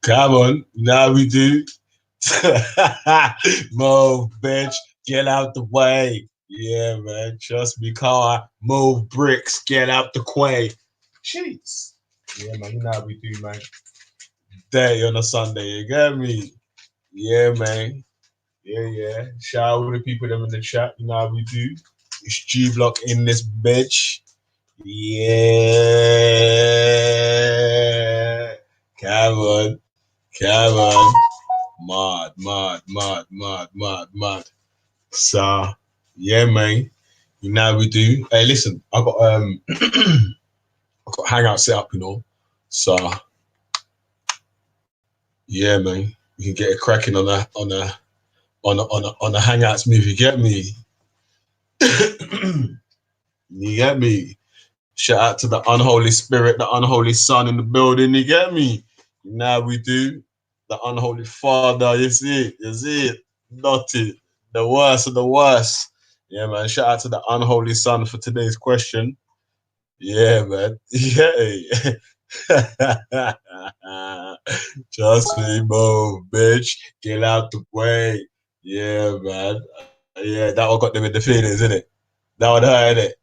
Come on, now we do. Move, bitch, get out the way. Yeah, man, trust me, car. Move, bricks, get out the way. Jeez. Yeah, man, you know how we do, man. Day on a Sunday, you get me? Yeah, man. Yeah. Shout out to the people them in the chat, you know how we do. It's G Block in this bitch. Yeah. Come on. Come on. Mad. So, yeah, man. You know how we do. Hey, listen, I got I got Hangout set up, you know. So, yeah, man. You can get it cracking on the Hangouts move. You get me? You get me? Shout out to the unholy spirit, the unholy son in the building. You get me? Now we do the unholy father. You see it? You see it? Not it. The worst of the worst. Yeah, man. Shout out to the unholy son for today's question. Yeah, man. Yeah. Trust me, move, bitch. Get out the way. Yeah, man. Yeah, that one got them in the feelings, isn't it? That one hurt, innit?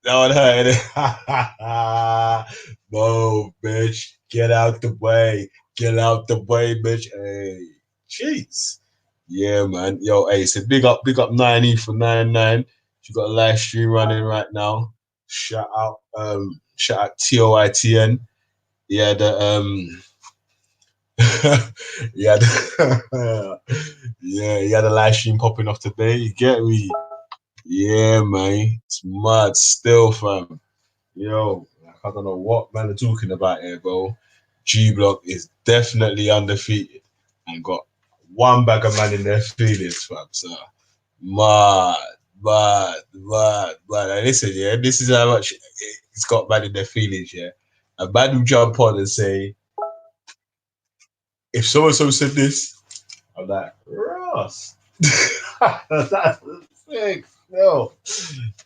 That one hurt, innit? Move, bitch. Get out the way. Get out the way, bitch. Hey, jeez. Yeah, man. Yo, hey, so big up 90 for 99. You got a live stream running right now. Shout out TOITN. Yeah, the yeah, yeah, you had a live stream popping off today. You get me? Yeah, man. It's mad still, fam. Yo, I don't know what man are talking about here, bro. G Block is definitely undefeated and got one bag of man in their feelings, fam. So mad, mad. And listen, yeah, this is how much it's got man in their feelings, yeah. A man will jump on and say, if so and so said this, I'm like, Ross. That's sick. No.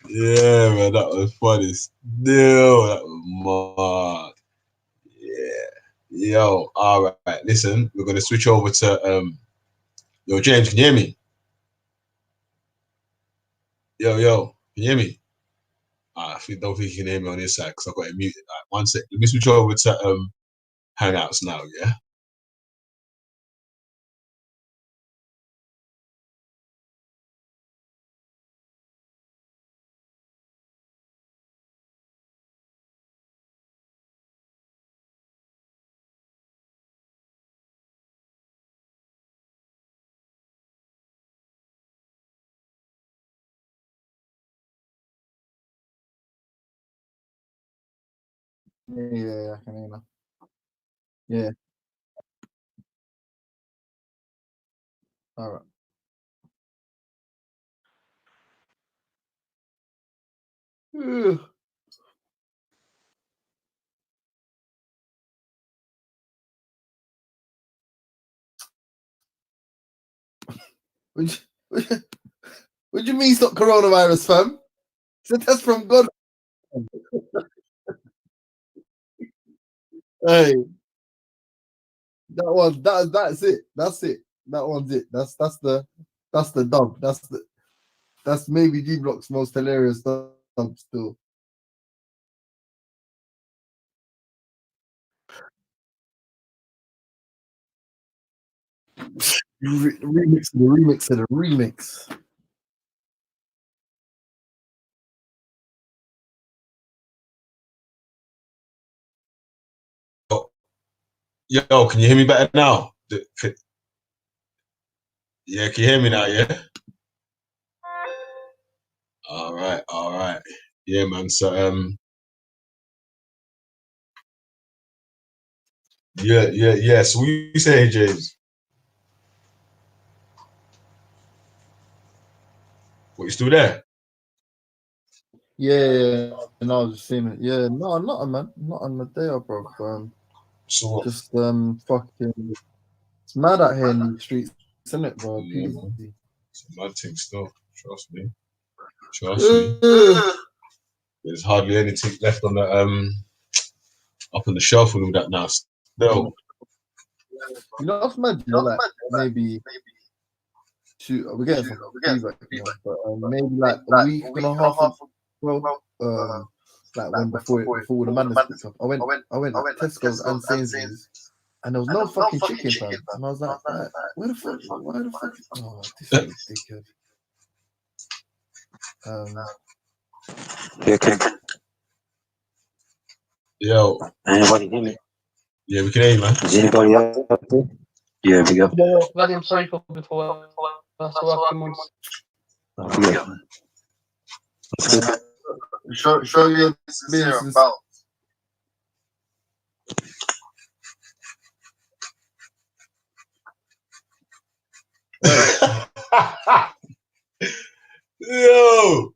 Yeah, man, that was funny. Still, that was mad. Yeah. Yo, all right. Listen, we're gonna switch over to yo, James, can you hear me? Yo, can you hear me? Don't think you can hear me on this side because I've got it muted. All right, one sec. Let me switch over to Hangouts now, yeah? Yeah, I can hear now. Yeah. All right. Ugh. What you, what do you mean it's not coronavirus, fam? It's a test from God. Hey, that's it. That's it. That one's it. That's the dub. That's maybe G Block's most hilarious dub still. Remix. Yo, can you hear me better now? Yeah, can you hear me now? Yeah. All right. Yeah, man. So yeah. So what you saying, James? What, you still there? Yeah, and I was just seeing it. Yeah, no, not man, not on the day, bro. So what? Just fucking. It's mad out here in the streets, isn't it, bro? Yeah, Peace. man. It's a mad thing still. Trust me. Trust me. There's hardly anything left on the up on the shelf and all that now. Still. You know, what's mad? You know, like maybe we're getting some feedback, you know, but maybe like a week and a half ago, like when before all the madness picked up, I went like Tesco's and Sainsbury's, and there was no fucking chicken, fam. And I was like, where the fuck? Why the fuck? Oh, this is dickhead. Yo, Anybody hear me? yeah, we can hear you, man. Is anybody else up there? Yeah, we go. Very I'm sorry for before. That's what I'm Show your business about. Yo,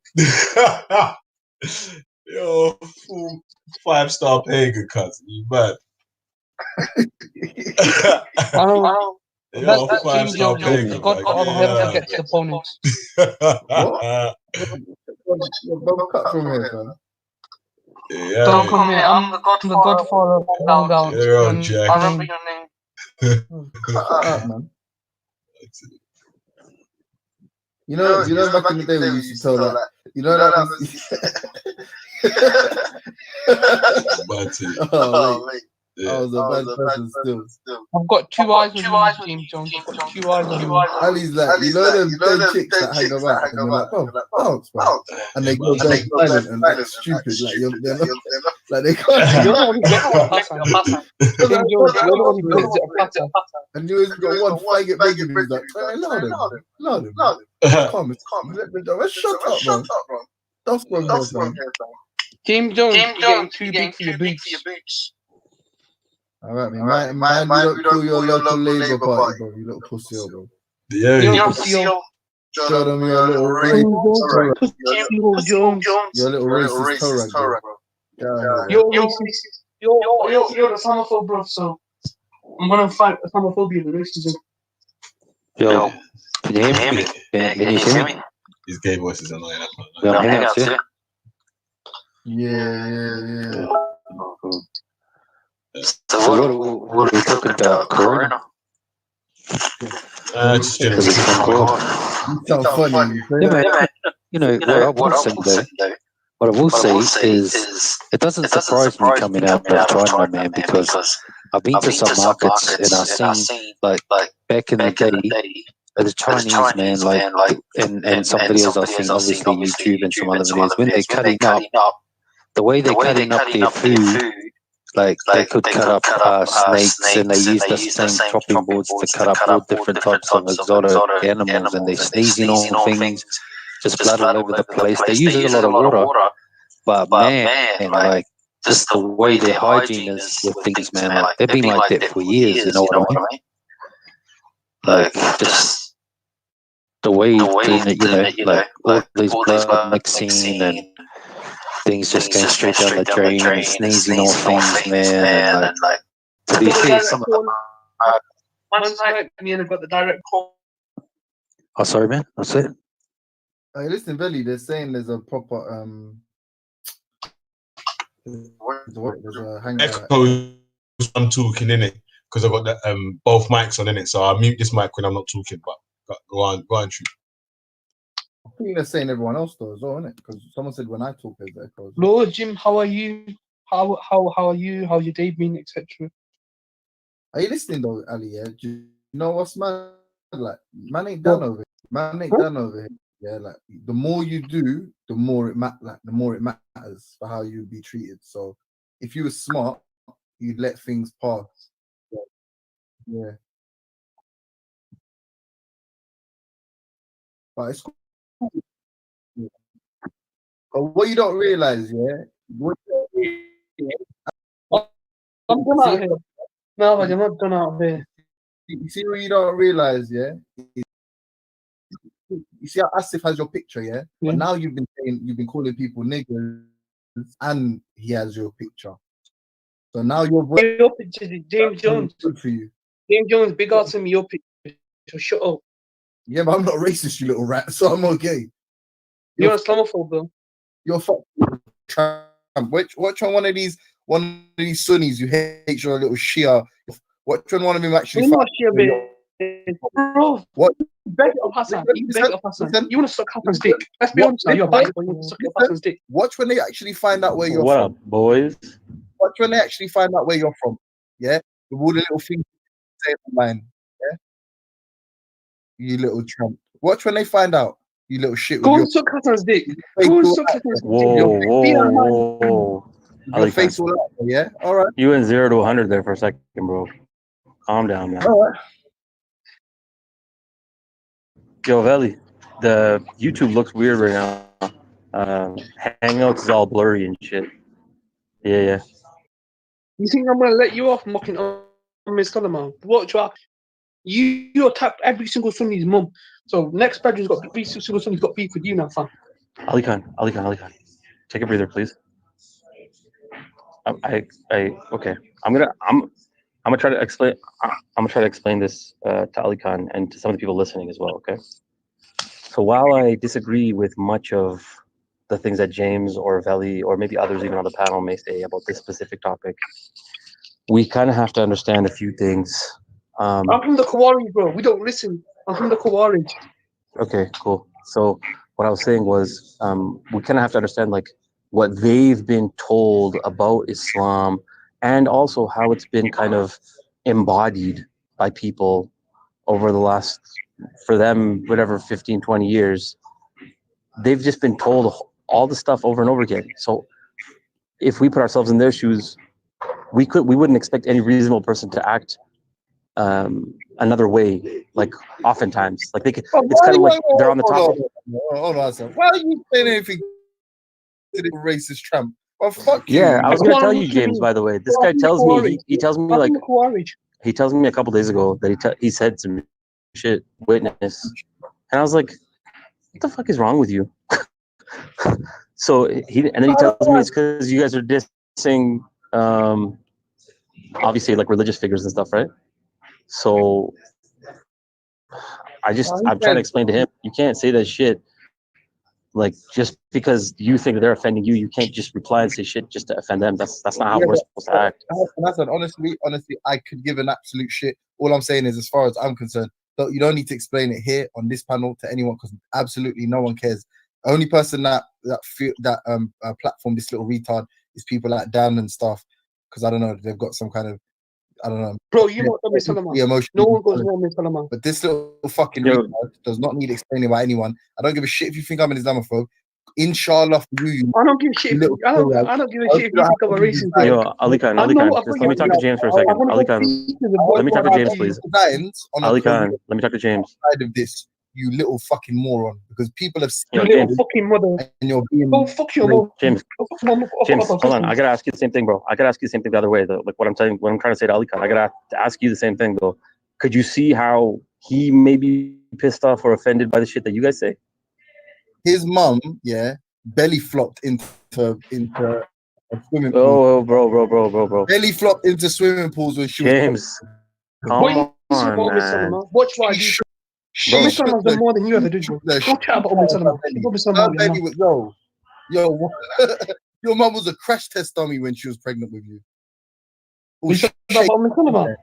yo, full 5-star pagan cousin, you mad? Yo, 5-star pagan. God gets the opponents. Don't cut from here, fam. Yeah, Don't come here. I'm the godfather of Hangouts. Yo, Jack. I remember your name. Cut up, man. You know, back in the day we used to tell that. You know that. Oh, wait. I was a bad person still. I've got two eyes on you, James Jones. I've got two eyes on you. Ali's like, you know them chicks that hang about and they're like, oh, bounce, bro. And they go dead silent and like stupid. Like, they're not, like they can't. You're the one who gets the pass. James Jones, you're the one who gives it a pass. And you always got one faggot begging me. He's like, loud him. Calm. Shut up, bro. That's from here, bro. James Jones, you're getting too big for your boots. All right, man. Man, you don't call your local Labour Party, bro. You little pussy, bro. Yeah, Show them your little racist. Your little racist toe rag, bro. You're the Islamophobe, bro. So I'm gonna fight Islamophobia and racism. Yo, can you hear me? Can you hear me? His gay voice is annoying. Well, hang out, Yeah. So what are we talking about? Corona? Just generally. You sound funny. Yeah, man. You know, what I will say is it doesn't surprise me coming out of China, man, because I've been to some markets and I've seen, like back in the day, the Chinese, man, like, and some videos I've seen, obviously YouTube and some other videos, when they're cutting up, the way they're cutting up their food, like they could cut up snakes, and they use the same chopping boards to cut up all different types of exotic animals, and they're sneezing on things, just blood all over the place. They use a lot of water, but man, like just the way their hygiene is with things, man, like they've been like that for years. You know what I mean? Like just the way doing it, like all these blood mixing and things just going straight down the drain and sneezing on things, man. And like to be fair, One's like me and I've got the direct call. Oh, sorry, man. That's it. Hey, listen, Belly. They're saying there's a proper there's a hang. Echo. I'm talking in it because I've got the both mics on in it, so I mute this mic when I'm not talking. But go on, shoot. I think they're saying everyone else though as well, isn't it? Because someone said when I talk, there's echoes. Lord Jim, how are you? How are you? How's your day been, etc.? Are you listening though, Ali? Yeah. Do you know what's man like? Man ain't done over here. Man ain't done over here. Yeah, like the more you do, the more it matters for how you be treated. So if you were smart, you'd let things pass. Yeah. But it's cool. But what you don't realize, I'm done out here. No, I'm not done out here. You see what you don't realize, You see how Asif has your picture, yeah? But now you've been calling people niggers, and he has your picture. So now your picture is James Jones. Good for you. James Jones, big out to me your picture. So shut up. Yeah, but I'm not racist, you little rat, so I'm okay. You're a Islamophobe, though. You're Trump. Watch on one of these Sunnis who hate your little Shia Watch when one of them actually You know find shit a bit, bro. What? Beg it up, Hassan. You beg it up, Hassan. Listen. You want to suck Hassan's dick? Let's be What? honest now. You're a Listen. biased, but you want to suck Listen. Hassan's dick. Watch when they actually find out where you're What from. up, boys? Watch when they actually find out where you're from. Yeah, with all the little things you say online. Yeah, you little tramp. Watch when they find out. You little shit. Go With and suck Hassan's dick. your Go and face suck all Hassan's dick. Whoa, Be that man. whoa. your Ali face Khan, all out there, yeah? All right. you went 0 to 100 there for a second, bro. Calm down, man. All right. Yo, Veli, the YouTube looks weird right now. Hangouts is all blurry and shit. Yeah. You think I'm gonna let you off mocking on Miss Solomon? Watch out. You attack every single Sunni's mum. So next bedroom's got every single Sunni's got beef with you now, fam. Ali Khan. Take a breather, please. Okay. I'm gonna try to explain. I'm gonna try to explain this to Ali Khan and to some of the people listening as well. Okay. So while I disagree with much of the things that James or Veli or maybe others even on the panel may say about this specific topic, we kind of have to understand a few things. I'm from the Khawarij, bro. We don't listen. I'm from the Khawarij. Okay, cool. So what I was saying was, we kind of have to understand like what they've been told about Islam and also how it's been kind of embodied by people over the last, for them, whatever, 15, 20 years. They've just been told all the stuff over and over again. So if we put ourselves in their shoes, we wouldn't expect any reasonable person to act another way, like oftentimes. Like they could, it's kind of like they're on the top. Hold on, sir. Why are you saying anything to the racist tramp? Well, fuck you. Yeah, I was gonna tell you, James. By the way, this guy tells me he tells me like he tells me a couple days ago that he said some shit witness, and I was like, what the fuck is wrong with you? So and then he tells me it's because you guys are dissing obviously like religious figures and stuff, right? So I'm trying to explain to him, you can't say that shit. Like just because you think they're offending you, you can't just reply and say shit just to offend them. That's not how we're supposed to act. And I said, honestly, I could give an absolute shit. All I'm saying is, as far as I'm concerned, you don't need to explain it here on this panel to anyone because absolutely no one cares. The only person that platform this little retard is people like Dan and stuff, because I don't know, they've got some kind of, I don't know. Bro, you know Miss Solomon. No one goes wrong with Solomon. But this little fucking retard does not need explaining by anyone. I don't give a shit if you think I'm an Islamophobe. Inshallah for you. I don't give a shit. I don't give a shit if you think I'm a racist. Yo, Ali Khan, let me talk to James for a second. Ali Khan, let me talk to James, please. Ali Khan, let me talk to James. Side of this, you little fucking moron, because people have seen you little fucking mother. And you're being fuck your mom. James, hold on. I gotta ask you the same thing, bro. I gotta ask you the same thing the other way, though. Like what I'm trying to say to Ali Khan, I gotta ask you the same thing, though. Could you see how he may be pissed off or offended by the shit that you guys say? His mum, belly flopped into a swimming pool. Oh, bro. Belly flopped into swimming pools when she James, come on, man. Watch what I do. Miss Solomon's done more than you ever did, bro. Don't chat about Miss Solomon. Yo, your mum was a crash test dummy when she was pregnant with you. You said that about Miss Solomon?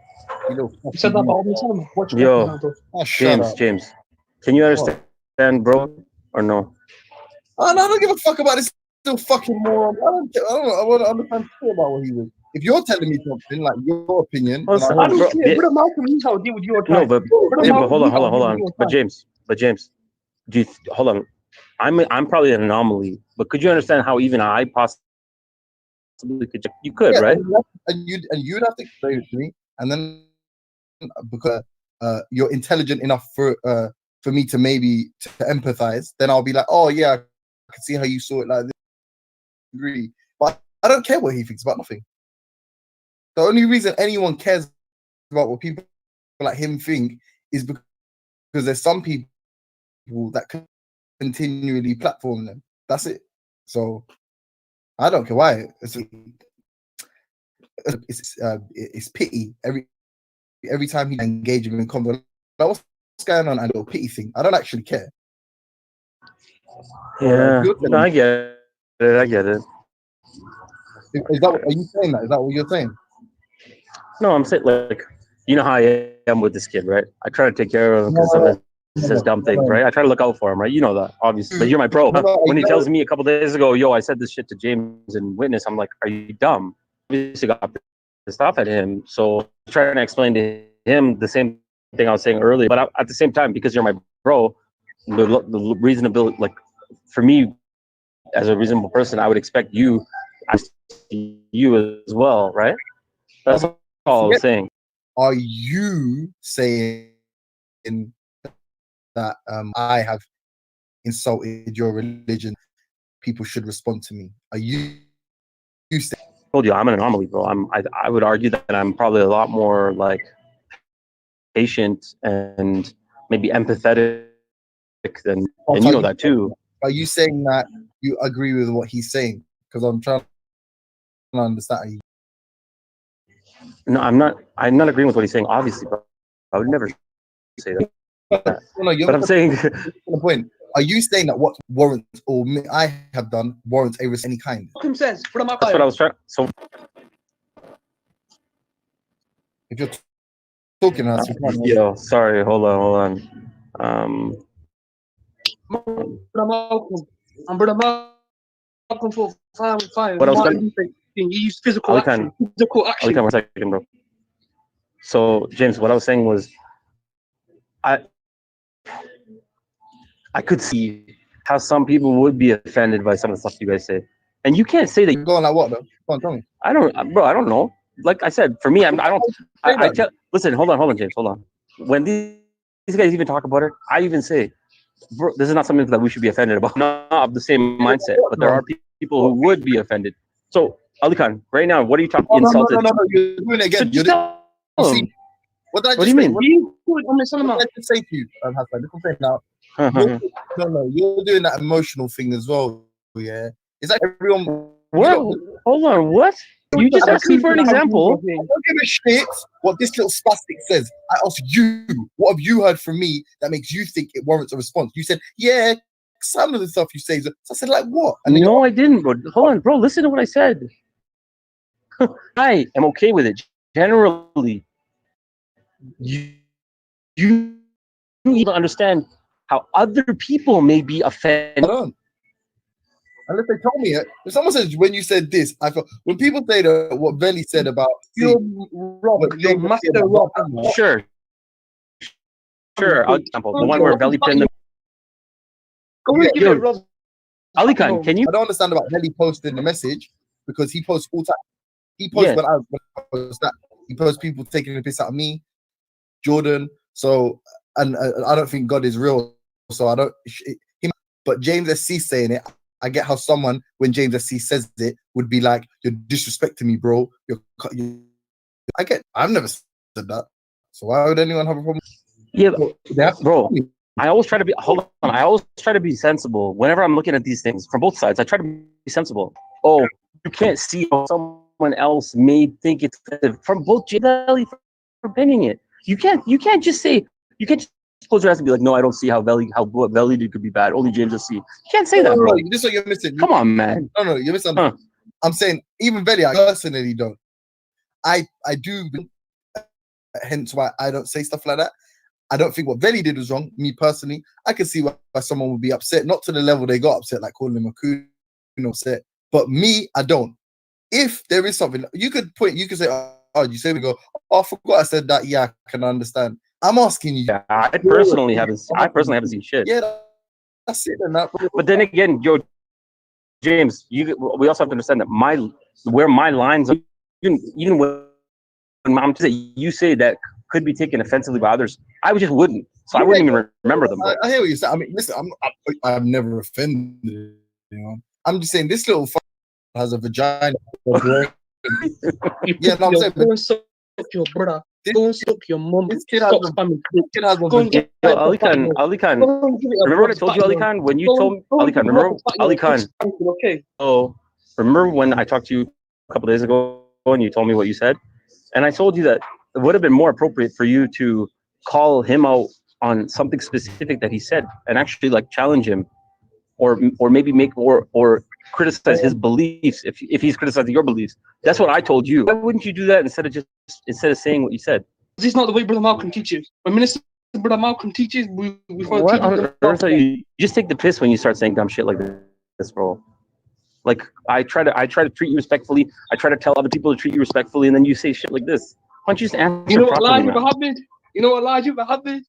You said that about Miss Solomon? Yo, James, can you understand, bro, or no? I don't give a fuck about this little fucking moron. I don't know. I want to understand about what he was. If you're telling me something like your opinion, I don't care. Brother Malcolm, you how deal with your time. No, but hold on. But James, hold on. I'm probably an anomaly, but could you understand how even I possibly could? You could, right? And you'd have to explain it to me, and then because you're intelligent enough for me to maybe to empathize, then I'll be like, oh yeah, I can see how you saw it like this. Agree, but I don't care what he thinks about nothing. The only reason anyone cares about what people like him think is because there's some people that continually platform them. That's it. So I don't care why. It's pity every time he engages in conversation. Like, what's going on? And a little pity thing. I don't actually care. Yeah, no, I get it. Are you saying that? Is that what you're saying? No, I'm saying like you know how I am with this kid, right? I try to take care of him because sometimes he says dumb things, right? I try to look out for him, right? You know that, obviously. But you're my bro. When he tells me a couple days ago, yo, I said this shit to James and Witness, I'm like, are you dumb? Obviously got pissed off at him. So I'm trying to explain to him the same thing I was saying earlier. But at the same time, because you're my bro, the reasonable, like, for me, as a reasonable person, I would expect you as well, right? That's all I'm saying. Are you saying that I have insulted your religion? People should respond to me. Are you saying? I told you I'm an anomaly, bro. I would argue that I'm probably a lot more like patient and maybe empathetic than, and you know that too. Are you saying that you agree with what he's saying? Because I'm trying to understand. No, I'm not agreeing with what he's saying, obviously, but I would never say that. No, but I'm saying the point. Are you saying that what warrants or I have done warrants a risk any kind? Says, that's what I was trying. So if you're talking, yo, sorry, hold on. Brother Malcolm for fire. What else? You use physical action. Physical action. 1 second, bro. So James, what I was saying was, I could see how some people would be offended by some of the stuff you guys say, and you can't say that. Go on like what though? Go on, tell me. I don't know. Like I said, for me, I don't. Listen, hold on, James, hold on. When these guys even talk about it, I even say, bro, this is not something that we should be offended about. Not of the same mindset, but there are people who would be offended. So, Ali Khan, right now, what are you talking? Insulted? No, you're doing it again. What did I just do you mean? What did I just say to you, Hassan? This thing now. No, you're doing that emotional thing as well. Yeah, is that everyone? Well, hold on, what? You just asked me for an example. I don't give a shit what this little spastic says. I asked you, what have you heard from me that makes you think it warrants a response? You said, yeah, some of the stuff you say. So I said, like what? And no, I didn't, bro. Hold on, bro. Listen to what I said. I am okay with it. Generally, you even understand how other people may be offended. I don't. Unless they told me it. If someone says when you said this, I feel when people say that what Veli said about your master Rob. Sure. I'll example the one where Veli pinned them. Ali Khan, can you? I don't understand about Veli posting the message because he posts all time. He posts when I post that. He posts people taking the piss out of me, Jordan. So and I don't think God is real. So I don't. But James SC saying it. I get how someone, when James SC says it, would be like, "You're disrespecting me, bro." I've never said that. So why would anyone have a problem? Yeah, bro. I always try to be. Hold on. I always try to be sensible whenever I'm looking at these things from both sides. I try to be sensible. Oh, you can't see how someone else may think it's offensive from both Veli for pinning it. You can't just say. You can't just close your eyes and be like, no, I don't see how what Veli did could be bad. Only James SC. You can't say that, bro. This is what you're missing. Come on, man. No, you're missing. I'm saying even Veli, I personally don't. I do. Hence why I don't say stuff like that. I don't think what Veli did was wrong. Me personally, I can see why someone would be upset, not to the level they got upset, like calling him a coon, upset. But me, I don't. If there is something, you could say, oh, you say we go, oh, I forgot I said that. Yeah, I can understand. I'm asking you. Yeah, I personally haven't seen shit. Yeah, that's it. But then again, James, we also have to understand that where my lines are, even when Mom said you say that could be taken offensively by others, I just wouldn't. So I wouldn't even remember them. I hear what you're saying. I mean, listen, I've never offended anyone. I'm just saying this little has a vagina. Yeah, no, I'm saying. Don't suck your brother. Don't suck your mom. This kid has a Ali Khan. Remember what I told you, Ali Khan? When you told me, Ali Khan, remember? Ali Khan. Okay. Oh, remember when I talked to you a couple days ago and you told me what you said? And I told you that it would have been more appropriate for you to call him out on something specific that he said and actually like challenge him or maybe make or criticize his beliefs if he's criticizing your beliefs. That's what I told you. Why wouldn't you do that instead of saying what you said? This is not the way Brother Malcolm teaches. When Minister Brother Malcolm teaches, we follow What on teaching. earth are you just take the piss when you start saying dumb shit like this, bro? Like I try to treat you respectfully. I try to tell other people to treat you respectfully, and then you say shit like this. Why don't you just answer You know what properly, lies man? Muhammad? You know what lies Muhammad?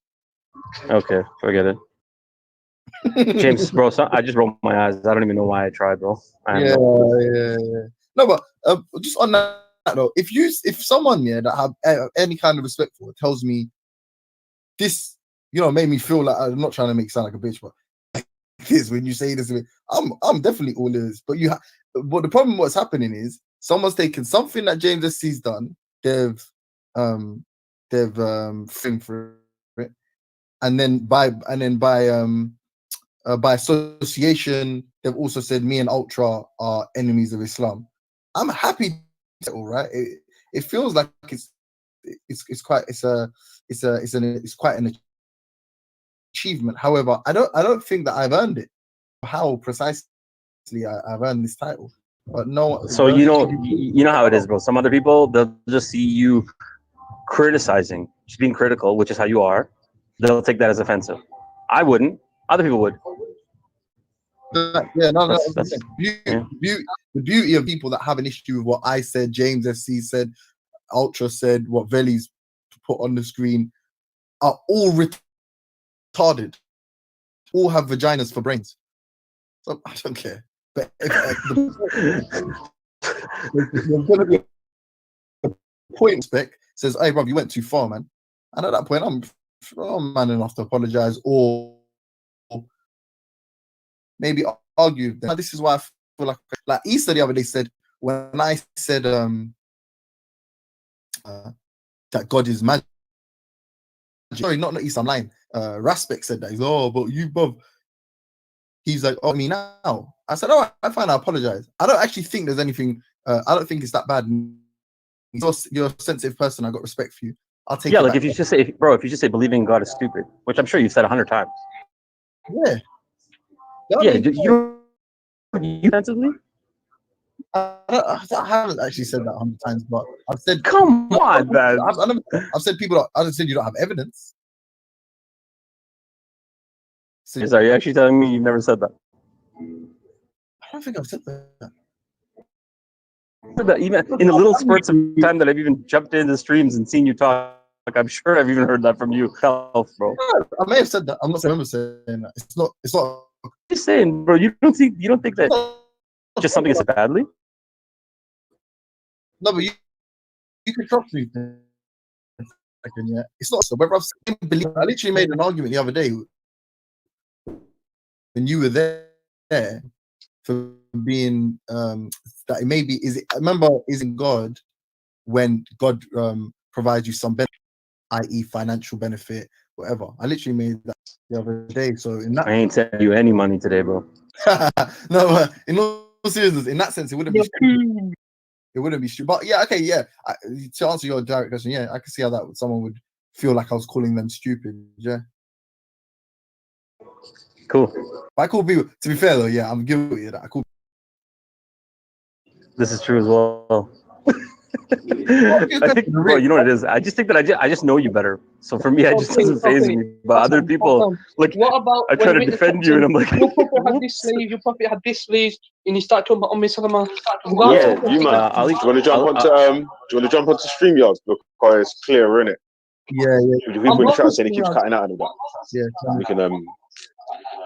Okay, forget it. James, bro, I just rolled my eyes. I don't even know why I tried, bro. Yeah. No, but just on that though, if someone that have any kind of respect for it tells me this, made me feel like I'm not trying to make it sound like a bitch, but this when you say this to me, I'm definitely all ears. But but the problem what's happening is someone's taken something that James SC's done, they've framed for it, and then by association, they've also said me and Ultra are enemies of Islam. I'm happy to all right. It feels like it's quite an achievement. However, I don't think that I've earned it. How precisely I've earned this title, but no. So you know how it is, bro. Some other people, they'll just see you criticizing, just being critical, which is how you are. They'll take that as offensive. I wouldn't. Other people would. Yeah, no. That's the beauty of people that have an issue with what I said, James SC said, Ultra said, what Veli's put on the screen, are all retarded. All have vaginas for brains. So I don't care. But if there's going to be a point spec says, "Hey, bro, you went too far, man," and at that point, I'm man enough to apologize or maybe argue. This is why I feel like Easter the other day said when I said that God is magic. Sorry, not Easter. I'm lying. Raspek said that. He's but you, Bob. He's like, oh, me now. I said, all right, I fine. I apologize. I don't actually think there's anything. I don't think it's that bad. You're a sensitive person. I got respect for you. I'll take. Yeah, like if you just say, bro, if you just say believing in God is stupid, which I'm sure you've said 100 times. Yeah. Yeah, you defensively. I haven't actually said that 100 times, but I've said. Come on, man. I've said people. I just said you don't have evidence. So, are you actually telling me you've never said that? I don't think I've said that. Even in the little spurts of time that I've even jumped into streams and seen you talk, like I'm sure I've even heard that from you, bro. I may have said that. I'm not saying that. It's not. Just saying, bro. You don't think that just something is said badly? No, but you can trust me. Yeah, it's not so. Whether I've believe, I literally made an argument the other day when you were there for being that it maybe is it. I remember isn't God when God provides you some benefit, i.e., financial benefit, whatever. I literally made that the other day. So in that, I ain't sending you any money today, bro. No, in all seriousness, in that sense, it wouldn't be. It wouldn't be stupid. But yeah, okay, yeah. To answer your direct question, yeah, I can see how that someone would feel like I was calling them stupid. Yeah. Cool. But I call people. To be fair though, yeah, I'm guilty of that. I call. This is true as well. I think, bro, you know what it is. I just think that I just know you better. So for me, it just doesn't faze me. But other people, like, what about I try to defend you, and I'm like, your prophet had this slave, your prophet had this slave, and you start talking about Salama. Yeah, you man. Do you want to jump onto StreamYard because it's clear, innit? Yeah. If we put chat saying it keeps cutting out and all that. Yeah. We can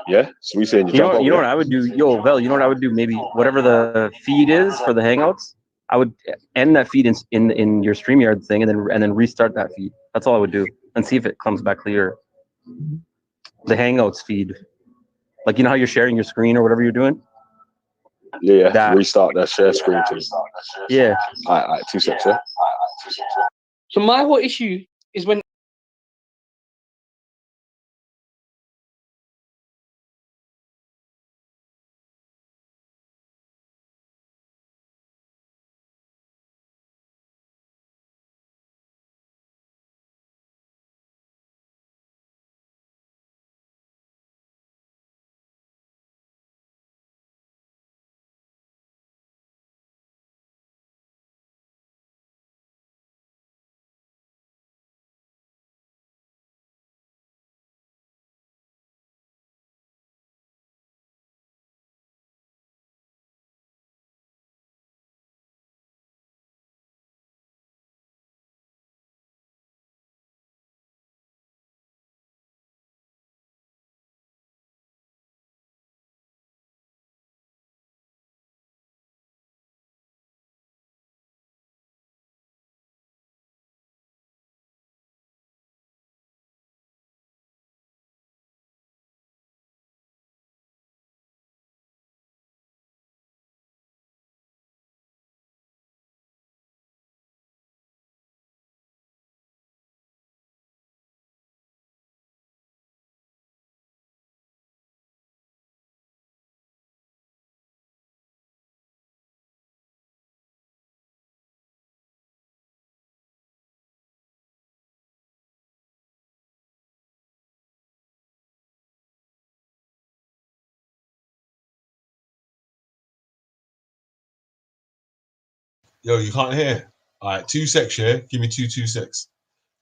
yeah. So we saying you know what I would do, Vel. You know what I would do? Maybe whatever the feed is for the Hangouts, I would end that feed in your StreamYard thing, and then restart that feed. That's all I would do, and see if it comes back clear. The Hangouts feed, like you know how you're sharing your screen or whatever you're doing. Yeah. Restart that share screen too. Yeah. All right, 2 seconds. Yeah. So my whole issue is when Yo, you can't hear. All right, 2 secs, yeah? Give me 2 secs.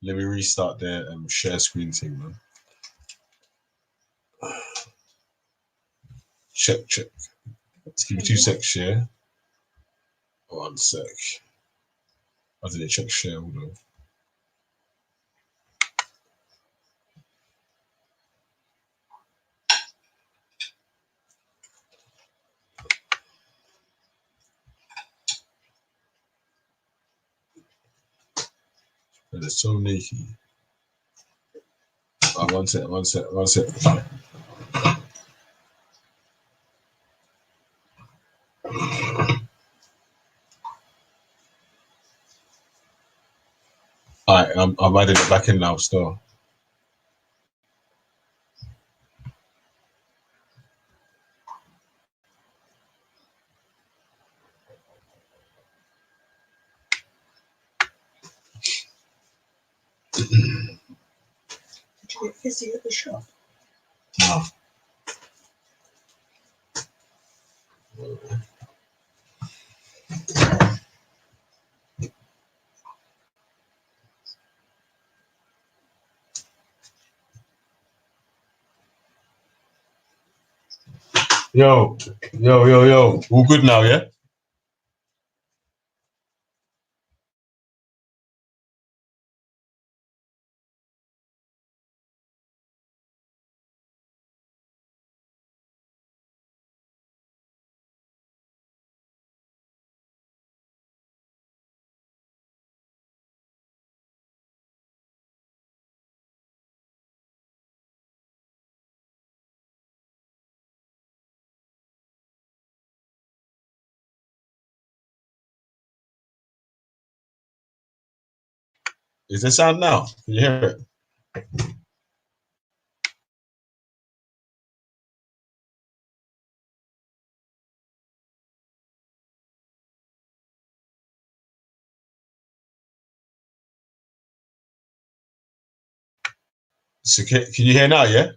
Let me restart the share screen thing, man. Check. Let's give me 2 secs, yeah? 1 sec. I didn't check share, hold on. It's so naked. Oh, 1 sec. Alright, I'm adding it back in now still. Did you get fizzy at the shop? No. Yo. All good now, yeah? Is there sound now? Can you hear it? So can you hear now, yeah?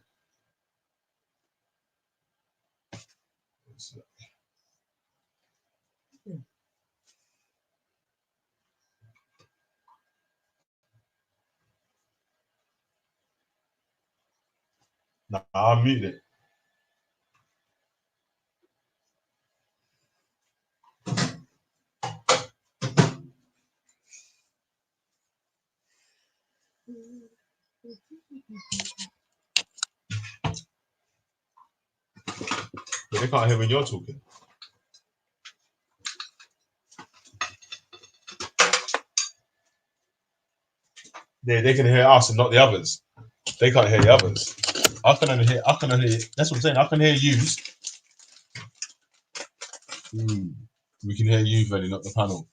No, I'll mute it. But they can't hear when you're talking. They can hear us and not the others. They can't hear the others. I can only hear. That's what I'm saying. I can hear you. We can hear you, Velly, not the panel.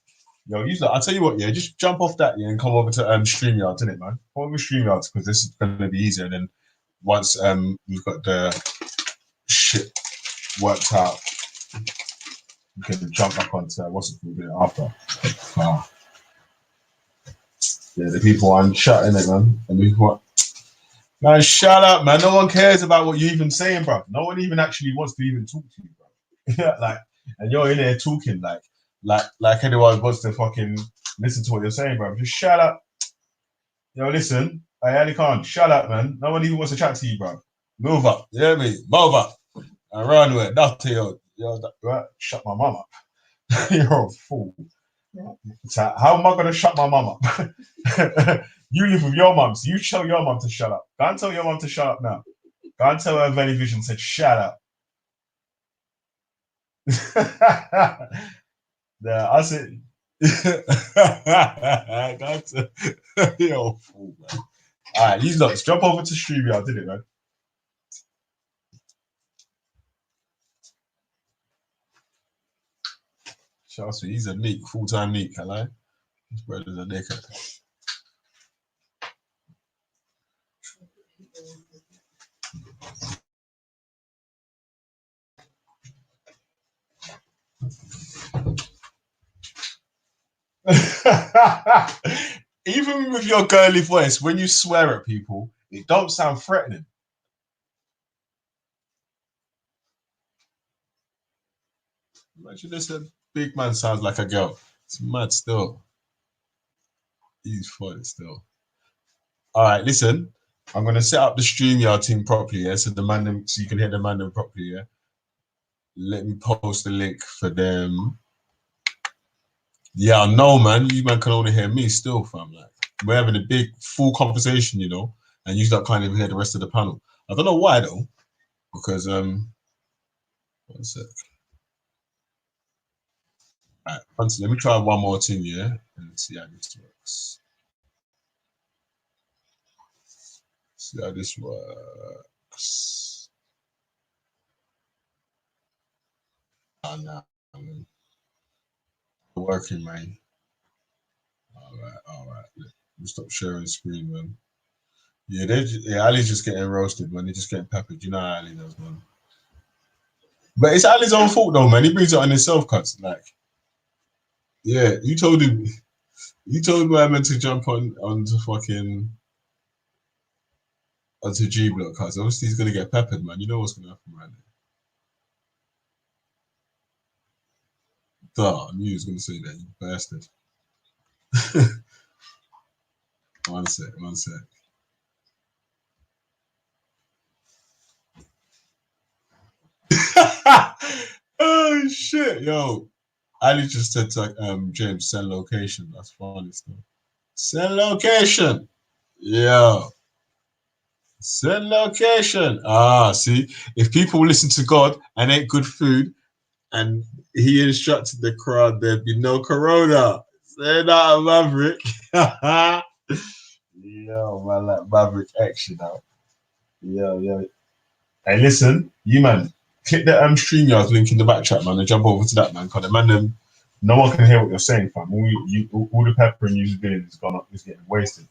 Yo, I'll tell you what, yeah, just jump off that, yeah, and come over to StreamYard, innit, man? Come over to StreamYard because this is gonna be easier. And then once we've got the shit worked out, we can jump back onto what's it called after. Yeah, the people I'm shutting it, man. And we what? Man, shut up, man. No one cares about what you're even saying, bro. No one even actually wants to even talk to you, bro. Like, and you're in there talking like anyone wants to fucking listen to what you're saying, bro. Just shut up. Yo, listen. I Ali Khan, shut up, man. No one even wants to chat to you, bro. Move up. You hear me? Move up. And run with it. Nothing, yo, right? Shut my mum up. You're a fool. So how am I gonna shut my mum up? You live with your mum, so you tell your mum to shut up. Go and tell your mum to shut up now. Go and tell her Valley Vision said shut up. Yeah, I said that's yo fool, man. Alright, these lots jump over to StreamYard, did it, man? Shouts to he's a neat, full-time neat, hello. His brother's a naked. Even with your girly voice, when you swear at people, it don't sound threatening. Imagine this, a big man sounds like a girl. It's mad still. He's funny still. All right, listen. I'm gonna set up the StreamYard team properly, yeah. So so you can hear the man properly, yeah. Let me post the link for them. Yeah, no, man. You man can only hear me still, fam. Like we're having a big, full conversation, you know, and you can't even hear the rest of the panel. I don't know why though, because one sec. All right, let me try one more thing, yeah, and see how this works. See how this works. Oh, no, man. Working, man. All right. Let me stop sharing the screen, man. Yeah, Ali's just getting roasted, man. He's just getting peppered. You know how Ali does, man. But it's Ali's own fault, though, man. He brings it on himself, cuts. Like, yeah, you told him I meant to jump onto fucking onto G Block, cuts. Obviously, he's gonna get peppered, man. You know what's gonna happen right now. Duh, I knew he was gonna say that, you bastard. One sec. Oh shit, yo. Ali just said to James, send location. That's funny stuff. Send location. Yo. Send location. Ah, see, if people listen to God and ate good food and he instructed the crowd, there'd be no corona. Say that, Maverick. Yo, man, like Maverick action now. Yo. Hey, listen, you man, click the StreamYard link in the back chat, man, and jump over to that, man, because the man, no one can hear what you're saying, fam. All the pepper and you've been has gone up, it's getting wasted.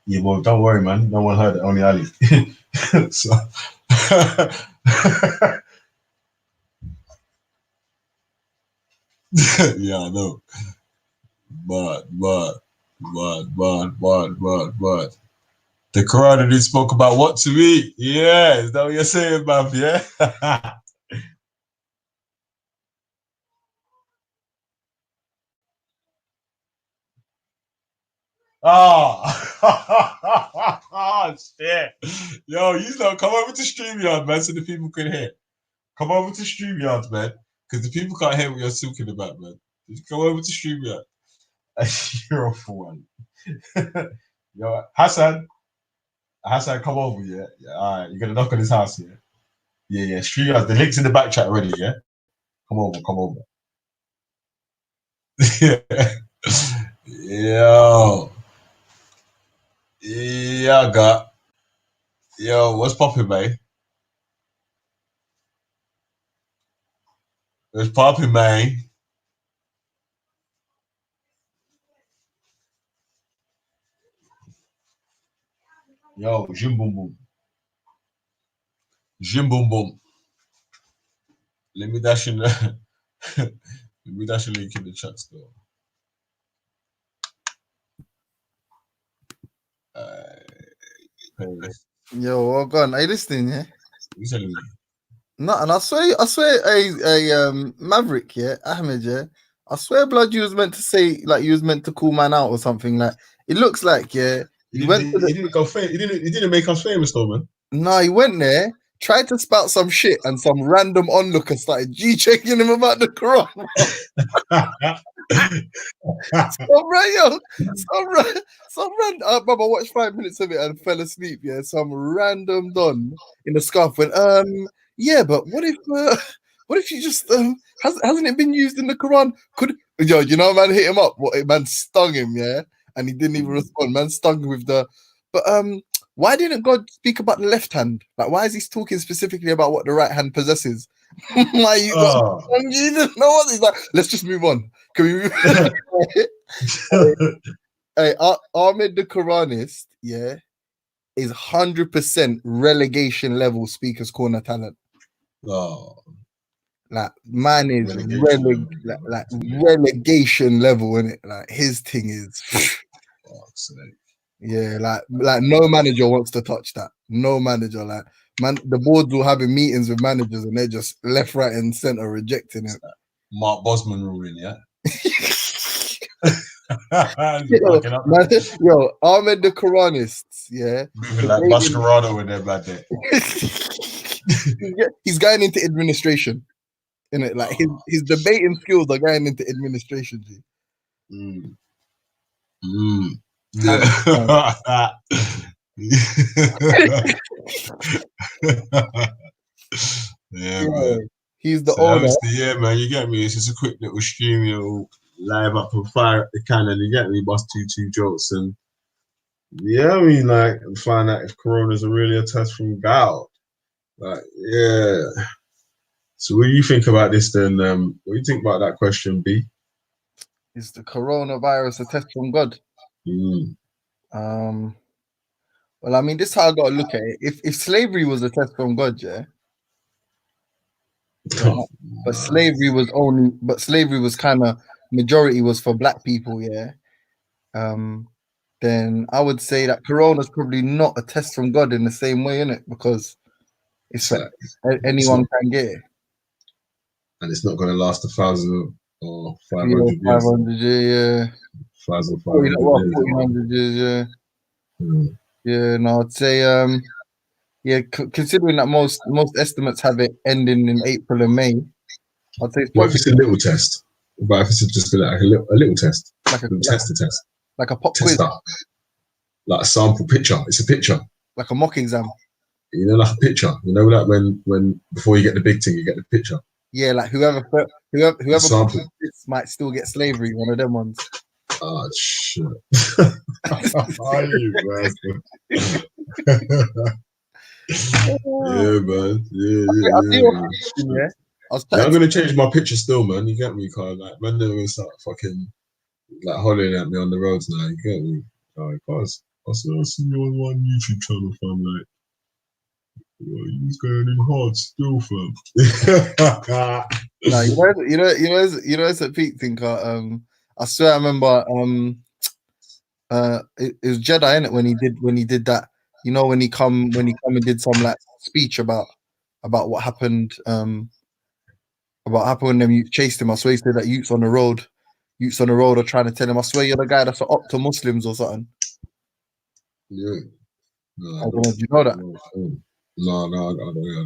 Yeah, well, don't worry, man. No one heard it, only Ali. So, yeah, I know. But. The Quran did spoke about what to eat. Yeah, is that what you're saying, Bav? Yeah. Oh, shit. Yo, you know, come over to StreamYard, man, so the people can hear. Come over to StreamYard, man, because the people can't hear what you're talking about, man. Just come over to StreamYard. You're a fool. Yo, Hassan, come over, yeah? All right, you're going to knock on his house, yeah? Yeah, StreamYard. The link's in the back chat already, yeah? Come over. Yo. Yeah, Yo, what's poppin', man? What's poppin', man? Yo, Jim Boom Boom. Let me dash in the link in the chat still. Yo, well gone. Are you listening? Yeah. You telling me? No, and I swear, Maverick, yeah, Ahmed, yeah. I swear, blood, you was meant to say like you was meant to call man out or something. Like it looks like, yeah. He didn't go famous. He didn't make us famous though, man. No, he went there, tried to spout some shit, and some random onlooker started G-checking him about the Quran. Baba watched 5 minutes of it and fell asleep. Yeah, some random don in the scarf went, yeah, but what if you just hasn't it been used in the Quran? You know, man hit him up. Man stung him, yeah, and he didn't even respond. Man stung him with the, but why didn't God speak about the left hand? Like, why is he talking specifically about what the right hand possesses? Like, you didn't know what he's like. Let's just move on. Can we move on? Hey, Ahmed the Quranist, yeah, is 100% relegation level Speaker's Corner talent. Oh, like man is relegation level, innit? Like his thing is. Yeah, like no manager wants to touch that. No manager, like Man, the boards will having meetings with managers and they're just left, right, and center rejecting it. Mark Bosman ruling, yeah. Yo, Ahmed the Quranists, yeah. Moving like Mascherano in there, bad day. He's going into administration, innit? Like his debating skills are going into administration. G. Yeah. Yeah, man. He's the So owner. obviously, yeah, man, you get me. It's just a quick little stream, live up and fire at the cannon. You get me? Bust two jokes, and yeah, I mean, like, find out if Corona's really a test from God. Like, yeah. So, what do you think about this then? What do you think about that question, B? Is the coronavirus a test from God? Well, I mean, this is how I got to look at it. If slavery was a test from God, yeah. But slavery was kind of majority was for black people, yeah. Then I would say that Corona's probably not a test from God in the same way, innit? Because it's like anyone can get it, and it's not going to last 1,000 or 500 years. 500 years, yeah. 1,500 years, yeah. Yeah, no, I'd say yeah, considering that most estimates have it ending in April and May, I'd say what if it's a little test? But if it's just like a little test, like a test, like a pop quiz, like a sample picture. It's a picture, like a mock exam. You know, like a picture. You know, like when before you get the big thing, you get the picture. Yeah, like whoever this might still get slavery. One of them ones. Oh shit! Are you, man? Yeah, man. Yeah. I'm gonna change my picture still, man. You get me, Carl? Like, man, they're gonna start fucking like hollering at me on the roads now. You get me? Like, guys, I see you on one YouTube channel, fam. Like, he's going in hard still, fam. No, you know, it's a peak thing. I swear, I remember. It was Jedi, innit? When he did that. You know, when he come and did some like speech about what happened. About what happened when them youth chased him. I swear he said that youths on the road are trying to tell him. I swear you're the guy that's up to Muslims or something. Yeah. No, I don't know, do you know that? No, I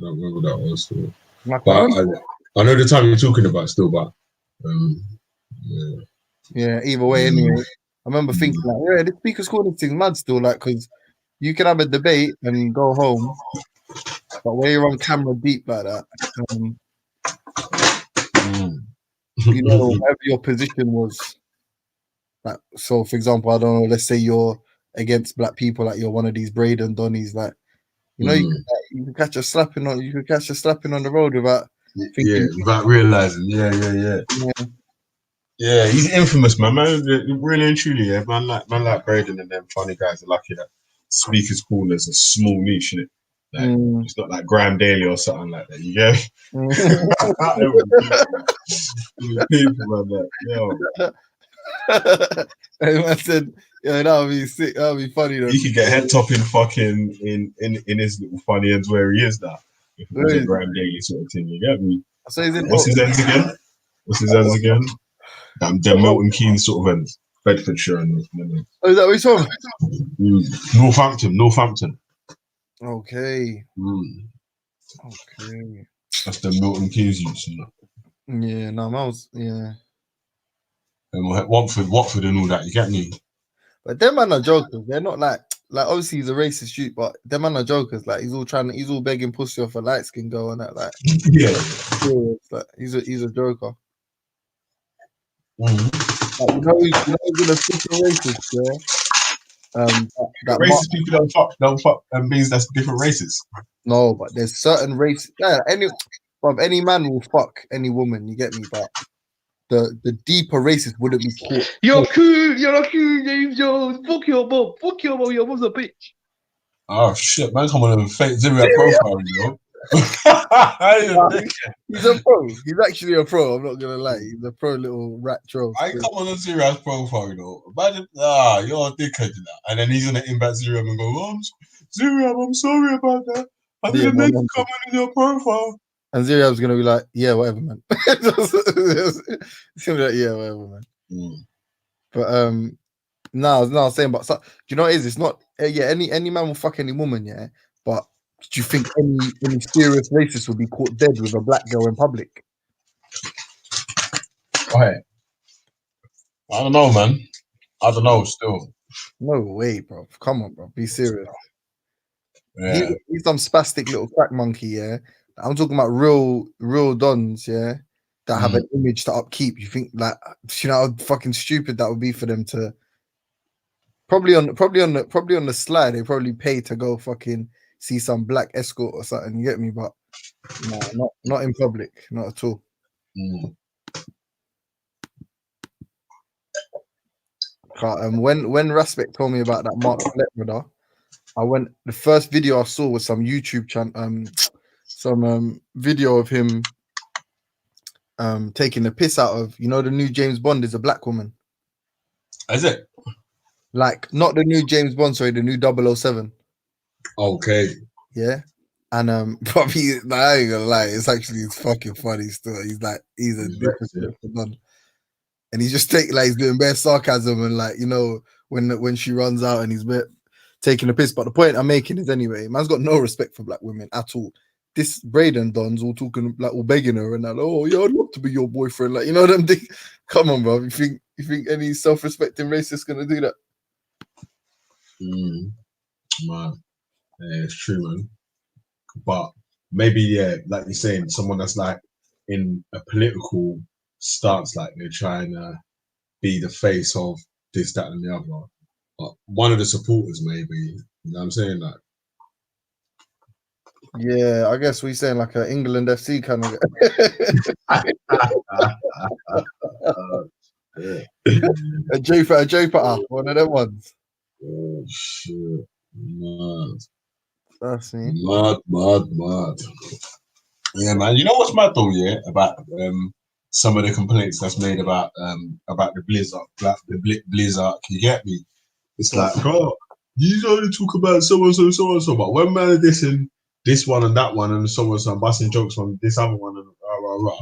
don't remember that one still. But I know the time you're talking about still, but yeah. Yeah, either way, anyway. I remember thinking like, yeah, this speaker's calling things mad still, like, because you can have a debate and go home, but when you're on camera deep like that, you know, whatever your position was, like, so for example, I don't know, let's say you're against black people, like you're one of these Braden Donnies, like, you know, you can catch a slapping on the road without thinking, without realizing, yeah, he's infamous, man. Really and truly, yeah. Man like Braden and them funny guys are lucky that speakers corners a small niche, innit? Like, it's not like Graham Daly or something like that. You get people, man. I said, yeah, that would be sick. That would be funny though. He could get head topping fucking in his little funny ends where he is now. If it was a Graham Daly sort of thing, you get me? So What's his ends again? The Milton Keynes sort of ends. Bedfordshire and oh, is that what he's talking? Northampton. Okay. Okay. That's the Milton Keynes use, you know? Yeah, no, yeah. And Watford and all that, you get me? But them man are jokers. They're not like obviously he's a racist shoot, but them man are jokers. Like he's all begging pussy off a light skin girl and that. Like like he's a joker. Like, you know he's in a super racist, yeah. Racist people don't fuck means that's different races. No, but there's certain races. Yeah, any man will fuck any woman. You get me? But the deeper races wouldn't be caught. You're cool, James Jones. Fuck your mom. Your mom's a bitch. Oh shit, man! Come on and fake zero profile, you know. He's a pro. He's actually a pro. I'm not gonna lie. He's a pro little rat troll. I come on a Zero's profile, you know. Imagine, you're a dickhead, you know. And then he's gonna inbox Zero and go, Zero, I'm sorry about that. I Yeah, didn't make no, a comment in your profile. And Ziriab's gonna be like, yeah, whatever, man. It's gonna be like, yeah, whatever, man. But no, I was saying, but so, do you know what it is? It's not yeah, any man will fuck any woman, yeah. But do you think any serious racist would be caught dead with a black girl in public? Right. I don't know, man. I don't know. Still, No way, bro. Come on, bro. Be serious. yeah. He's some spastic little crack monkey, yeah. I'm talking about real dons, yeah, that have an image to upkeep. You think like, you know how fucking stupid that would be for them to probably on the slide, they probably pay to go fucking see some black escort or something, you get me? But no, not in public, not at all. When Raspek told me about that Mark Flett brother, the first video I saw was some YouTube channel, some video of him taking the piss out of, you know, the new James Bond is a black woman. Is it? Like, not the new James Bond, sorry, the new 007. Okay. Yeah. And probably, I ain't gonna lie, it's fucking funny still. He's a different one. And he's just he's doing bare sarcasm and like, you know, when she runs out and he's taking a piss. But the point I'm making is anyway, man's got no respect for black women at all. This Braden Don's all talking like all begging her and like, oh yeah, I'd love to be your boyfriend. Like, you know what I'm thinking? Come on, bro. You think any self-respecting racist gonna do that? Man, yeah, it's true, man. But maybe, yeah, like you're saying, someone that's like in a political stance, like they're trying to be the face of this, that, and the other. But one of the supporters, maybe, you know what I'm saying? Like, yeah, I guess we're saying like an England FC kind of. a Joe, one of them ones. Oh shit! Mad. That's me. Mad. Yeah, man. You know what's mad though? Yeah, about some of the complaints that's made about the Blizzard, the Blizzard. You get me? It's like, oh, you only talk about so and so, but when man are dissing this one and that one and so and so, busting jokes on this other one and rah.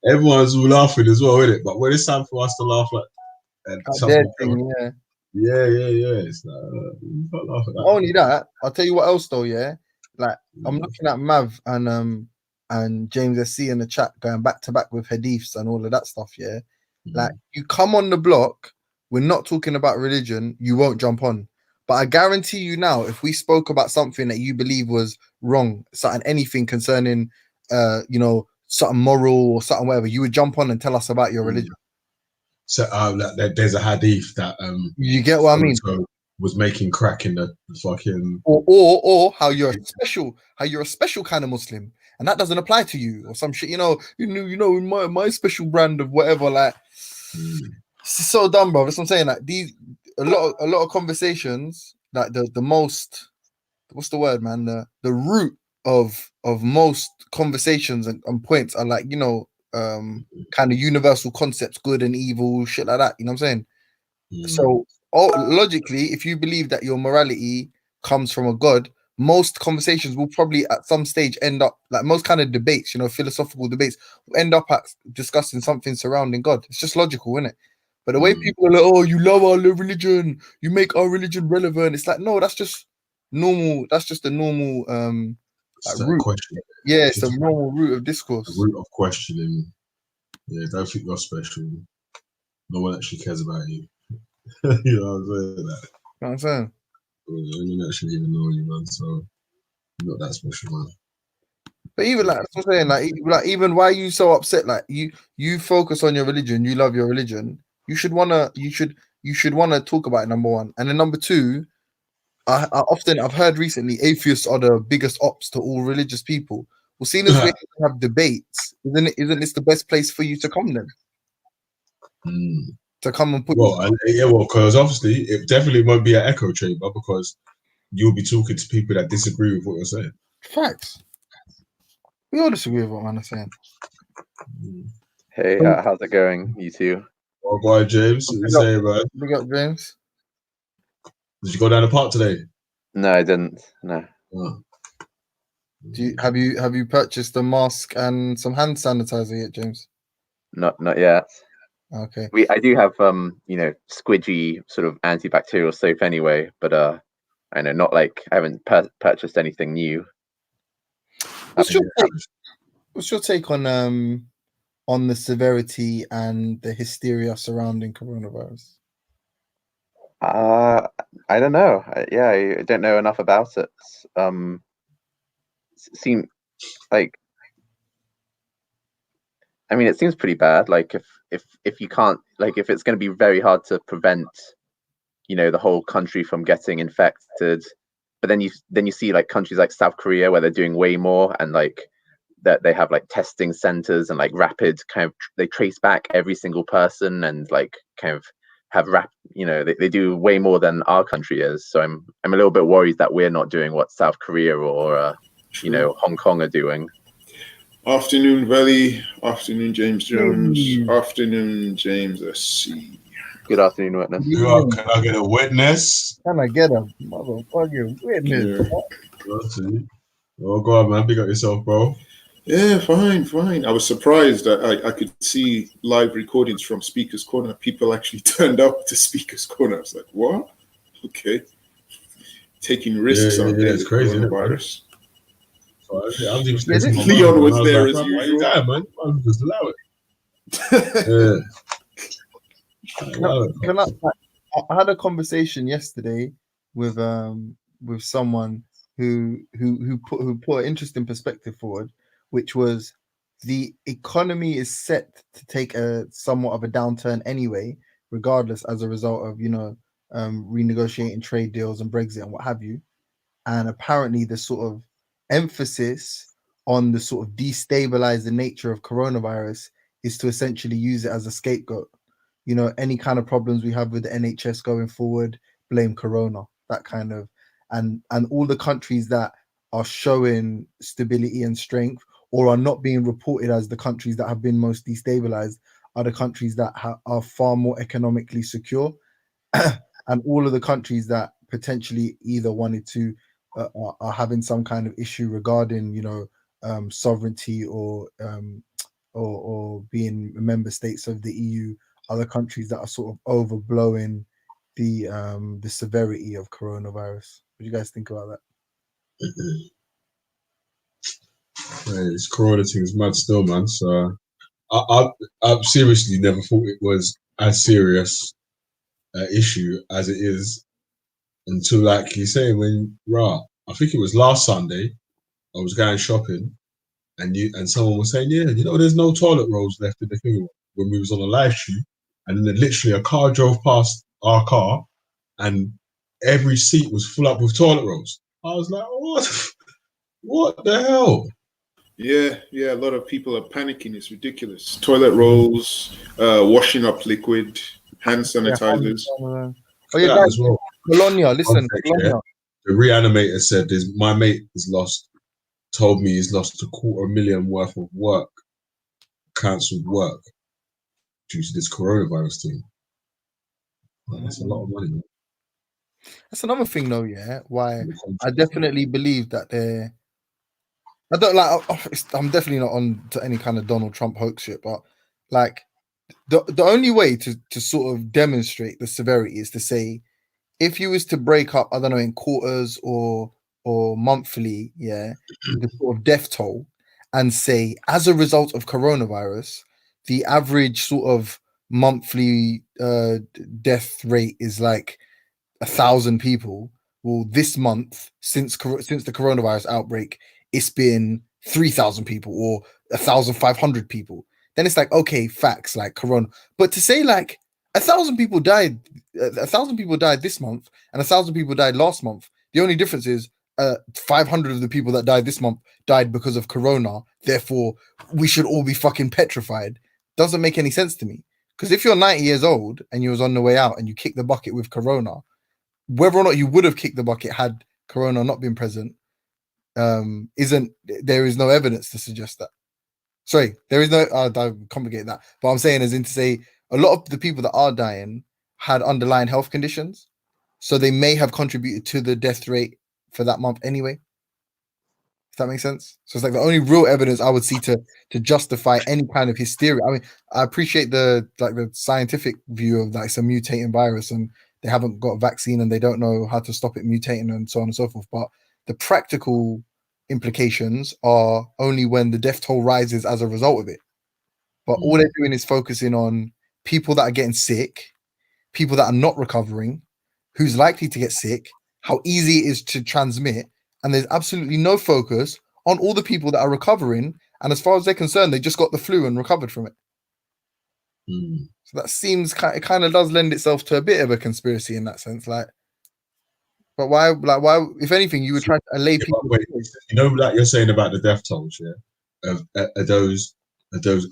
Everyone's all laughing as well, isn't it? But when it's time for us to laugh at something, yeah. It's like, you can't laugh at that. Not only that, I'll tell you what else though. Yeah, like I'm looking at Mav and James SC in the chat going back to back with hadiths and all of that stuff. Yeah, like you come on the block, we're not talking about religion, you won't jump on. But I guarantee you now, if we spoke about something that you believe was wrong, anything concerning, you know, something moral or something whatever, you would jump on and tell us about your religion. So there's a hadith that you get what I mean. Was making crack in the fucking or how you're a special kind of Muslim and that doesn't apply to you or some shit. You know, in my special brand of whatever. Like, it's so dumb, bro. That's what I'm saying. Like a lot of conversations. Like the most, what's the word, man? The root of most conversations and points are like, you know, kind of universal concepts, good and evil, shit like that. You know what I'm saying? So logically, if you believe that your morality comes from a God, most conversations will probably at some stage end up, like most kind of debates, you know, philosophical debates, will end up at discussing something surrounding God. It's just logical, isn't it? But the way people are like, oh, you love our religion, you make our religion relevant. It's like, no, that's just normal. That's just a normal root. Question. Yeah, it's a normal root of discourse. A root of questioning. Yeah, don't think you're special. No one actually cares about you. You know what I'm saying? You know what I'm saying? I don't actually even know you, man. So you're not that special, man. But even like that's what I'm saying, like even why are you so upset? Like you focus on your religion, you love your religion. You should wanna talk about it, number one. And then number two, I've heard recently atheists are the biggest ops to all religious people. Well, seeing as we have debates, isn't this the best place for you to come then? To come and put because obviously it definitely won't be an echo chamber because you'll be talking to people that disagree with what you're saying. Facts. We all disagree with what man is saying. Hey, how's it going, you two? Oh boy, James, what you say, man? Big up, James. Did you go down the park today? No, I didn't. No. Oh. Have you purchased a mask and some hand sanitizer yet, James? Not yet. Okay. I do have squidgy sort of antibacterial soap anyway, but I know not like I haven't purchased anything new. What's your take on the severity and the hysteria surrounding coronavirus? I don't know. I don't know enough about it. Seem like, I mean, it seems pretty bad. Like if you can't, like, if it's going to be very hard to prevent, the whole country from getting infected, but then you see like countries like South Korea where they're doing way more, and like that they have like testing centers and like rapid kind of, they trace back every single person and like kind of have they do way more than our country is. So I'm a little bit worried that we're not doing what South Korea or Hong Kong are doing. Afternoon, Valley. Afternoon, James Jones. Afternoon, James SC. Good afternoon, witness. Can I get a witness? Can I get a motherfucking witness? Yeah. Oh, go on, man. Big up yourself, bro. Yeah, fine. I was surprised that I could see live recordings from Speaker's Corner. People actually turned up to Speaker's Corner. I was like, what? Okay. Taking risks on it's crazy, coronavirus. Leon was there as usual. Man. I'll just allow it. I had a conversation yesterday with someone who put an interesting perspective forward, which was the economy is set to take a somewhat of a downturn anyway, regardless, as a result of renegotiating trade deals and Brexit and what have you. And apparently the sort of emphasis on the sort of destabilize the nature of coronavirus is to essentially use it as a scapegoat. Any kind of problems we have with the NHS going forward, blame Corona, that kind of, and all the countries that are showing stability and strength or are not being reported as the countries that have been most destabilized are the countries that are far more economically secure. And all of the countries that potentially either wanted to are having some kind of issue regarding sovereignty or being member states of the EU, other countries that are sort of overblowing the severity of coronavirus. What do you guys think about that? This corona thing is mad still, man. So I seriously never thought it was as serious issue as it is until, like you say, I think it was last Sunday, I was going shopping and someone was saying, there's no toilet rolls left in the thing when we was on a live shoot, and then literally a car drove past our car and every seat was full up with toilet rolls. I was like, what the hell? Yeah, a lot of people are panicking. It's ridiculous. Toilet rolls, washing up liquid, hand sanitizers. Guys, well. Bologna, listen. The reanimator said, my mate told me he's lost $250,000 worth of work, cancelled work, due to this coronavirus thing. That's a lot of money, man. That's another thing, though. Yeah, why I definitely believe that I don't like. I'm definitely not on to any kind of Donald Trump hoax shit, but like the only way to sort of demonstrate the severity is to say, if you was to break up, I don't know, in quarters or monthly, the sort of death toll, and say as a result of coronavirus, the average sort of monthly death rate is like 1,000 people. Well, this month since the coronavirus outbreak, it's been 3,000 people or 1,500 people. Then it's like, okay, facts, like corona. But to say like 1,000 people died, 1,000 people died this month and 1,000 people died last month. The only difference is 500 of the people that died this month died because of corona. Therefore, we should all be fucking petrified. Doesn't make any sense to me. Because if you're 90 years old and you was on the way out and you kicked the bucket with corona, whether or not you would have kicked the bucket had corona not been present, there is no evidence to suggest that. Sorry, there is no. Don't complicate that. But I'm saying as in to say a lot of the people that are dying had underlying health conditions, so they may have contributed to the death rate for that month anyway. If that makes sense. So it's like the only real evidence I would see to justify any kind of hysteria. I mean, I appreciate the scientific view of that it's a mutating virus and they haven't got a vaccine and they don't know how to stop it mutating and so on and so forth. But the practical implications are only when the death toll rises as a result of it. But all they're doing is focusing on people that are getting sick, people that are not recovering, who's likely to get sick, how easy it is to transmit, and there's absolutely no focus on all the people that are recovering. And as far as they're concerned, they just got the flu and recovered from it. So that seems it kind of does lend itself to a bit of a conspiracy in that sense. Like, but why? Like, why? If anything, you would try to allay people. Wait, you know, like you're saying about the death tolls, yeah? Are those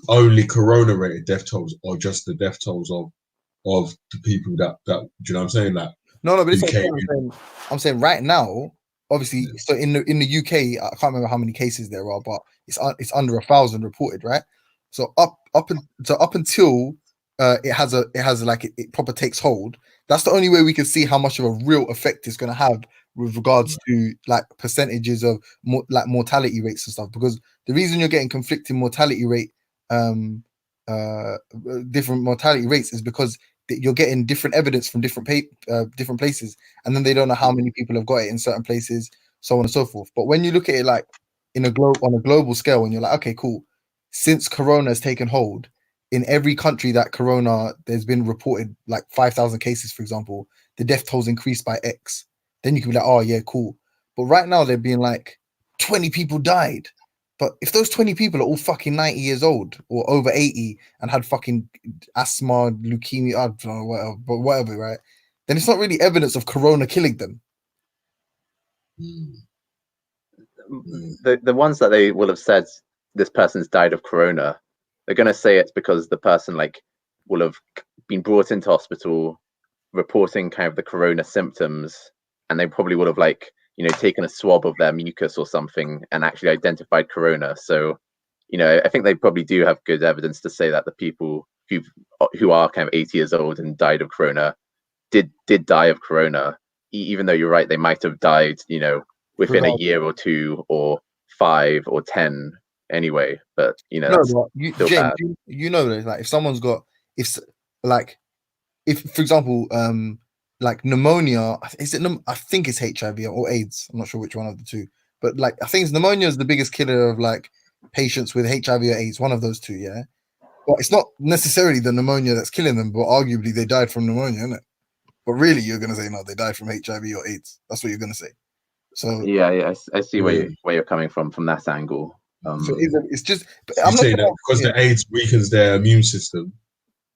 only corona-rated death tolls, or just the death tolls of the people that do you know what I'm saying? Like, no, but I'm saying right now, obviously. Yeah. So in the UK, I can't remember how many cases there are, but it's under 1,000 reported, right? So up until it proper takes hold. That's the only way we can see how much of a real effect it's going to have with regards to like percentages of mortality rates and stuff. Because the reason you're getting conflicting mortality rate, different mortality rates, is because you're getting different evidence from different places, and then they don't know how many people have got it in certain places, so on and so forth. But when you look at it like on a global scale, and you're like, okay, cool. Since Corona has taken hold, in every country that Corona, there's been reported like 5,000 cases, for example, the death tolls increased by X. Then you can be like, oh yeah, cool. But right now they're being like 20 people died. But if those 20 people are all fucking 90 years old or over 80 and had fucking asthma, leukemia, I don't know, whatever, right? Then it's not really evidence of Corona killing them. The ones that they will have said this person's died of Corona, they're going to say it's because the person like will have been brought into hospital reporting kind of the Corona symptoms, and they probably would have like, you know, taken a swab of their mucus or something and actually identified Corona. So, you know, I think they probably do have good evidence to say that the people who are kind of 80 years old and died of Corona did die of Corona, even though you're right, they might have died, you know, within a year or 2 or 5 or 10 anyway. But you know, James, you know, like if someone's got, if for example, like pneumonia, I think it's HIV or AIDS. I'm not sure which one of the two, but like I think pneumonia is the biggest killer of like patients with HIV or AIDS. One of those two, yeah. But it's not necessarily the pneumonia that's killing them, but arguably they died from pneumonia, isn't it? But really, you're gonna say no, they died from HIV or AIDS. That's what you're gonna say. So yeah, I see where you're coming from that angle. So it's just I'm saying that because the AIDS weakens their immune system,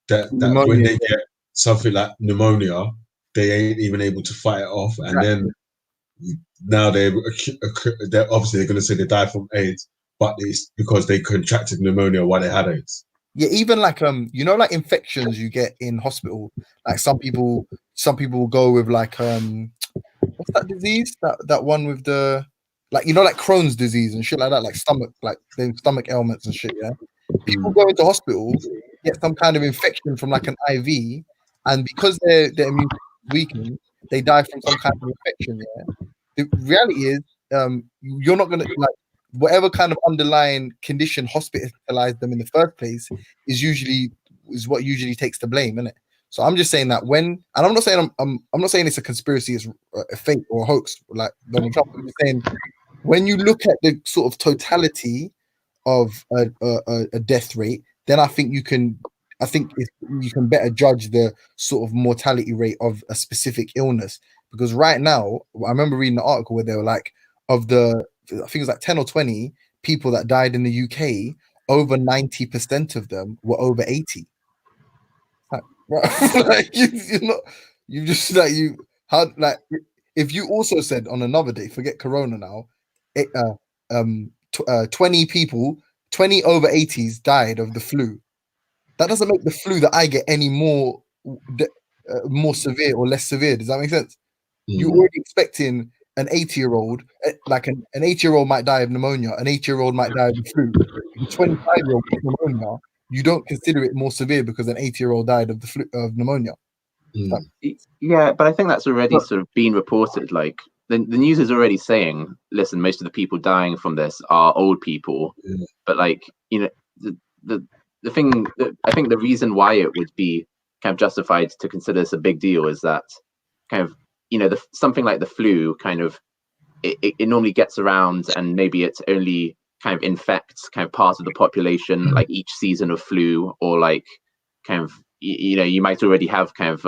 that when they get something like pneumonia, they ain't even able to fight it off, and then now they're obviously they're going to say they died from AIDS, but it's because they contracted pneumonia while they had AIDS. Yeah, even like you know, like infections you get in hospital. Like some people will go with like what's that disease? That one with the like, you know, like Crohn's disease and shit like that, like stomach ailments and shit. Yeah, people go into hospital, get some kind of infection from like an IV, and because their immune weakened, they die from some kind of infection. Yeah, the reality is, you're not gonna like whatever kind of underlying condition hospitalized them in the first place is what usually takes the blame, isn't it? So I'm just saying that and I'm not saying I'm not saying it's a conspiracy, it's a fake or a hoax like Donald Trump. I'm just saying when you look at the sort of totality of a death rate, then I think you can better judge the sort of mortality rate of a specific illness. Because right now, I remember reading an article where they were like, I think it was like 10 or 20 people that died in the UK, over 90% of them were over 80. Like, if you also said on another day, forget Corona now, 20 people, 20 over 80s died of the flu. That doesn't make the flu that I get any more severe or less severe. Does that make sense? You're already expecting an 80-year-old, like an 80-year-old might die of pneumonia, an 80-year-old might die of the flu. A 25-year-old with pneumonia, you don't consider it more severe because an 80-year-old died of the flu of pneumonia. Yeah, but I think that's already sort of been reported. Like the news is already saying, listen, most of the people dying from this are old people. Yeah. But like, you know, the thing that I think the reason why it would be kind of justified to consider this a big deal is that kind of, you know, something like the flu kind of it normally gets around, and maybe it only kind of infects kind of part of the population like each season of flu, or like kind of, you know, you might already have kind of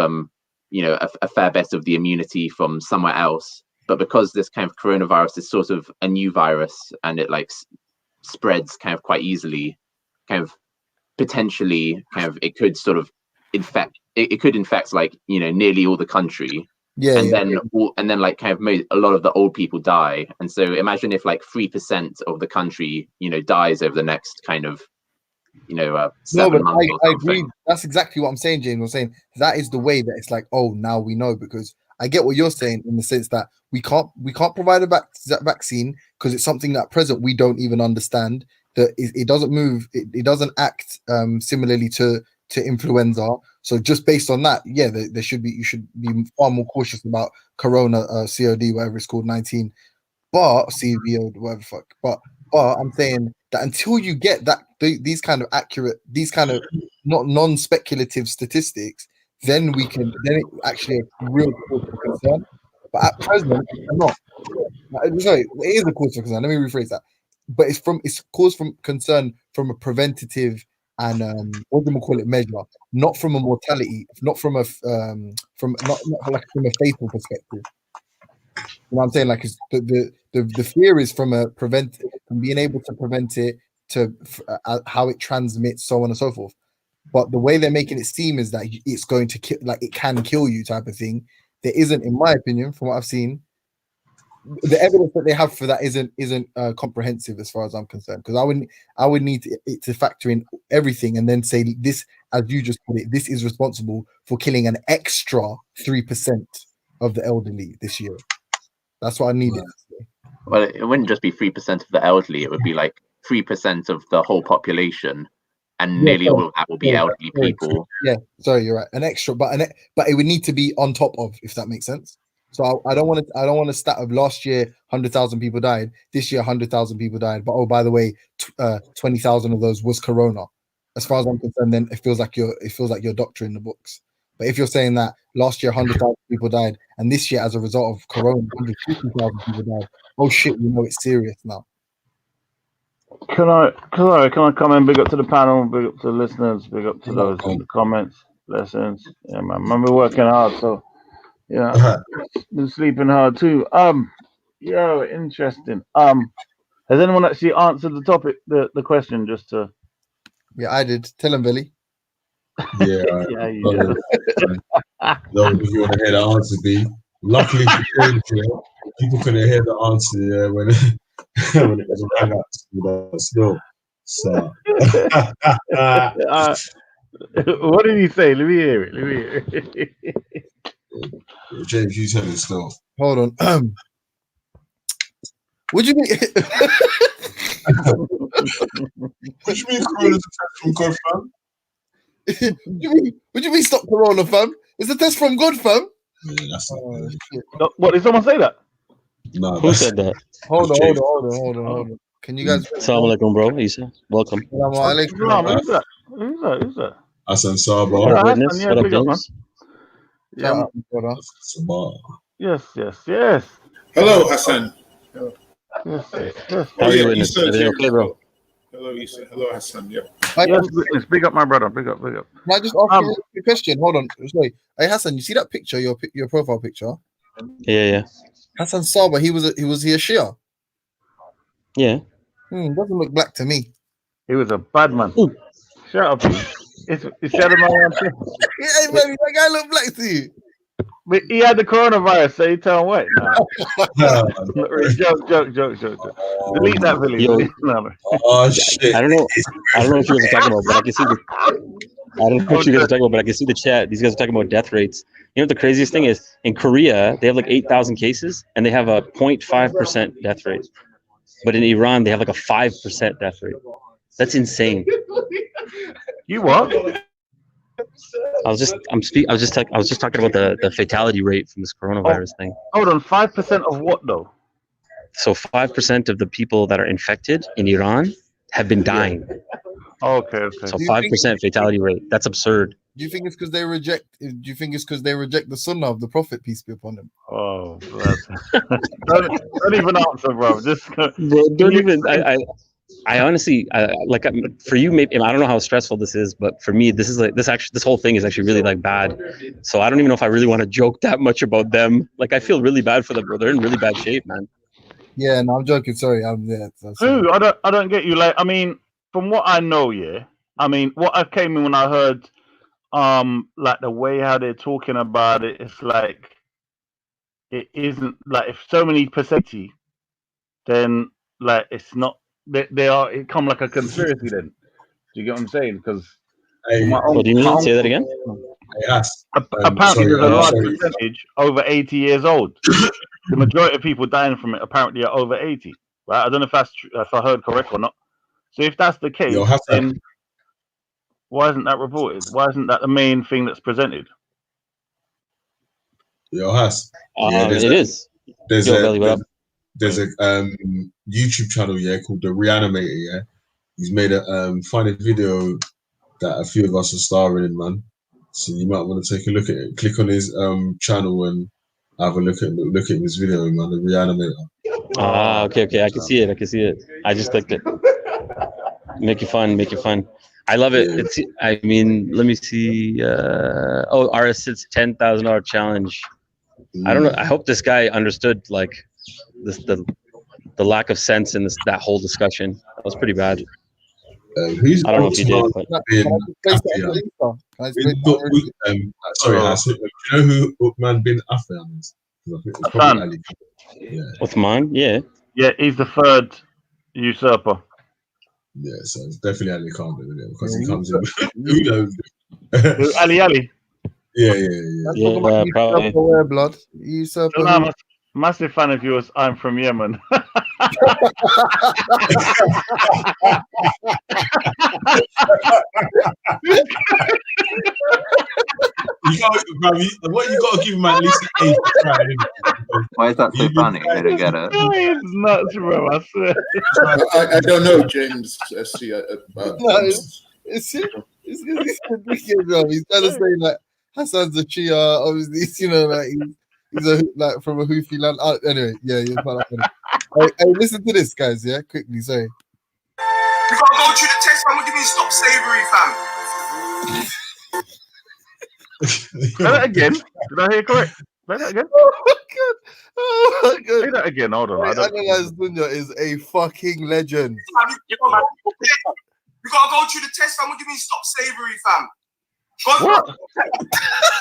you know, a fair bit of the immunity from somewhere else. But because this kind of coronavirus is sort of a new virus and it like spreads kind of quite easily, kind of potentially kind of it could sort of infect like, you know, nearly all the country. Yeah, and yeah. then like kind of a lot of the old people die. And so imagine if like 3% of the country, you know, dies over the next kind of, you know, 7 months or I something. agree. That's exactly what I'm saying, James. I'm saying that is the way that it's like, oh, now we know, because I get what you're saying in the sense that we can't provide a vaccine because it's something that at present we don't even understand. That it doesn't move, it doesn't act similarly to influenza. So just based on that, yeah, there should be, you should be far more cautious about corona, COD, whatever it's called, 19, but CVO, whatever the fuck. But I'm saying that until you get that these kind of accurate, these kind of not non-speculative statistics, then it actually a real cause for concern. But at present, it's not. Sorry, it is a cause for concern. Let me rephrase that. But it's cause from concern from a preventative and what do we call it, measure, not from a mortality, not from a not like from a fatal perspective. You know what I'm saying? Like, it's the fear is from being able to prevent it, to how it transmits, so on and so forth. But the way they're making it seem is that it's going to kill, like it can kill you, type of thing. There isn't, in my opinion, from what I've seen, the evidence that they have for that isn't comprehensive as far as I'm concerned. Because I would need it to factor in everything and then say this, as you just put it, this is responsible for killing an extra 3% of the elderly this year. That's what I needed. Well, it wouldn't just be 3% of the elderly; it would be like 3% of the whole population, and nearly all of that will be elderly people. Yeah, sorry, you're right. An extra, but it would need to be on top of, if that makes sense. So I don't want a stat of last year 100,000 people died, this year 100,000 people died, but oh, by the way, 20,000 of those was corona. As far as I'm concerned, then it feels like you're doctoring the books. But if you're saying that last year 100,000 people died, and this year as a result of corona 150,000 people died, oh shit, you know it's serious now. Can I come in? Big up to the panel, big up to the listeners, big up to those in the comments. Blessings. Yeah, man. Remember working hard, so yeah, been sleeping hard too. Yo, interesting. Has anyone actually answered the topic, the question, just to? Yeah, I did. Tell him, Billy. Yeah, yeah, you did. If you want to hear the answer, B. Luckily for kids, people couldn't hear the answer when it was rang out but still. So what did he say? Let me hear it. James, you tell it still. Hold on. What do you mean? What do you mean corona's a test from God, fam? What do you mean stop corona, fam? It's a test from God, fam. Yeah, that's what, did someone say that? No, Who said that? Hold on. Can you guys? Assalamu alaikum, bro. Isa, welcome. Who's that? Hassan Saba. What up, witness? Yeah, what up, big up, James? Yeah. Yes. Hello, Hassan. Yes. How are you, witness? Everything okay, bro? Hello, Issa. Hello, Hassan. Yeah. Yes, witness. Big up, my brother. Big up. Can I just ask you a question? Hold on. Sorry. Hey, Hassan, you see that picture, your profile picture? Yeah. Hassan Saba, he was a Shia. Yeah. Doesn't look black to me. He was a bad man. Ooh. Shut up. It's shut him out. Yeah, man, that guy look black to you. But he had the coronavirus, so you tell him what? Nah. Joke. Delete that video. Oh shit! I don't know what you guys are talking about, but I can see the. I don't know what you guys are talking about, but I can see the chat. These guys are talking about death rates. You know what the craziest thing is? In Korea, they have like 8,000 cases, and they have a 0.5% death rate. But in Iran, they have like a 5% death rate. That's insane. You what? I was just talking about the fatality rate from this coronavirus thing. Hold on, 5% of what though? So 5% of the people that are infected in Iran have been dying. Okay. So 5% fatality rate. That's absurd. Do you think it's because they reject? Do you think it's because they reject the sunnah of the Prophet, peace be upon him? Oh, don't even answer, bro. Just Bro, don't even. I honestly like for you. Maybe I don't know how stressful this is, but for me, this is like this whole thing is actually really like bad. So I don't even know if I really want to joke that much about them. Like I feel really bad for them, bro. They're in really bad shape, man. Yeah, no, I'm joking. Sorry, I'm there. Who? I don't get you. Like, I mean, from what I know, yeah. I mean, what I came in when I heard, like the way how they're talking about it, it's like it isn't like if so many percentage, then like it's not. They are. It come like a conspiracy. Then, do you get what I'm saying? Because what do you mean? Say that again. Apparently, there's a large percentage over 80 years old. The majority of people dying from it apparently are over 80. Right? I don't know if that's true, if I heard correct or not. So if that's the case, then why isn't that reported? Why isn't that the main thing that's presented? Yo, Has. It is. There's a YouTube channel, called The Reanimator, yeah. He's made a funny video that a few of us are starring in, man. So you might want to take a look at it. Click on his channel and have a look at his video, man. The Reanimator. Okay. I can see it. I just clicked it. Make it fun. I love it. Yeah. It's. I mean, let me see. RS6 $10,000 challenge. I don't know. I hope this guy understood like this the lack of sense in that whole discussion. That was pretty bad. I don't know if he did. But... Sorry, do you know who Uthman bin Affan is? Uthman, yeah. Yeah, he's the third usurper. Yeah, so it's definitely Ali Khan because he comes in. Who knows? Ali. Yeah. Probably. Blood. Usurper. I'm a massive fan of yours. I'm from Yemen. What you got to give him at least an 8. Why is that so funny? I don't get it. It's nuts, bro. I swear. I don't know, James. It's ridiculous, bro. He's trying to say like Hassan's a Shia, obviously, like he's from a Houthi land. Anyway, yeah, you're quite like hey, listen to this, guys. Yeah, quickly, sorry. We gotta go through the test, man. What do you mean stop slavery, fam? Say that again. Did I hear correct? Say that again. Oh my god. Say that again. Hold on. Analyze Dunya is a fucking legend. You gotta go through the test, fam. What do you mean stop slavery, fam? What?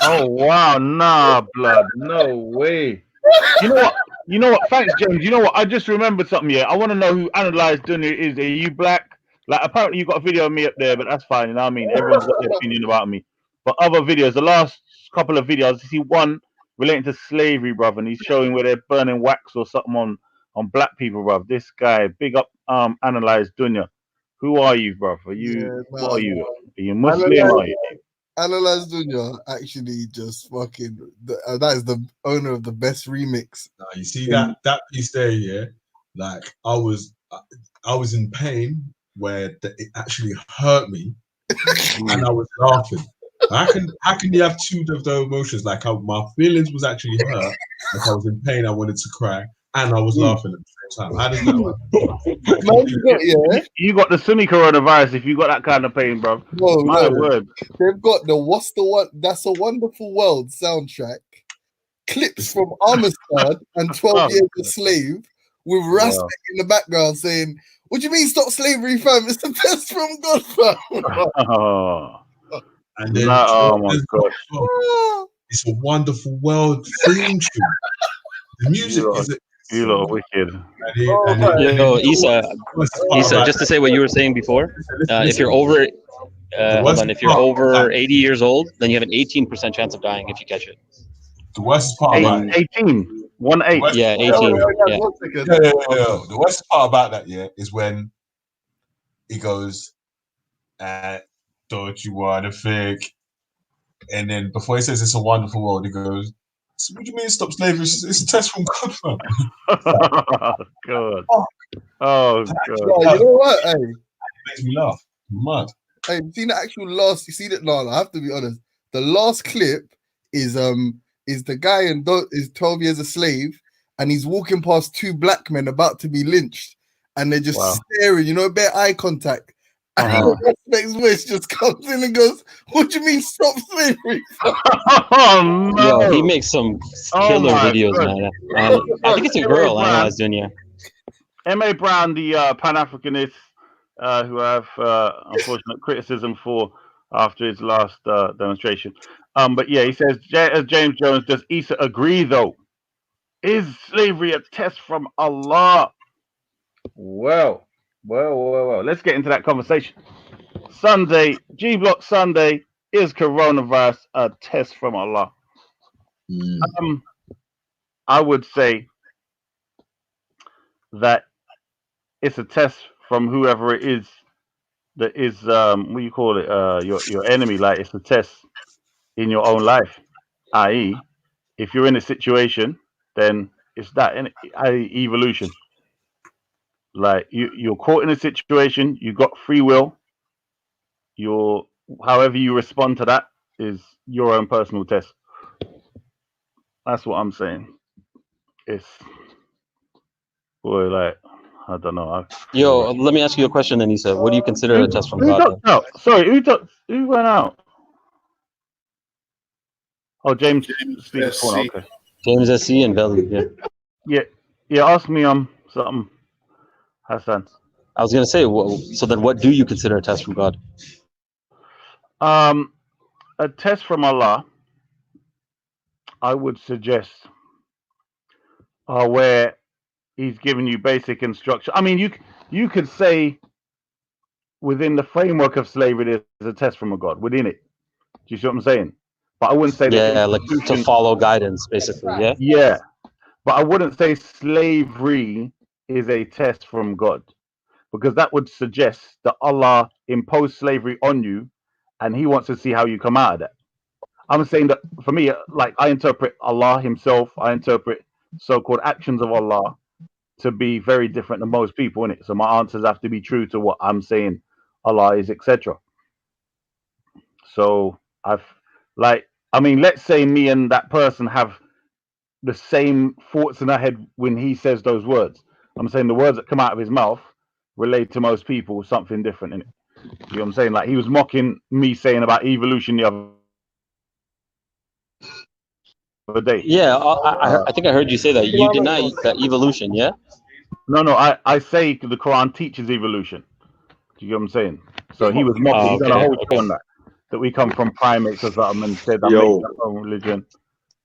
Oh wow, nah, blood. No way. You know what? Thanks, James. You know what? I just remembered something. Yeah, I want to know who Analyze Dunya is. Are you black? Like, apparently you got a video of me up there, but that's fine. You know what I mean? Everyone's got their opinion about me. But other videos, the last couple of videos, you see one relating to slavery, bruv, and he's showing where they're burning wax or something on black people, bruv. This guy, big up, Analyze Dunya. Who are you, bruv? Are you? What are you? Are you Muslim? Are you? Analyze Dunya actually just fucking. That is the owner of the best remix. Now, you see that piece there, yeah. Like I was in pain where it actually hurt me, and I was laughing. How can you have two of the emotions? Like my feelings was actually hurt, like I was in pain, I wanted to cry, and I was laughing at the same time. How does that work? You got the Sunni coronavirus if you got that kind of pain, bro. My word. They've got the What's the One? That's a Wonderful World soundtrack, clips from Amistad and 12 Years a Slave with Rastic in the background saying, "What do you mean stop slavery, fam? It's the best from God, fam." And then, oh my gosh, it's a wonderful world theme tune. The music is you lot wicked. Yo, Isa, just to say what you were saying before, if you're over, if you're over 80 years old, then you have an 18% chance of dying if you catch it. The worst part about 18, 1-8. Yeah, 18. Yeah. The worst part about that, is when he goes, "Don't you want to think And then before he says it's a wonderful world, he goes, "What do you mean stop slavery? It's a test from God, fam." God. Oh, Oh, God. Yeah, you know what? Hey, makes me laugh. Mad. hey, you seen the actual last? You see that? No, I have to be honest. The last clip is the guy is 12 years a slave, and he's walking past two black men about to be lynched, and they're just staring. You know, bare eye contact. And the next voice just comes in and goes, "What do you mean stop slavery?" Oh no! Yo, he makes some killer videos, man. I think it's a girl. I know that's Dunya. M.A. Brown, the Pan-Africanist, who I have unfortunate criticism for after his last demonstration. But yeah, he says, as James Jones, does Issa agree though? Is slavery a test from Allah? Well. Let's get into that conversation. Sunday, G-Block Sunday, is coronavirus a test from Allah? I would say that it's a test from whoever it is that is what do you call it, your enemy. Like, it's a test in your own life, i.e. if you're in a situation, then it's that, i.e. evolution. Like, you're caught in a situation, you got free will, however you respond to that is your own personal test. That's what I'm saying. It's, boy, like, I don't know. Yo, let me ask you a question, Anissa. What do you consider a test from God? Sorry, who went out? Oh, James SC. Okay. James SC and Valley, yeah. Yeah, ask me something, Hassan. I was gonna say, so then what do you consider a test from God? A test from Allah, I would suggest, where He's giving you basic instruction. I mean, you could say within the framework of slavery, there's a test from a God within it. Do you see what I'm saying? But I wouldn't say that. Like to follow guidance, basically. Yeah. Yeah, but I wouldn't say slavery is a test from God, because that would suggest that Allah imposed slavery on you, and He wants to see how you come out of that. I'm saying that for me, like, I interpret Allah Himself, I interpret so-called actions of Allah to be very different than most people, innit? So my answers have to be true to what I'm saying Allah is, etc. So let's say me and that person have the same thoughts in our head when he says those words. I'm saying the words that come out of his mouth relate to most people something different, innit? You know what I'm saying? Like, he was mocking me saying about evolution the other day. Yeah, I think I heard you say that. You deny that evolution, yeah? No, I say the Quran teaches evolution. Do you get what I'm saying? So he was mocking. He's done a whole show on that we come from primates or something, and said that makes our own religion.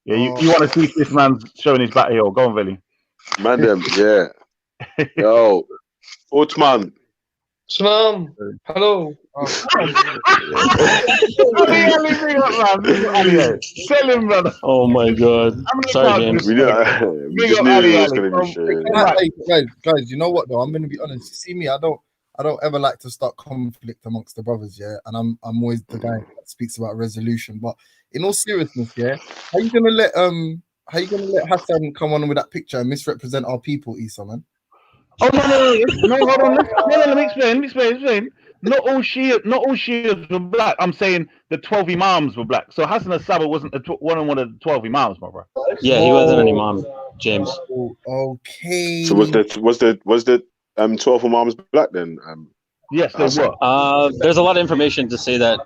Yeah, you want to see if this man's showing his back here? Go on, Veli. Man, them, yeah. Yo, Utman. Salam. Hello. Tell him, brother. Oh my God. Sorry, James. We just knew it was going to be shit. Guys, you know what though? I'm going to be honest. See me, I don't ever like to start conflict amongst the brothers, yeah. And I'm always the guy that speaks about resolution. But in all seriousness, yeah, how you gonna let Hassan come on with that picture and misrepresent our people, Issa, man? Oh no, hold on. Let me explain. Not all Shias were black. I'm saying the 12 Imams were black. So Hassan al-Sabah wasn't one of the 12 Imams, my bro. Yeah, he wasn't an Imam, James. Okay. So was the 12 Imams black then? Yes, they were. There's a lot of information to say that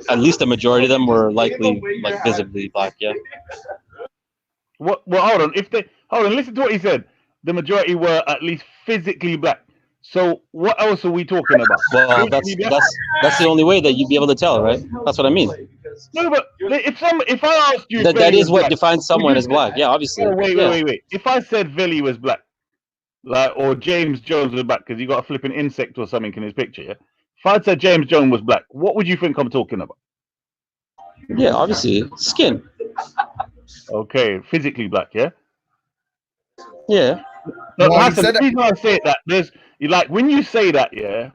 at least a majority of them were likely visibly black. Yeah. What? Well, hold on. Listen to what he said. The majority were at least physically black. So what else are we talking about? Well, that's the only way that you'd be able to tell, right? That's what I mean. No, but if I asked you, that is what defines someone as black. Yeah, obviously. Oh, wait. If I said Veli was black, like, or James Jones was black because he got a flipping insect or something in his picture, yeah. If I said James Jones was black, what would you think I'm talking about? Yeah, obviously skin. Okay, physically black, yeah. Yeah. No, the reason I say that, when you say that, yeah,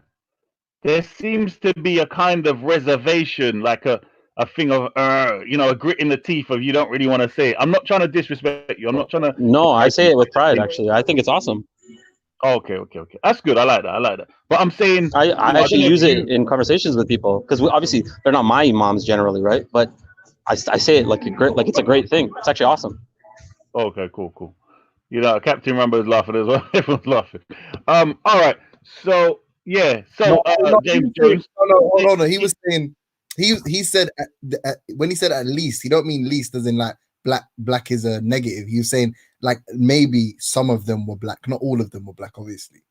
there seems to be a kind of reservation, like a a thing of a grit in the teeth of you don't really want to say it. I'm not trying to disrespect you. I'm not trying to. No, I say it with pride. Actually, I think it's awesome. Okay. That's good. I like that. But I'm saying I actually use it in conversations with people because obviously they're not my imams generally, right? But I say it like it's a great thing. It's actually awesome. Okay, cool. Captain Rambo is laughing as well. Everyone's laughing. All right. So yeah. So James. No. He was saying he said when he said at least, he don't mean least as in like black is a negative. He was saying like maybe some of them were black, not all of them were black, obviously.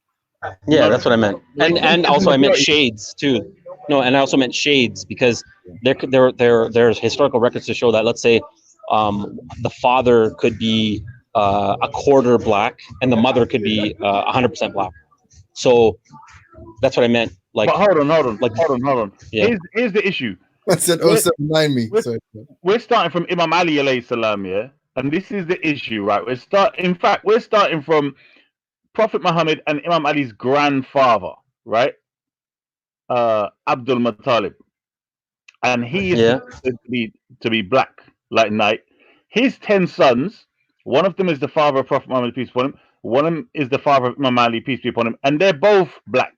Yeah, that's what I meant. And also I meant shades too. No, and I also meant shades because there's historical records to show that, let's say, the father could be a quarter black and the mother could be 100% black. So that's what I meant. Like, but hold on. Yeah. Here's the issue. I said, 079 me. We're starting from Imam Ali alayhi salam, yeah? And this is the issue, right? We're starting from Prophet Muhammad and Imam Ali's grandfather, right? Abdul Muttalib. And he is to be black like night. His 10 sons, one of them is the father of Prophet Muhammad, peace be upon him. One of them is the father of Imam Ali, peace be upon him. And they're both black.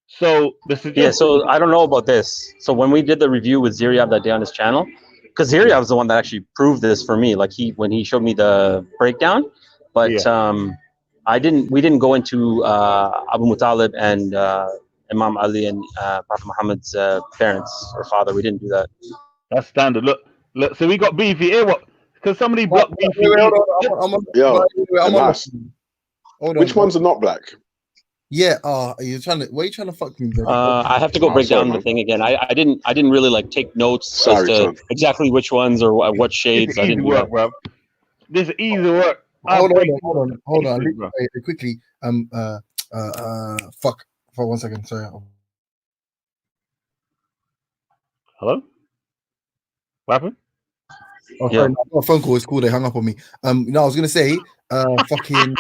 So so I don't know about this. So when we did the review with Ziryab that day on his channel, because Ziryab was the one that actually proved this for me, like when he showed me the breakdown, but we didn't go into Abu Muttalib and Imam Ali and Prophet Muhammad's parents or father. We didn't do that. That's standard. Look. So we got beefy here. What? Because somebody blocked beefy. Which ones are not black? Yeah. Why are you trying to fuck me, bro? I have to go break down the thing again. I didn't really like take notes as to exactly which ones or what shades. I didn't work, bro. This is easy work. Hold on. Quickly. Fuck. For 1 second. Sorry. Hello. What happened? Oh, sorry, no, phone call. It's cool. They hung up on me. No, I was gonna say, fucking.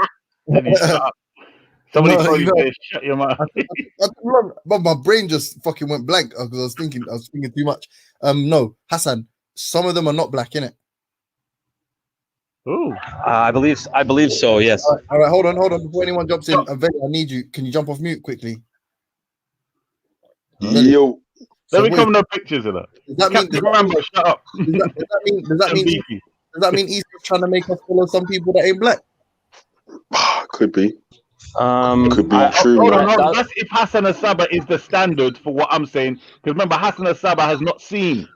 Somebody said, shut your mouth. But my brain just fucking went blank because I was thinking too much. No, Hassan, some of them are not black, innit? Ooh. I believe so, yes. All right, hold on. Before anyone jumps in, I need you. Can you jump off mute quickly? Yo. Let me come no pictures of that. Does that shut up. Does that mean East is trying to make us follow some people that ain't black? Could be. Could be true. Hold on. That's if Hassan Asaba is the standard for what I'm saying. Because remember, Hassan Asaba has not seen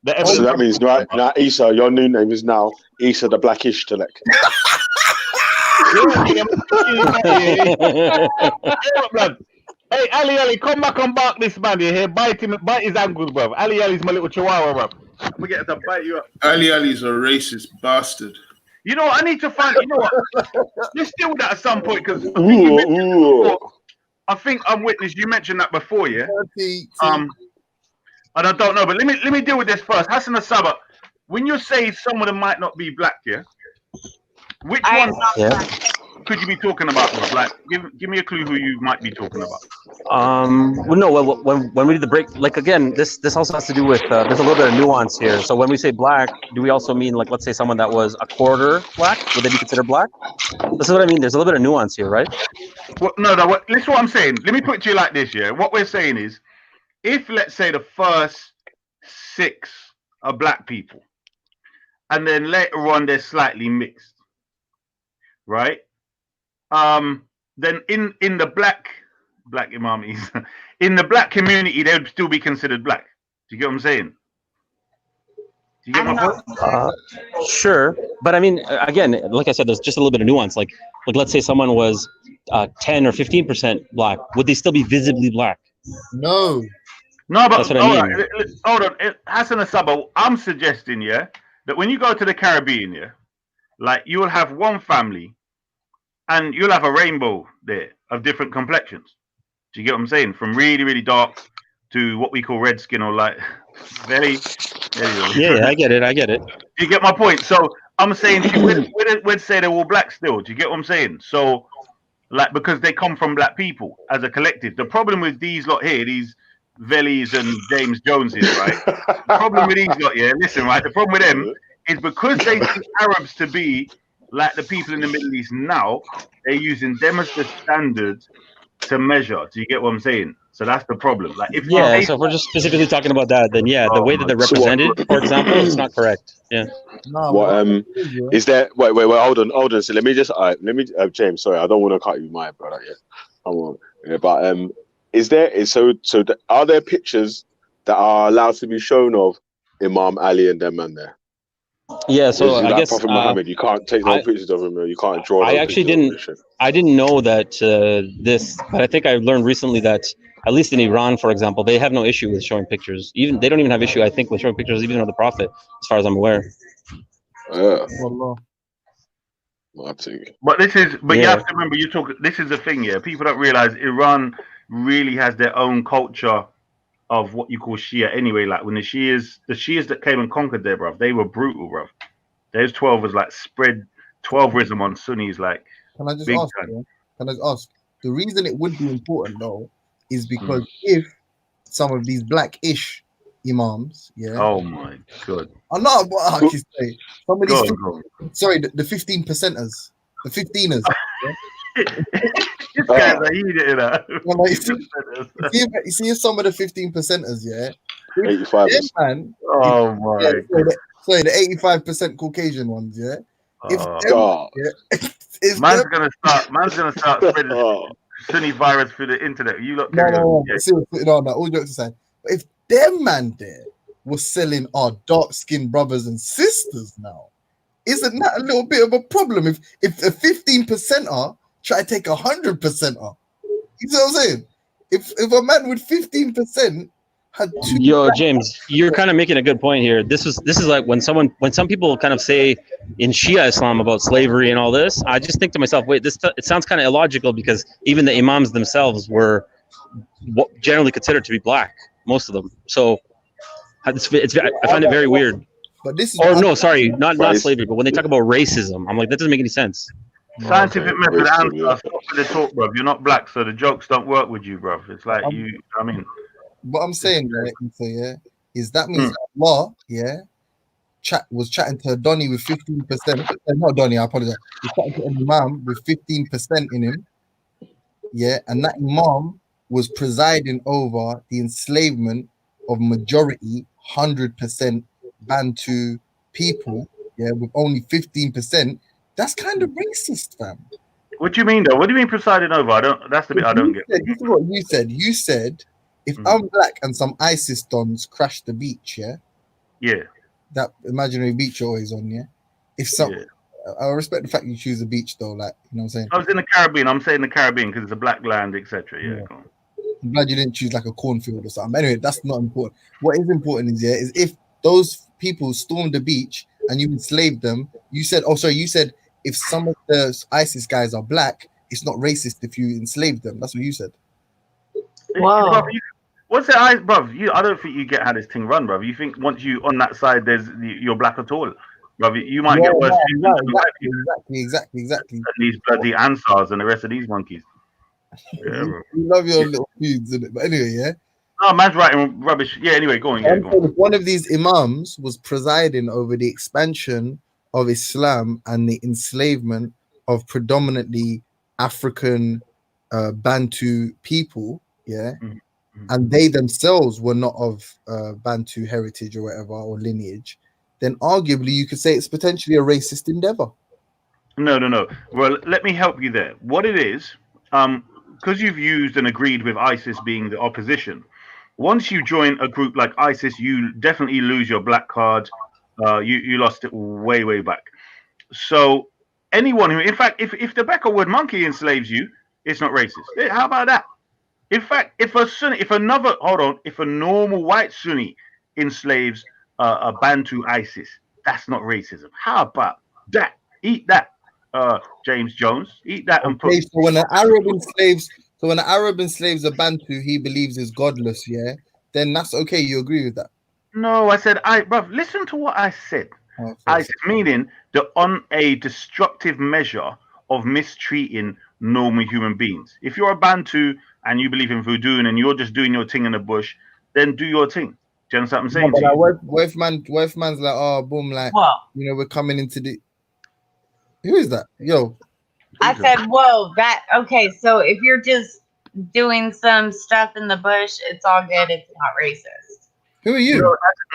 the evidence. So that means now, Issa, your new name is now Issa the Blackish Telek. Hey, Ali, come back and bark this man here. Bite his ankles, bro. Ali's my little chihuahua, bro. We get to bite you up. Ali's a racist bastard. You know what? I need to find. You know what? Let's deal with that at some point because I think I'm witness. You mentioned that before, yeah. And I don't know, but let me deal with this first. Hassan Asaba, when you say some of them might not be black, yeah, which ones could you be talking about? Like, give me a clue who you might be talking about. When we did the break, like again, this also has to do with there's a little bit of nuance here. So when we say black, do we also mean like, let's say someone that was a quarter black? Would they be considered black? This is what I mean. There's a little bit of nuance here, right? Well, no. Listen, what I'm saying. Let me put it to you like this. Yeah, what we're saying is, if let's say the first 6 are black people, and then later on they're slightly mixed, right? Then in the black imamis, in the black community, they would still be considered black. Do you get what I'm saying? Do you get my point? Sure, but I mean, again, like I said, there's just a little bit of nuance. Like let's say someone was 10 or 15% black, would they still be visibly black? No, but that's what I mean. Hold on, Hassan Asaba, I'm suggesting, that when you go to the Caribbean, like you will have one family. And you'll have a rainbow there of different complexions. Do you get what I'm saying? From really, really dark to what we call red skin or like very. Yeah, I get it. Do you get my point? So I'm saying we'd say they're all black still. Do you get what I'm saying? So, like, because they come from black people as a collective. The problem with these lot here, these Velis and James Joneses, right? The problem with these lot, yeah, listen, right? The problem with them is because they see Arabs to be like the people in the Middle East now, they're using them as the standard to measure. Do you get what I'm saying? So that's the problem. Like if Yeah, they, so if we're just specifically talking about that, then yeah, the Oh way that my they're God. So what- represented, for example, it's not correct. Yeah. No, What is there? Wait, hold on. So let me just, James. Sorry, I don't want to cut you, my brother. Yeah, I won't. Yeah, but is there? Are there pictures that are allowed to be shown of Imam Ali and them man there? Yeah, so Is it I like guess Prophet Muhammad, you can't take no pictures of him. You can't draw. I no actually pictures of him didn't. and shit. I didn't know that this, but I think I learned recently that at least in Iran, for example, they have no issue with showing pictures. Even they don't even have issue, I think, with showing pictures even of the Prophet, as far as I'm aware. Wallah. But this is, but you Yeah. have to remember, you talk. This is the thing, yeah. People don't realize Iran really has their own culture of what you call Shia. Anyway, like when the Shias that came and conquered there, bruv, they were brutal, bruv. Those 12 was like spread 12ism on Sunnis, like Can I just big ask? time. Yeah? Can I just ask? The reason it would be important though is because if some of these black-ish imams, yeah. Oh my God. I'm not what I can say. Some of Go these, on, go on. sorry, the 15 percenters, the 15ers. This guy's a idiot, you know. Well, like, you see if some of the 15 percenters, yeah, if 85ers. them, man. Oh my Sorry, the 85% Caucasian ones, yeah. If God. if man's them- gonna start spreading Sunni virus through the internet. You lot carry on. no, Yeah. seriously, no, all jokes aside. But if them man there was selling our dark-skinned brothers and sisters now, isn't that a little bit of a problem? If a 15%er try to take 100%er, you know what I'm saying? If a man with 15% had two, Yo, James, you're kind of making a good point here. This is like when some people kind of say in Shia Islam about slavery and all this. I just think to myself, wait, it sounds kind of illogical because even the imams themselves were generally considered to be black, most of them. So I find it very weird. But this is no, sorry, not slavery, but when they talk about racism, I'm like, that doesn't make any sense. Scientific method answer. Stop with the talk, bruv. You're not black, so the jokes don't work with you, bruv. It's like you. I mean, what I'm saying, right, is that means Allah, was chatting to Donny with 15%. Not Donny, I apologize. He's chatting to an Imam with 15% in him. Yeah, and that Imam was presiding over the enslavement of majority 100% Bantu people, with only 15%. That's kind of racist, fam. what do you mean though? What do you mean presiding over? That's the bit I don't get. This is what you said. You said if I'm black and some ISIS dons crash the beach, yeah, that imaginary beach you're always on, if some, I respect the fact you choose a beach though, like, you know what I'm saying. I was in the Caribbean. I'm saying the Caribbean because it's a black land, etc. Yeah. Come on. I'm glad you didn't choose like a cornfield or something. Anyway, that's not important. What is important is if those people stormed the beach and you enslaved them, you said if some of the ISIS guys are black, it's not racist if you enslave them. That's what you said. Wow. What's the eyes, bruv? I don't think you get how this thing run, bruv. You think once you on that side, you're black at all, bruv? You might get worse. Exactly. And these bloody Ansars and the rest of these monkeys. Yeah, you love your little feuds, innit? But anyway, Oh, man's writing rubbish. Yeah. Anyway, go on. Yeah, go on. One of these imams was presiding over the expansion of Islam and the enslavement of predominantly African Bantu people, and they themselves were not of Bantu heritage or whatever, or lineage, then arguably you could say it's potentially a racist endeavor. No. Well, let me help you there. What it is, because you've used and agreed with ISIS being the opposition, once you join a group like ISIS, you definitely lose your black card. You lost it way back. So anyone who, in fact, if the Beckerwood monkey enslaves you, it's not racist. How about that? In fact, if a normal white Sunni enslaves a Bantu ISIS, that's not racism. How about that? Eat that, James Jones. Eat that and put. So when an Arab enslaves a Bantu he believes is godless, then that's okay. You agree with that? No, I said, bruv, listen to what I said. I said, meaning on a destructive measure of mistreating normal human beings. If you're a Bantu and you believe in voodoo and you're just doing your thing in the bush, then do your thing. Do you understand what I'm saying? No, but to like, you? what if man's like, oh, boom, like, Whoa. you know, we're coming into the. Who is that? Yo. I said, whoa, that okay. So if you're just doing some stuff in the bush, it's all good. It's not racist. Who are you?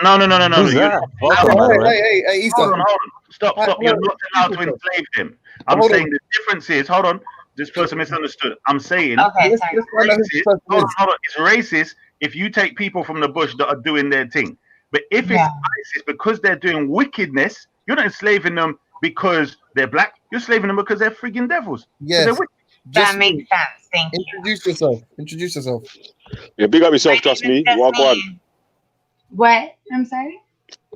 No. Who's You're that? not Welcome, allowed- by the way. Hey, Easton. Hold on. Stop. You're not allowed to enslave him. I'm Hold saying on. the difference is, hold on, this person misunderstood. I'm saying Okay, Let's sorry. find out who this racist, person hold is. on, it's racist if you take people from the bush that are doing their thing. But if Yeah. it's racist because they're doing wickedness, you're not enslaving them because they're black. You're enslaving them because they're freaking devils. 'Cause Yes. they're wicked. That makes sense. Thank you. Introduce yourself. Yeah, big up My yourself, name just is me. Just Walk on. Me. What? I'm sorry.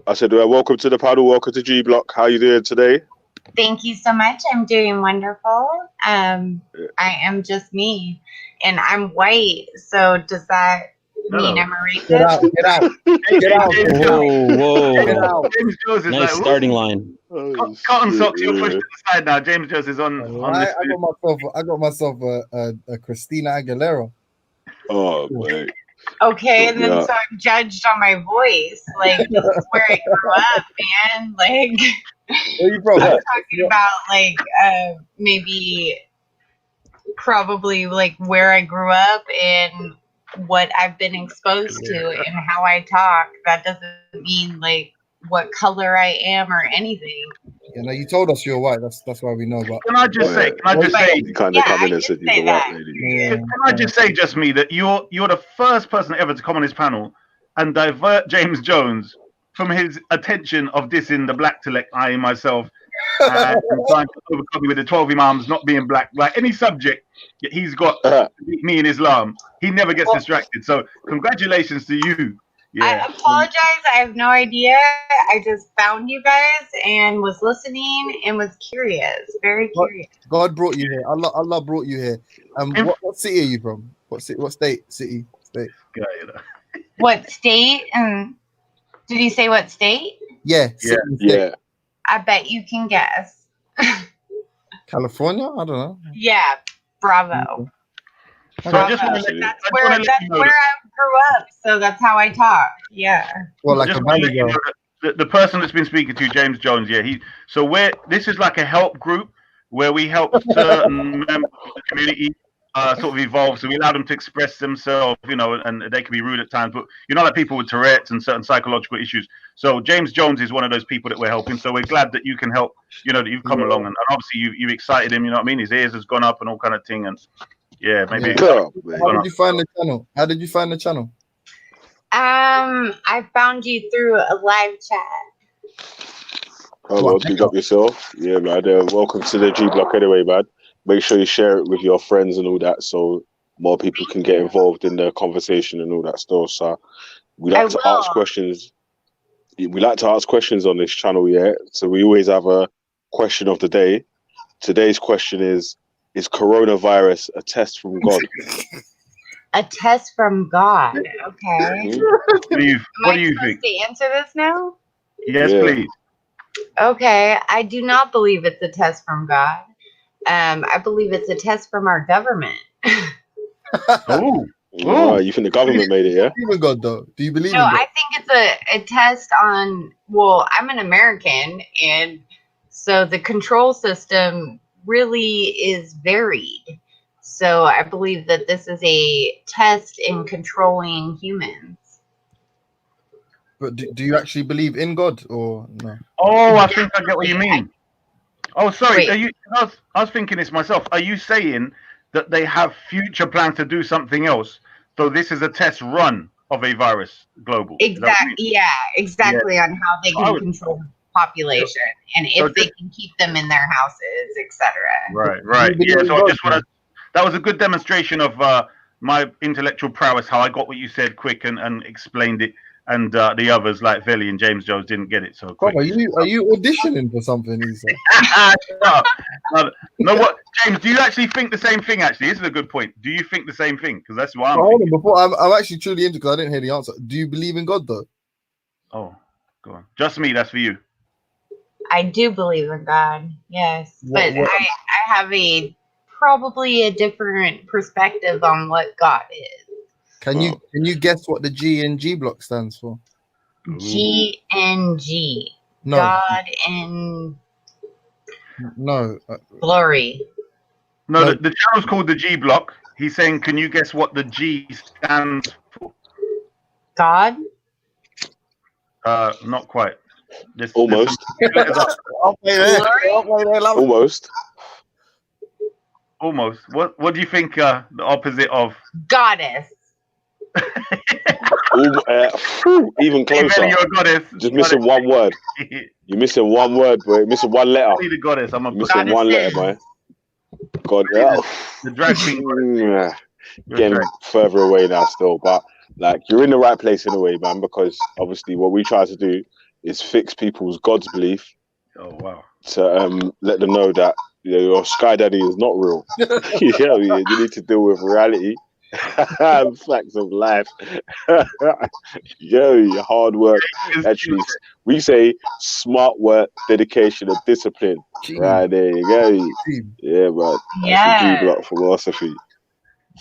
I said, welcome to the paddle. Welcome to G Block. How you doing today? Thank you so much. I'm doing wonderful. I am just me, and I'm white. So does that mean I'm a racist? Get out. Get out. Get out. Whoa. Get out. James Jones is Nice like, starting line. Cotton socks, you're pushed to the side now. James Jones is on I this. got myself a Christina Aguilera. Oh, man. Okay, and then Yeah. so I'm judged on my voice. Like this is where I grew up, man. Like Where you from? I'm talking about like maybe probably like where I grew up and what I've been exposed to and how I talk. That doesn't mean like what color I am or anything. You know, you told us you're white. That's why we know. But Can I just say? You kind of come in and said you're the white lady. Can I just say, just me, that you're the first person ever to come on this panel and divert James Jones from his attention of dissing the black select, I myself, and trying to overcome me with the 12 Imams not being black. Like any subject that he's got me in Islam, he never gets distracted. So congratulations to you. Yeah. I apologize. I have no idea. I just found you guys and was listening and was curious, very curious. God brought you here. Allah brought you here. What city are you from? What city? What state? State. What state? Did you say what state? Yeah. Yeah. I bet you can guess. California? I don't know. Yeah, Bravo. So Bravo. I just want to That's where I grew up, so that's how I talk. Yeah. Well, like just a wanna let valley you girl. know that the person that's been speaking to you, James Jones, this is like a help group where we help certain members of the community sort of evolve. So we allow them to express themselves, and they can be rude at times, but like people with Tourette's and certain psychological issues. So James Jones is one of those people that we're helping. So we're glad that you can help, that you've come along, and obviously you excited him, you know what I mean? His ears has gone up and all kind of thing, and maybe. How did you find the channel? How did you find the channel? I found you through a live chat. Oh, well, big up yourself. Yeah, man. Welcome to the G Block anyway, man. Make sure you share it with your friends and all that so more people can get involved in the conversation and all that stuff. So we like to ask questions. We like to ask questions on this channel, yeah? So we always have a question of the day. Today's question is coronavirus a test from God? A test from God. Okay. What do you Am I think? supposed to answer this now? Yes, please. Okay. I do not believe it's a test from God. I believe it's a test from our government. You think the government made it, yeah? Do you believe in God, though? Do you believe No, in God? I think it's a test on, well, I'm an American, and so the control system really is varied. So I believe that this is a test in controlling humans. But do you actually believe in God or no? Oh, I think I get what you mean. Oh, sorry. Wait. I was thinking this myself. Are you saying that they have future plans to do something else? So this is a test run of a virus global. Exactly. Yeah, exactly. Yeah. On how they can control the population and if they can keep them in their houses, etc. Right. Yeah. So I just want to. That was a good demonstration of my intellectual prowess. How I got what you said quick and explained it, and the others like Veli and James Jones didn't get it so quick. Are you auditioning for something? He said. No, what, James? Do you actually think the same thing? Actually, this is a good point. Do you think the same thing? Because that's why I'm. Hold on, before I'm actually truly into because I didn't hear the answer. Do you believe in God though? Oh, go on. Just me. That's for you. I do believe in God. Yes, but I have a probably a different perspective on what God is. Can you guess what the G in G block stands for? GNG. No. God in No. glory. No, No. the channel's called the G Block. He's saying, can you guess what the G stands for? God? Not quite. Almost. Almost. Almost. What do you think the opposite of? Goddess. Even Hey, closer. Melly, you're a goddess. Just missing one word. You're missing one word, boy. You're missing one letter. Be the goddess. I'm a You're missing one letter, boy. God, the drag queen. Getting further away now still, but like you're in the right place in a way, man, because obviously what we try to do is fix people's God's belief. Oh wow. To let them know that your Sky Daddy is not real. You need to deal with reality. Facts of life. Your hard work. Actually, we say smart work, dedication, and discipline. Right, there you go. Yeah, man. That's the G Block philosophy.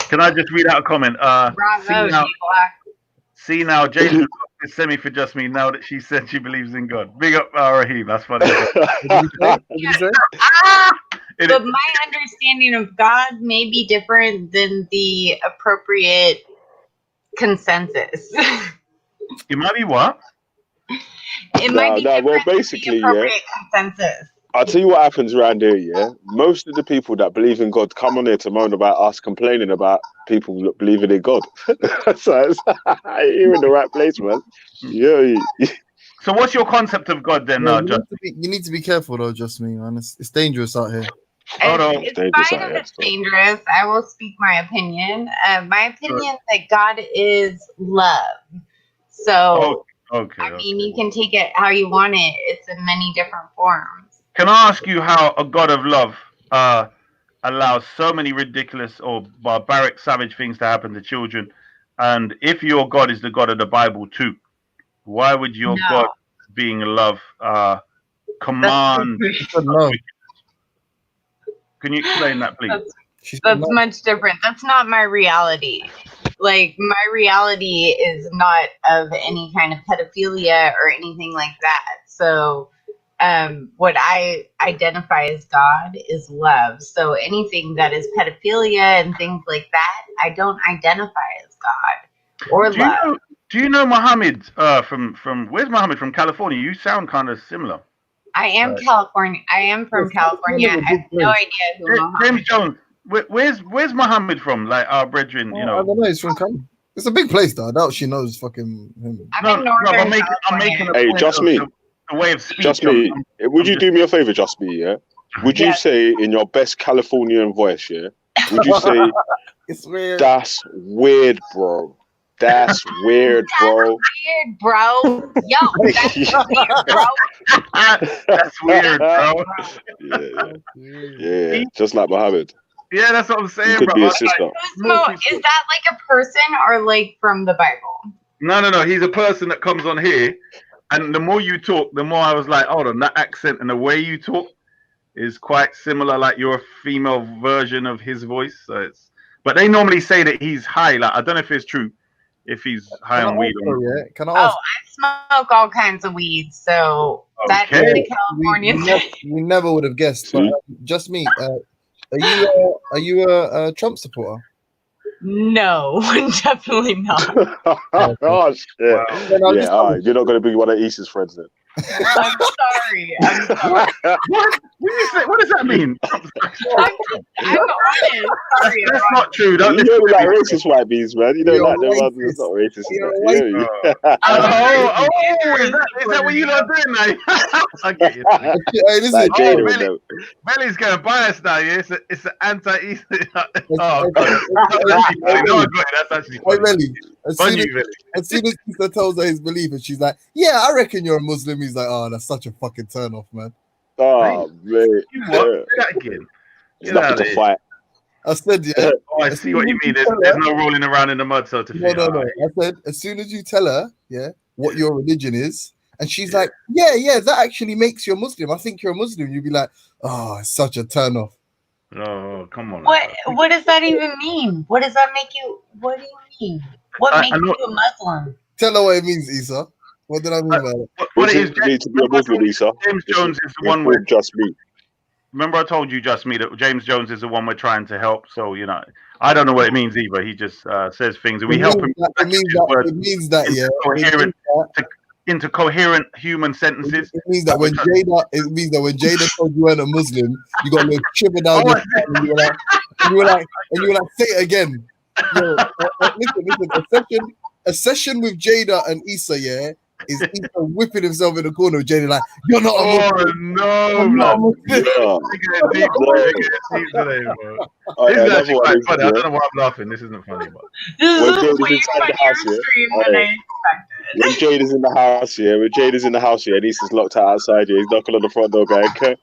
Can I just read out a comment? Bravo, see now, Jason is semi for just me now that she said she believes in God. Big up Raheem, that's funny. But my understanding of God may be different than the appropriate consensus. It might be what? It might be different well, basically, than the appropriate consensus. I'll tell you what happens around here, yeah? Most of the people that believe in God come on here to moan about us complaining about people believing in God. So you're in the right place, man. Yeah. So what's your concept of God then, Justin? You need to be careful, though, just me, man. It's dangerous out here. It's fine if it's dangerous. I will speak my opinion. My opinion is that God is love. So, I mean, you can take it how you want it. It's in many different forms. Can I ask you how a God of love allows so many ridiculous or barbaric, savage things to happen to children? And if your God is the God of the Bible too, why would your God, being love, command? Can you explain that, please? That's much different. That's not my reality. Like, my reality is not of any kind of pedophilia or anything like that. So, what I identify as God is love. So anything that is pedophilia and things like that, I don't identify as God or love. Do you know Muhammad from where's Muhammad from California? You sound kind of similar. I am California. I am from California. I have no idea who Muhammad James Jones. Where's Muhammad from? Like our brethren, you know. I don't know. He's from Cali. It's a big place, though. I doubt she knows fucking him. I'm making a hey, point just of me. The way of speech. Just me. Would you do me a favor, just me? Yeah. Would you say in your best Californian voice? Yeah. Would you say it's weird? That's weird, bro. That's weird, bro. Weird, bro. Yo, that's weird, bro. That's weird, bro. Yeah. Just like Muhammad. Yeah, that's what I'm saying, You could bro. be a sister. So, is that like a person or like from the Bible? No. He's a person that comes on here, and the more you talk, the more I was like, hold on, that accent and the way you talk is quite similar. Like you're a female version of his voice. So it's, but they normally say that he's high. Like I don't know if it's true. If he's high on weed. Can I ask? I smoke all kinds of weed, so that is the Californian thing. We never would have guessed. But, just me. Are you a Trump supporter? No, definitely not. Oh shit! Wow. Yeah, all right. You're not going to be one of Issa's friends then. I'm sorry. What does that mean? I'm honest. Sorry. That's not true. You don't like racist white bees, man. You don't like them others that's not racist. Is that what you lot doing now? I get you. Hey, listen. Melly's going biased now. Yeah, it's an anti-East. Oh, God. That's actually funny. Hey, Melly. As soon as Issa tells her his belief, and she's like, "Yeah, I reckon you're a Muslim." He's like, "Oh, that's such a fucking turn off, man." Oh man, you what? Say that again. It's nothing to fight. I said, yeah. Oh, I see what you mean. There's no rolling around in the mud, so to speak. No. I said, as soon as you tell her, yeah, what your religion is, and she's like, yeah, that actually makes you a Muslim. I think you're a Muslim. You'd be like, oh, it's such a turn off. Oh, come on. What does that even mean? What does that make you? What do you mean? What makes you a Muslim? Tell her what it means, Issa. What did I mean by that? What it is, need to be a Muslim, Issa. James Jones is the one with Just Me. Remember, I told you, Just Me, that James Jones is the one we're trying to help. So I don't know what it means either. He just says things, and we help him. It means that, yeah. Into coherent human sentences. It means that when Jada told you weren't a Muslim, you got a little shiver down your spine, and you were like, say it again. Yo, listen. A session with Jada and Issa, yeah, is Issa whipping himself in the corner with Jada like, you're not a Muslim. No, man. This is actually quite funny. I don't know why I'm laughing. This isn't funny, but when Jada's in the house, yeah, when Jada's in the house, yeah, and Issa's locked out outside, yeah, he's knocking on the front door going, come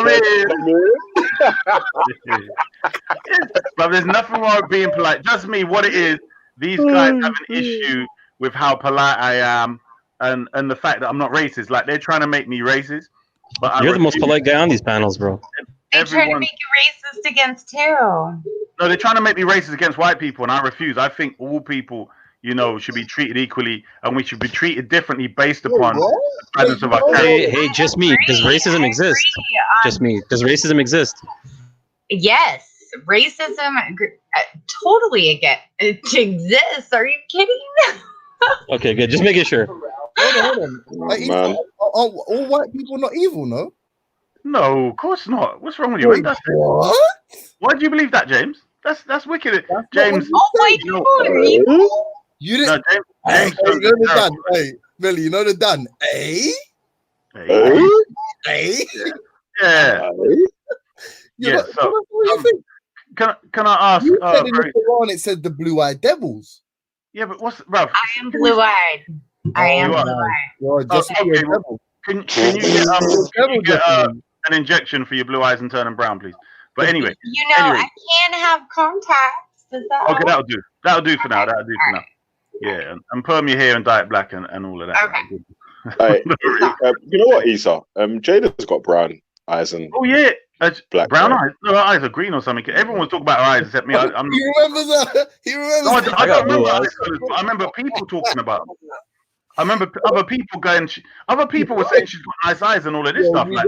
in. But there's nothing wrong with being polite. Just me, what it is, these guys have an issue with how polite I am and the fact that I'm not racist. Like, they're trying to make me racist. But you're the most polite guy on these panels, bro. They're trying to make you racist against who? No, they're trying to make me racist against white people, and I refuse. I think all people, should be treated equally, and we should be treated differently based upon the presence of our character. Hey, just me. Does racism exist? Just me. Does racism exist? Yes, racism totally it exists. Are you kidding? Okay, good. Just making sure. Hold on. Like, are all white people not evil, no? No, of course not. What's wrong with you? What? Why do you believe that, James? That's wicked. James. All white people are evil. You didn't. No, James you know the Dan. Hey, Billy, you know the Dan. Hey. Yeah. Yeah. So, can I ask? You said in the Quran it said the blue-eyed devils. Yeah, but what's Ralph? I am blue-eyed. I am blue-eyed. Can you get an injection for your blue eyes and turning brown, please? But anyway. I can have contacts. Does that okay, that'll do. That'll do for now. Yeah, and perm your hair and dye it black and all of that. Okay. You know what, Issa? Jada's got brown eyes and black brown eyes. No, her eyes are green or something. Everyone was talking about her eyes except me. He remembers that. He remembers. No, I don't remember. I remember people talking about. I remember other people going. Other people were saying she's got nice eyes and all of this stuff. Like,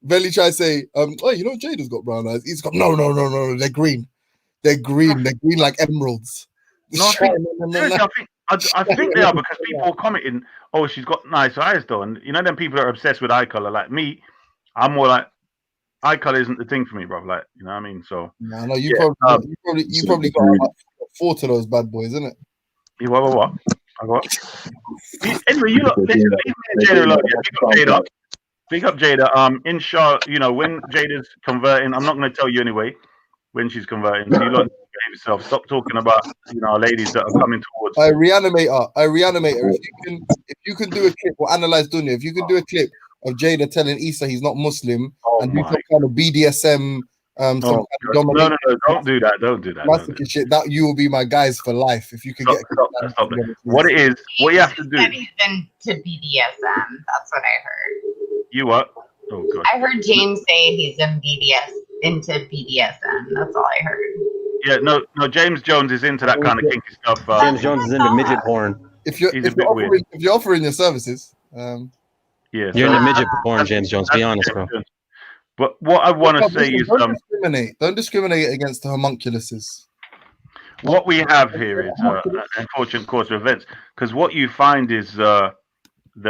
Velly tried to say, Jada's got brown eyes. He's got no. They're green. They're green like emeralds. No, I think they are because people are commenting, oh, she's got nice eyes though. And them people that are obsessed with eye color, like me, I'm more like eye color isn't the thing for me, bro. Like, you know what I mean? So no, you probably got about 4 to those bad boys, isn't it? Yeah, what? Anyway, you look. Listen, Jada alone. Yeah, big up Jada. Inshallah, when Jada's converting, I'm not going to tell you anyway when she's converting. So you lot behave yourself. Stop talking about ladies that are coming towards. I reanimate her. If you can do a clip or analyze Dunya, if you can do a clip of Jada telling Issa he's not Muslim and do some kind of BDSM. No, don't do that. Don't do that. Shit, that you will be my guys for life if you can get. Stop. What it is, what you have to do. He's into BDSM. That's what I heard. You what? Oh god. I heard James say he's into BDSM. That's all I heard. Yeah, no. James Jones is into that kind of kinky stuff. James Jones is into midget porn. If you're offering your services, you're into midget porn, James Jones. Be honest, bro. But what I want to say is, don't discriminate against the homunculuses. What we have here is an unfortunate course of events, because what you find is that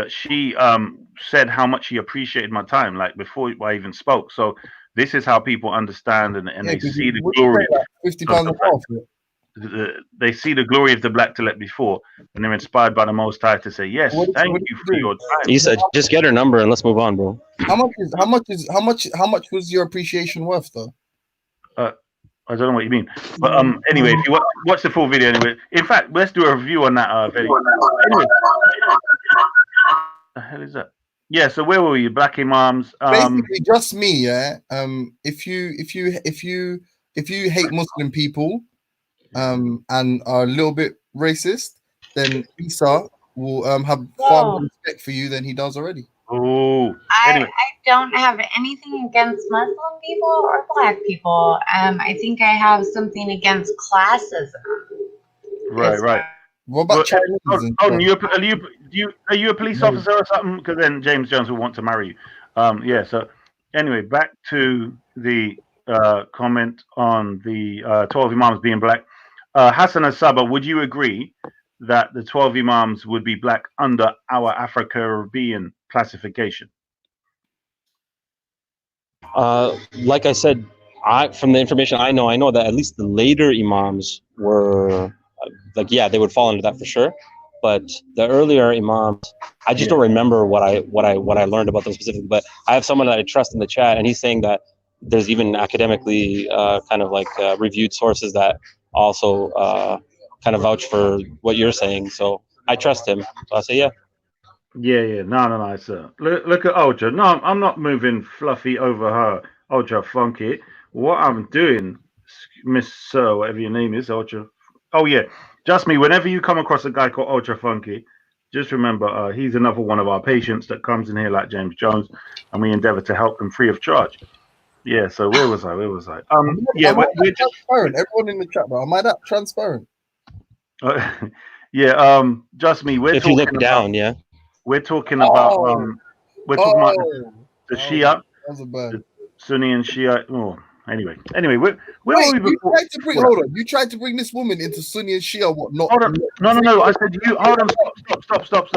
she said how much she appreciated my time, like before I even spoke. So this is how people understand and they see the glory. They see the glory of the black Tillet before, and they're inspired by the Most High to say, "Yes, thank you for your time." You said, "Just get her number and let's move on, bro." How much was your appreciation worth, though? I don't know what you mean, but anyway, if you watch the full video, anyway. In fact, let's do a review on that. Anyway, the hell is that? Yeah. So where were you? Black Imams. Basically, just me. Yeah. If you hate Muslim people. And are a little bit racist, then Issa will have far more respect for you than he does already. Oh, I anyway, don't have anything against Muslim people or Black people. I think I have something against classism. right. What about Chinese? Are you a police officer or something? Because then James Jones will want to marry you. Yeah. So anyway, back to the comment on the 12 imams being black. Hassan Asaba, would you agree that the 12 imams would be black under our Afro-Caribbean classification? Like I said, from the information I know that at least the later imams were they would fall under that for sure. But the earlier imams, I just don't remember what I learned about them specifically. But I have someone that I trust in the chat, and he's saying that there's even academically reviewed sources that also kind of vouch for what you're saying. So I trust him. So I'll say yeah. Yeah. No, sir. Look at Ultra. No, I'm not moving Fluffy over her. Ultra Funky. What I'm doing, Miss Sir, whatever your name is, Ultra. Oh yeah, just me. Whenever you come across a guy called Ultra Funky, just remember he's another one of our patients that comes in here like James Jones, and we endeavor to help them free of charge. Yeah. So where was I? Yeah. We're transparent. Everyone in the chat, bro. Am I that transparent? Yeah. Just me. If you look down, yeah. We're talking about the Shia, the Sunni and Shia. Oh, anyway, You tried to bring this woman into Sunni and Shia, what not? Hold on. No. I said you. Hold on. Stop.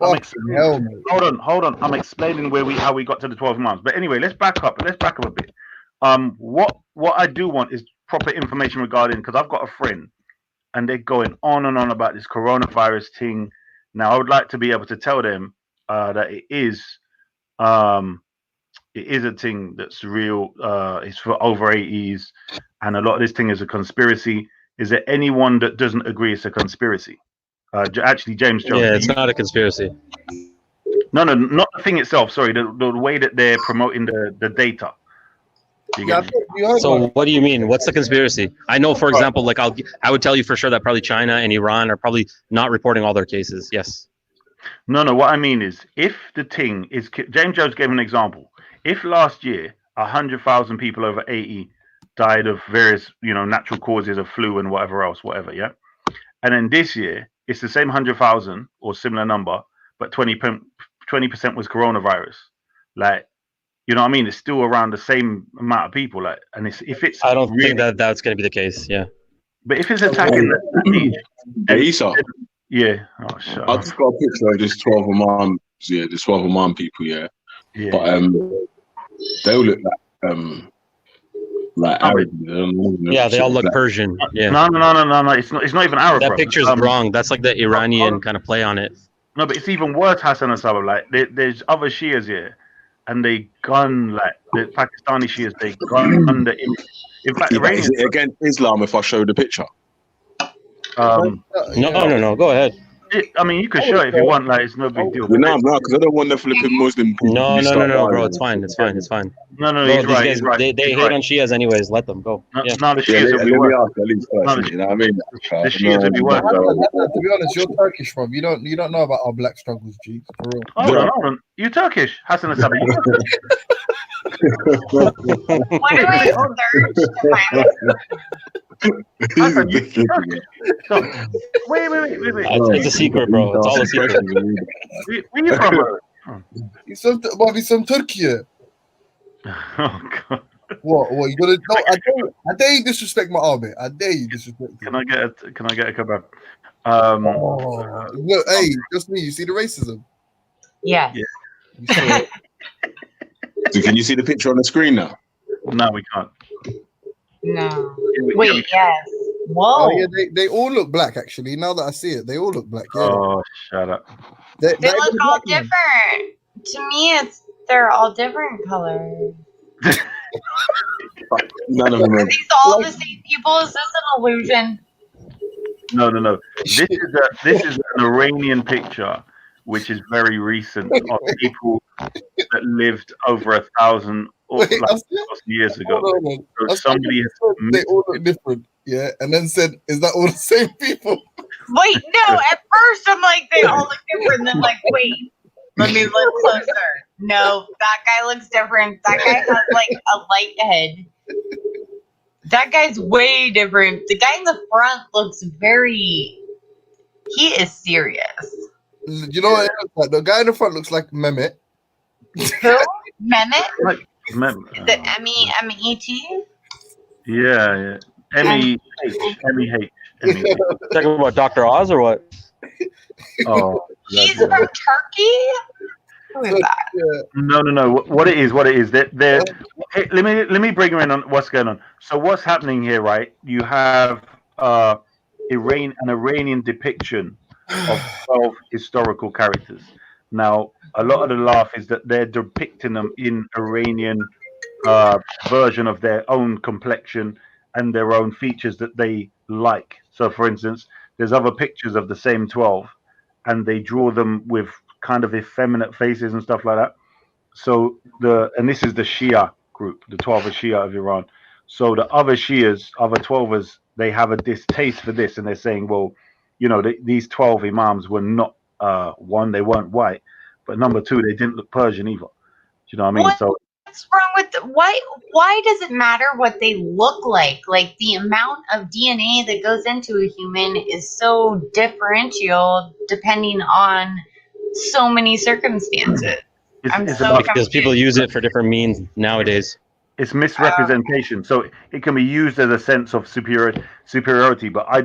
Hold on. I'm explaining how we got to the 12 imams. But anyway, let's back up a bit. What I do want is proper information regarding, because I've got a friend, and they're going on and on about this coronavirus thing. Now, I would like to be able to tell them that it is a thing that's real. It's for over 80s, and a lot of this thing is a conspiracy. Is there anyone that doesn't agree it's a conspiracy? Actually, James Jones. Yeah, it's not a conspiracy. No, not the thing itself. Sorry, the way that they're promoting the data. So what do you mean? What's the conspiracy? I know, for example, I would tell you for sure that probably China and Iran are probably not reporting all their cases. Yes. No. What I mean is, if the thing is, James Jones gave an example. If last year 100,000 people over 80 died of various, natural causes of flu and whatever else, yeah, and then this year it's the same 100,000 or similar number, but 20% was coronavirus, like. You know what I mean? It's still around the same amount of people, and if it's. I don't think that's going to be the case. Yeah. But if it's attacking Esau. Yeah. Oh, shut I just got a picture of this 12 imam. Yeah, the 12 imam people. Yeah. But they all look like Arab. Yeah, they all look Persian. Yeah. No. It's not even Arab. That picture's wrong. That's like the Iranian kind of play on it. No, but it's even worse, Hassan Asaba. Like there's other Shias here. And they gun the Pakistani Shias. They gun under. In fact, is it against Islam if I show the picture? No. Go ahead. You could show it if you want. It's no big deal. No, because I don't want the flipping Muslim. No, bro. It's fine. No, bro, he's right. He's right. They hate on Shias anyways. Let them go. No, the Shias will be worse. You know what I mean? The Shias will be worse. To be honest, you're Turkish, bro. You don't know about our black struggles, G. For real. Hold on. You Turkish, Hassan Asaba. What do I search to find Wait. It's a secret, bro. It's all a secret. Where you from, bro? He's from Turkey. Oh God. What? You gonna? No, I dare you disrespect my army. I dare you disrespect. Can I get a kebab? Look, hey, just me. You see the racism? Yeah. So can you see the picture on the screen now? No, we can't. No. Wait, yes. Whoa. Oh, yeah, they all look black, actually. Now that I see it, they all look black. Yeah. Oh, shut up. They look all different. To me, they're all different colors. None of them are these all the same people? Is this an illusion? No. This is an Iranian picture, which is very recent, of people that lived over 1,000 years ago. So somebody they all look different, yeah, and then said, "Is that all the same people?" Wait, no. At first, I'm like, they all look different. Then, wait, Let me look closer. No, that guy looks different. That guy has like a light head. That guy's way different. The guy in the front looks very. He is serious. You know what it looks like? The guy in the front looks like Mehmet. Who? Mehmet? The Oh, M-E-T? yeah. M-E-H. Talking about Dr. Oz or what? Oh, He's from Turkey? Who is that? No. What it is? They're hey, let me bring you in on what's going on. So what's happening here, right? You have an Iranian depiction of 12 historical characters. Now, a lot of the laugh is that they're depicting them in Iranian version of their own complexion and their own features that they like. So, for instance, there's other pictures of the same 12, and they draw them with kind of effeminate faces and stuff like that. So and this is the Shia group, the 12 Shia of Iran. So the other Shias, other 12ers, they have a distaste for this, and they're saying, well, you know, these 12 imams were not one, they weren't white, but number two, they didn't look Persian either. Do you know what I mean? So what's wrong with why does it matter what they look like? Like the amount of DNA that goes into a human is so differential depending on so many circumstances. Because people use it for different means nowadays. It's misrepresentation. So it can be used as a sense of superiority, but I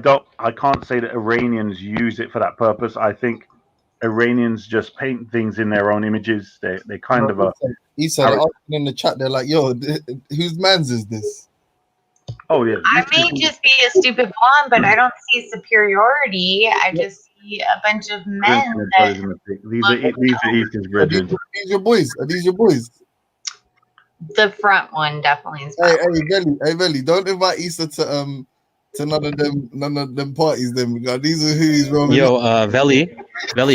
can't say that Iranians use it for that purpose. I think Iranians just paint things in their own images. They kind of He said in the chat, they're like, yo, whose man's is this? Oh yeah. I may just be a stupid blonde, but I don't see superiority. I just see a bunch of men that these are Eastern's brethren. Are these your boys? Are these your boys? the front one definitely is. Hey, Belly, don't invite Issa to none of them parties. Them these are who he's rolling. Yo, Veli,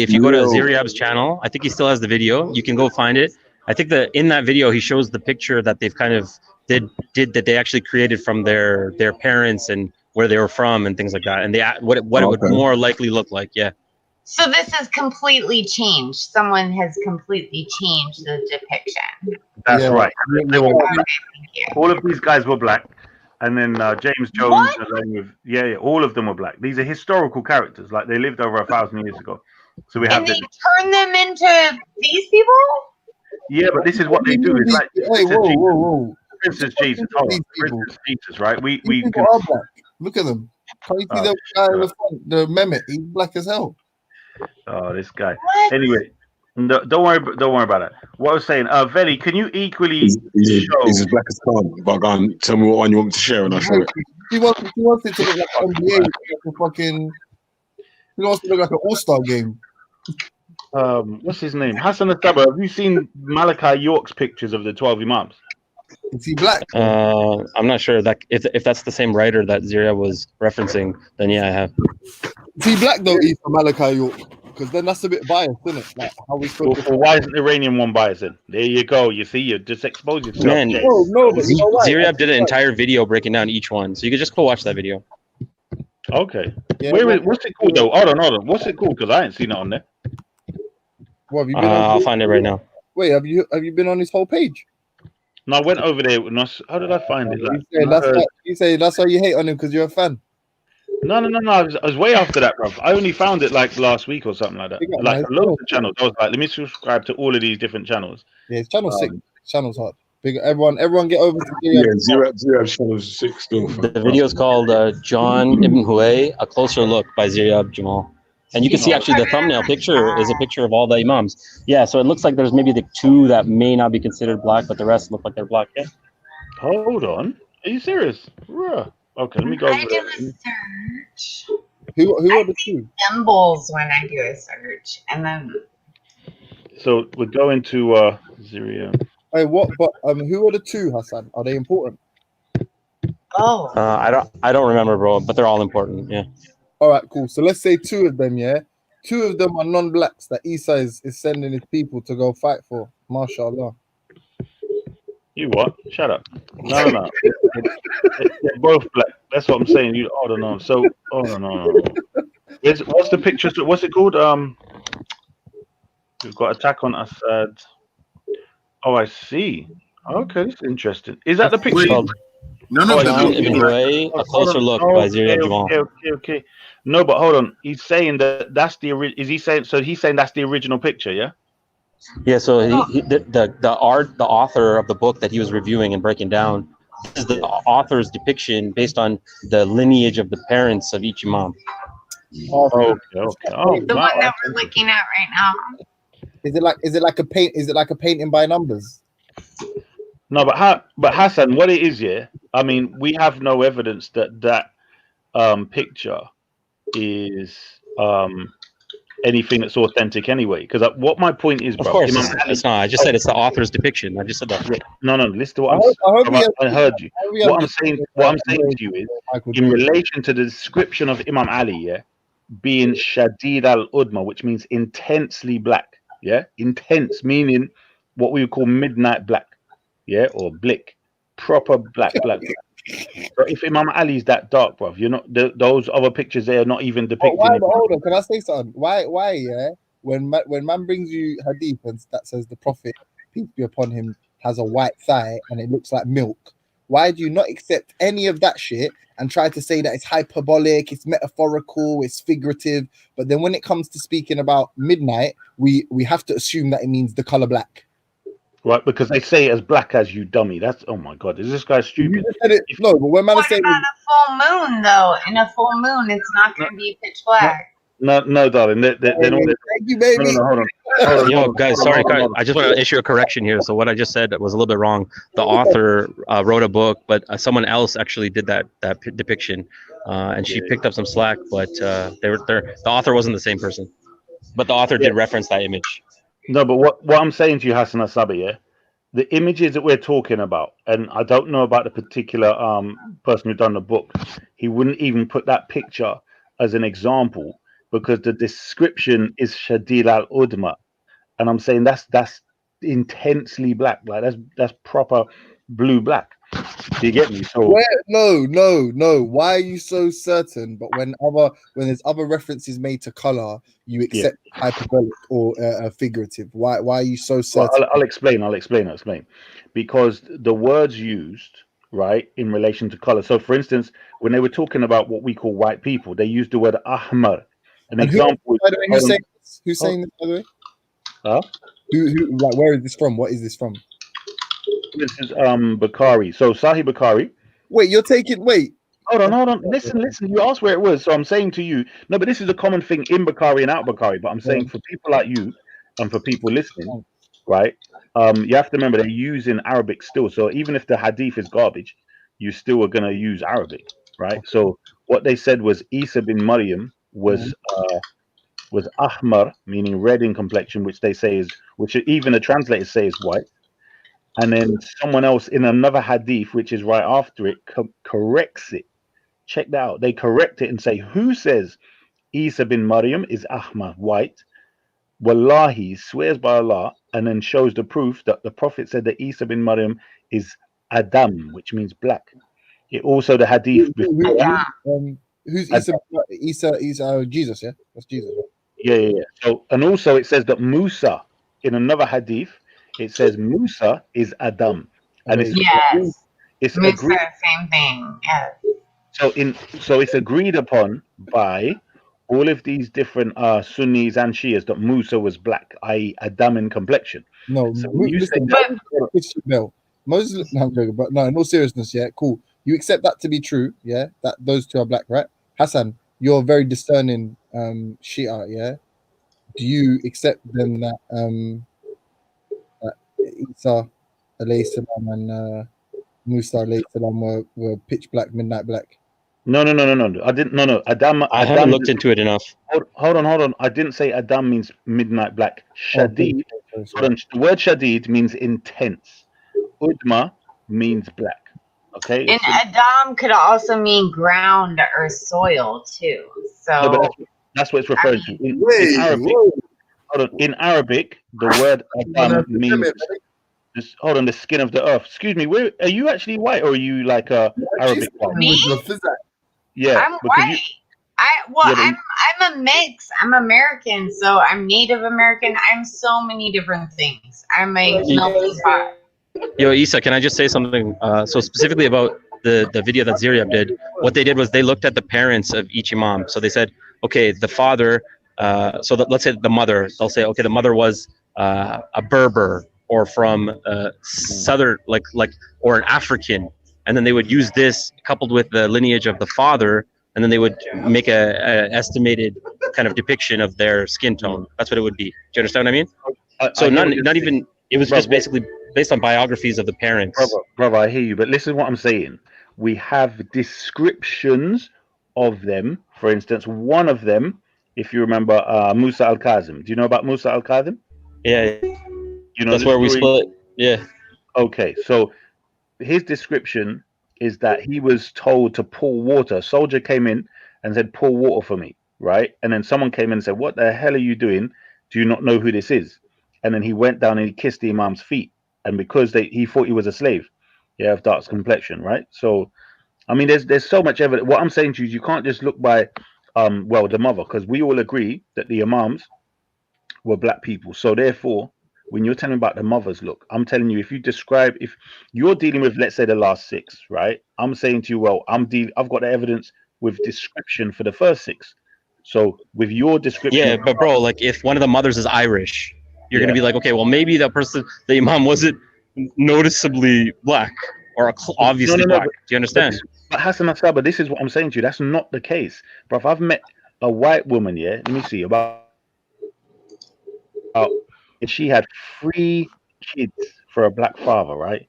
if you go to Ziryab's channel, I think he still has the video. You can go find it. I think that in that video he shows the picture that they've kind of did that they actually created from their parents and where they were from and things like that, and what it would more likely look like. Yeah. So this is completely changed. Someone has completely changed the depiction. That's right. They were all of these guys were black, and then James Jones, along with all of them were black. These are historical characters, like they lived over 1,000 years ago. So we have. And they turn them into these people. Yeah, but this is what they do. It's like whoa. Princess Jesus. Princess Jesus, right? We can... are black. Look at them. Can you see the guy in the front, the Mehmet? He's black as hell. Oh, this guy. What? Anyway, don't worry about that. What I was saying, Veli, can you equally show? He's as black as Tom. But go on, tell me what one you want me to share, and I'll show it. He wants it to look like NBA, fucking. He wants to look like an all-star game. What's his name? Hassan Ataba. Have you seen Malachi York's pictures of the 12 Imams? Is he black? I'm not sure that if that's the same writer that Ziria was referencing, then yeah, I have. Is he black though? He's from Malachi York, because then that's a bit biased, isn't it? Like how we why isn't the Iranian one biased? Then there you go. You see, you just exposed yourself. Man, no, but you know what? Ziria did an entire video breaking down each one, so you could just go watch that video. Okay. Yeah, what's it called though? Hold on. What's it called? Because I ain't seen it on there. What, have you been I'll find it right now. Wait, have you been on his whole page? No, I went over there. How did I find it? Like, you say that's why you hate on him because you're a fan. No. I was way after that, bro. I only found it like last week or something like that. Like loads of channels. I was like, let me subscribe to all of these different channels. Yeah, it's channel 6. Channel's hard. Big everyone get over to Ziryab channel 6 still. The video is called John Ibn Huay, A Closer Look by Ziryab Jamal. And you can see actually the thumbnail picture is a picture of all the imams. Yeah, so it looks like there's maybe the 2 that may not be considered black, but the rest look like they're black. Yeah. Hold on. Are you serious? Yeah. Okay, let me go. I do a search. Who are the 2? Symbols when I do a search, and then. So we're going to Ziria. Hey, what? But who are the 2, Hassan? Are they important? Oh. I don't remember, bro, but they're all important. Yeah. All right, cool. So let's say 2 of them, yeah? 2 of them are non-blacks that Isa is sending his people to go fight for. MashaAllah. You what? Shut up. No. They're both black. That's what I'm saying. You don't know. So, no. What's the picture? What's it called? We've got attack on Assad. Oh, I see. Okay, this is interesting. Is that the picture? Wait, none of Oh, them John look Ibn black. Huray, a hold closer on. look by Ziriat Jamal. Okay. No, but hold on. He's saying that that's the is he saying so? He's saying that's the original picture, yeah? Yeah, so the author of the book that he was reviewing and breaking down, this is the author's depiction based on the lineage of the parents of each imam. Okay. Oh, The wow. one that we're looking at right now. Is it like a paint? Is it like a painting by numbers? No, but Hassan, what it is, yeah. I mean, we have no evidence that picture is anything that's authentic anyway. Because what my point is, Of bro. course, Imam Ali, it's not. I just said it's the author's depiction. I just said that. no, listen to what I heard you. What I'm saying to you is, in relation to the description of Imam Ali, yeah, being Shadid al-Udma, which means intensely black, yeah, intense meaning what we would call midnight black, yeah, or blick, proper black. So if Imam Ali is that dark, bro, you're not those other pictures there are not even depicting. Why? Hold on, can I say something? Why? Yeah, when man brings you hadith and that says the Prophet, peace be upon him, has a white thigh and it looks like milk. Why do you not accept any of that shit and try to say that it's hyperbolic, it's metaphorical, it's figurative? But then when it comes to speaking about midnight, we have to assume that it means the color black. Right, because they say it as black as you dummy. That's oh my god, is this guy stupid? No, but when man What about a full moon though? In a full moon, it's not going to be pitch black. No, darling. They're not. Thank you, baby. No, hold on. Yo, guys, sorry, I just want to issue a correction here. So what I just said was a little bit wrong. The author wrote a book, but someone else actually did that depiction, and she picked up some slack. But the author wasn't the same person, but the author did reference that image. No, but what I'm saying to you, Hassan Asabi, yeah, the images that we're talking about, and I don't know about the particular person who done the book. He wouldn't even put that picture as an example because the description is Shadid al-Udma, and I'm saying that's intensely black, like that's proper blue black. Do you get me? So No. Why are you so certain? But when there's other references made to color, you accept hyperbolic or figurative. Why are you so certain? Well, I'll explain. Because the words used, right, in relation to color. So, for instance, when they were talking about what we call white people, they used the word ahmar. An example. By the way, who's saying this? By the way, who? Like, where is this from? What is this from? This is Bukhari. So Sahih Bukhari. Wait, you're taking. Wait. Hold on. Listen. You asked where it was, so I'm saying to you. No, but this is a common thing in Bukhari and out Bukhari. But I'm saying for people like you and for people listening, right? You have to remember they're using Arabic still. So even if the hadith is garbage, you still are gonna use Arabic, right? So what they said was Isa bin Maryam was ahmar, meaning red in complexion, which even the translators say is white. And then someone else in another hadith, which is right after it, corrects it. Check that out. They correct it and say, who says Isa bin Maryam is ahmar, white? Wallahi, swears by Allah, and then shows the proof that the Prophet said that Isa bin Maryam is Adam, which means black. It also the hadith. Who's Isa? Isa, Jesus, yeah? That's Jesus. Yeah. So, and also it says that Musa, in another hadith, it says Musa is Adam, and it's Musa, agreed. same thing. Yes. So it's agreed upon by all of these different Sunnis and Shias that Musa was black, i.e., Adam in complexion. No, so Moses. No, I'm joking, but no. In all seriousness, yeah, cool. You accept that to be true, yeah? That those two are black, right? Hassan, you're a very discerning Shia, yeah? Do you accept then that Isa alayhi salam and Musa alayhi salam were pitch black, midnight black? No. I didn't. No. Adam. I haven't looked into it enough. Hold on. I didn't say Adam means midnight black. Shadid. The word Shadid means intense. Udma means black. Okay. And Adam could also mean ground or soil too. So no, that's what it's referring to. In Arabic, the word Adam means. The skin of the earth. Excuse me. Are you actually white or are you like a Arabic white? Me? Yeah. I'm white. I'm a mix. I'm American, so I'm Native American. I'm so many different things. I'm a melting pot. Yo, Isa, can I just say something? So specifically about the video that Ziryab did, what they did was they looked at the parents of each imam. So they said, okay, the father, let's say the mother, they'll say, okay, the mother was a Berber or from southern, or an African. And then they would use this coupled with the lineage of the father, and then they would make a estimated kind of depiction of their skin tone. That's what it would be. Do you understand what I mean? Not even, it was just basically based on biographies of the parents. Brother, I hear you, but listen what I'm saying. We have descriptions of them. For instance, one of them, if you remember, Musa al-Kazim. Do you know about Musa al-Kazim? Yeah. You know that's where we split. Yeah. Okay, so his description is that he was told to pour water. A soldier came in and said, pour water for me, right? And then someone came in and said, what the hell are you doing? Do you not know who this is? And then he went down and he kissed the imam's feet. And because he thought he was a slave, of dark complexion, right? So, I mean, there's so much evidence. What I'm saying to you is you can't just look by, the mother, because we all agree that the imams were black people. So therefore, when you're telling about the mothers, look, I'm telling you, if you're dealing with, let's say, the last 6, right? I'm saying to you, well, I've got the evidence with description for the first 6. So with your description, yeah, but bro, like if one of the mothers is Irish, you're gonna be like, okay, well, maybe that person, the imam, wasn't noticeably black or obviously black. Do you understand? But Hassan Asaba, this is what I'm saying to you. That's not the case, bro. If I've met a white woman, let me see, and she had 3 kids for a black father, right?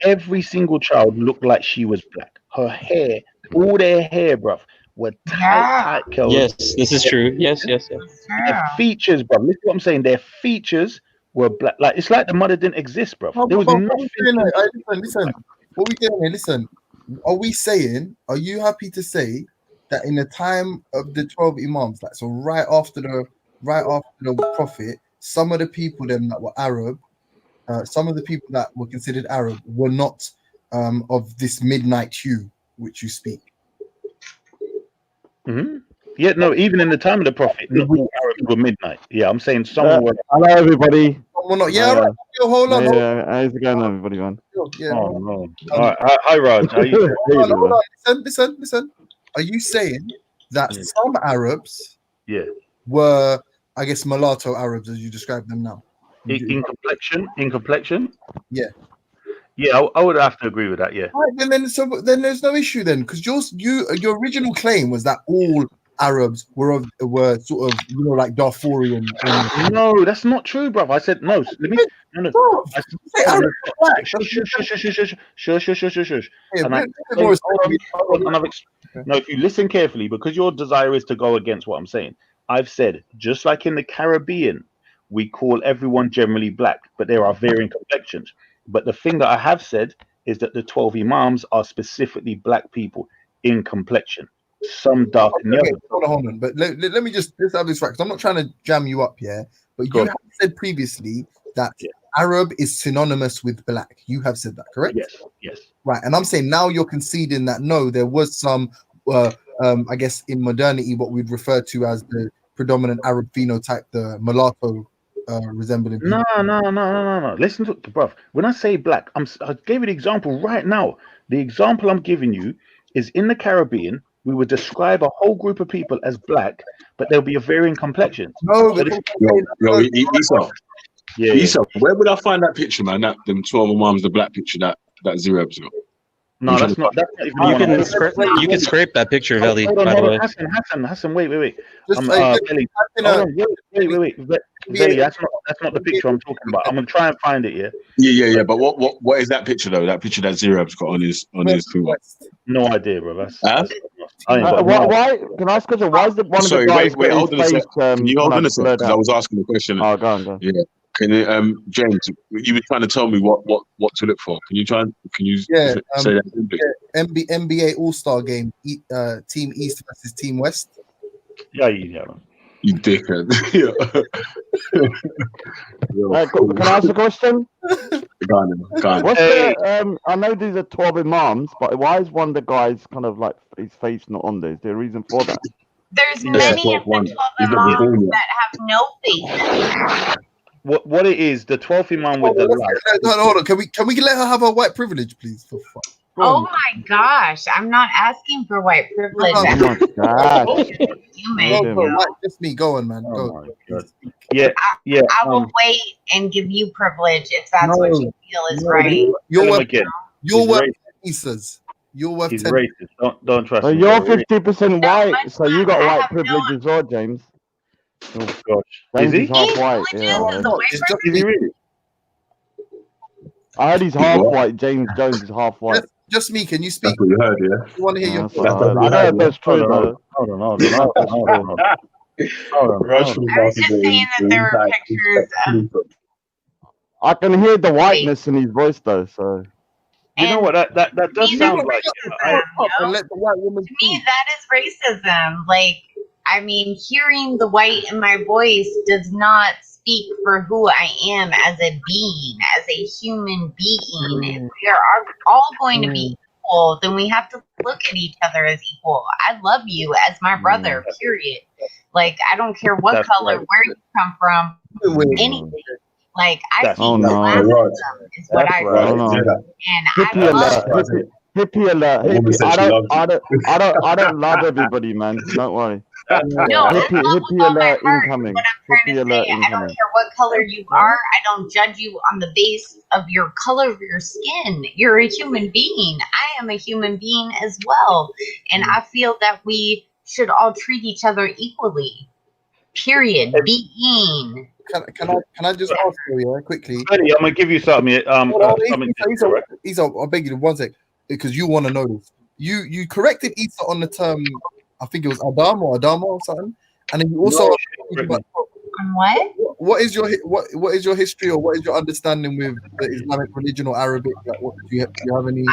Every single child looked like she was black. Her hair, all their hair, bruv, were tight curls. Yes, this is true. Yes. Their features, bruv. Listen to what I'm saying. Their features were black. Like it's like the mother didn't exist, bruv. There was nothing. Listen. What we doing here? Listen. Are we saying? Are you happy to say that in the time of the 12 imams, like so, right after the prophet, some of the people then that were Arab, some of the people that were considered Arab were not of this midnight hue which you speak. Mm-hmm. Yeah, no, even in the time of the prophet, not all Arabs were midnight. Yeah, I'm saying some were. Hello, everybody. Right. Hold on. How's it going, everybody, man? Yeah. Oh, no. All right. Hi, Raj. How you doing? Hold on. Listen. Are you saying that some Arabs were, I guess, mulatto Arabs, as you describe them now? In complexion? Yeah. Yeah, I would have to agree with that. Yeah. Right, then there's no issue then, because your original claim was that all Arabs were sort of like Darfurian. No, that's not true, brother. I said no. Let me. No. Shush. No, if you listen carefully, because your desire is to go against what I'm saying. I've said just like in the Caribbean, we call everyone generally black, but there are varying complexions. But the thing that I have said is that the 12 imams are specifically black people in complexion. Some dark and the other. Hold on. But let me just have this right, because I'm not trying to jam you up here. But you have said previously that Arab is synonymous with black. You have said that, correct? Yes. Right. And I'm saying now you're conceding that no, there was some, I guess in modernity, what we'd refer to as the predominant Arab phenotype, the mulatto resembling people. No. Listen to bruv. When I say black, I gave you the example right now. The example I'm giving you is in the Caribbean, we would describe a whole group of people as black, but there'll be a varying complexion. Isa, where would I find that picture, man? That them 12 imams, the black picture that Ziryab's got. No, that's not even. You can scrape that picture, Veli. Hold on. Hassan, wait. Veli, that's not the picture I'm talking about. I'm gonna try and find it. Yeah. But what is that picture though? That picture that Ziryab's got on his thing. No idea, bro. Why? Can I ask a question? Why is the one of the guys? Wait, hold on a second. Can you hold on a second? Because I was asking the question. Oh, go on. Yeah. Can you, James? You were trying to tell me what to look for. Can you say that? NBA All-Star game, Team East versus Team West. Yeah. You dickhead. Can I ask a question? Go on. What's the, I know these are 12 imams, but why is one of the guys kind of like his face not on there? Is there a reason for that? There's Yeah. many of the 12 imams that have no faith. What it is, the 12th imam with the light. Hold on. Can we let her have her white privilege, please? For fuck. Go Oh on. my gosh, I'm not asking for white privilege. Oh I'm my God. human. Go, white, just me. Go on, man. Oh Go. my God. Yeah, yeah. I will wait and give you privilege if that's what you feel is no, right. You're Tell him worth, again. you're He's worth racist. 10 pieces. You're worth He's 10. racist. Don't trust So him. you're bro. 50% white, so you got I white have privilege as well, James. Oh gosh. James Is is he? half white. Privileges Yeah, is a white It's just Is he really? I heard he's half white. James Jones is half white. Just me. Can you speak? That's what you heard, yeah? You want to hear your That's what I heard. I don't know if that's true though. Hold on. Rush I was just saying that there were pictures of I can hear the whiteness in his voice though. So You know what? That does me, sound that's like. racism, you know? let the white woman To me, that is racism. Like, I mean, hearing the white in my voice does not speak for who I am as a being, as a human being. If we are all going to be equal, then we have to look at each other as equal. I love you as my brother, period. Like, I don't care what That's color, right. where you come from, anything. Like, I That's see Oh, no. classism is what I right. see. Oh, no. And I hippie love alert, hippie alert, That woman hippie. said she loves you. I don't love everybody, man. Don't worry. No, it's love with Hippie all my alert heart. incoming. What I'm trying Hippie to say, alert I don't incoming. care what color you are. I don't judge you on the base of your color of your skin. You're a human being. I am a human being as well. And I feel that we should all treat each other equally. Period. Being. Can I just ask you, quickly? Freddie, I'm gonna give you something. Something. Isa, I beg you one sec, because you want to know this. You corrected Isa on the term, I think it was Adama or something, and then you also On what? what is your history or what is your understanding with the Islamic religion or Arabic? Like, what do you have any?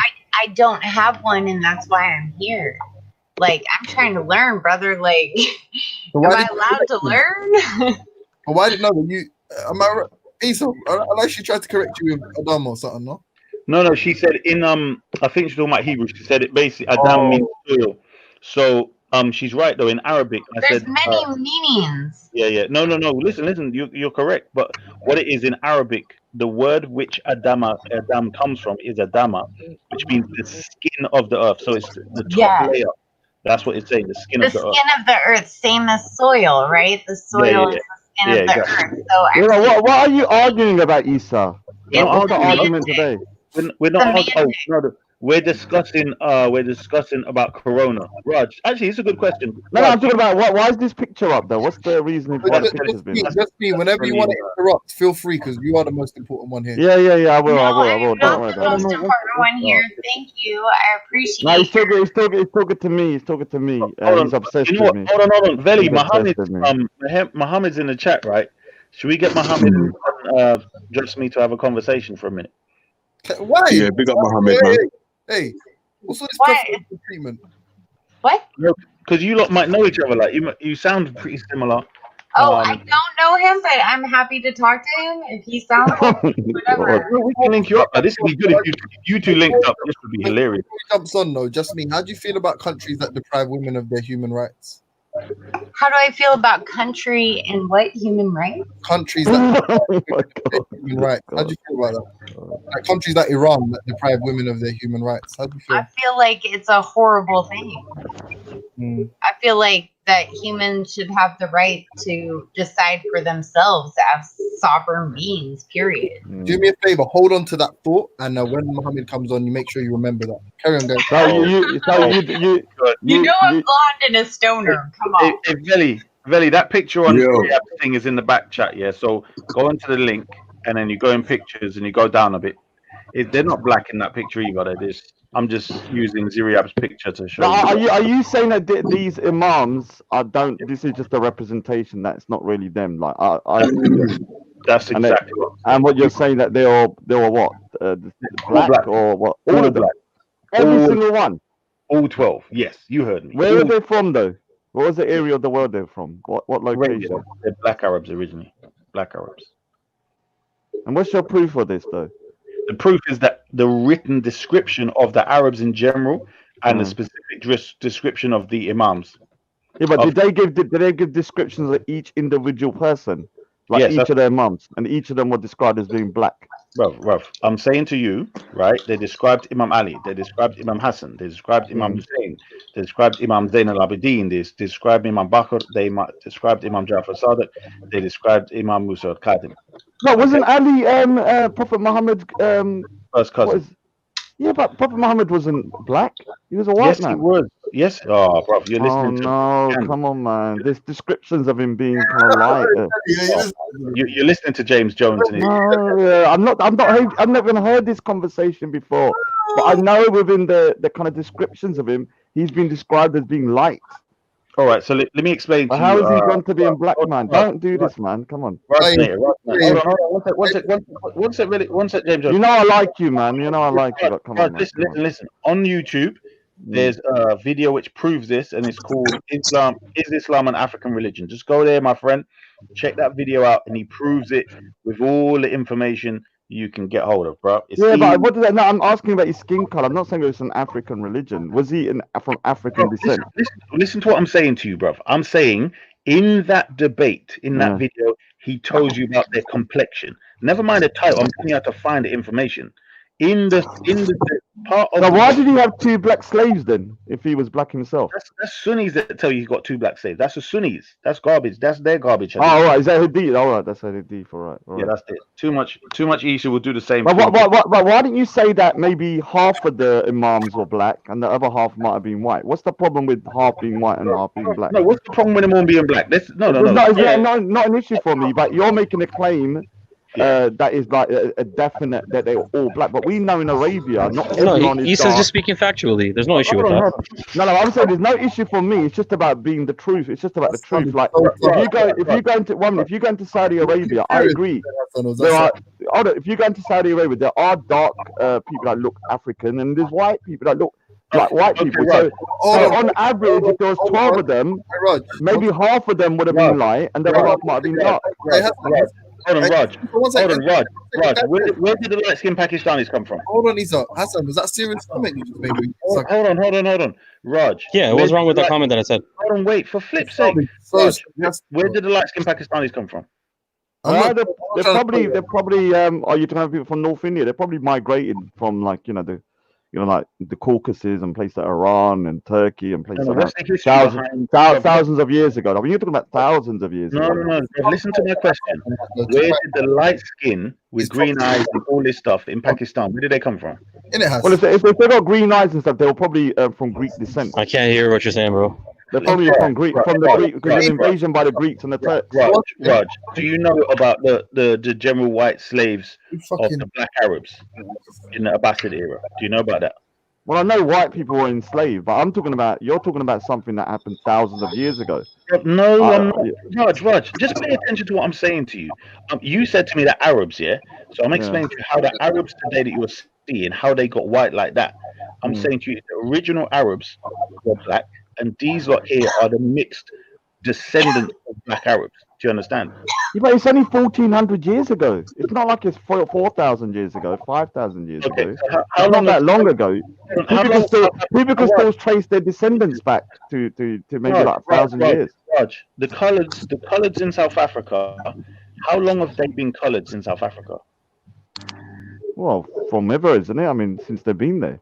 I don't have one, and that's why I'm here. Like, I'm trying to learn, brother. Like, So am why I did you allowed to learn? But why didn't know you? Am I right? Isa, unless she tried to correct you with Adama or something, no? No, she said in I think she's talking about Hebrew. She said it basically Adam means soil. So she's right though in Arabic. I There's said many meanings. yeah. No. Listen. You're correct. But what it is in Arabic, the word which Adam comes from is Adama, which means the skin of the earth. So it's the top layer. That's what it's saying. The skin The of the skin earth. of the earth, same as soil, right? The soil is the skin of the exactly. earth. So You know, I'm what are you arguing about, Isa? We're not What's the arguing. argument today? We're not arguing. We're discussing about Corona. Raj, actually, it's a good question. No, I'm talking about why is this picture up though? What's the reasoning for why the picture's been? Just me. Whenever you want to interrupt, feel free because you are the most important one here. Yeah. I will. not Don't worry the about most it. important one here. Thank you. I appreciate No, he's it. talking to me. He's talking to me. He's obsessed You know with what? me. Hold on. Veli, He's Mohammed, obsessed with me. Mohammed's in the chat, right? Should we get Mohammed and just me to have a conversation for a minute? Why? Yeah, big up Mohammed, man. Hey, what's all this preferential treatment? What? Because you lot might know each other. Like you sound pretty similar. Oh, I don't know him, but I'm happy to talk to him if he sounds like whatever. Well, we can link you up. This would be good if you two linked up. This would be hilarious. Jumps on though, just me. How do you feel about countries that deprive women of their human rights? How do I feel about country and what human rights? Countries that deprive human rights. How do you feel about that? Like countries like Iran that deprive women of their human rights. How do you feel? I feel like it's a horrible thing. I feel like that humans should have the right to decide for themselves as sovereign beings, period. Do me a favor, hold on to that thought, and when Mohammed comes on, you make sure you remember that. Carry on, guys. You know I'm blonde and a stoner. Come on. Hey, Veli, that picture on the thing is in the back chat, yeah? So go into the link, and then you go in pictures, and you go down a bit. They're not black in that picture either. I'm just using Ziriab's picture to show you. Are you saying that these imams don't? This is just a representation. That's not really them. Like that's exactly what. And what you're saying that they are what? Black or what? All black. Every single one. All 12. Yes, you heard me. Where are they from though? What was the area of the world they're from? What location? They're black Arabs originally. Black Arabs. And what's your proof for this though? The proof is that the written description of the Arabs in general and the specific description of the Imams. Yeah, but did they give descriptions of each individual person, like Yes, each of their mums, and each of them were described as being black? Bruv, I'm saying to you, right? They described Imam Ali, they described Imam Hassan, they described Imam Hussein, they described Imam Zain al-Abidin, they described Imam Bakr, they described Imam Jafar Sadiq, they described Imam Musa al-Qadim. No, wasn't Ali Prophet Muhammad First cousin. Yeah, but Prophet Muhammad wasn't black. He was a white Yes, man. he was. Yes. Oh, bro, you're listening to. Oh no, come on, man. There's descriptions of him being kind of light. You're listening to James Jones. And No, yeah, I've never even heard this conversation before. But I know within the kind of descriptions of him, he's been described as being light. All right, so let me explain to But you. how is he gone to being black, man? Don't do this, man. Come on. Hold on. One sec, James Jones. You know I like you, man. You know I like you. But come on, man. Listen. On YouTube, there's a video which proves this, and it's called Islam. Is Islam an African religion? Just go there, my friend. Check that video out, and he proves it with all the information you can get hold of, bro. But what does that? No, I'm asking about his skin color. I'm not saying it's an African religion. Was he from African descent? Listen to what I'm saying to you, bro. I'm saying in that debate, in that video, he told you about their complexion. Never mind the title. I'm telling you how to find the information. In the part of. Now, why did he have 2 black slaves then? If he was black himself? That's Sunnis that tell you he's got 2 black slaves. That's the Sunnis. That's garbage. That's their garbage. Oh, all right. Is that Hadith? All right, that's Hadith. All right. Yeah, that's it. Too much issue will do the same. But why didn't you say that maybe half of the imams were black and the other half might have been white? What's the problem with half being white and half being black? No, what's the problem with them all being black? No. It's not an issue for me. But you're making a claim. That is like a definite that they were all black, but we know in Arabia, not everyone is. He says just speaking factually. There's no issue with that. No, I'm saying there's no issue for me. It's just about being the truth. It's just about the truth. Like if you go into Saudi Arabia, I agree. If you go into Saudi Arabia, there are dark people that look African, and there's white people that look like white people. So on average, if there was 12 of them, maybe half of them would have been light, and the other half might have been dark. Hold on, Raj. Raj. Where did the light-skinned Pakistanis come from? Hold on, Isa. Hassan, was that serious comment you just made? Hold on. Raj. Yeah, what's wrong with the comment that I said? Hold on, wait. For flip's sake. Raj, where did the light-skinned Pakistanis come from? They're probably. Are you talking about people from North India? They're probably migrated from like the Caucasus and places like Iran and Turkey and places like that. Thousands of years ago. I mean, you're talking about thousands of years ago. No. Listen to my question. Where did the light skin with green eyes and all this stuff in Pakistan, where did they come from? Well, if they got green eyes and stuff, they were probably from Greek descent. I can't hear what you're saying, bro. They're probably from the Greek, because of invasion by the Greeks and the Turks. Raj, do you know about the general white slaves of the black Arabs in the Abbasid era? Do you know about that? Well, I know white people were enslaved, but you're talking about something that happened thousands of years ago. No, I'm not. Raj, just pay attention to what I'm saying to you. You said to me that Arabs, yeah? So I'm explaining to you how the Arabs today that you were seeing, how they got white like that. I'm saying to you, the original Arabs were black, and these lot here are the mixed descendants of black Arabs. Do you understand? Yeah, but it's only 1,400 years ago. It's not like it's 4,000 years ago, 5,000 years ago. So how not that long ago. People can still trace their descendants back to maybe like 1,000 years. Raj, the coloureds in South Africa, how long have they been coloureds in South Africa? Well, from ever, isn't it? I mean, since they've been there.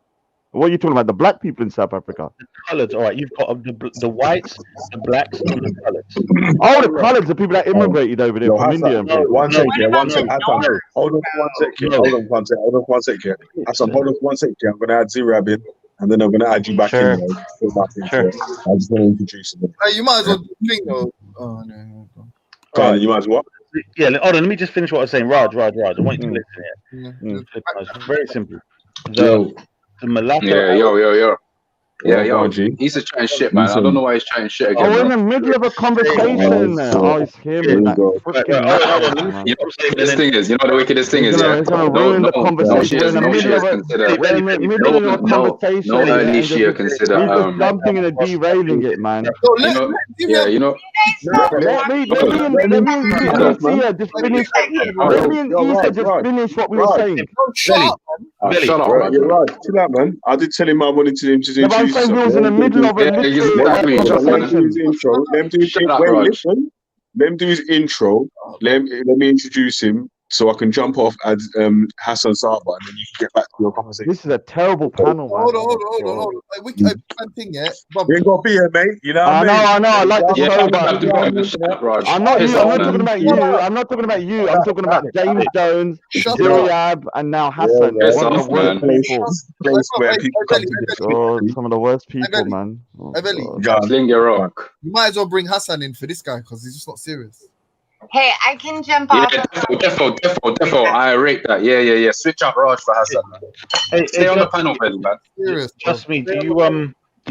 What are you talking about? The black people in South Africa? The coloureds, all right. You've got the whites, the blacks, and the coloureds. Oh, the coloureds, the people that immigrated over there from India. One second. Hold on one second. Hassan, hold on one second. I'm going to add Zerab in, and then I'm going to add you back in. Sure. I just want to introduce you. You might as well drink though. Oh, no. You might as well. Yeah, hold on. Let me just finish what I was saying. Raj. I want you to listen here. It's very simple. The mulatto. Yo. He's just chatting shit, man. I don't know why he's chatting shit again. We're in the middle of a conversation there. It's him. You know this thing is, you know the wickedest thing is, yeah. No early Shia consider jumping and derailing it, man. You know stop Let me talking. and Sia just finish. Let me and Issa just finish what we were saying. Shut up, Raj. You're right. Chill out, man. I did tell him I wanted to introduce No, but I'm saying we was in the middle of a literary Let him do conversation. his intro. Let him do his Shut up, wait, Raj. listen. Let him do his intro. Let me introduce him so I can jump off as Hassan Saba, and then you can get back to your conversation. This is a terrible panel, man. Hold on. Like, we can't thing yet. You ain't got to be here, mate. You know what I mean? I know. I like the Yeah, show, I'm gonna have to but go. Shut up, Raj. I'm not Piss you. I'm off, not talking man. about you. I'm not talking about you. I'm talking about James Jones, Zuriab, and now Hassan. Piss One of off, the worst man. people. Place where people come to God, some of the worst people, man. Oh, Eveli, God. Sling your rock. you might as well bring Hassan in for this guy because he's just not serious. Hey, I can jump Yeah, off. defo. I rate that. Yeah. Switch up Raj for Hassan, man. Stay on the panel, Belly, man. Serious. Trust me. Do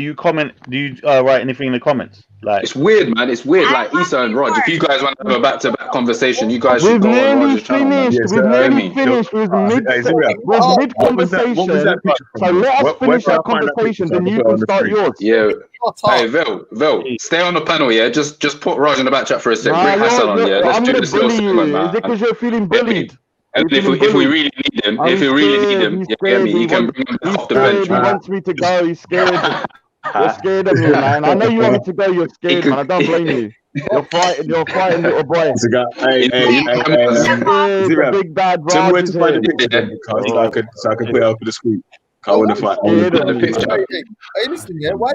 you comment? Do you write anything in the comments? Like, It's weird, man. It's weird. Like Issa and Raj, if you guys want to have a back-to-back conversation, you guys We've should go on nearly Raj's channel, man. finished. We've nearly finished. We're mid conversation. So let us finish our conversation. Then you can start yours. Yeah. Hey, Vel, stay on the panel, yeah? Just put Raj in the back chat for a sec. Bring Hassan on, yeah? Let's I'm do gonna this little bully segment, you. man. Is it because you're feeling bullied? And if we really need him, He's scared. you can bring him off the bench, He man. wants me to go. He's scared. You're scared of me, man. I know you want me to go. You're scared, man. I don't blame you. You're fighting, little boy. The big bad Tell me Raj where is to find the here. picture then, because so I can put it up for the screen. I want to find the picture. Hey, listen, yeah. Why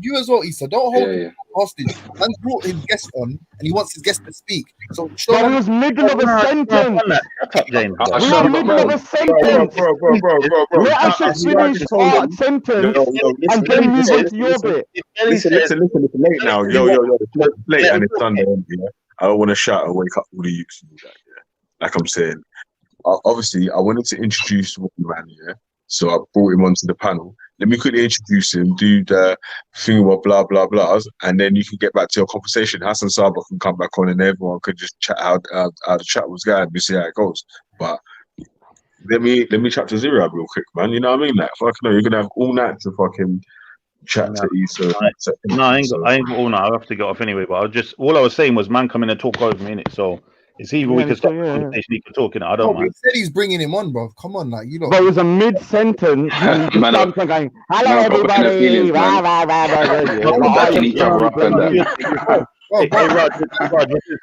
you as well, Issa? Don't hold him hostage. Man's brought his guest on, and he wants his guest to speak. So show But him. we was middle of a sentence. James. We were middle of a sentence. Let us just finish our sentence and then move on to your bit. Listen. It's late now. Yo. It's late and it's Sunday. Yeah. I don't want to shout and wake up all the youths and all that. Yeah. Like I'm saying, obviously, I wanted to introduce one man. Yeah. So I brought him onto the panel. Let me quickly introduce him, do the thing about blah, blah, blahs, and then you can get back to your conversation. Hassan Saba can come back on and everyone could just chat how the chat was going. We see how it goes. But let me chat to Zuriab real quick, man. You know what I mean? Like, fucking no, you're going to have all night to fucking chat to Issa. No, I ain't got all night. I have to get off anyway. But all I was saying was, man, come in and talk over me, innit? So it's either we can stop the conversation, he can talk, I don't mind. He said he's bringing him on, bro. Come on, like you know. But it was a mid-sentence. And you just going, hello, everybody. Hey, Raj,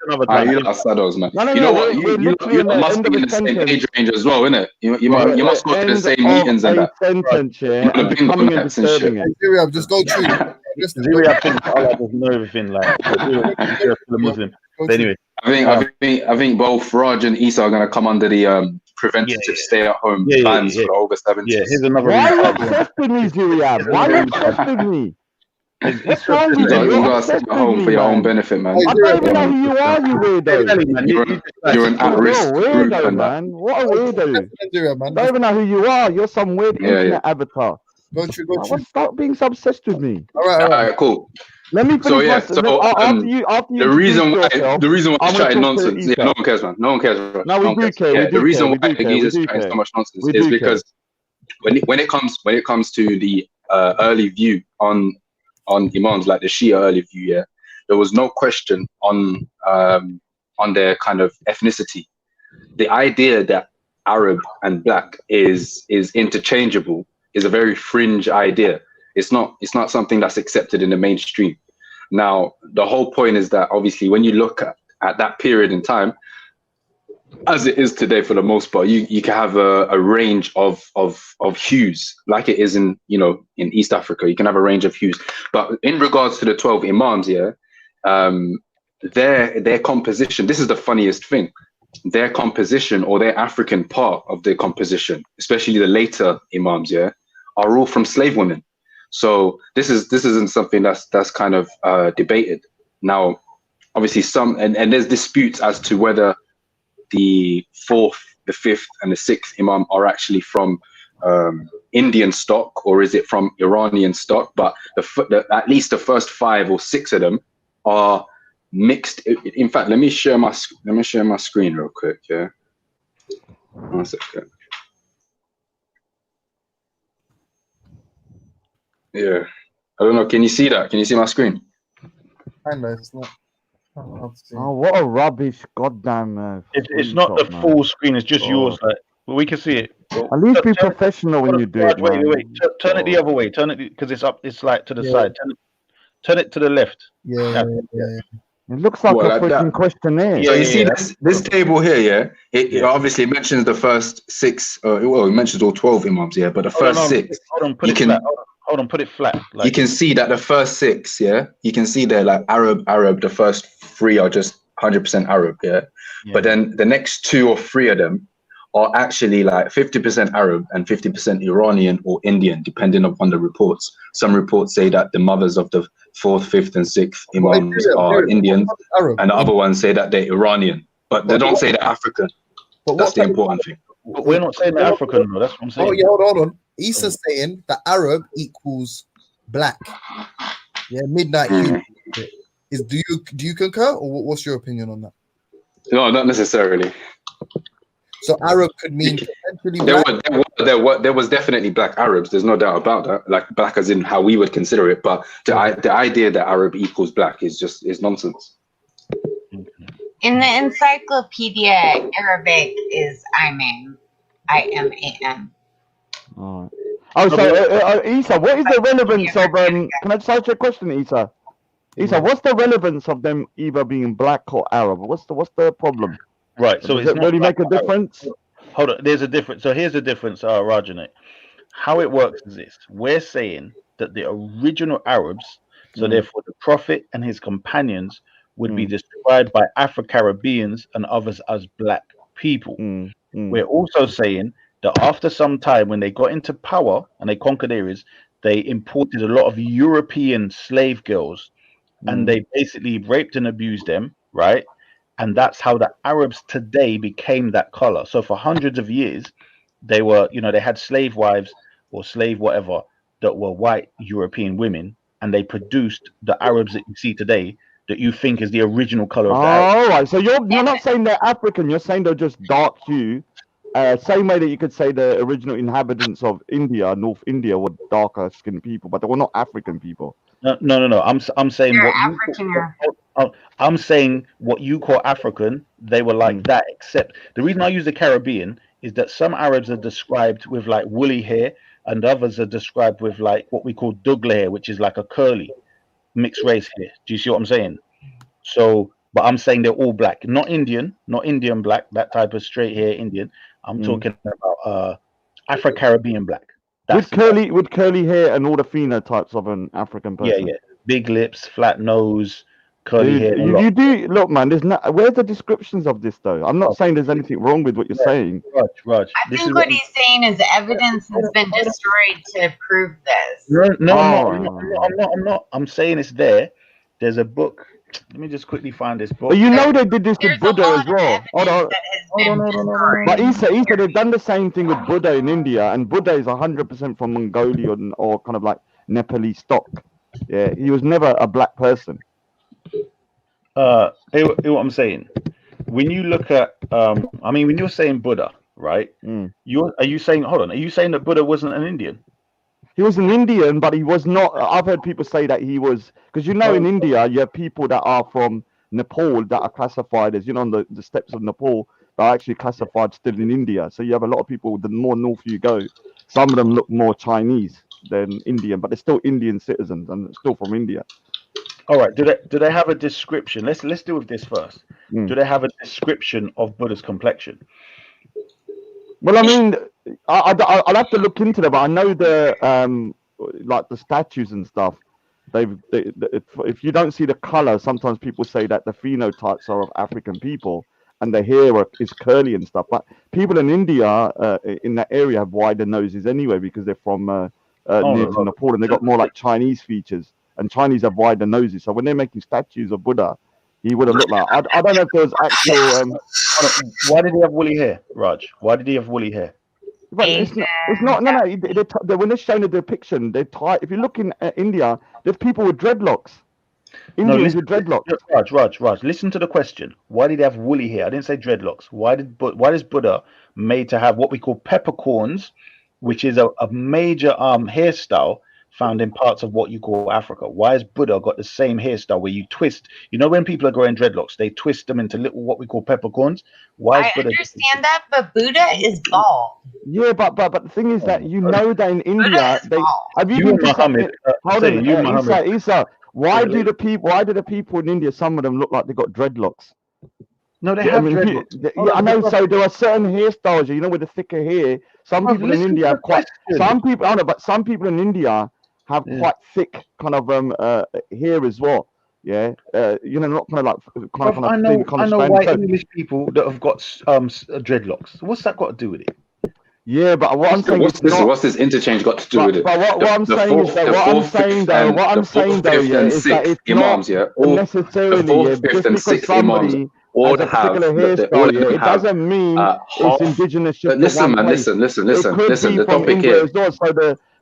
another time. You lot are man. You know what? You must be in the same age range as well, innit? You must go to the same meetings and that. Sentence, yeah. Coming and disturbing it. Zuriab, just go through. Zuriab thinks Allah doesn't know everything. Like, the Muslim. But anyway, I think both Raj and Issa are gonna come under the preventative stay-at-home bans for over 70s. Yeah, here's another. Why are you obsessed with me, Zuriab? Why are you obsessed with me? What's wrong with you? You gotta stay at home for your own benefit, man. I don't even know who you are, you weirdo. You're an at-risk group, weirdo, man. What a weirdo. I don't even know who you are. You're some weird internet avatar. Stop being so obsessed with me. All right, cool. Let me finish after you the reason why he's chatting nonsense, no one cares, man. No one cares. No, we do care. The reason why he's chatting so much nonsense is because when it comes to the early view on imams, like the Shia early view, there was no question on their kind of ethnicity. The idea that Arab and black is interchangeable is a very fringe idea. It's not something that's accepted in the mainstream. Now, the whole point is that obviously when you look at that period in time, as it is today for the most part, you can have a range of hues, like it is in East Africa. You can have a range of hues. But in regards to the 12 imams, their composition, this is the funniest thing. Their composition, or their African part of their composition, especially the later imams, are all from slave women. So this isn't something that's kind of debated. Now, obviously and there's disputes as to whether the 4th, the 5th, and the 6th imam are actually from Indian stock, or is it from Iranian stock? But at least the first 5 or 6 of them are mixed. In fact, let me share my screen real quick. Yeah, 1 second. Yeah, I don't know. Can you see that? Can you see my screen? I know it's not. I've seen. Oh, what a rubbish goddamn. It's not the screenshot, man. full screen. It's just Oh. yours. Like, but we can see it. At least be professional when you do it, Wait, man. wait. Turn it the other way. Turn it because it's up. It's like to the Yeah. side. Turn it to the left. Yeah. It looks like Well, a like freaking that. questionnaire. So you see this table here, yeah? It obviously mentions the first 6. Well, it mentions all 12 imams, yeah. But the first 6, Hold on, put you it can flat. Hold on, put it flat. you can see that the first 6, yeah. You can see they're like Arab. The first 3 are just 100% Arab, yeah. But then the next 2 or 3 of them are actually like 50% Arab and 50% Iranian or Indian, depending upon the reports. Some reports say that the mothers of the 4th, 5th, and 6th imams are Indian, and the other ones say that they're Iranian, but they don't say they're African. That's the important thing. But we're not saying they're African, though. That's what I'm saying. Oh yeah, hold on. Issa's saying that Arab equals black. Yeah, midnight. Do you concur, or what's your opinion on that? No, not necessarily. So Arab could mean potentially black. There was definitely black Arabs. There's no doubt about that. Like black as in how we would consider it. But the idea that Arab equals black is nonsense. In the Encyclopedia, Arabic is Imam. I-M-A-M. Oh, so Isa, what is the relevance of Can I just ask you a question, Isa? Isa, what's the relevance of them either being black or Arab? What's the problem? Right. So does it really make a difference? Hold on. There's a difference. So here's the difference, Rajanet. How it works is this: we're saying that the original Arabs, so therefore the Prophet and his companions, would be described by Afro-Caribbeans and others as black people. We're also saying that after some time, when they got into power and they conquered areas, they imported a lot of European slave girls, and they basically raped and abused them, right? And that's how the Arabs today became that color. So for hundreds of years, they were, they had slave wives or slave whatever that were white European women, and they produced the Arabs that you see today that you think is the original color of the Arabs. All right. So you're not saying they're African. You're saying they're just dark hue. Same way that you could say the original inhabitants of India, North India, were darker skinned people, but they were not African people. No. I'm saying African. I'm saying what you call African, they were like that, except the reason I use the Caribbean is that some Arabs are described with like woolly hair and others are described with like what we call Douglas hair, which is like a curly mixed race hair. Do you see what I'm saying? So, but I'm saying they're all black, not Indian black, that type of straight hair Indian. I'm talking about Afro-Caribbean black. With curly hair and all the phenotypes of an African person. Yeah. Big lips, flat nose, curly hair. You do look, man. Where's the descriptions of this though? I'm not saying there's anything wrong with what you're saying. Raj. I think what he's saying is evidence has been destroyed to prove this. No, I'm not. I'm saying it's there. There's a book. Let me just quickly find this book. But they did this with Buddha as well. Hold on. But Isa, they've done the same thing with Buddha in India, and Buddha is 100% from Mongolian or kind of like Nepalese stock. Yeah, he was never a black person. Hear what I'm saying. When you look at, when you're saying Buddha, right? Are you saying that Buddha wasn't an Indian? He was an Indian, but he was not. I've heard people say that he was, because in India you have people that are from Nepal that are classified as, on the steppes of Nepal, that are actually classified still in India. So you have a lot of people, the more north you go, some of them look more Chinese than Indian, but they're still Indian citizens and still from India. All right. Do they have a description? Let's deal with this first. Do they have a description of Buddha's complexion? Well, I'll have to look into that, but I know like the statues and stuff. If you don't see the color, sometimes people say that the phenotypes are of African people, and the hair is curly and stuff. But people in India, in that area, have wider noses anyway because they're from near to Nepal, and they got more like Chinese features. And Chinese have wider noses, so when they're making statues of Buddha, he would have looked like. I don't know if there was actual. Why did he have woolly hair, Raj? Why did he have woolly hair? But it's not. No. When they're showing a depiction, they tie. If you look in India, there's people with dreadlocks. Indians with dreadlocks. Raj. Listen to the question. Why did he have woolly hair? I didn't say dreadlocks. Why is Buddha made to have what we call peppercorns, which is a major hairstyle found in parts of what you call Africa? Why has Buddha got the same hairstyle where you twist? You know, when people are growing dreadlocks, they twist them into little what we call peppercorns. Why is I Buddha? understand that, but Buddha is bald. Yeah, but the thing is that you know that in India they have you You been and to Muhammad. hold saying, on, you and Muhammad. Isa, why Yeah, do the people in India, some of them look like they got dreadlocks? No, they Yeah, have if you- dreadlocks. yeah, I know. So there are certain hairstyles, you know, with the thicker hair. Some people in listen India to have the quite. question. Some people, I know, but some people in India have Yeah. quite thick kind of hair as well. Yeah, you know, not kind of like kind I of know, thin, kind I of know strands. white So, English people that have got dreadlocks. What's that got to do with it? yeah, but what I'm saying What's is this? not. What's this interchange got to do with it? But what I'm The saying is fourth, that the what I'm fourth, saying fifth, though, and what the I'm saying fourth, though, fifth, yeah, and is that sixth it's not imams, yeah, all the necessarily fourth, yeah, fifth, just and because sixth imams somebody all has a have particular look, they all hairstyle, yeah, it have doesn't mean it's half. indigenous just to Listen, one man, place. listen. It could Listen. be The from topic India here: as well. So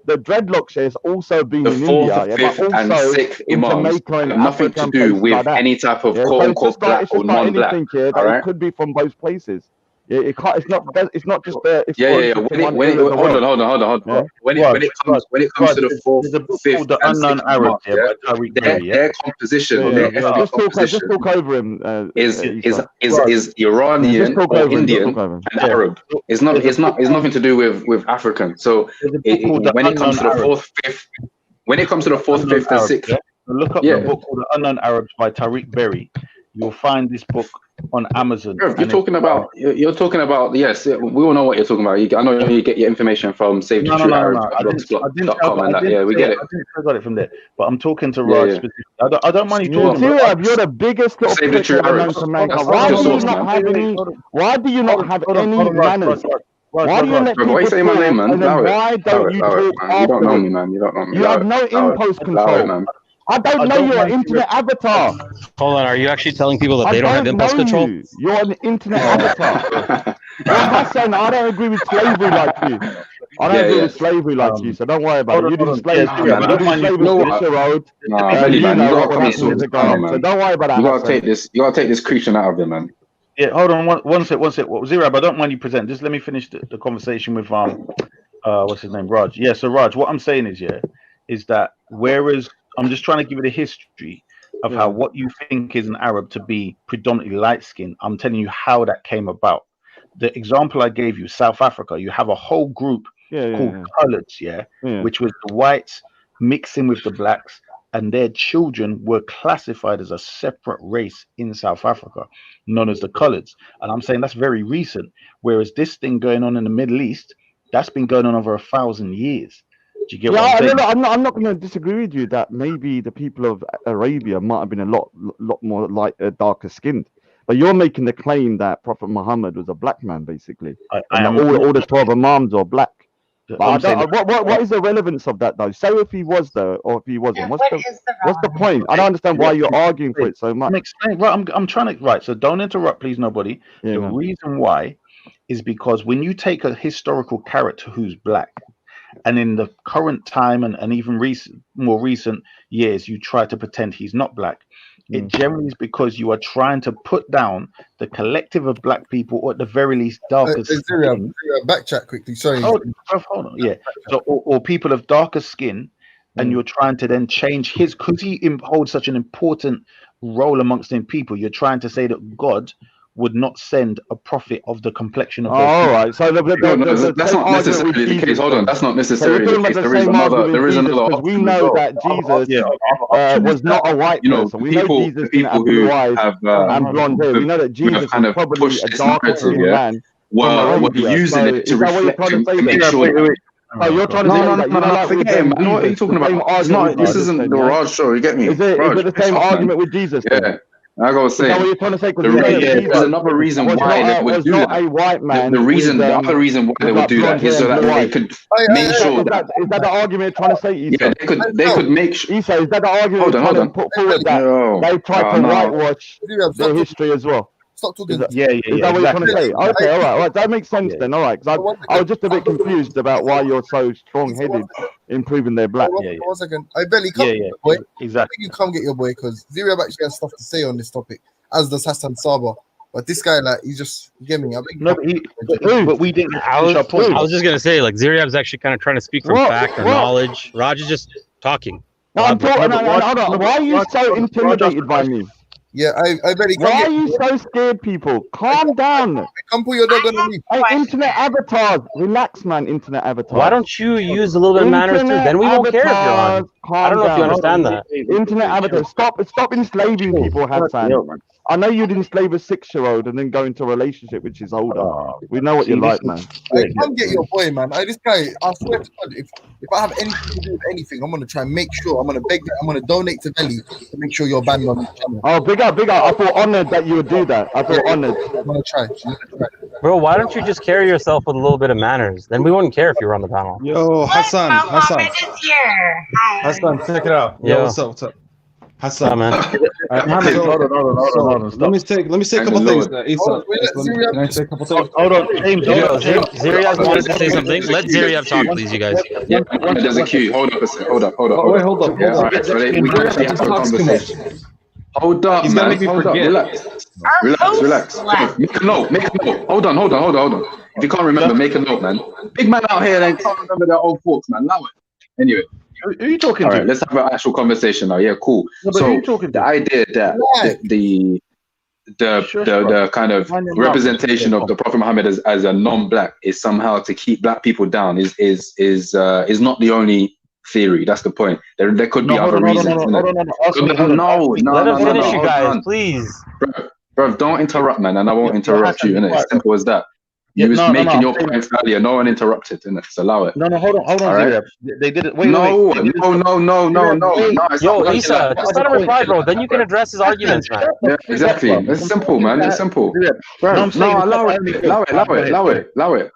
the dreadlocks has also been the in fourth, India, yeah, but fifth, and also sixth in imams Jamaica and have nothing Africa to and do places like with that. any type of Yeah, quote so unquote black it's or just like non-black. anything, yeah, All that it right. could be from both places. Yeah, it can't. It's not just it's Yeah. restricted to one When it, area of the hold world. on. Yeah. When Raj, it comes to the fourth, there's a book fifth, called The and Unknown sixth Arabs, imams, yeah, by Tariq their Berry, yeah. their composition, Yeah, their yeah. ethnic Just composition talk over him. is Isa. is Iranian Just talk or over him. Just Indian talk over him. and Yeah. Arab. It's nothing to do with African. So There's a book called The when it comes Unknown to the Arabs. fourth, fifth, when it comes to the fourth, Unknown fifth, and Arabs, sixth, yeah. So look up yeah. the book called The Unknown Arabs by Tariq Berry. You'll find this book on Amazon. You're talking about yes, we all know what you're talking about. I know you get your information from Save the True Arabs blogspot.com and that. Yeah, we get it. I didn't say I got it from there, but I'm talking to Yeah, Raj yeah. specifically. I don't mind you Yeah, talking about. you're the biggest little Save the prick True ever known Arabs. to mankind. That's Why your do you source, not man. have any? Why do you not have any manners? Why do you let Bro, people why you saying my name, talk? man? And then Allow it. why don't you Allow it, talk man. You don't know me, afterwards? man. You don't know me. You have no Allow it. impulse Allow it, control. man. I don't know you're an internet avatar. Hold on, are you actually telling people that I they don't have don't impulse know control? you. You're an internet avatar. You're Hassan. I don't agree with slavery like you. I don't agree with slavery like you, so don't worry about it. You did slave. Yeah, man. You did slave You know with what? Fisher Road. Nah, Belly, You man. You know gotta what come and happened sort years this ago. out, man. So don't worry about that. You gotta Hassan. take this. You gotta take this creature out of him, man. Yeah, hold on one sec. What Zirab, I don't mind you present. Just let me finish the conversation with what's his name, Raj. Yeah, so Raj, what I'm saying is that whereas I'm just trying to give you the history of how what you think is an Arab to be predominantly light skinned, I'm telling you how that came about. The example I gave you, South Africa, you have a whole group called coloureds, which was the whites mixing with the blacks, and their children were classified as a separate race in South Africa, known as the coloureds. And I'm saying that's very recent, whereas this thing going on in the Middle East, that's been going on over 1,000 years. Do you get what I'm saying? I'm not going to disagree with you that maybe the people of Arabia might have been a lot more darker skinned. But you're making the claim that Prophet Muhammad was a black man, basically. All the 12 imams are black. But what is the relevance of that, though? Say if he was, though, or if he wasn't. What's the point? I don't understand why you're arguing for it so much. I'm trying to... Right, so don't interrupt, please, nobody. The reason why is because when you take a historical character who's black, and in the current time and even more recent years, you try to pretend he's not black, it generally is because you are trying to put down the collective of black people, or at the very least darker skin. Backtrack quickly, sorry. Hold on. Yeah. So, or people of darker skin, and you're trying to then change his, because he holds such an important role amongst them people. You're trying to say that God would not send a prophet of the complexion of those all people. right, so that's not necessarily the case. Hold on, that's not necessarily the case. There is another. We know that Jesus was not a white person. We know Jesus didn't have blue eyes and blonde hair. We know that Jesus was probably a darker skinned man. Well, using it to reflect to make sure. Oh, you're trying to say that you don't like forget him. What are you talking about? This isn't the Raj show. You get me? Is it the same argument with Jesus? Yeah. I gotta say, what you're trying to say? There's another reason why they would do that. A white man. The other reason why they would do that is so that they could make sure that. Is that the argument you're trying to say, Isa? Yeah, they could make sure. Isa, is that the argument you're trying to put forward that they tried to whitewash their history as well? Stop talking. Is that what you're trying to say? Okay, all right. That makes sense then. All right, because I was just a bit confused about why you're so strong-headed in proving they're black. One second. I barely come get your boy. Exactly. You come get your boy because Ziriab actually has stuff to say on this topic, as does Hassan Saba. But this guy, like, he just, you get me? I think No, but we didn't. I was just gonna say, like, Ziriab's actually kind of trying to speak from fact or knowledge. Raj is just talking. No, I'm talking. Hold on. Why are you so intimidated by me? Yeah, I bet he can't. Why are you so scared, people? Calm down. Come put your dog on me. Hey, internet avatars. Relax, man, internet avatars. Why don't you use a little bit of manners too? Then we won't care if you're on. I don't know if you understand that. Internet avatars. Stop enslaving people, Hassan. I know you'd enslave a 6-year-old and then go into a relationship which is older. We know what you're like, man. Hey, come get your boy, man. This guy, I swear to God, if I have anything to do with anything, I'm gonna try and make sure. I'm gonna beg that. I'm gonna donate to Veli to make sure you're banned on this channel. Oh, big up. I feel honored that you would do that. I feel honored. I'm gonna try. Bro, why don't you just carry yourself with a little bit of manners? Then we wouldn't care if you were on the panel. Yo, Hassan. Mohammed is here. Hi. Hassan, check it out. Yo, what's up? Hassan, man. Hold on. Let me say a couple things. Isa, can I say a couple things? Hold on, James. Ziriab wanted to say something. Let Ziriab talk, please, you guys. There's a queue. Hold up a second. Hold up. Hold up. Yeah, all right, so we can actually have a conversation. Hold up, man. Hold up. Relax. Make a note. Hold on. If you can't remember, make a note, man. Big man out here, they can't remember their old thoughts, man. Allow it. Anyway. Who are you talking to? All right, let's have an actual conversation now. Yeah, cool. No, so the idea that the kind of representation of the Prophet Muhammad as a non-black is somehow to keep black people down is not the only theory. That's the point. There could be other reasons. No. Let him finish, you guys, please. Bro, don't interrupt, man, and I won't interrupt you. Innit? It's simple as that. You was making your points earlier. No one interrupted, innit? So allow it. No, hold on. Right? They did it. Wait. No. Yo, Isa, just let him reply, bro. Then you can address his arguments, man. Yeah, exactly. It's simple, man. It's simple. Bro, allow it.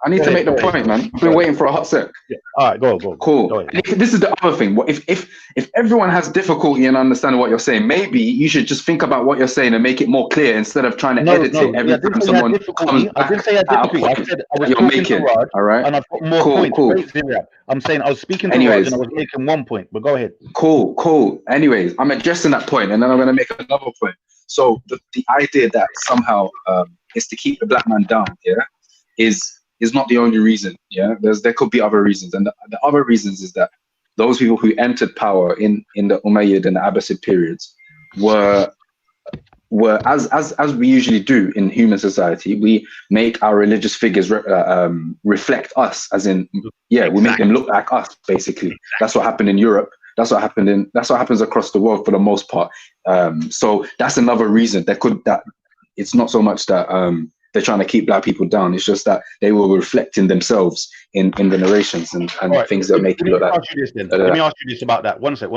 I need to make the point, man. I've been waiting for a hot sec. Yeah. All right, go. Cool. This is the other thing. If everyone has difficulty in understanding what you're saying, maybe you should just think about what you're saying and make it more clear instead of trying to edit it every time someone comes back. I didn't say I had difficulty. I said I was talking to Raj, all right? And I've got more points. Cool. I'm saying I was speaking to Raj and I was making one point, but go ahead. Cool. Anyways, I'm addressing that point and then I'm going to make another point. So the idea that somehow is to keep the black man down, is not the only reason. There could be other reasons, and the other reasons is that those people who entered power in the Umayyad and the Abbasid periods were as we usually do in human society, we make our religious figures reflect us, as in we make them look like us, basically. That's what happened in Europe. That's what happens across the world for the most part. So that's another reason. That it's not so much that they're trying to keep black people down. It's just that they were reflecting themselves in the narrations and things that make it look like. Let me ask you this about that. One sec.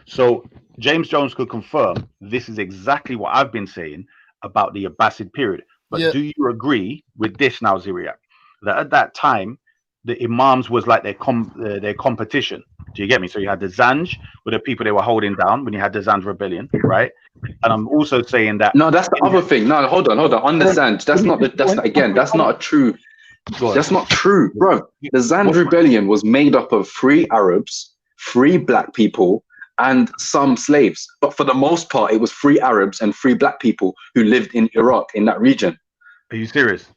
So James Jones could confirm this is exactly what I've been saying about the Abbasid period. But do you agree with this now, Ziriab, that at that time the imams was like their competition? Do you get me? So you had the Zanj with the people they were holding down when you had the Zanj rebellion, right? And I'm also saying that that's the other thing. No, hold on. On the Zanj, that's not true. That's not true, bro. The Zanj rebellion was made up of 3 Arabs, 3 black people, and some slaves. But for the most part, it was 3 Arabs and 3 black people who lived in Iraq, in that region. Are you serious?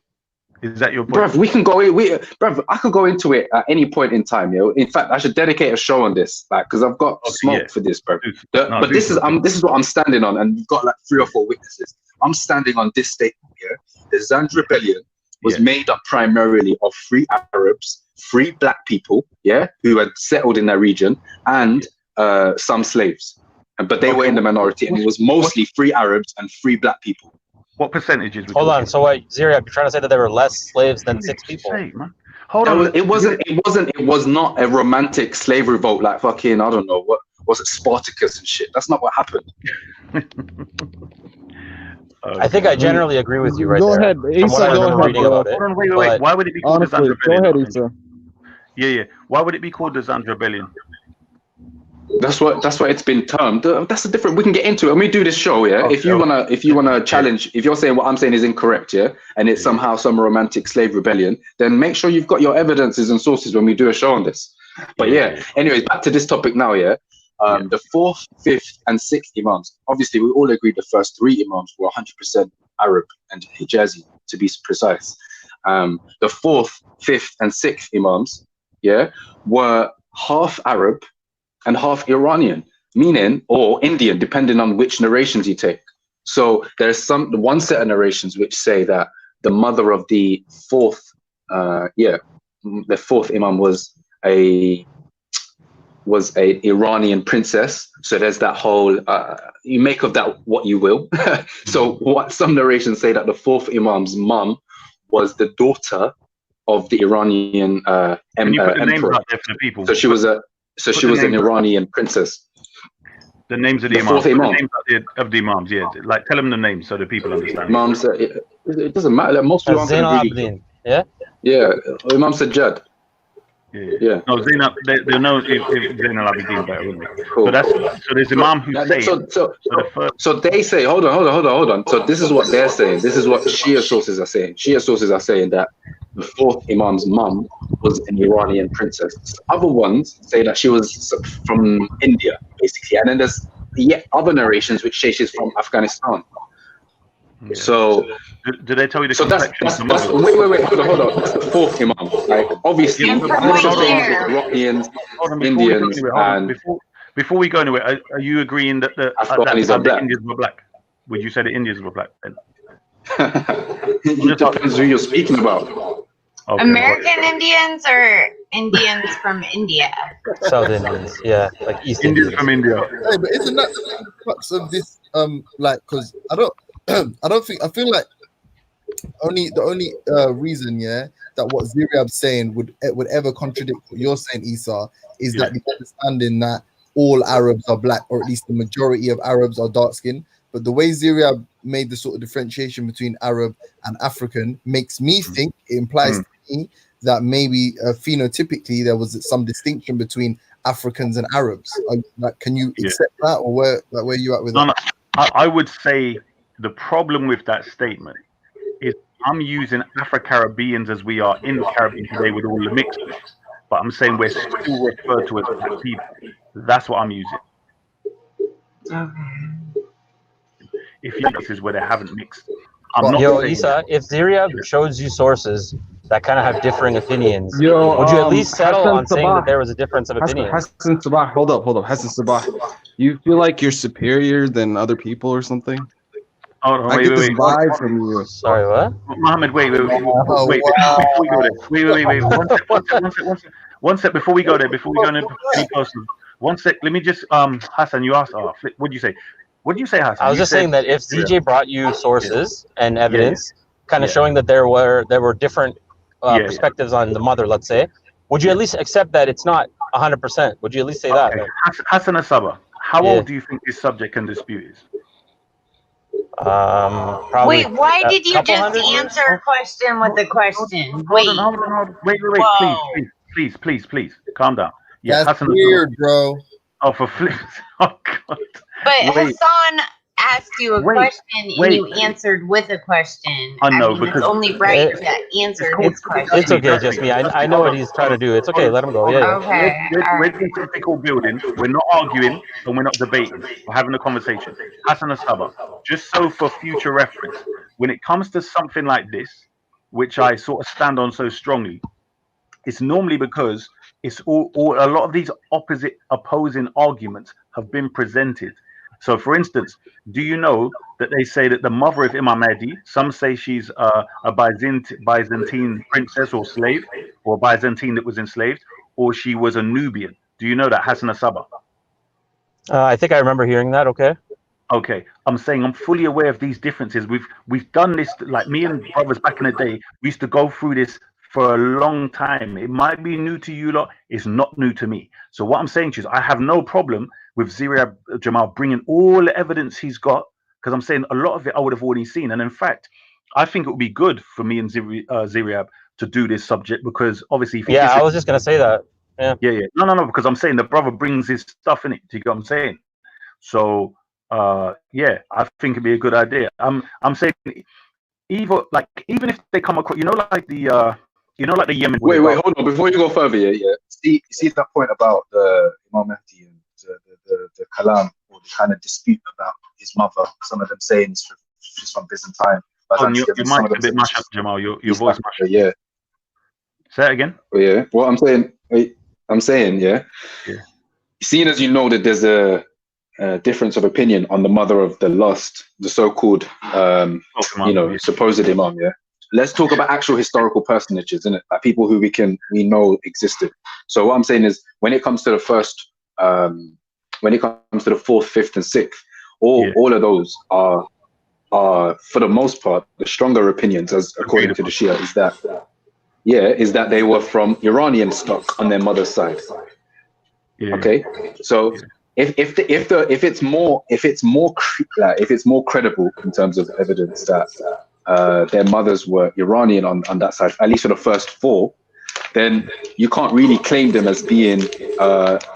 Is that your point? Bruv, we can go. I could go into it at any point in time. In fact, I should dedicate a show on this, because I've got smoke for this, bro. But this is what I'm standing on, and you've got like 3 or 4 witnesses. I'm standing on this statement here. The Zanj rebellion was made up primarily of 3 Arabs, 3 black people, who had settled in that region, and some slaves. But they were in the minority, and it was mostly 3 Arabs and 3 black people. What percentages? Hold on. So what, Ziriab, you're trying to say that there were less slaves than 6 people? Hold on. It was not a romantic slave revolt like fucking, I don't know, what was it, Spartacus and shit. That's not what happened. I think I generally agree with you right there. Go ahead, Isa. Go ahead, Hold on, wait. Why would it be called the Zanj rebellion? Go ahead, Isa. Yeah. Why would it be called the Zanj rebellion? That's what it's been termed. That's a different. We can get into it when we do this show. If you wanna challenge, if you're saying what I'm saying is incorrect, and it's somehow some romantic slave rebellion, then make sure you've got your evidences and sources when we do a show on this. But anyways, back to this topic now. The 4th, 5th, and 6th imams. Obviously, we all agree the first 3 imams were 100% Arab and Hijazi, to be precise. The 4th, 5th, and 6th Imams, were half Arab and half Iranian, meaning, or Indian, depending on which narrations you take. So there's one set of narrations which say that the mother of the 4th, the 4th Imam was a Iranian princess. So there's that whole, you make of that what you will. So what some narrations say that the 4th Imam's mum was the daughter of the Iranian Can you put the names emperor. out there for the people? So she was an Iranian princess. The names of the The imams. 4th Imam. The names of the imams, yeah. Like, tell them the names so the people understand. Imams, it doesn't matter. Like, most Imams Zain are really, al-Abidin, yeah? yeah. Imam Sajjad. Yeah. No, Zainab, they know if Zain al-Abidin better, wouldn't they? Cool. So there's Imam Hussein. So they say, hold on. So this is what they're saying. This is what Shia sources are saying. Shia sources are saying that the 4th Imam's mum was an Iranian princess. Other ones say that she was from India, basically. And then there's yet other narrations which say she's from Afghanistan. Yeah. So do they tell you the so that's wait, hold on. That's the 4th Imam. Like, obviously, Iranians, Indians, and before we go anywhere, are you agreeing that the Indians were black? Would you say the Indians were black then? It depends who you're speaking about. Okay. American Indians or Indians from India? South Indians, yeah, like East Indians from India. Hey, but isn't that the crux of this? Like, because I feel like the only reason, that what Ziriab's saying would ever contradict what you're saying, Isa, is that the understanding that all Arabs are black, or at least the majority of Arabs are dark skinned. But the way Ziriab made the sort of differentiation between Arab and African makes me think, it implies to me that maybe phenotypically there was some distinction between Africans and Arabs. Like, can you accept that, or where you at with that? No, I would say the problem with that statement is I'm using Afro-Caribbeans as we are in the Caribbean today with all the mixtures, but I'm saying we're still referred to as black people. That's what I'm using. If this is where they haven't mixed, I'm not saying Isa, if Ziriab shows you sources that kind of have differing opinions, would Yo, you at least settle Hassan on saying Sabah. that there was a difference of opinion? Hassan Sabah, hold up. Hassan Sabah, you feel like you're superior than other people or something? I get this vibe from you. Sorry, what? Mohammed, wait. Before we go there. Wait. One sec. Before we go there, before we go into any personal, one sec. Let me just Hassan, you asked. What did you say? What did you say, Hassan? I was just saying that if ZJ brought you sources and evidence, kind of showing that there were different perspectives on the mother, let's say, would you at least accept that it's not 100%? Would you at least say that? Hassan Asaba, how old do you think this subject and dispute is? Probably. Wait, why did you just answer a question with a question? Wait. Hold on. Wait. Please. Calm down. Yeah, that's weird, bro. Oh, for flips. Oh, God. But Hassan asked you a question and you answered with a question. I know, mean, because it's only right to answer his question. It's okay, just me. I know what he's trying to do. It's okay. Let him go. Yeah. Okay. We're in a typical building. We're not arguing and we're not debating. We're having a conversation. Hassan Asaba, just so for future reference, when it comes to something like this, which I sort of stand on so strongly, it's normally because it's all a lot of these opposing arguments have been presented. So, for instance, do you know that they say that the mother of Imam Mahdi, some say she's a Byzantine princess or slave, or Byzantine that was enslaved, or she was a Nubian? Do you know that, Hassan Asaba? I think I remember hearing that. Okay. I'm saying I'm fully aware of these differences. We've done this, like me and brothers back in the day. We used to go through this for a long time. It might be new to you lot. It's not new to me. So what I'm saying to you is I have no problem with Ziriab Jamal bringing all the evidence he's got, because I'm saying a lot of it I would have already seen. And in fact, I think it would be good for me and Ziriab to do this subject, because obviously... If I was just going to say that. Yeah. No, because I'm saying the brother brings his stuff in it. Do you get what I'm saying? So, I think it'd be a good idea. I'm saying even if they come across, like the Yemen. Wait, hold on. Before you go further, see that point about the Imam Mahdi and the kalam, or the kind of dispute about his mother. Some of them saying she's from Byzantine, Your mic's a bit mashed up, Jamal. Your voice mashed up. Yeah. Say it again. Yeah. What I'm saying, yeah. Seeing as you know that there's a difference of opinion on the mother of the so-called, supposed imam, yeah. Let's talk about actual historical personages, isn't it? Like people who we know existed. So what I'm saying is, when it comes to the first, when it comes to the 4th, 5th, and 6th, all of those are for the most part the stronger opinions, as according to the Shia, is that they were from Iranian stock on their mother's side. Yeah. Okay, so if it's more credible in terms of evidence that their mothers were Iranian on that side, at least for the first 4, then you can't really claim them as being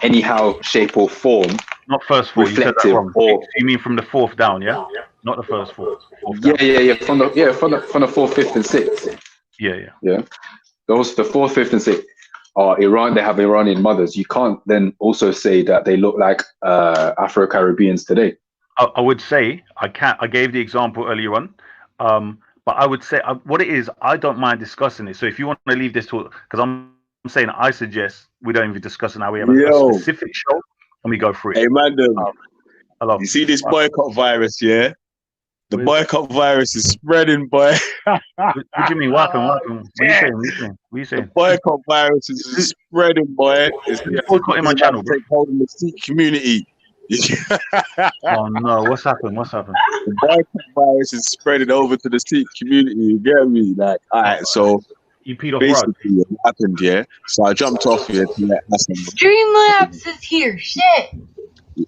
anyhow, shape or form. Not first 4. You said that wrong. You mean from the 4th down, yeah? Not the first 4. Yeah. From the 4th, 5th, and 6th. Yeah. Those the 4th, 5th, and 6th are Iran. They have Iranian mothers. You can't then also say that they look like Afro-Caribbeans today. I would say I gave the example earlier on, but I would say what it is. I don't mind discussing it. So if you want to leave this to, because I'm saying I suggest we don't even discuss it now. We have a specific show and we go through it. Hey, madam, you see this boycott virus, yeah? The boycott virus is spreading, boy. What do you mean? Welcome. What are you saying? The boycott virus is spreading, boy. It's boycotting my channel, bro. Take hold in the Sikh community. Oh no! What's happened? The boycott virus is spreading over to the Sikh community. You get me? Like, all right, so you peed off basically what happened, yeah. So I jumped off here to let Hassan. Streamlabs is here. Shit.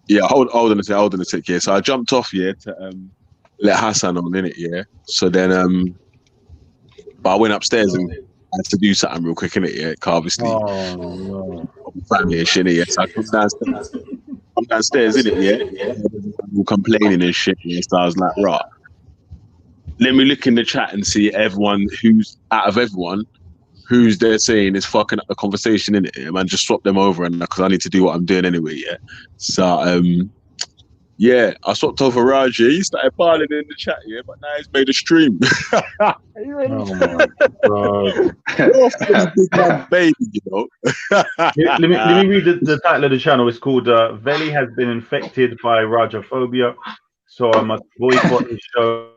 Yeah, hold on a sec. Yeah, so I jumped off here to let Hassan on in it, yeah. So then but I went upstairs and I had to do something real quick in it, yeah. Obviously, family and shit, yeah. So I come downstairs in it, yeah. All complaining and shit, yeah. So I was like, right, let me look in the chat and see everyone who's out of everyone who's there saying is fucking up the conversation in it, yeah, man. Just swap them over, and because I need to do what I'm doing anyway, yeah. So yeah, I swapped over Raj. He started piling in the chat, yeah, but now he's made a stream. Oh my God. Baby, you know. let me read the title of the channel. It's called Veli has been infected by Rajophobia, so I must boycott his show.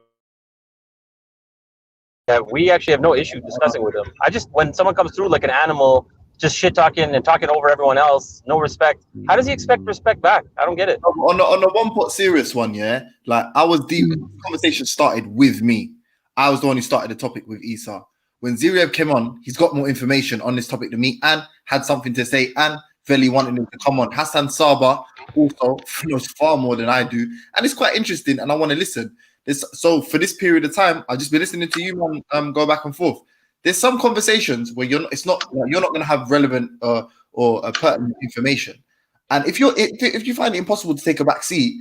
Yeah, we actually have no issue discussing with him. When someone comes through like an animal, just shit talking and talking over everyone else, no respect. How does he expect respect back? I don't get it. On the one pot serious one, yeah. Like I was deep. The conversation started with me. I was the one who started the topic with Isa. When Ziriev came on, he's got more information on this topic than me and had something to say. And Veli wanted him to come on. Hassan Saba also knows far more than I do, and it's quite interesting. And I want to listen. So for this period of time, I've just been listening to you, man. Go back and forth. There's some conversations where you're not going to have relevant or pertinent information, and if you find it impossible to take a back seat,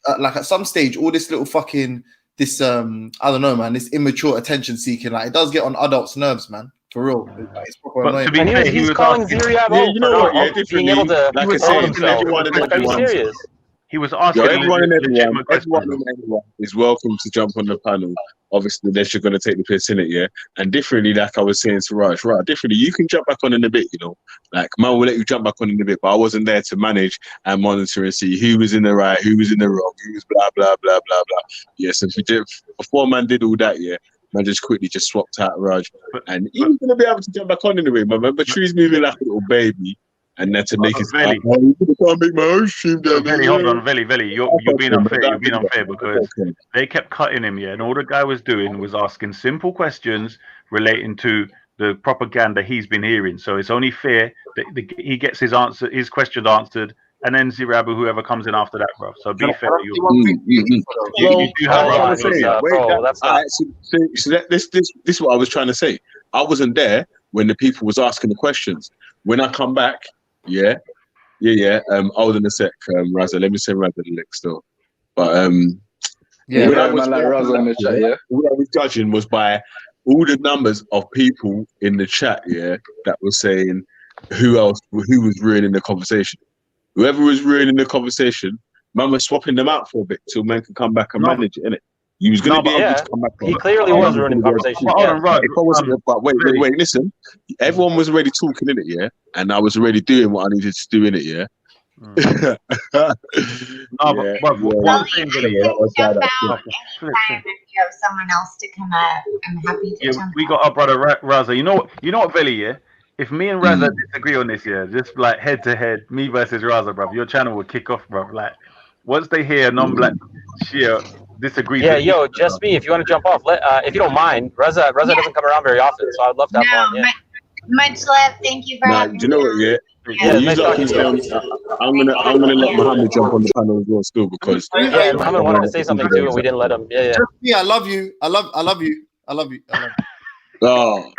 at some stage, all this little fucking I don't know, man, this immature attention seeking, like it does get on adults' nerves, man. For real, it's proper annoying. To be fair, he's calling Ziriab being able to control himself. He was asking everyone is welcome to jump on the panel. Obviously, they're going to take the piss in it, yeah. And differently, like I was saying to Raj, right? Differently, you can jump back on in a bit, you know. Like man will let you jump back on in a bit, but I wasn't there to manage and monitor and see who was in the right, who was in the wrong, who was blah blah blah blah blah. Yes, if we did before man did all that, yeah. Man just quickly just swapped out Raj, and he was going to be able to jump back on anyway. Man, remember, Tree's moving like a little baby. And then to make it Veli. I can't make my own stream down there. Veli, hold on, Veli, you're being unfair. You're being unfair because they kept cutting him, yeah. And all the guy was doing was asking simple questions relating to the propaganda he's been hearing. So it's only fair that he gets his question answered, and then Zirabu, whoever comes in after that, bro. So be fair. You do have this is what I was trying to say. I wasn't there when the people was asking the questions. When I come back, hold on a sec, Raza. Let me say Raza the next still. But what I was judging was by all the numbers of people in the chat, yeah, that was saying who was ruining the conversation. Whoever was ruining the conversation, man was swapping them out for a bit till men can come back and manage it, innit? You was gonna No, be but- able Yeah, to come back. he clearly was ruining the conversation. Hold Yeah. on, right. If I wasn't, but wait, listen. Everyone was already talking in it, yeah, and I was already doing what I needed to do in it, yeah. No, but what I'm saying, Billy, Jump out anytime if you have someone else to come up. I'm happy to yeah, jump we out. got our brother Raza. You know what, Billy, yeah? If me and Raza disagree on this, yeah, just like head to head, me versus Raza, bruv, your channel will kick off, bruv. Like, once they hear a non-black Shia disagree, Yeah, yo, just me. If you want to jump off, if you don't mind, Reza doesn't come around very often, so I'd love to have him on. Yeah. Much love. Thank you for Nah, having do you know what? Yeah, Yeah, you nice lot talking can to stay you. on. I'm gonna let Muhammad jump on the panel as well, still, because Yeah, and Muhammad wanted to say something too, and we didn't let him. Yeah, yeah. Just me, I love you. I love you. I love you. Oh,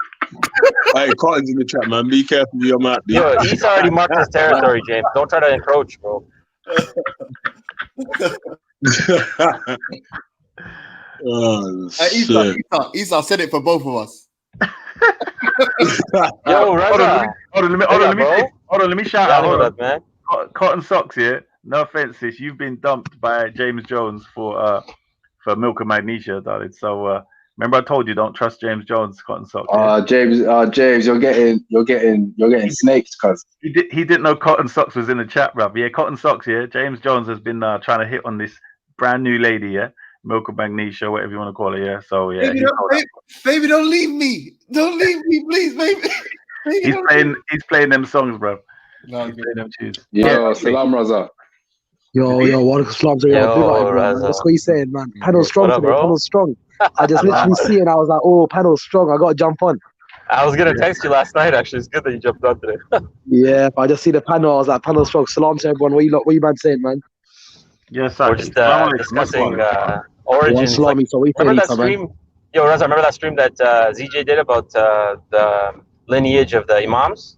hey, Cotton's in the chat, man. Be careful with your mouth, dude. Yo, he's already marked his territory, James. Don't try to encroach, bro. Oh, Isa said it for both of us. Yo, Reza. Hold on, let me shout out. Hold on. Cotton Socks here. No offense, sis. You've been dumped by James Jones for Milk and Magnesia, darling. So remember I told you don't trust James Jones, Cotton Socks. Yeah? James, you're getting snaked, cuz. He didn't know Cotton Socks was in the chat, bruv. Yeah, Cotton Socks, yeah. James Jones has been trying to hit on this brand new lady, yeah. Milk and Magnesia, whatever you want to call it, yeah. So yeah. Baby, don't leave me. Don't leave me, please, baby. He's playing them songs, bro. No, he's playing them tunes. Yo, Salam Raza. Yo, what slums are Yo, big up, man. Raza. That's what he's saying, man. Panel's strong What up, today. bro? Panel's strong. I just literally see it and I was like, oh, panel's strong. I gotta jump on. I was gonna text you last night. Actually, it's good that you jumped on today. Yeah, if I just see the panel, I was like, panel's strong. Salam to everyone. What you man saying, man? Yes, We're just discussing origins. One salami, so we remember that say, stream? Yo, Reza, remember that stream that ZJ did about the lineage of the imams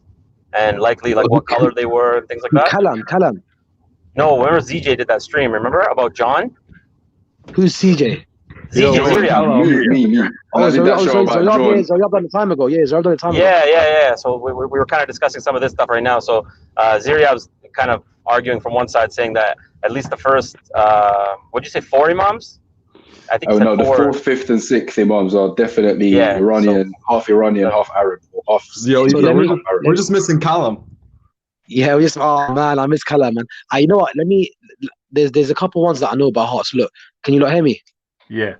and likely like what color they were and things like that? Kalam. No, remember ZJ did that stream? Remember about John? Who's CJ? ZJ. Me. Oh, so y'all done a time ago. Yeah, y'all done a time ago. Yeah. So we were kind of discussing some of this stuff right now. So Ziriab's kind of arguing from one side, saying that at least the first, what'd you say, 4 imams? I think. Oh no, the 4th, 4th, 5th, and 6th imams are definitely Yeah, Iranian, half Iranian, half Arab, or half. Yo, So we're just missing Callum. Yeah, oh man, I miss Kalam, man. You know what? There's a couple ones that I know by heart. So look, can you not hear me? Yeah.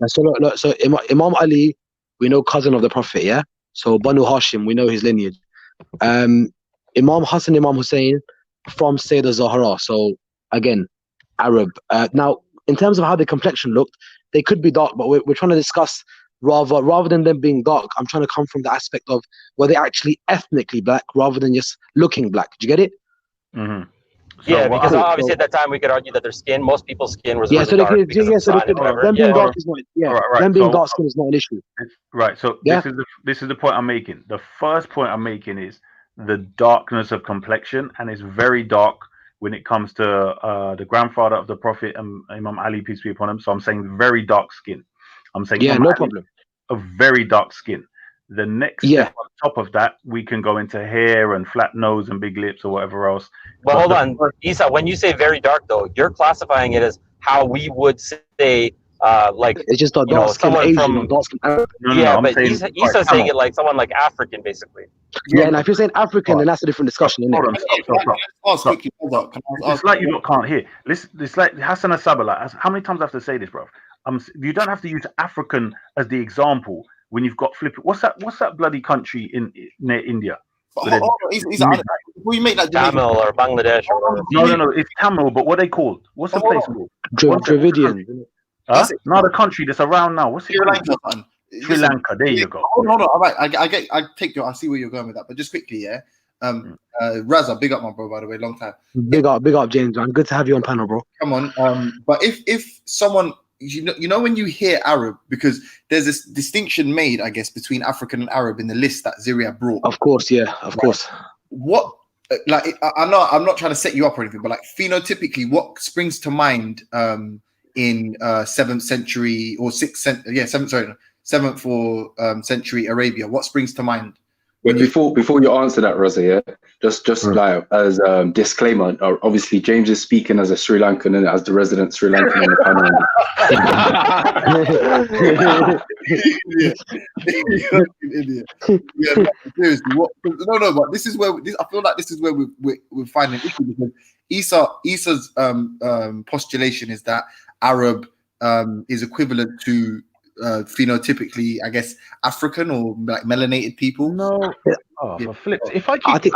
So look, so Imam Ali, we know cousin of the Prophet, yeah? So Banu Hashim, we know his lineage. Imam Hassan, Imam Hussein, from Sayyidah Zahra. So again, Arab. Now, in terms of how the complexion looked, they could be dark, but we're trying to discuss rather than them being dark, I'm trying to come from the aspect of were they actually ethnically black rather than just looking black. Did you get it? Mm-hmm. Yeah, because obviously at that time we could argue that their skin, most people's skin was really so dark. them being dark is not. Them being dark skin is not an issue. Right. So this is the point I'm making. The first point I'm making is the darkness of complexion, and it's very dark when it comes to the grandfather of the Prophet, Imam Ali, peace be upon him. So I'm saying very dark skin. I'm saying no problem. A very dark skin. The next step on top of that, we can go into hair and flat nose and big lips or whatever else. But hold on, Isa, when you say very dark though, you're classifying it as how we would say like it's just a dark skin someone Asian from or dark skin Arab. but Isa's saying it like someone like African basically. Yeah, and if you're saying African, then that's a different discussion, isn't it? Stop. It's like you can't hear. It's like Hassan Sabala. How many times I have to say this, bro? You don't have to use African as the example when you've got flipping. What's that bloody country near India? We make that Tamil or Bangladesh or whatever. No, it's Tamil, but what are they called? What's the place called? Dravidian. Not a country that's around now. What's it called? Sri Lanka. There you go. Hold on. All right, I take I see where you're going with that, but just quickly, yeah. Raza, big up, my bro. By the way, long time. Big up, James. Man, good to have you on panel, bro. Come on. But if someone, you know, when you hear Arab, because there's this distinction made, I guess, between African and Arab in the list that Ziria brought. Of course, course. What, like, I'm not trying to set you up or anything, but like phenotypically, what springs to mind in 7th century or 6th century? Yeah, 7th or century Arabia. What springs to mind Wait, before you answer that, Raza, yeah, just like as a disclaimer, obviously James is speaking as a Sri Lankan and as the resident Sri Lankan on the panel. Idiot. Yeah, seriously. What? No, but this is where I feel like this is where we're finding an issue, because Issa's postulation is that Arab is equivalent to phenotypically, I guess, African or like melanated people. No. Oh, Yeah. flip. If I I think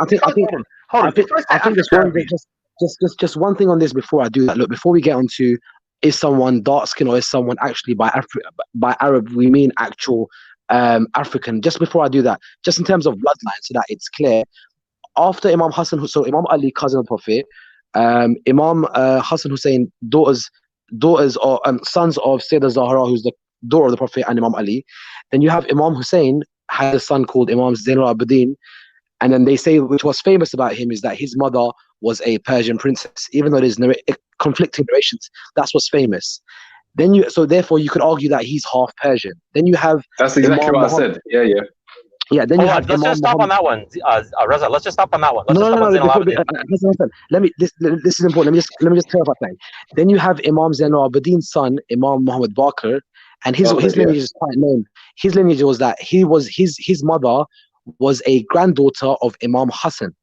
just one thing on this before I do that. Look, before we get onto is someone dark skin or is someone actually by Arab we mean actual African. Just before I do that, just in terms of bloodline, so that it's clear. After Imam Hassan, so Imam Ali, cousin of the Prophet, Imam Hassan Hussein, daughters or sons of Sayyidah Zahra, who's the daughter of the Prophet, and Imam Ali. Then you have Imam Hussein had a son called Imam Zain al-Abidin, and then they say, which was famous about him, is that his mother was a Persian princess. Even though there's conflicting narrations, that's what's famous. Then therefore you could argue that he's half Persian. Then you have That's exactly Imam what Muhammad. I said. Yeah. Yeah, then you have Let's Imam just stop on that one, Reza. Let's just stop on that one. Let's No. listen. This is important. Let me just clarify something. Then you have Imam Zain al-Abidin's son, Imam Muhammad Baqir, and his lineage is quite known. His lineage was that his mother was a granddaughter of Imam Hassan.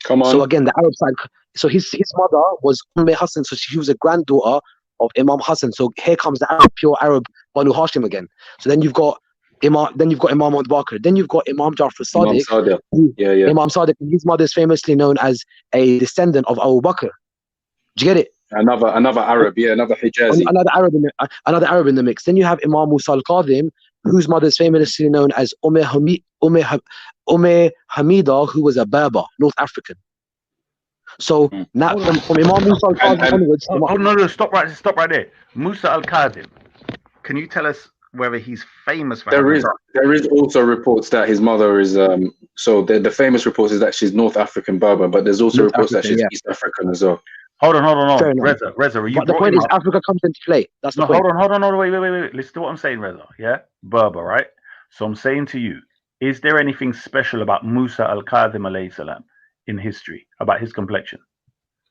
Come on. So again, the Arab side. So his mother was Hassan, so she was a granddaughter of Imam Hassan. So here comes the pure Arab Banu Hashim again. So then you've got Imam Muhammad Baqir. Then you've got Imam Ja'far Sadiq. Imam Sadiq. His mother is famously known as a descendant of Abu Bakr. Do you get it? Another Arab, another Hijazi. Another Arab in the mix. Then you have Imam Musa al-Kadhim, whose mother is famously known as Umm Hamida, who was a Berber, North African. So now from Imam Musa al-Kadhim onwards. No, stop right there. Musa al-Kadhim. Can you tell us whether he's famous for There is also reports that his mother is so the famous reports is that she's North African Berber, but there's also reports that she's East African as well. Hold on. Reza, are you? But the point is, Africa comes into play. That's the point. Hold on. Wait. Listen to what I'm saying, Reza. Yeah, Berber, right? So I'm saying to you, is there anything special about Musa al-Kadhim alayhi salam in history about his complexion?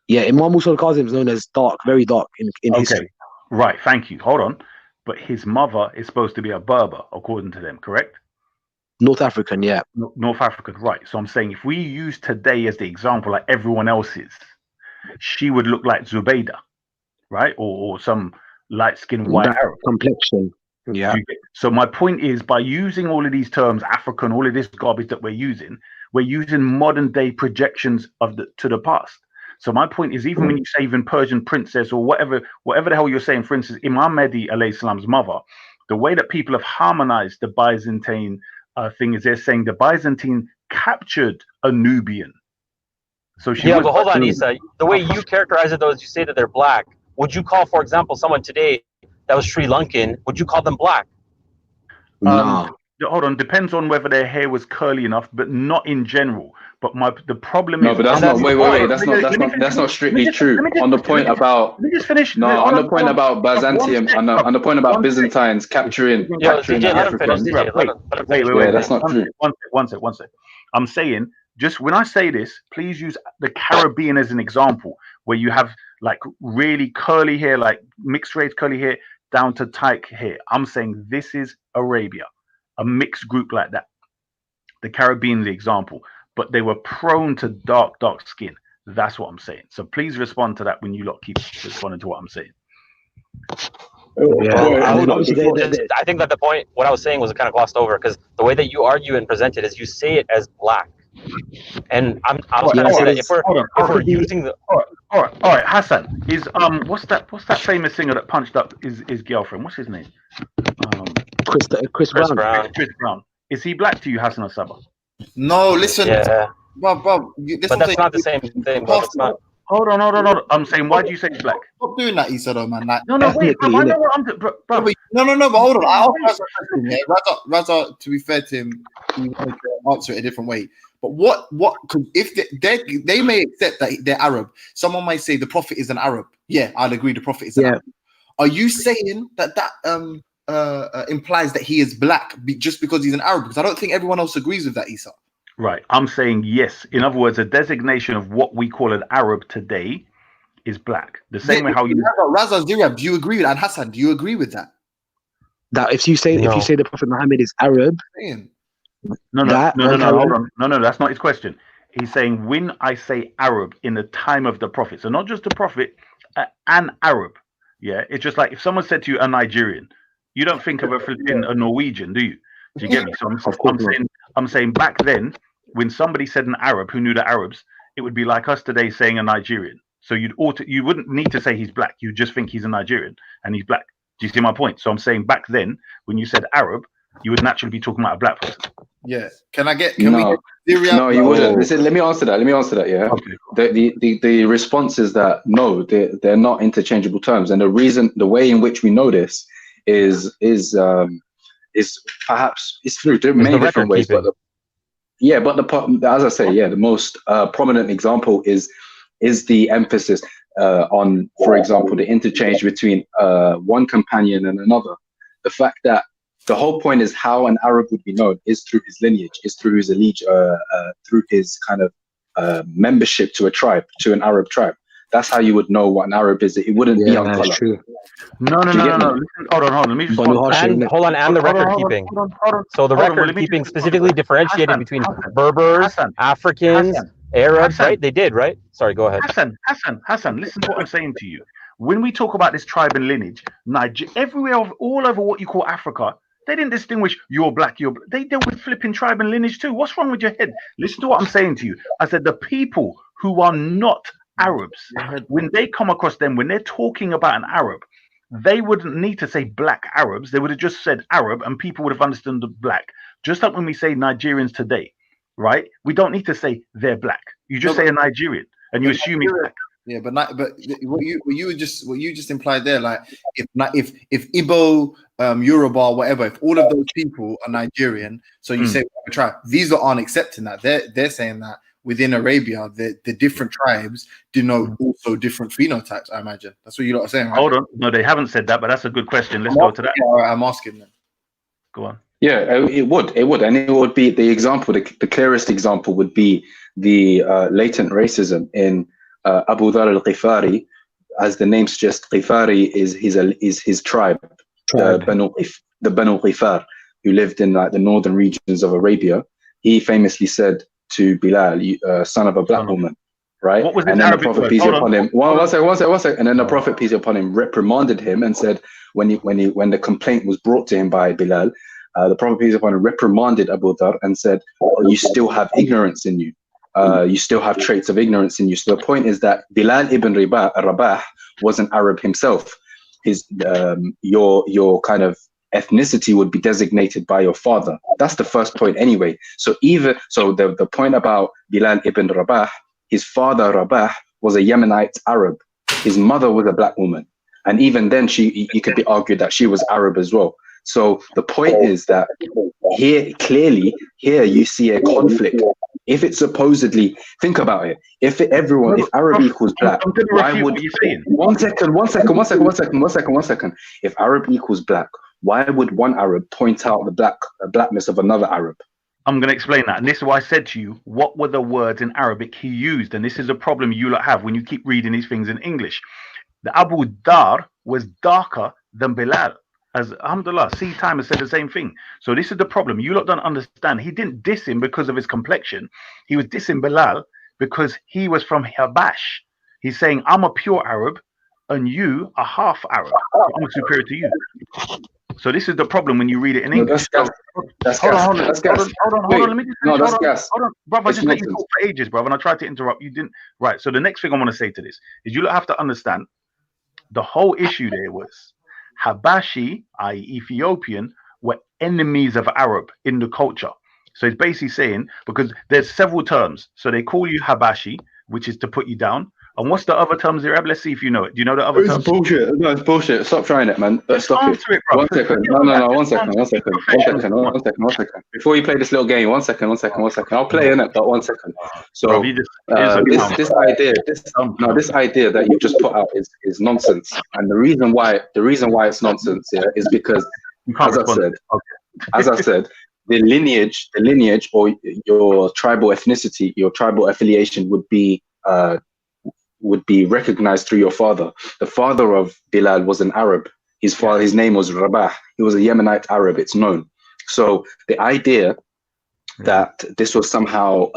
Yeah, Imam Musa al-Kadhim is known as dark, very dark in history. Right. Thank you. Hold on. But his mother is supposed to be a Berber, according to them, correct? North African, yeah. North African, right. So I'm saying if we use today as the example, like everyone else's, she would look like Zubaydah, right? Or some light-skinned white Arab. Complexion, yeah. So my point is, by using all of these terms, African, all of this garbage that we're using modern-day projections to the past. So my point is, even when you say even Persian princess or whatever the hell you're saying, for instance, Imam Mahdi alayhi salam's mother, the way that people have harmonized the Byzantine thing is they're saying the Byzantine captured a Nubian. So but hold on, Issa. The way you characterize it, though, is you say that they're black. Would you call, for example, someone today that was Sri Lankan, would you call them black? No. Hold on. Depends on whether their hair was curly enough, but not in general. But the problem is but that's not. Wait. That's not strictly true. On the point about. Let me just finish. No, on the point about Byzantium, on the point about Byzantines capturing the Africans. Wait. That's not true. One sec. I'm saying, just when I say this, please use the Caribbean as an example, where you have like really curly hair, like mixed race curly hair, down to tight hair. I'm saying this is Arabia, a mixed group like that. The Caribbean, the example, but they were prone to dark skin. That's what I'm saying. So please respond to that when you lot keep responding to what I'm saying. I think that the point, what I was saying was kind of glossed over, because the way that you argue and present it is you say it as black. And I'm trying to say that if we're using the all right, Hassan is what's that famous singer that punched up his girlfriend? What's his name? Chris Brown. Chris Brown. Is he black to you, Hassan or Saba? No, listen, bro. But that's not the same thing, bro. It's not. Hold on. I'm saying, why do you say he's black? Stop doing that, Issa, though, man. Like, no, wait, bro, I know what I'm doing, bro. No, but hold on. I'll answer a question here. Raza, to be fair to him, he wanted to answer it a different way. But what? Because if they may accept that they're Arab, someone might say the Prophet is an Arab. Yeah, I'll agree. The Prophet is an Arab. Are you saying that implies that he is black just because he's an Arab? Because I don't think everyone else agrees with that, Issa. Right. I'm saying yes. In other words, a designation of what we call an Arab today is black. The same way how you Raza Ziriab, do you agree with that? And Hassan, do you agree with that? That if you say the Prophet Muhammad is Arab, No, that's not his question. He's saying when I say Arab in the time of the Prophet, so not just the Prophet, an Arab. Yeah, it's just like if someone said to you a Nigerian, you don't think of a Norwegian, do you? Do you get me? So I'm saying back then, when somebody said an Arab who knew the Arabs, it would be like us today saying a Nigerian. So you wouldn't need to say he's black. You just think he's a Nigerian and he's black. Do you see my point? So I'm saying back then, when you said Arab, you would naturally be talking about a black person. Yeah. Can we get No, you wouldn't. Listen, let me answer that. Yeah. Okay. The response is that no, they're not interchangeable terms, and the way in which we know this is perhaps it's through many different ways. But as I say, the most prominent example is the emphasis on, for example, the interchange between one companion and another. The fact that the whole point is how an Arab would be known is through his lineage, is through his through his kind of membership to a tribe, to an Arab tribe. That's how you would know what an Arab is. It wouldn't be on color. True. No. Listen, hold on. Let me just and the record keeping. So the record keeping specifically differentiated between Berbers, Africans, Arabs, right? They did, right? Sorry, go ahead. Hassan, listen to what I'm saying to you. When we talk about this tribe and lineage, everywhere, all over what you call Africa, they didn't distinguish you're black, they dealt with flipping tribe and lineage too. What's wrong with your head? Listen to what I'm saying to you. I said the people who are not Arabs, when they come across them, when they're talking about an Arab, they wouldn't need to say black Arabs. They would have just said Arab and people would have understood the black. Just like when we say Nigerians today, right? We don't need to say they're black. You just say a Nigerian and you assume he's black. Yeah, but what you just implied there, like if Igbo, Yoruba, whatever, if all of those people are Nigerian, so you say tribe, these aren't accepting that. They're saying that within Arabia, the different tribes denote also different phenotypes. I imagine that's what you lot are saying. Right? Hold on, no, they haven't said that, but that's a good question. Let's go to that. I'm asking them. Go on. Yeah, it would, and it would be the example. The clearest example would be the latent racism in Abu Dhar al-Ghifari. As the name suggests, Ghifari is his tribe. The Banu Ghifar, who lived in the northern regions of Arabia. He famously said to Bilal, son of a black woman, right? What was and then the Prophet peace upon him. One second. And then the Prophet peace upon him reprimanded him and said, when the complaint was brought to him by Bilal, the Prophet peace upon him reprimanded Abu Dhar and said, you still have ignorance in you. You still have traits of ignorance in you. So the point is that Bilal ibn Rabah was an Arab himself. His your kind of ethnicity would be designated by your father. That's the first point anyway. So the point about Bilal ibn Rabah, his father Rabah was a Yemenite Arab. His mother was a black woman. And even then it could be argued that she was Arab as well. So the point is that here you see a conflict. If it's supposedly, think about it. If Arab equals black, why would one second? If Arab equals black, why would one Arab point out the blackness of another Arab? I'm going to explain that. And this is why I said to you, what were the words in Arabic he used? And this is a problem you lot have when you keep reading these things in English. The Abu Dhar was darker than Bilal. As alhamdulillah, C. Time has said the same thing. So this is the problem. You lot don't understand. He didn't diss him because of his complexion. He was dissing Bilal because he was from Habash. He's saying, I'm a pure Arab and you are half Arab. I'm superior to you. So this is the problem when you read it in English. Hold on. Let me just that's gas. Hold on, brother. I just let you talk for ages, brother, and I tried to interrupt. You didn't. Right. So the next thing I want to say to this is you have to understand the whole issue there was Habashi, i.e. Ethiopian, were enemies of Arab in the culture. So it's basically saying, because there's several terms. So they call you Habashi, which is to put you down. And what's the other terms there? Let's see if you know it. Do you know the other terms? It's bullshit. No, it's bullshit. Stop trying it, man. Stop it. One second. No. One second. Before you play this little game, one second. I'll play in it, but 1 second. So this idea that you just put out is nonsense. And the reason why it's nonsense is because, as I said, the lineage, or your tribal ethnicity, your tribal affiliation would be recognized through your father. The father of Bilal was an Arab. His name was Rabah. He was a Yemenite Arab. It's known. So the idea that this was somehow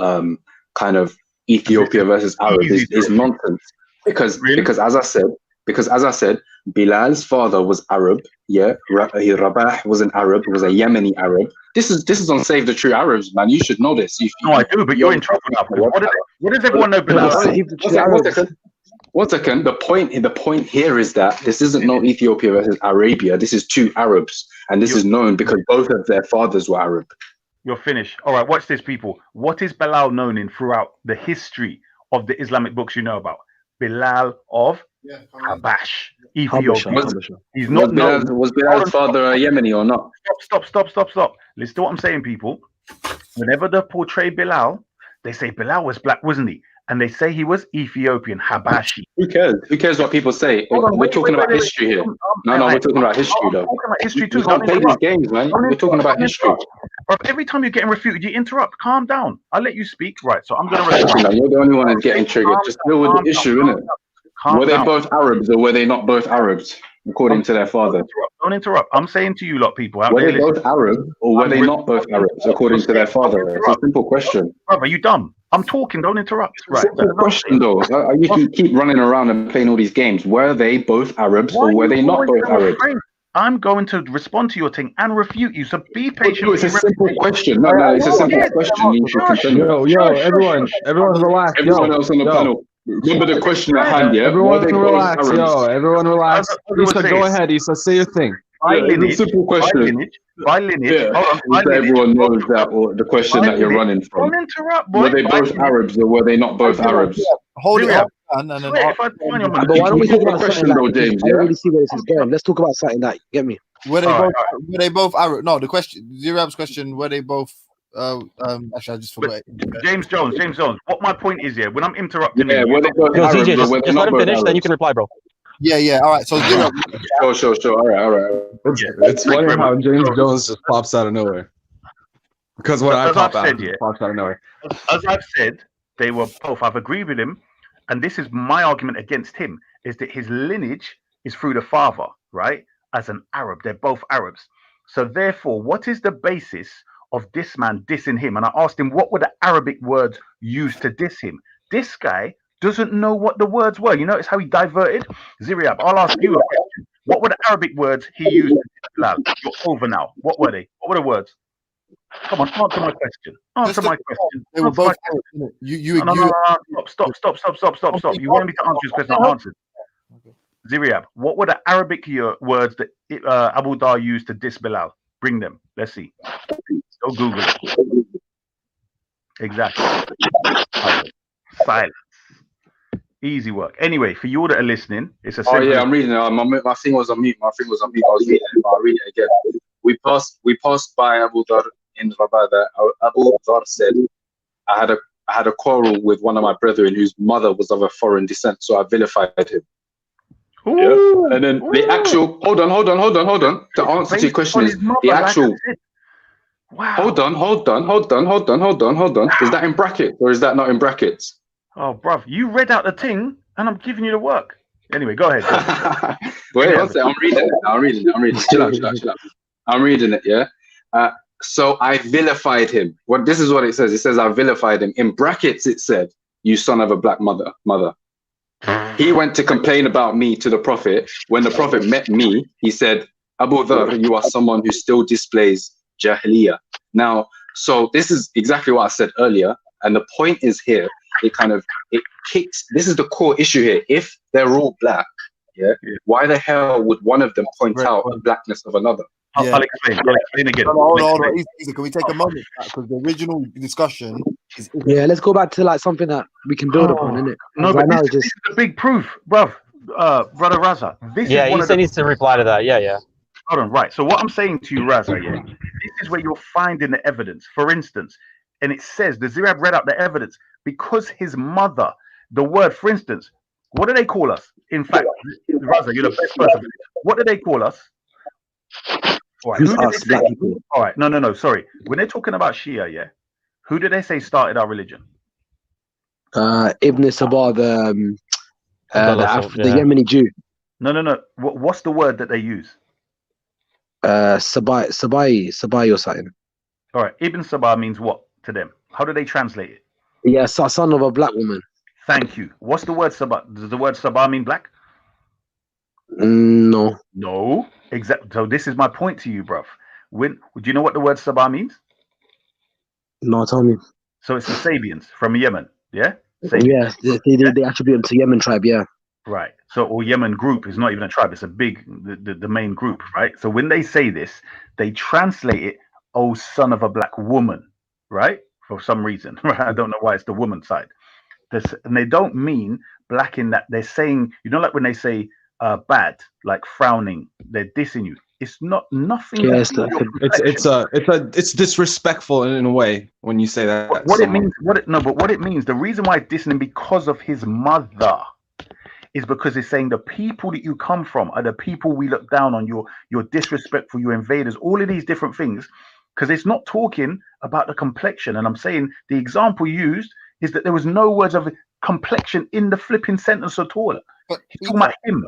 kind of Ethiopia versus Arab is nonsense. Because as I said, Bilal's father was Arab. Yeah, Rabah was an Arab. He was a Yemeni Arab. This is on Save the True Arabs, man. You should know this. No, I do, but you're in trouble now. What does everyone know Bilal? One second. The point here is that this isn't no Ethiopia versus Arabia. This is two Arabs, and this is known because both of their fathers were Arab. You're finished. All right, watch this, people. What is Bilal known in throughout the history of the Islamic books you know about? Bilal of Habash, Ethiopia. He's not known. Was Bilal's father a Yemeni or not? Stop. Listen to what I'm saying, people. Whenever they portray Bilal, they say Bilal was black, wasn't he? And they say he was Ethiopian, Habashi. Who cares? Who cares what people say? We're talking about history here. No, we're talking about history, though. We're talking about history too. You can't play these games, man. We're talking about history. Bro, every time you're getting refuted, you interrupt. Calm down. I'll let you speak. Right, so I'm going to respond. You're the only one that's getting triggered. Just deal with the issue, innit? Were they both Arabs or were they not both Arabs, according to their father? Don't interrupt. I'm saying to you lot, people out were there, they both Arab or were they not both Arabs, according to their father? It's a simple question. Bro, are you dumb? I'm talking. Don't interrupt. Right. Simple question, though. You keep running around and playing all these games. Were they both Arabs or were they not both Arabs? I'm going to respond to your thing and refute you. So be patient. It's a simple question. No, it's a simple question. Yo, everyone relax. Everyone else on the panel. Remember the question at hand, yeah? Everyone relax, everyone relax. Issa, go ahead, Issa, say your thing. Lineage, simple question. By lineage. Everyone knows that the question that you're running from. Don't interrupt, boy. Were they both Arabs or were they not both Arabs? Hold it up. But why don't we talk about something that, James, I don't really see where this is going. Let's talk about something that, get me? Were they both Arab? No, the question, Zirab's question, were they both actually I just forgot. James Jones. What my point is here, when I'm interrupting CJ, just let him finish, then you can reply, bro. Yeah. All right. So Sure. All right. It's funny how James Jones just pops out of nowhere. Because when I pop out, it pops out of nowhere. As I've said, they were both. I've agreed with him, and this is my argument against him: is that his lineage is through the father, right? As an Arab, they're both Arabs. So therefore, what is the basis of this man dissing him? And I asked him, what were the Arabic words used to diss him? This guy doesn't know what the words were. You notice how he diverted? Ziriab, I'll ask you a question. What were the Arabic words he used to diss Bilal? You're over now. What were they? What were the words? Come on, answer my question. Answer my question. They were both. Stop. You wanted me to answer his question, I answered. Ziriab, what were the Arabic words that Abu Dhar used to diss Bilal? Bring them. Let's see. Go Google it. Exactly. Silence. Easy work. Anyway, for you that are listening, it's a simple... I'm reading it. My thing was on mute. I was reading it, but I'll read it again. We passed by Abu Dhar in Rabah. Abu Dhar said, I had a quarrel with one of my brethren whose mother was of a foreign descent, so I vilified him. Ooh, and then the actual hold on. To answer your question is the actual. Wow. Hold on. Is that in brackets or is that not in brackets? Oh, bruv, you read out the thing and I'm giving you the work. Anyway, go ahead. Wait, one second. I'm reading it. Chill out. I'm reading it. Yeah. So I vilified him. This is what it says. It says I vilified him. In brackets, it said, "You son of a black mother." He went to complain about me to the Prophet. When the Prophet met me, he said, Abu Dhar, you are someone who still displays Jahiliyyah. Now, so this is exactly what I said earlier. And the point is here, it kicks, this is the core issue here. If they're all black, why the hell would one of them point out the blackness of another? I'll explain again. Hold on. Easy. Can we take a moment? Because the original discussion is... Yeah, let's go back to like something that we can build upon, innit? No, but this is the big proof, bruv. Brother Raza. Issa needs to reply to that. Yeah. Hold on, right. So what I'm saying to you, Raza, this is where you're finding the evidence. For instance, and it says, the Zirab read out the evidence, because his mother, the word, for instance, what do they call us? In fact, Raza, you're the best person. What do they call us? All right, Who's who did us, they black say? people? All right, no, sorry. When they're talking about Shia, yeah, who did they say started our religion? Ibn Sabah, the Yemeni Jew. No. What's the word that they use? Sabai or something. All right, Ibn Sabah means what to them? How do they translate it? Yeah, son of a black woman. Thank you. What's the word Sabah? Does the word Sabah mean black? No. No. Exactly. So this is my point to you, bruv. Do you know what the word Sabah means? No, tell me. So it's the Sabians from Yemen, yeah? Yeah, they attribute them to Yemen tribe, yeah. Right. So, or Yemen group is not even a tribe; it's a big, the main group, right? So when they say this, they translate it, "Oh, son of a black woman," right? For some reason, right? I don't know why it's the woman side. And they don't mean black in that they're saying, like when they say bad, like frowning, they're dissing you. It's nothing. Yeah, it's disrespectful in a way when you say that. What it means, the reason why it's dissing him because of his mother is because it's saying the people that you come from are the people we look down on. You're disrespectful, you're invaders, all of these different things, because it's not talking about the complexion. And I'm saying the example used is that there was no words of complexion in the flipping sentence at all. But he's talking about him.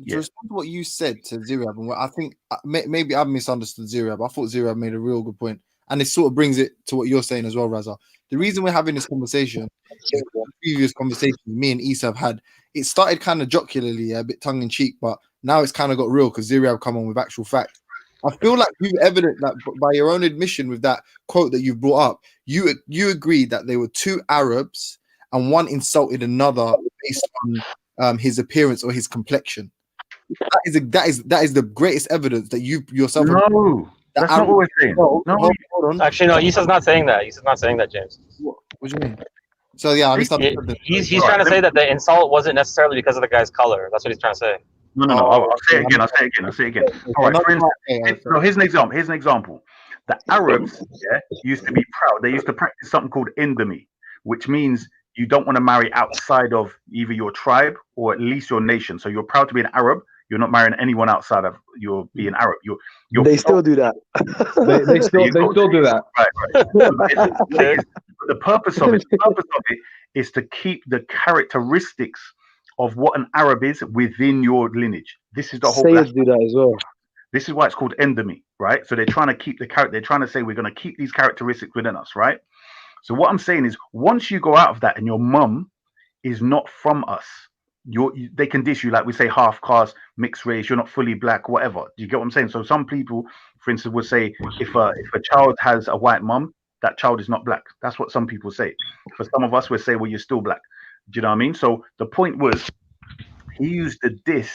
To respond to what you said to Ziriab, and what I think maybe I've misunderstood Ziriab. I thought Ziriab made a real good point, and it sort of brings it to what you're saying as well, Raza. The reason we're having this conversation is the previous conversation me and Issa have had. It started kind of jocularly, a bit tongue in cheek, but now it's kind of got real because Ziriab come on with actual facts. I feel like you've evident that by your own admission with that quote that you brought up, you agreed that there were two Arabs and one insulted another based on his appearance or his complexion. That is the greatest evidence that you yourself. No, that's not what we're saying. Hold on. Actually, no, Issa's not saying that. Issa's not saying that, James. What do you mean? So yeah, he's trying to say that the insult wasn't necessarily because of the guy's color. That's what he's trying to say. No. I'll say it again. All right. For instance, here's an example. The Arabs, used to be proud. They used to practice something called endemy, which means you don't want to marry outside of either your tribe or at least your nation. So you're proud to be an Arab. You're not marrying anyone outside of your being Arab. They still do that. they still do that. Right. The purpose of it is to keep the characteristics of what an Arab is within your lineage. This is the whole. Sayyids do that as well. This is why it's called endemy, right? So they're trying to keep the character. They're trying to say we're going to keep these characteristics within us, right? So what I'm saying is, once you go out of that and your mum is not from us, they can diss you, like we say, half caste, mixed race, you're not fully black, whatever. Do you get what I'm saying? So some people, for instance, would say if a child has a white mum, that child is not black. That's what some people say. For some of us, we say, well, you're still black. Do you know what I mean? So the point was, he used the diss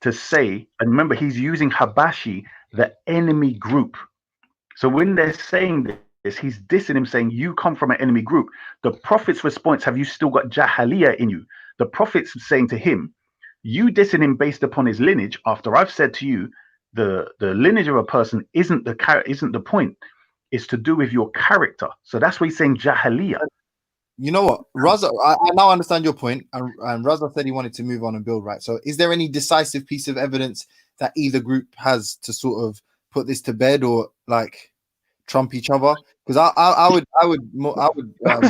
to say, and remember, he's using Habashi, the enemy group. So when they're saying this, he's dissing him, saying, you come from an enemy group. The Prophet's response, have you still got Jahiliyyah in you? The Prophet's saying to him, you dissing him based upon his lineage, after I've said to you, the lineage of a person isn't the point. It's to do with your character. So that's why he's saying Jahiliyyah. You know what, Raza, I now understand your point, and Raza said he wanted to move on and build, right? So is there any decisive piece of evidence that either group has to sort of put this to bed or like trump each other? Because I would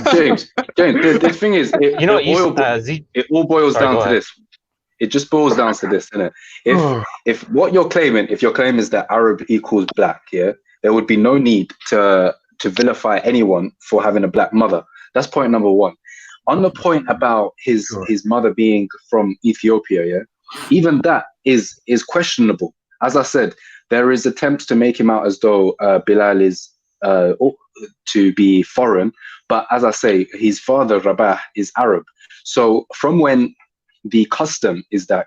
James, the thing is, it all boils down to this. It just boils down to this, isn't it? If what you're claiming, if your claim is that Arab equals black, there would be no need to vilify anyone for having a black mother. That's point number one. On the point about his mother being from Ethiopia, even that is questionable. As I said, there is attempts to make him out as though Bilal is to be foreign, but as I say, his father Rabah is Arab. So from when the custom is that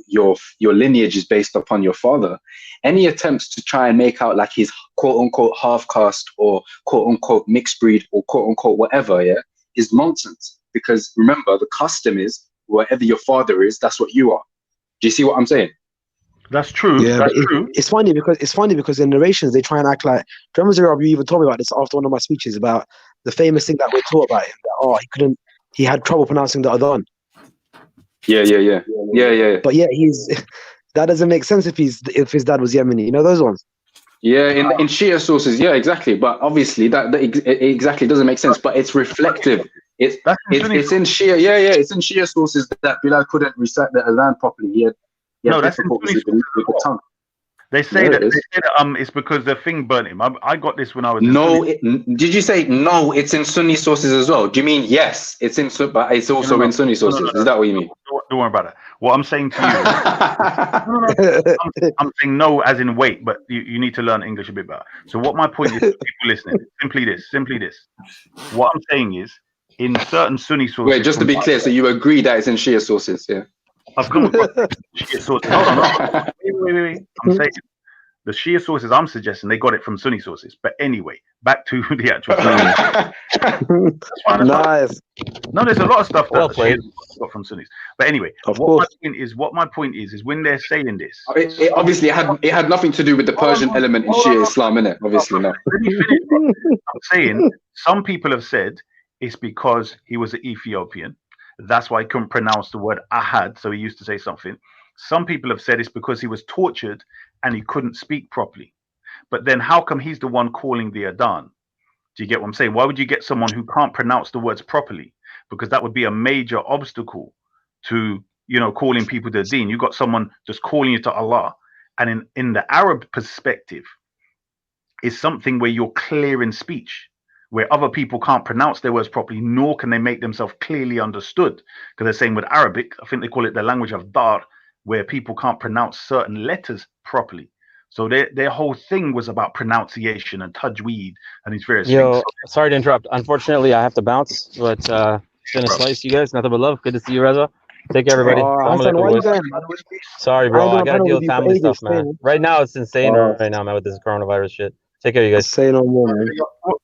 your lineage is based upon your father, any attempts to try and make out like he's quote unquote half caste or quote unquote mixed breed or quote unquote whatever is nonsense, because remember, the custom is whatever your father is, that's what you are. Do you see what I'm saying? That's true. Yeah, that's true. It's funny because in narrations they try and act like. Remember, you even told me about this after one of my speeches about the famous thing that we taught about him. That he had trouble pronouncing the adhan. Yeah. But yeah, that doesn't make sense if his dad was Yemeni. You know those ones. Yeah, in Shia sources, yeah, exactly. But obviously, that exactly doesn't make sense. But it's reflective. It's in Shia. Yeah, it's in Shia sources that Bilal couldn't recite the Adhan properly. He had difficulties with the tongue. They say that it's because the thing burnt him. I got this when I was. Did you say no? It's in Sunni sources as well. Do you mean yes? It's in, but it's also in Sunni sources. Is that what you mean? Don't worry about that. What I'm saying to you, I'm saying no, as in wait, but you need to learn English a bit better. So what my point is, people listening, simply this. What I'm saying is, in certain Sunni sources. Wait, just to be clear, so you agree that it's in Shia sources, yeah? I've come across Shia sources. Hold on. Wait. I'm saying the Shia sources I'm suggesting, they got it from Sunni sources. But anyway, back to the actual Nice. No, there's a lot of stuff that Shia got from Sunnis. But anyway, what my point is when they're saying this, it had nothing to do with the Persian element in Shia Islam, innit? Obviously, no. I'm saying some people have said it's because he was an Ethiopian. That's why he couldn't pronounce the word ahad, so he used to say something. Some people have said it's because he was tortured and he couldn't speak properly. But then how come he's the one calling the Adhan? Do you get what I'm saying? Why would you get someone who can't pronounce the words properly? Because that would be a major obstacle to, calling people to the deen. You got someone just calling you to Allah. And in the Arab perspective, it's something where you're clear in speech, where other people can't pronounce their words properly, nor can they make themselves clearly understood. Because they're saying with Arabic, I think they call it the language of Dar, where people can't pronounce certain letters properly. So their whole thing was about pronunciation and tajweed and these various things. Sorry to interrupt. Unfortunately, I have to bounce, but it's been a slice, you guys. Nothing but love. Good to see you, Reza. Take care, everybody. Sorry, bro. I got to deal with family stuff, man. Right now, it's insane right now, man, with this coronavirus shit. Take care, you guys. Say no more, man.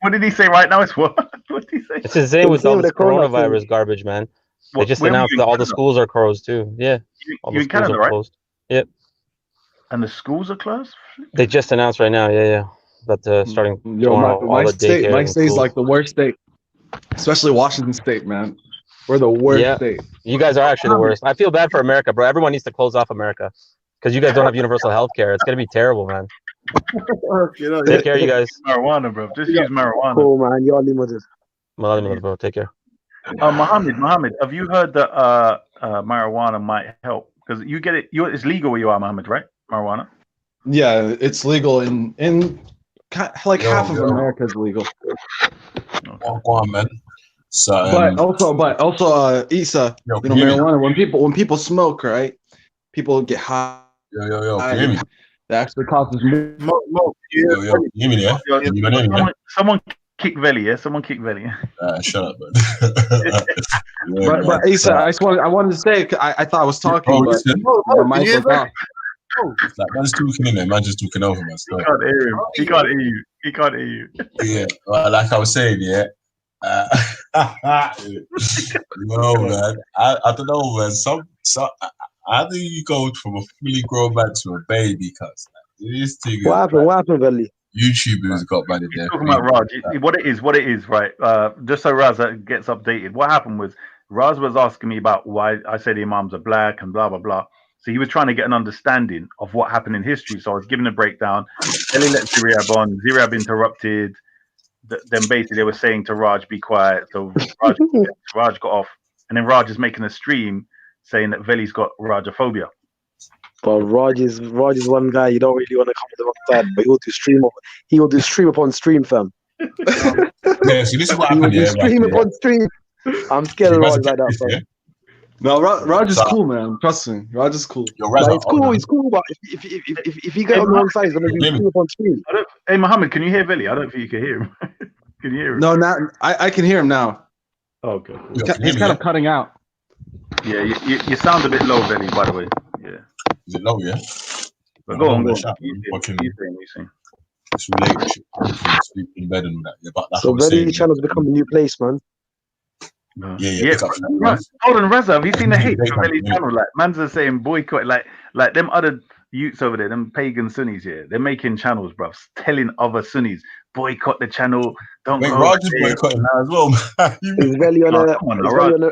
What did he say right now? It's what? What did he say? It's insane with all this coronavirus garbage, man. They just announced that all the schools are closed, too. Yeah. You in Canada, right? Closed. Yep. And the schools are closed? They just announced right now, yeah. But starting tomorrow, my state's like the worst state, especially Washington State, man. We're the worst state. You guys are actually the worst. I feel bad for America, bro. Everyone needs to close off America because you guys don't have universal health care. It's gonna be terrible, man. Take care, you guys. Marijuana, bro. Just use marijuana. Cool, man. You're limited. Bro. Take care. Mohammed, have you heard that marijuana might help? Because you get it. It's legal where you are, Mohammed, right? Marijuana. Yeah, it's legal in half of America is legal. Go on, man. So, but also, Isa, marijuana. When people smoke, right? People get high. Can you hear me? That actually causes more. Can you hear me? Yeah. You can hear me? Someone kick Veli, yeah. Someone kick Veli. Shut up, man. but Isa, I wanted to say, I thought I was talking, but my mic was off. It's like man's talking in there, man just talking over man. You can't hear him. He can't hear you. Yeah, well, like I was saying, yeah. No, man. I don't know, man. Some how do you go from a fully grown man to a baby? Cause this thing. What happened, Veli? YouTubers got bad in there. Talking about Raj, what it is, right? Just so Raz gets updated. What happened was Raz was asking me about why I said the Imams are black and blah blah blah. So he was trying to get an understanding of what happened in history. So I was giving a breakdown. Veli let Ziriab on. Ziriab interrupted. Then basically they were saying to Raj, be quiet. So Raj got off. And then Raj is making a stream saying that Veli's got Rajophobia. But Raj is one guy you don't really want to come to the wrong side, but he will do stream upon stream, fam. Yeah, see, this is what happened here. Stream upon stream. I'm scared of Raj like that, fam. No, Raj is cool, man. Trust me, Raj is cool. It's cool, but if you get on the wrong side, it's gonna be stream upon stream. Hey, Mohammed, can you hear Veli? I don't think you can hear him. Can you hear him? No, I can hear him now. Oh, okay. He's kind of cutting out. Yeah, you sound a bit low, Veli, by the way. Yeah. Is it low, yeah? But go on. This relationship, sleeping in bed and all that. Yeah, but like so Veli channel's become a new place, man. Yeah. Hold on, Reza, have you seen the hate for Veli channel? Like, man's are saying boycott, like them other youths over there, them pagan Sunnis here. They're making channels, bruv, telling other Sunnis boycott the channel. Don't go. Raj is boycotting now as well, man.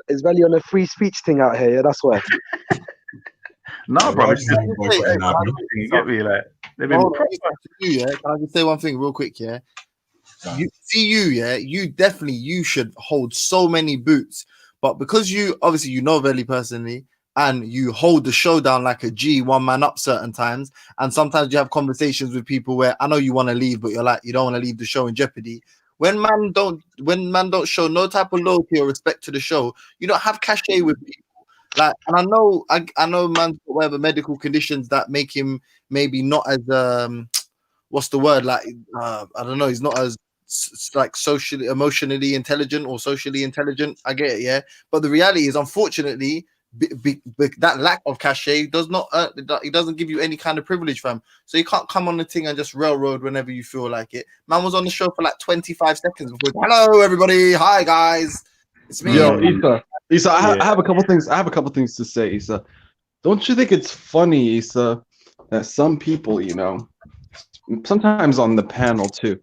Is Veli on a free speech thing out here? Yeah, that's why. No, bro. It's just, you get me, like, they've been yeah. Can I just say one thing real quick? Yeah, you definitely you should hold so many boots, but because you obviously you know Veli personally and you hold the show down like a G, one man up certain times, and sometimes you have conversations with people where I know you want to leave, but you're like you don't want to leave the show in jeopardy. When man don't show no type of loyalty or respect to the show, you don't have cachet with people. Like, and I know man's got whatever medical conditions that make him maybe not as what's the word, like I don't know, he's not as like socially emotionally intelligent or socially intelligent. I get it, yeah, but the reality is unfortunately that lack of cachet does not it doesn't give you any kind of privilege, fam. So you can't come on the thing and just railroad whenever you feel like it. Man was on the show for like 25 seconds before, hello everybody, hi guys, it's me. Yo, Issa, I have a couple things. I have a couple things to say, Issa. Don't you think it's funny, Issa, that some people, you know, sometimes on the panel too,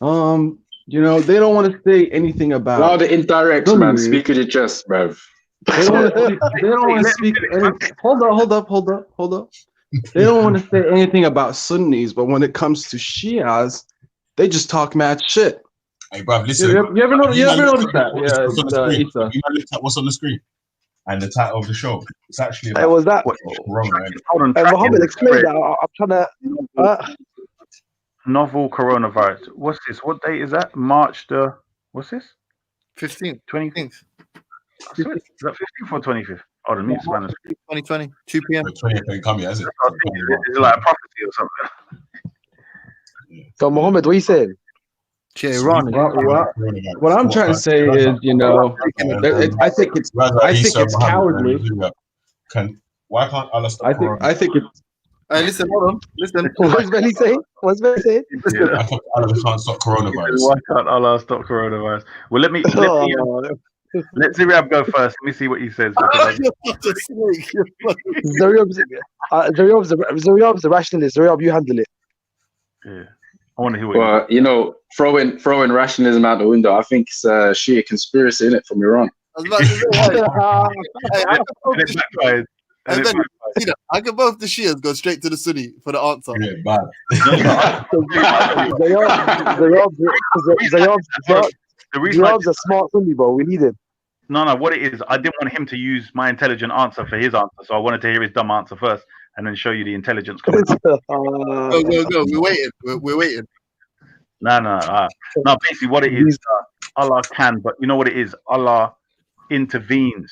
you know, they don't want to say anything about. All the indirects, man. Speak with your chest, bruv. They don't want to speak. Hold up. They don't want to say anything about Sunnis, but when it comes to Shias, they just talk mad shit. Hey, bruv, listen. You ever noticed that? Yeah, Issa. You looked at what's on the screen and the title of the show. It's actually Hey, was that? Mohammed, explain that. I'm trying to. Novel coronavirus. What's this? What date is that? March the what's this? 15th, 20th. Is that 15th or 25th? Oh, the meat Spanish. 2020, 2 p.m. 20th ain't come yet, is it? Is it like a prophecy or something? So Mohammed, what are you saying? What I'm trying to say is, you know, I think it's cowardly. Why can't Allah stop? I think it's. Hey, listen, hold on. Listen. What's Veli saying? I think Allah can't stop coronavirus. Why can't Allah stop coronavirus? Well, let Ziriab go first. Let me see what he says. Zariab's the rationalist. Zariab, you handle it. Yeah. I want to hear what well, you know, throwing rationalism out the window. I think it's a Shia conspiracy, in it, from Iran. I can both the Shias go straight to the Sunni for the answer. Yeah, bad. Zariab's a smart Sunni, bro. We need him. No, what it is, I didn't want him to use my intelligent answer for his answer, so I wanted to hear his dumb answer first, and then show you the intelligence coming. Go. We're waiting. We're waiting. No. Basically, what it is, Allah can, but you know what it is? Allah intervenes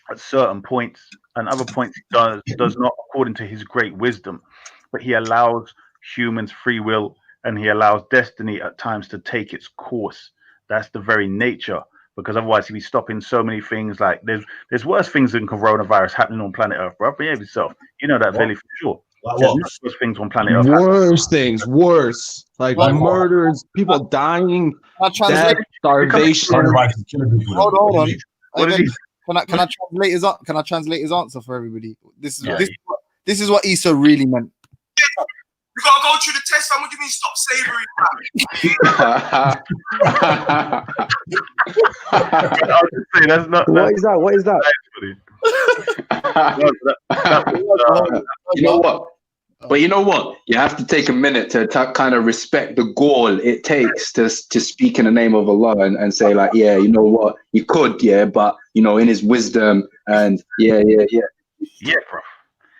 at certain points, and other points does not, according to His great wisdom. But He allows humans free will, and He allows destiny at times to take its course. That's the very nature. Because otherwise he'd be stopping so many things. Like there's worse things than coronavirus happening on planet Earth, bro. Behave yourself. You know that, Veli, for sure. There's worse things on planet Earth. Worse. Like murders, people dying, death, starvation. Hold on. Can I translate his answer for everybody? This is what Issa really meant. You gotta go through the test, man. What do you mean stop slavery? What is that? You know what? But you know what? You have to take a minute to kind of respect the gall it takes to speak in the name of Allah and say like, yeah, you know what? You could, yeah, but you know, in His wisdom and yeah. Yeah, bro.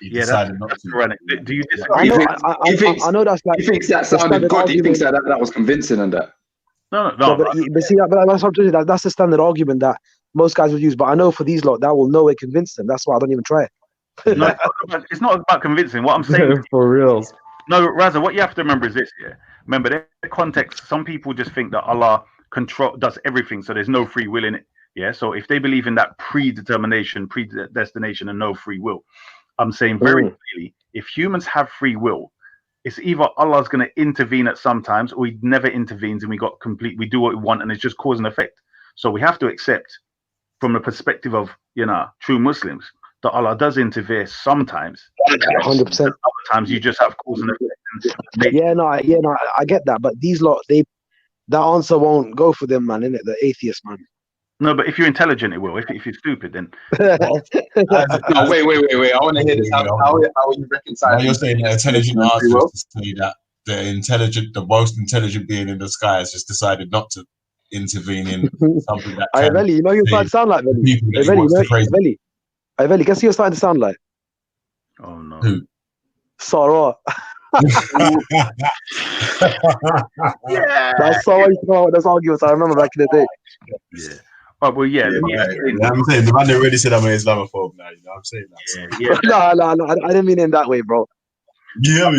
Yeah, that's correct. Do you disagree? I know that's like. He thinks that sounded good. He thinks that was convincing and that. No. But see, that's what I'm that's the standard argument that most guys would use. But I know for these lot, that will no way convince them. That's why I don't even try it. No, it's not about convincing. What I'm saying for real. No, Raza, what you have to remember is this. Yeah, remember the context. Some people just think that Allah does everything, so there's no free will in it. Yeah, so if they believe in that predetermination, predestination, and no free will. I'm saying very clearly, if humans have free will, it's either Allah's going to intervene at some times, or He never intervenes and we do what we want, and it's just cause and effect. So we have to accept, from the perspective of true Muslims, that Allah does intervene sometimes. 100%. Other times you just have cause and effect. I get that, but these lot, that answer won't go for them, man. Innit? The atheist, man. No, but if you're intelligent, it will. If you're stupid, then. No, wait. I want to hear this. How are you reconciling? Now you're saying the intelligent answer is to say that the most intelligent being in the sky has just decided not to intervene in something that Hey, Veli, you know you're starting to sound like Veli. Hey, Veli, guess who you're starting to sound like? Oh no. Who? Sarah. Yeah. That's how I used to come out with those arguments. I remember back in the day. Yeah. Oh, well, yeah. I'm saying the man already said I'm an Islamophobe now. You know, I'm saying that. Yeah. No, I didn't mean it in that way, bro. Yeah,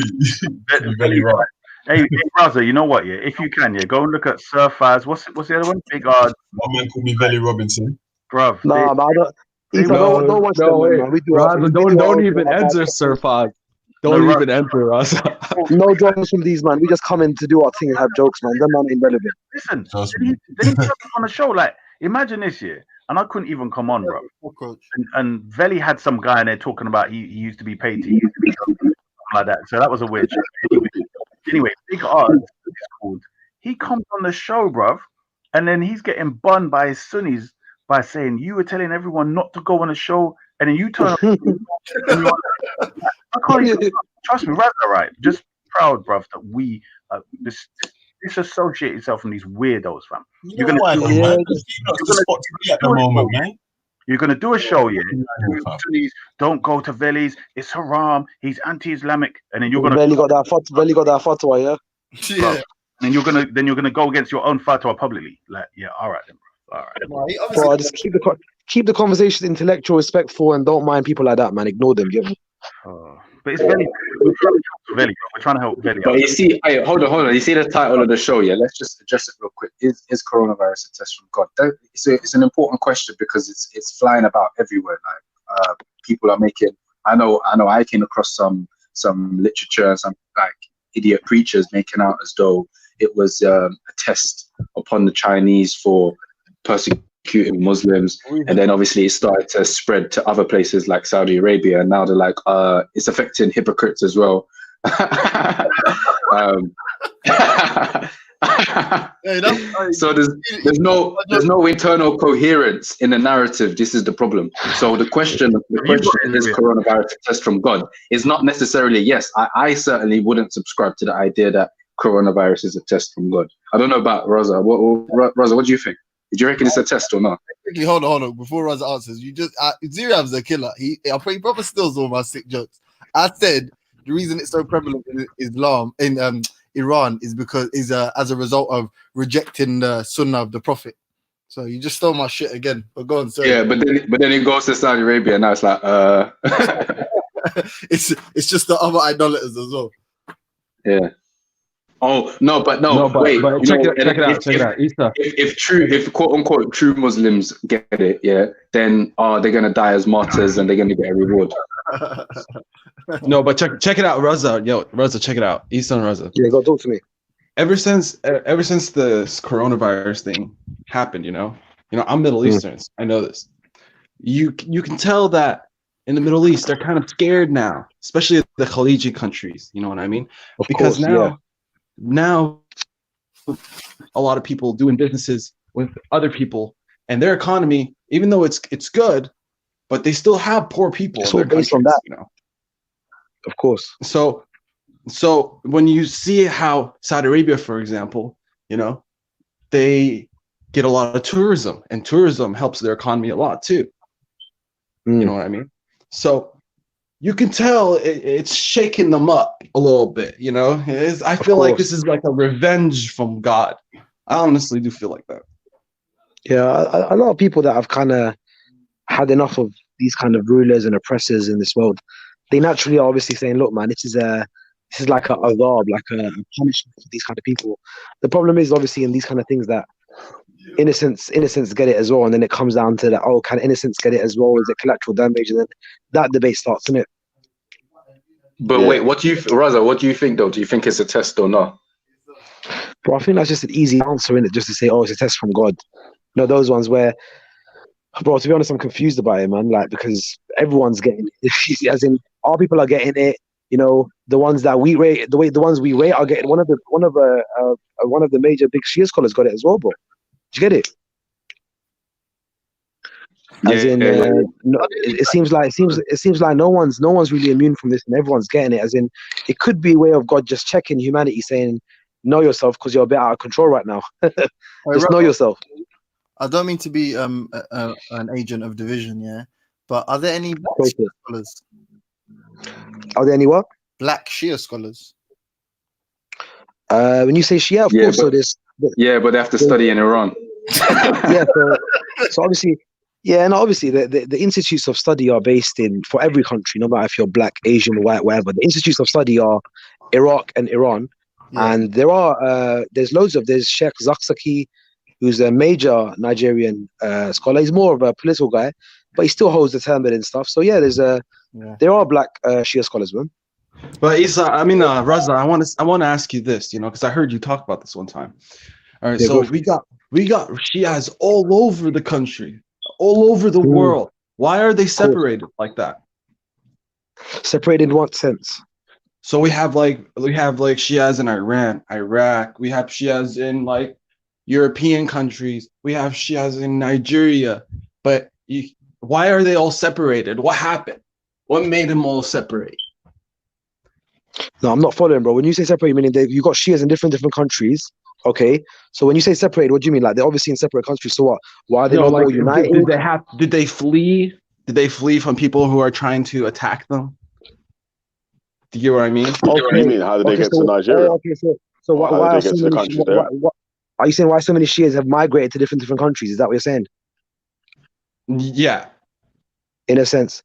you're very right. Hey, Raza, you know what? Yeah, if you can, go and look at Surfers. What's the other one? Big One man called me Veli Robinson. Bruv. Nah, man, don't watch them, man. We do Raza, don't even enter Surfers. Don't even enter us. No jokes from these, man. We just come in to do our thing and have jokes, man. Them man ain't relevant. Listen, then he put on a show. Like, imagine this year, and I couldn't even come on, bro. And Veli had some guy in there talking about he used to be paid to use something like that. So that was a weird show. Anyway, Big Art is called. He comes on the show, bruv, and then he's getting bunned by his Sunnis by saying you were telling everyone not to go on a show, and then you turn. I can't even trust me, Raza, right? Just proud, bruv, that we disassociate yourself from these weirdos, fam. You're gonna do a show, yeah. Don't go to Veli's. It's haram. He's anti-Islamic, and then you're gonna. Veli got that fatwa, yeah. Yeah. And you're gonna go against your own fatwa publicly. Like, yeah, all right then, bro. All right. Bro, just keep the conversation intellectual, respectful, and don't mind people like that, man. Ignore them. Yeah. But it's Veli. We're trying to help Veli. But you see, hold on. You see the title of the show, yeah? Let's just address it real quick. Is coronavirus a test from God? It's an important question because it's flying about everywhere. Like people are making. I know. I came across some literature and some like idiot preachers making out as though it was a test upon the Chinese for persecuting Muslims, and then obviously it started to spread to other places like Saudi Arabia, and now they're like, it's affecting hypocrites as well. So there's no internal coherence in the narrative. This is the problem. So the question is coronavirus a test from God? Is not necessarily yes. I certainly wouldn't subscribe to the idea that coronavirus is a test from God. I don't know about Raza. Raza, what do you think? Do you reckon it's a test or not? Hold on. Before Raza answers, you just Ziriam's a killer. He probably steals all my sick jokes. I said the reason it's so prevalent in Islam in Iran is because as a result of rejecting the Sunnah of the Prophet. So you just stole my shit again. But go on, sorry. Yeah, but then it goes to Saudi Arabia, and now it's like it's just the other idolaters as well. Yeah. Oh no, but wait. But check it out. If quote unquote true Muslims get it, yeah, then they're gonna die as martyrs and they're gonna get a reward. No, but check it out, Raza. Yo, Raza, check it out. Isa and Raza. Yeah, go talk to me. Ever since this coronavirus thing happened, you know, I'm Middle Eastern. I know this. You can tell that in the Middle East they're kind of scared now, especially the Khaliji countries. You know what I mean? Because now a lot of people doing businesses with other people, and their economy, even though it's good, but they still have poor people. It's all based on that, Of course. So when you see how Saudi Arabia, for example, they get a lot of tourism, and tourism helps their economy a lot too. You know what I mean? So you can tell it's shaking them up a little bit, I feel like this is like a revenge from God. I honestly do feel like that. Yeah, a lot of people that have kind of had enough of these kind of rulers and oppressors in this world, they naturally are obviously saying, look, man, this is like a azab, like a punishment for these kind of people. The problem is obviously in these kind of things that innocents get it as well, and then it comes down to that, can innocents get it as well? Is it collateral damage? And then that debate starts, isn't it? But wait, Raza, what do you think though? Do you think it's a test or not? Bro, I think that's just an easy answer, in it, just to say, it's a test from God. Those ones where, bro, to be honest, I'm confused about it, man. Like, because everyone's getting it. As in, our people are getting it. The ones that we rate, the ones we rate are getting. One of the major big Shia scholars got it as well, bro. Did you get it? As in, it seems like no one's really immune from this, and everyone's getting it. As in, it could be a way of God just checking humanity, saying, "Know yourself, because you're a bit out of control right now. Just know yourself." I don't mean to be an agent of division, yeah, but are there any black Shia scholars? Are there any what? Black Shia scholars. When you say Shia, of course. So there's. Yeah, but they have to study in Iran. Yeah, so obviously. Yeah, and obviously the institutes of study are based for every country, no matter if you're black, Asian, white, whatever. The institutes of study are Iraq and Iran, and there's Sheikh Zakzaki, who's a major Nigerian scholar. He's more of a political guy, but he still holds the Talmud and stuff. So yeah, there are black Shia scholars, man. But Isa, Raza, I want to ask you this, because I heard you talk about this one time. All right, so we got Shias all over the country. All over the world. Why are they separated like that? Separated in what sense? So we have like Shias in Iran, Iraq. We have Shias in like European countries. We have Shias in Nigeria. But why are they all separated? What happened? What made them all separate? No, I'm not following, bro. When you say separate, meaning you got Shias in different countries. Okay, so when you say separated, what do you mean? Like they're obviously in separate countries. So what? Why are they not all united? Did they flee? Did they flee from people who are trying to attack them? Do you get what I mean? What do you mean? How did they get to Nigeria? So why are so many? Are you saying why so many Shias have migrated to different countries? Is that what you're saying? Yeah. In a sense,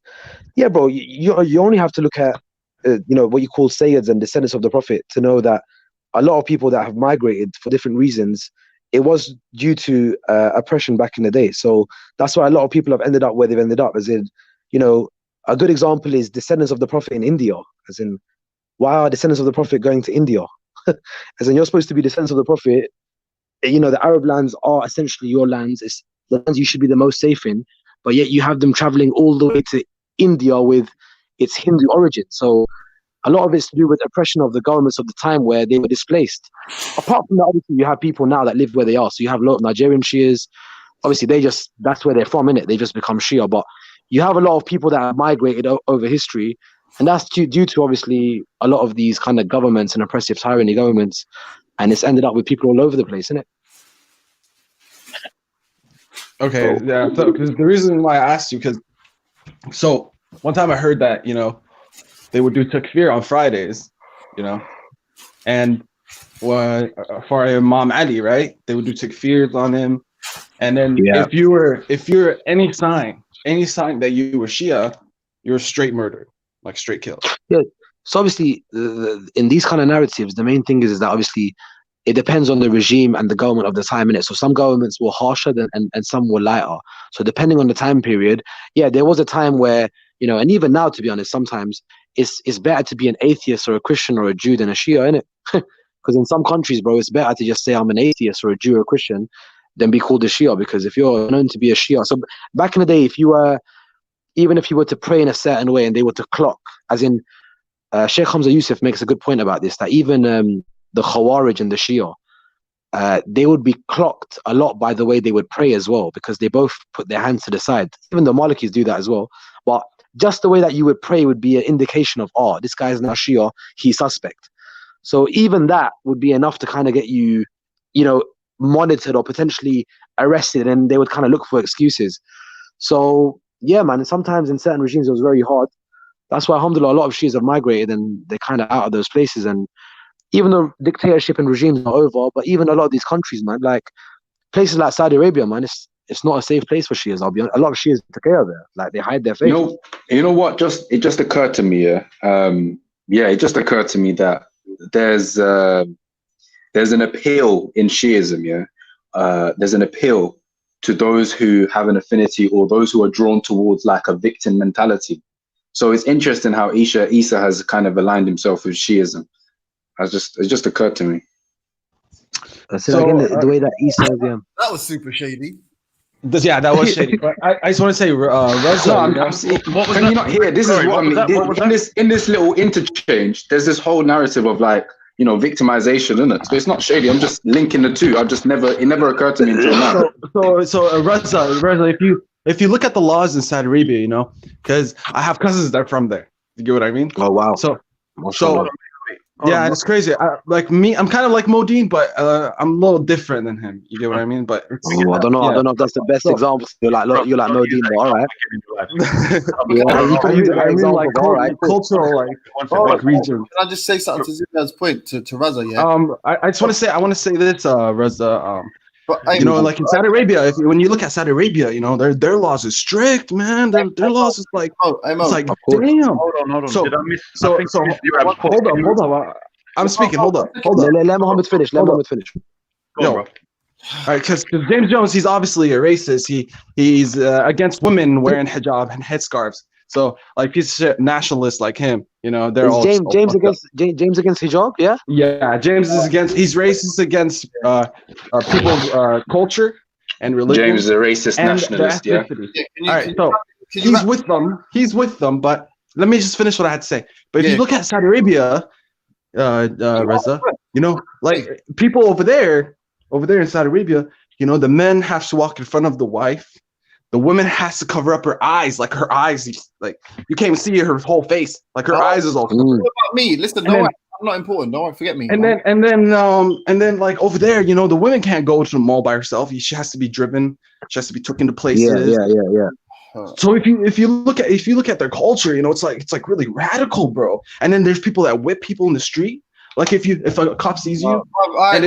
yeah, bro. You only have to look at what you call Sayyids and descendants of the Prophet to know that a lot of people that have migrated for different reasons, it was due to oppression back in the day. So that's why a lot of people have ended up where they've ended up. As in, a good example is descendants of the Prophet in India. As in, why are descendants of the Prophet going to India? As in, you're supposed to be descendants of the Prophet. The Arab lands are essentially your lands. It's the lands you should be the most safe in. But yet you have them traveling all the way to India with its Hindu origin. So a lot of it's to do with oppression of the governments of the time where they were displaced. Apart from that, obviously, you have people now that live where they are. So you have a lot of Nigerian Shias. Obviously, that's where they're from, innit? They just become Shia. But you have a lot of people that have migrated over history. And that's due to, obviously, a lot of these kind of governments and oppressive tyranny governments. And it's ended up with people all over the place, innit? Okay, yeah. So, because the reason why I asked you, so one time I heard that, they would do takfir on Fridays, and for Imam Ali, right? They would do takfirs on him, and then if you're any sign that you were Shia, you're straight murdered, like straight killed. Yeah. So obviously, in these kind of narratives, the main thing is that obviously it depends on the regime and the government of the time, innit? So some governments were harsher and some were lighter. So depending on the time period, there was a time where, and even now, to be honest, sometimes it's better to be an atheist or a Christian or a Jew than a Shia, innit? Because in some countries, bro, it's better to just say I'm an atheist or a Jew or a Christian than be called a Shia. Because if you're known to be a Shia, so back in the day, even if you were to pray in a certain way and they were to clock, as in Sheikh Hamza Yusuf makes a good point about this, that even the Khawarij and the Shia, they would be clocked a lot by the way they would pray as well, because they both put their hands to the side. Even the Malikis do that as well. But just the way that you would pray would be an indication of, this guy is now Shia, he's suspect. So even that would be enough to kind of get you, monitored or potentially arrested, and they would kind of look for excuses. So yeah, man, sometimes in certain regimes it was very hard. That's why, alhamdulillah, a lot of Shias have migrated and they're kind of out of those places. And even though dictatorship and regimes are over, but even a lot of these countries, man, like places like Saudi Arabia, man, it's not a safe place for Shias. I'll be honest. A lot of Shias are there. Like they hide their faith. You know what? It just occurred to me. It just occurred to me that there's an appeal in Shiism. There's an appeal to those who have an affinity or those who are drawn towards like a victim mentality. So it's interesting how Isa has kind of aligned himself with Shiism. It just occurred to me. The way that Isa, that was super shady. That was shady. But I just want to say, Reza, can you not hear? This is what I mean. In this little interchange, there's this whole narrative of like, victimization, isn't it? So it's not shady. I'm just linking the two. It never occurred to me until now. So Reza, if you look at the laws in Saudi Arabia, you know, because I have cousins that are from there. You get what I mean? Oh wow. So yeah, it's crazy. Like me, I'm kind of like Modine, but I'm a little different than him. You get what I mean? But it's, I don't know. yeah. I don't know if that's the best So- example. You're like Modine, but all right. I mean, like all right. cultural, like region. Can I just say something to Zuriab's point to Raza? Yeah. I just want to say, this, Reza. But you know, like in Saudi Arabia, when you look at Saudi Arabia, you know, their laws is strict, man. Their laws is like, it's like, damn. Hold on. So, Did I miss? so, I think so I missed Zuriab's hold point. up. I'm speaking. Hold up. Let Mohammed finish. Hold up. Go on, bro. All right, because James Jones, he's obviously a racist. He's against women wearing hijab and headscarves. So like piece of shit nationalists like him, you know, they're all James against hijab, yeah. Yeah, James is against. He's racist against people's culture and religion. James is a racist and nationalist. their ethnicity. All right, so he's with them. He's with them. But let me just finish what I had to say. But if you look at Saudi Arabia, Reza, you know, like people over there in Saudi Arabia, you know, the men have to walk in front of the wife. The woman has to cover up her eyes, like her eyes, like you can't even see her whole face, like her eyes is all. What about me? Listen, I'm not important. Don't forget me. And then like over there, you know, the woman can't go to the mall by herself. She has to be driven. She has to be taken to places. Yeah. So if you look at their culture, you know, it's like really radical, bro. And then there's people that whip people in the street. Like if a cop sees you, like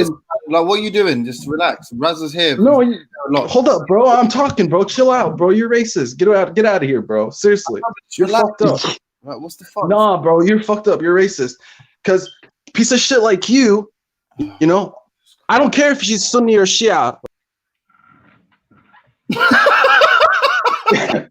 what are you doing? Just relax. Raza's here. No, hold up, bro. I'm talking, bro. Chill out, bro. You're racist. Get out of here, bro. Seriously, you're fucked up. Right, what's the fuck? Nah, bro, you're fucked up. You're racist. Cause piece of shit like you know, I don't care if she's Sunni or Shia.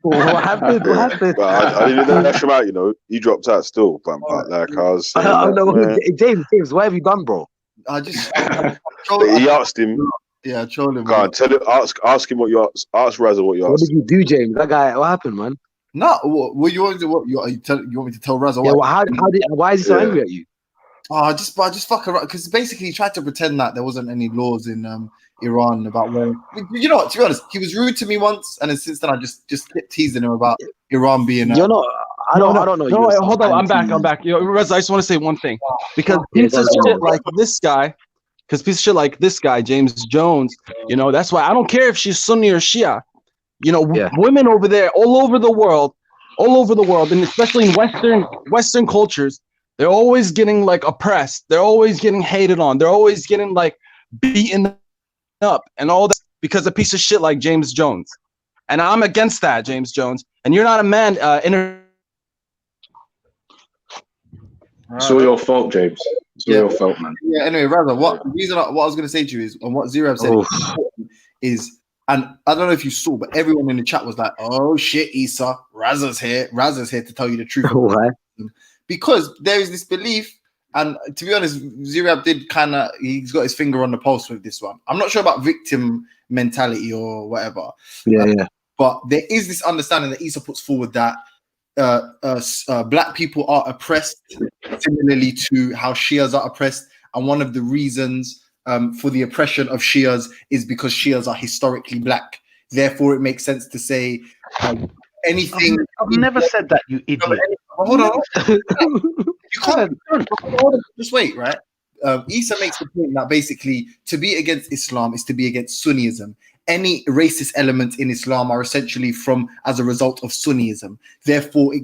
What happened? But I didn't dash him out, you know. He dropped out still, but like I was saying, I don't know. James, what have you done, bro? I just he asked him. Yeah, troll him. Go on, tell him. Ask him what you asked. Ask Raza what you asked. What did you do, James? That guy. What happened, man? No, what you want? You want me to tell Raza? Yeah, well, why is he so angry at you? I just fuck around because basically he tried to pretend that there wasn't any laws in Iran about where. You know what? To be honest, he was rude to me once, and then since then I just kept teasing him about Iran being. You're not. I don't know. No, wait, hold on. I'm back. You know, Reza, I just want to say one thing because piece of shit like this guy. Because piece of shit like this guy, James Jones, you know, that's why I don't care if she's Sunni or Shia. You know, women over there, all over the world, and especially in Western cultures, they're always getting like oppressed. They're always getting hated on. They're always getting like beaten up and all that because of piece of shit like James Jones. And I'm against that, James Jones. And you're not a man. It's all your fault, James. It's all your fault, man. Yeah. Anyway, rather, what I was going to say to you is, and what Zuriab said is, and I don't know if you saw, but everyone in the chat was like, "Oh shit, Issa, Raza's here. Raza's here to tell you the truth." Why? Because there is this belief, and to be honest, Zuriab did he's got his finger on the pulse with this one. I'm not sure about victim mentality or whatever. Yeah. But there is this understanding that Issa puts forward that black people are oppressed similarly to how Shias are oppressed, and one of the reasons for the oppression of Shias is because Shias are historically black. Therefore, it makes sense to say anything. I've never said that, you idiot. Hold on. You can't. Just wait, right? Issa makes the point that basically to be against Islam is to be against Sunnism. Any racist elements in Islam are essentially as a result of Sunnism. Therefore, it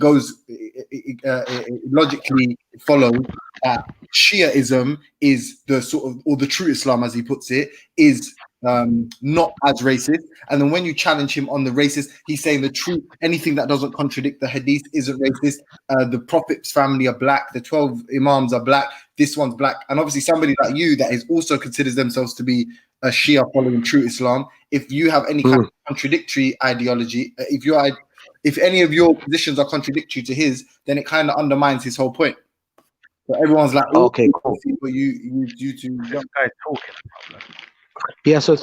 logically follows that Shiaism is the sort of, or the true Islam, as he puts it, is not as racist. And then when you challenge him on the racist, he's saying the truth. Anything that doesn't contradict the hadith isn't racist. The Prophet's family are black. The 12 Imams are black. This one's black. And obviously somebody like you that is also considers themselves to be a Shia following true Islam, if you have any kind of contradictory ideology, if any of your positions are contradictory to his, then it kind of undermines his whole point. So everyone's like, okay, cool. But you two this guy talking. Yeah, so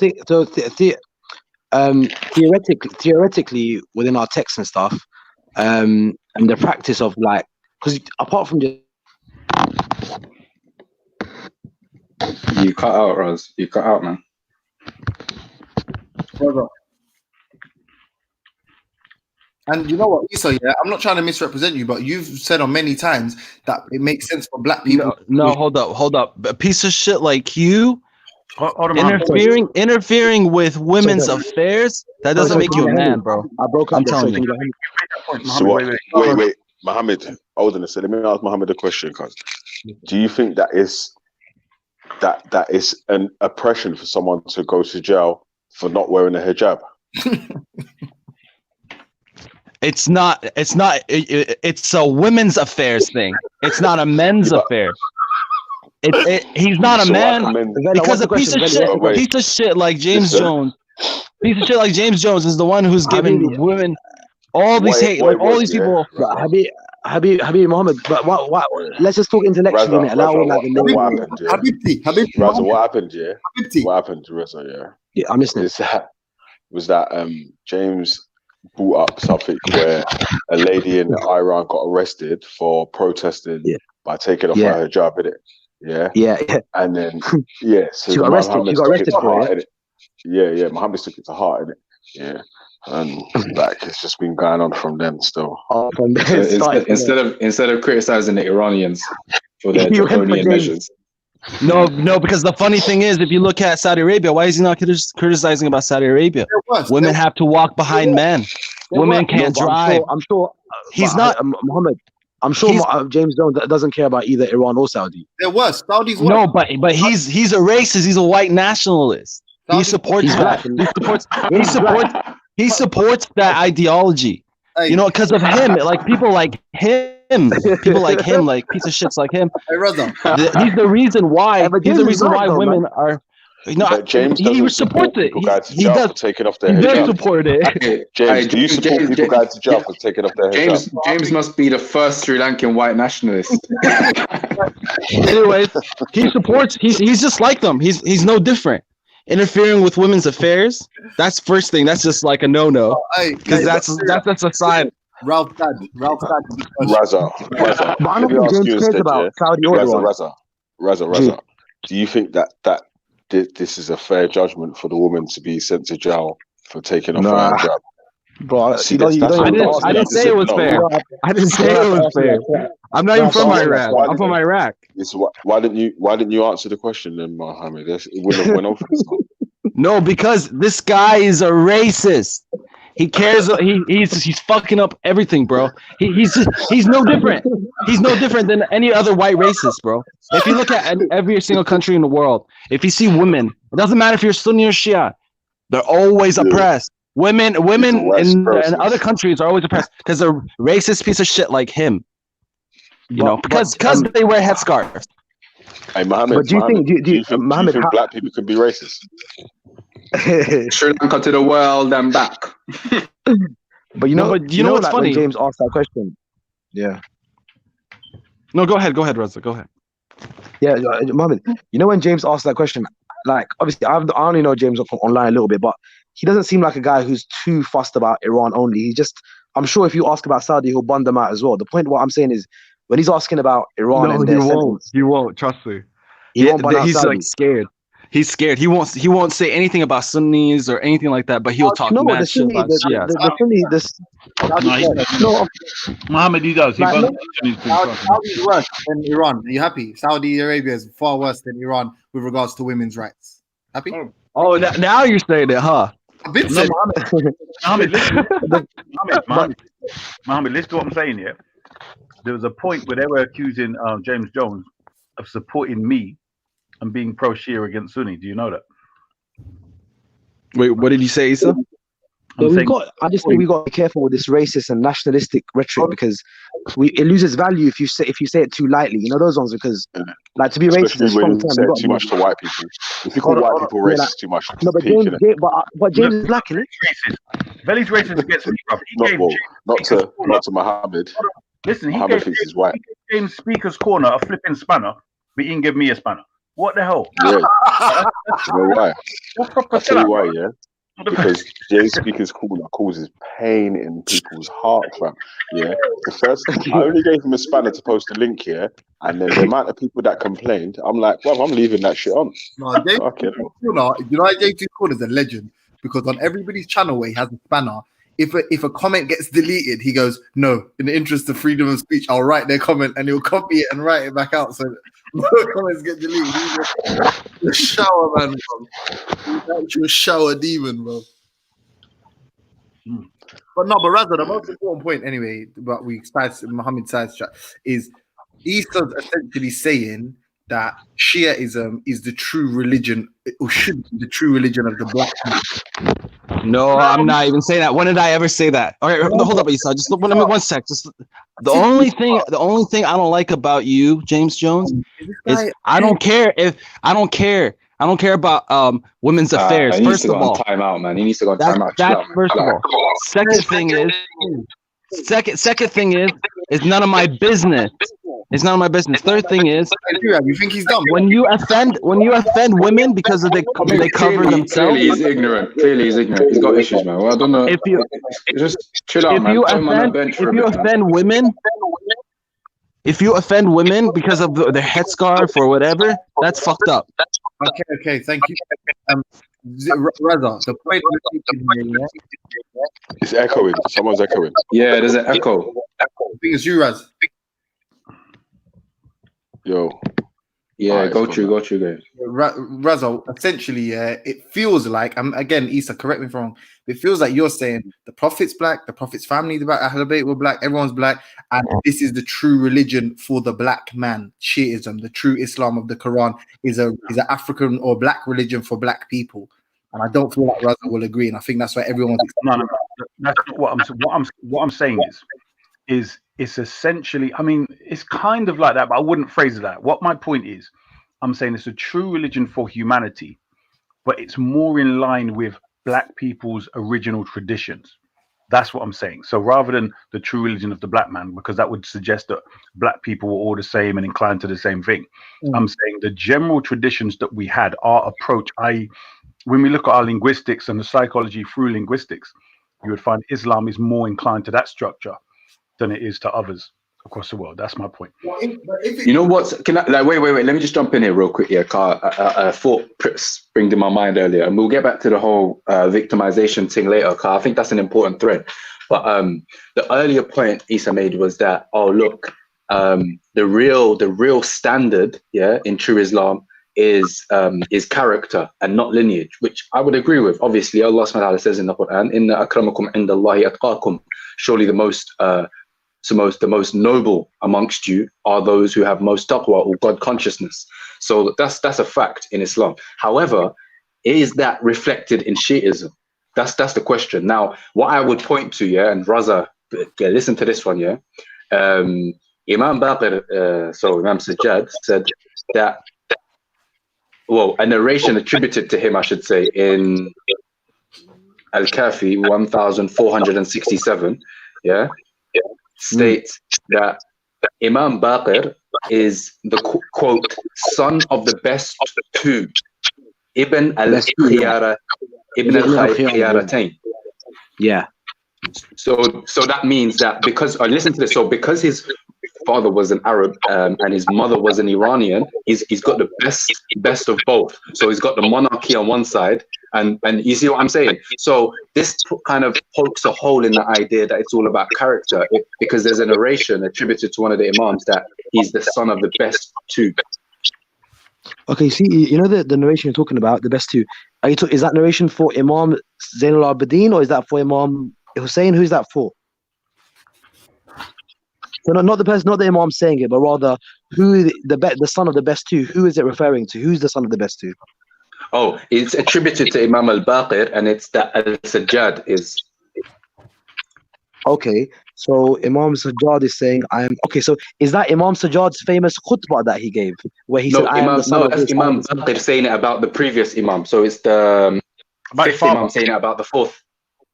theoretically within our texts and stuff, and the practice of like, because apart from just you cut out, Raz. You cut out, man. And you know what, Issa, yeah, I'm not trying to misrepresent you, but you've said on many times that it makes sense for black people. No, hold up. A piece of shit like you Hold on, interfering with women's affairs, that doesn't make you a man, bro. I broke up. I'm telling you. So wait, Mohammed, hold on a second. Let me ask Mohammed a question, cuz. Do you think that is an oppression for someone to go to jail for not wearing a hijab? It's not. It's a women's affairs thing. It's not a men's affair. He's not a man because a piece of shit like James Jones. Piece of shit like James Jones is the one who's giving women all these all these people. Habib Mohammed, but what? Let's just talk intellectually. What happened? Yeah. What happened, Reza? Yeah. Yeah, I'm listening. Was that James brought up something where a lady in Iran got arrested for protesting by taking off her hijab, innit? Yeah. And then so she got arrested for it. Yeah. Mohammed took it to heart, innit? Yeah. And it's just been going on from them still. Instead of criticizing the Iranians for their draconian measures. No, because the funny thing is, if you look at Saudi Arabia, why is he not criticizing about Saudi Arabia? Women have to walk behind men. Women can't drive. I'm sure he's not Muhammad. I'm sure James Jones doesn't care about either Iran or Saudi. They're worse. Saudi's worse. No, but he's a racist. He's a white nationalist. He supports that. He supports that ideology. You know, because of him, like people like him, like piece of shits like him. He's the reason why. He's the reason why women are. James he supports it. He does taking off their hijab. He does support it. James, do you support people going to jail for taking off their hijab? James must be the first Sri Lankan white nationalist. Anyways, he supports. He's just like them. He's no different. Interfering with women's affairs, that's first thing. That's just like a no-no. Because that's a sign. Ralph Dad. Raza. But I don't think James cares about Saudi or Iran. Raza. Do you think that this is a fair judgment for the woman to be sent to jail for taking off her hijab? Bro, I didn't say it was fair. I didn't say it was fair. I'm not even from Iraq. I'm from Iraq. Why didn't you answer the question then, Mohammed? It wouldn't have went over. No, because this guy is a racist. He cares. He's fucking up everything, bro. He's no different. He's no different than any other white racist, bro. If you look at every single country in the world, if you see women, it doesn't matter if you're Sunni or Shia, they're always oppressed. Women in other countries are always oppressed because a racist piece of shit like him. You know, because they wear headscarves. Hey, Mohammed, but do you think black people could be racist? Sri Lanka to the world and back. But you know what's funny? When James asked that question. Yeah. No, go ahead, Reza. Go ahead. Yeah, Mohammed. You know when James asked that question, like obviously I only know James online a little bit, but he doesn't seem like a guy who's too fussed about Iran only. I'm sure if you ask about Saudi, he'll bund them out as well. The point what I'm saying is when he's asking about Iran, he won't. Trust me. He's like scared. He's scared. He won't say anything about Sunnis or anything like that, but he'll talk mad shit about Shias. Mohammed, he does. Saudi's worse than Iran. Are you happy? Saudi Arabia is far worse than Iran with regards to women's rights. Happy? Oh, now you're saying it, huh? Mohammed, listen to what I'm saying here. There was a point where they were accusing James Jones of supporting me and being pro-Shia against Sunni. Do you know that? Wait, what did you say, Issa? I just think we got to be careful with this racist and nationalistic rhetoric because it loses value if you say it too lightly. You know those ones because like to be racist is when you say it too much to white people. If you call white people racist too much, no, but James is black, isn't it? Veli's racist against me, bro. Not to Mohammed. Listen, Mohammed thinks he's white. He gave James Speaker's Corner a flipping spanner, but he didn't give me a spanner. What the hell? Yeah. You know why? I'll tell you why, yeah? Because James Speaker's Corner causes pain in people's hearts, fam. Yeah. I only gave him a spanner to post a link here, and then the amount of people that complained, I'm like, well, I'm leaving that shit on. No, James Corner, you know, James Corner is a legend because on everybody's channel where he has a spanner, if a comment gets deleted, he goes, no, in the interest of freedom of speech, I'll write their comment and he'll copy it and write it back out so no comments get deleted. He's a shower man, bro. He's actually a shower demon, bro. But Raza, the most important point anyway, but Muhammad Said's chat is Isa's essentially saying that Shiaism is the true religion, or should be the true religion of the black people. No, I'm not even saying that. When did I ever say that? All right, hold up, Isa. Just let me one sec. Just the only thing I don't like about you, James Jones, is I don't care about women's affairs. He needs First to go of on all, time out, man. He needs to go on time out. That's first of all. Second thing is none of my business. It's none of my business. Third thing is, you think he's dumb? When you offend women because they cover themselves. Clearly he's ignorant. He's got issues, man. Well, I don't know. If you just chill out, man. If you offend women because of their headscarf or whatever, that's fucked up. Okay, thank you. Raza, the point it's echoing. Someone's echoing. Yeah, there's an echo. I think it's you, Raz. Yo. Yeah, go through, guys. Raza, essentially, it feels like, again, Isa, correct me if I'm wrong, it feels like you're saying the Prophet's black, the Prophet's family, the Ahlul Bayt were black, everyone's black, and this is the true religion for the black man. Shiism, the true Islam of the Quran, is an African or black religion for black people. And I don't feel like Raza will agree, and I think that's why everyone's. No. That's not what I'm saying is it's essentially, I mean, it's kind of like that, but I wouldn't phrase it that. What my point is, I'm saying it's a true religion for humanity, but it's more in line with black people's original traditions. That's what I'm saying. So rather than the true religion of the black man, because that would suggest that black people were all the same and inclined to the same thing. I'm saying the general traditions that we had, our approach, when we look at our linguistics and the psychology through linguistics, you would find Islam is more inclined to that structure than it is to others across the world. That's my point. You know what? Can I wait? Let me just jump in here real quick. Yeah, I thought springed in my mind earlier, and we'll get back to the whole victimization thing later. I think that's an important thread. But the earlier point Isa made was that, oh look, the real standard, yeah, in true Islam is character and not lineage, which I would agree with. Obviously, Allah subhanahu wa ta'ala says in the Quran, "Inna akramakum indallahi atqakum." Surely the most noble amongst you are those who have most taqwa or God consciousness. So that's a fact in Islam. However, is that reflected in Shi'ism? That's the question. Now, what I would point to, yeah, and Raza, yeah, listen to this one, yeah. Imam Baqir, Imam Sajjad said that, well, a narration attributed to him, I should say, in Al-Kafi 1467, yeah, states that Imam Baqir is the quote son of the best two, Ibn al-Khiyaratain. Yeah. So that means that because listen to this. So because his father was an Arab and his mother was an Iranian, he's got the best of both. So he's got the monarchy on one side, and you see what I'm saying. So this kind of pokes a hole in the idea that it's all about character, because there's a narration attributed to one of the imams that he's the son of the best two. Okay, see, you know the narration you're talking about, the best two. Is that narration for Imam Zain al-Abidin, or is that for Imam Hussein? Who's that for? So not the person, not the Imam saying it, but rather who the son of the best two. Who is it referring to? Who's the son of the best two? Oh, it's attributed to Imam al-Baqir, and it's that al-Sajjad is. Okay, so Imam Sajjad is saying, okay, so is that Imam Sajjad's famous khutbah that he gave, where he said, that's Imam Baqir saying it about the previous Imam. So it's the fifth Imam saying it about the fourth.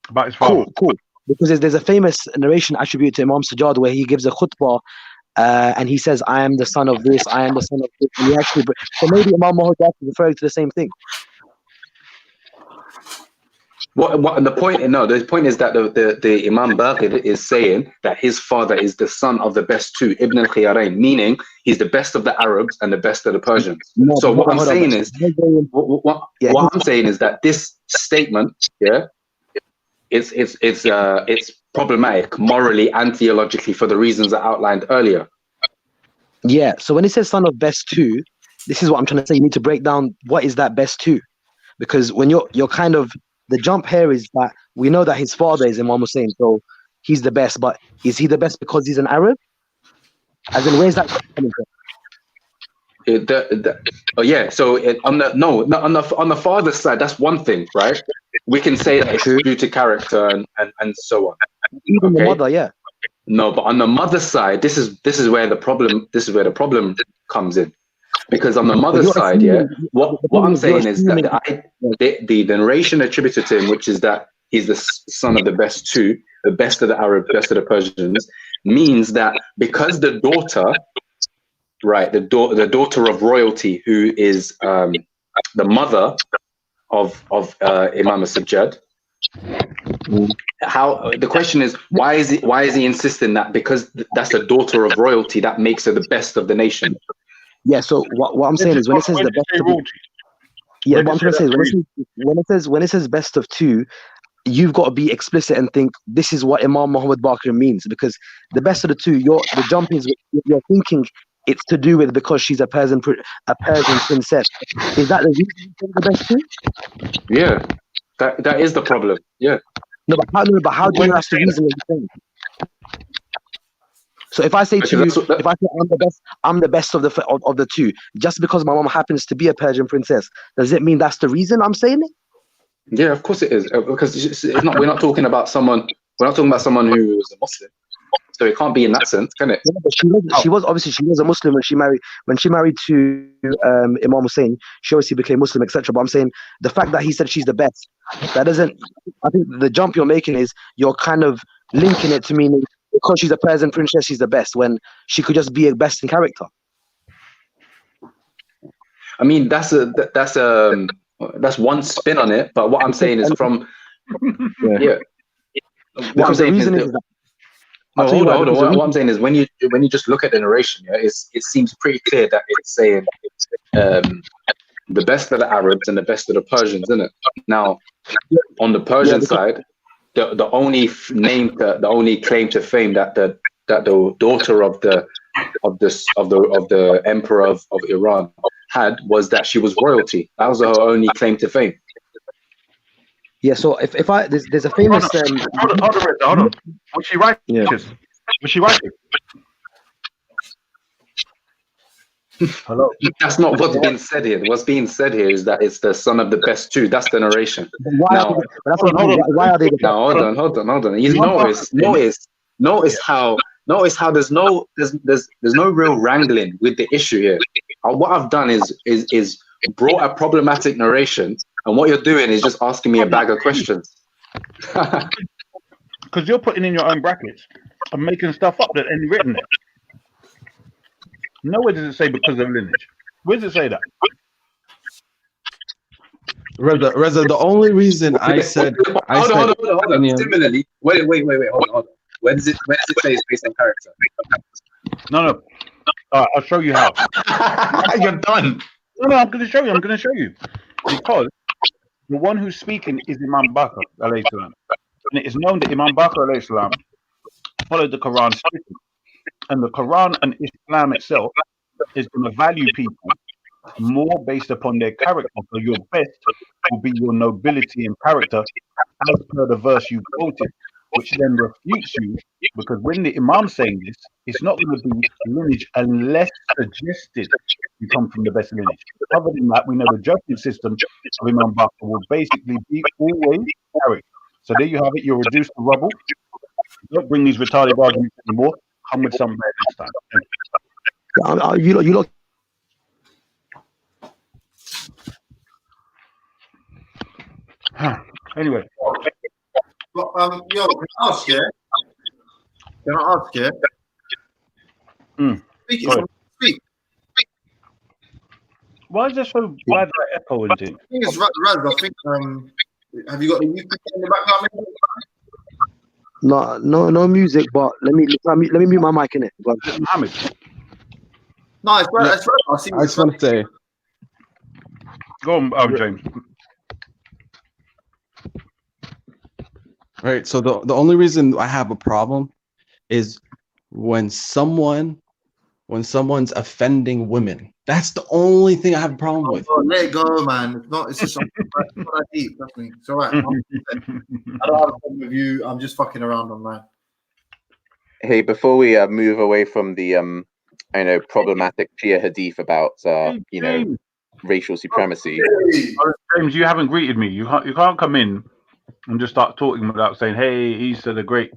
About his father. Cool. Because there's a famous narration attributed to Imam Sajjad where he gives a khutbah and he says, I am the son of this, I am the son of this. And he actually, so maybe Imam Mahdi is referring to the same thing. The point is that the Imam Baqir is saying that his father is the son of the best two, Ibn al-Khiyarain, meaning he's the best of the Arabs and the best of the Persians. So what I'm saying is that this statement, yeah, it's problematic morally and theologically for the reasons I outlined earlier. Yeah. So when it says son of best two, this is what I'm trying to say. You need to break down what is that best two, because when you're kind of, the jump here is that we know that his father is Imam Hussein, so he's the best. But is he the best because he's an Arab? As in, where's that coming from? So on the father's side, that's one thing, right? We can say that it's due to character and so on. Even the mother, yeah. No, but on the mother's side, this is where the problem comes in. Because on the mother's side, what I'm saying is that the narration attributed to him, which is that he's the son of the best two, the best of the Arabs, best of the Persians, means that because the daughter, right, the daughter of royalty, who is the mother of Imam As-Sajjad, the question is, why is he insisting that because that's the daughter of royalty that makes her the best of the nation? Yeah, so what I'm saying is when it says the best of, yeah, what I'm trying to say is when it says best of two, you've got to be explicit and think this is what Imam Muhammad Baqir means, because the best of the two, the jump is you're thinking it's to do with because she's a Persian princess. Is that the reason for the best two? Yeah, that is the problem. Yeah. No, but how do you know that's the reason you're saying? So if I say to you, if I say I'm the best of the two, just because my mom happens to be a Persian princess, does it mean that's the reason I'm saying it? Yeah, of course it is. Because it's not. We're not talking about someone. We're not talking about someone who was a Muslim. So it can't be in that sense, can it? Yeah, but she was a Muslim when she married to Imam Hussein. She obviously became Muslim, etc. But I'm saying the fact that he said she's the best, that doesn't. I think the jump you're making is you're kind of linking it to meaning because she's a Persian princess, she's the best, when she could just be a best in character. I mean, that's one spin on it. But what I'm saying is from What I'm saying is that. Hold on. What I'm saying is when you just look at the narration, it seems pretty clear that it's saying the best of the Arabs and the best of the Persians, isn't it? Now, on the Persian side, the only claim to fame that the daughter of the emperor of Iran had was that she was royalty. That was her only claim to fame. Yeah. So if I there's a famous hold on. Was she righteous? Yeah. Was she righteous? Hello. That's not what's being said here. What's being said here is that it's the son of the best two. That's the narration. Why are they? Now hold on. You notice how there's no real wrangling with the issue here. What I've done is brought a problematic narration, and what you're doing is just asking me a bag of questions. Because you're putting in your own brackets and making stuff up that ain't written there. Nowhere does it say because of lineage. Where does it say that? Reza, the only reason I said hold on. Similarly, wait, hold on. Where does it say it's based on character? No. I'll show you how. You're done. No, I'm going to show you. Because the one who's speaking is Imam Baqir alayhi salam. And it is known that Imam Baqir alayhi salam followed the Quran strictly. And the Quran and Islam itself is going to value people more based upon their character. So your best will be your nobility and character as per the verse you quoted, which then refutes you, because when the Imam's saying this, it's not going to be lineage unless suggested you come from the best lineage. Other than that, we know the judgment system of Imam Baqir will basically be always character. So there you have it. You're reduced to rubble. Don't bring these retarded arguments anymore. Come with something next time. You look. Anyway. But, can I ask you? Speak. Why is there so bad echo in it? Raz, I think, have you got the music in the background? No music, but let me mute my mic in it. Mohammed. No, it's right. I just want to say. Go on, James. Right. So the only reason I have a problem is when someone's offending women. That's the only thing I have a problem with. Oh, let it go, man. It's not. It's just something. It's not that deep. Trust me. It's all right. I don't have a problem with you. I'm just fucking around online. Hey, before we move away from the I know problematic Shia Hadith about you know, racial supremacy. James, you haven't greeted me. You can't come in and just start talking without saying, "Hey, Issa the Great,"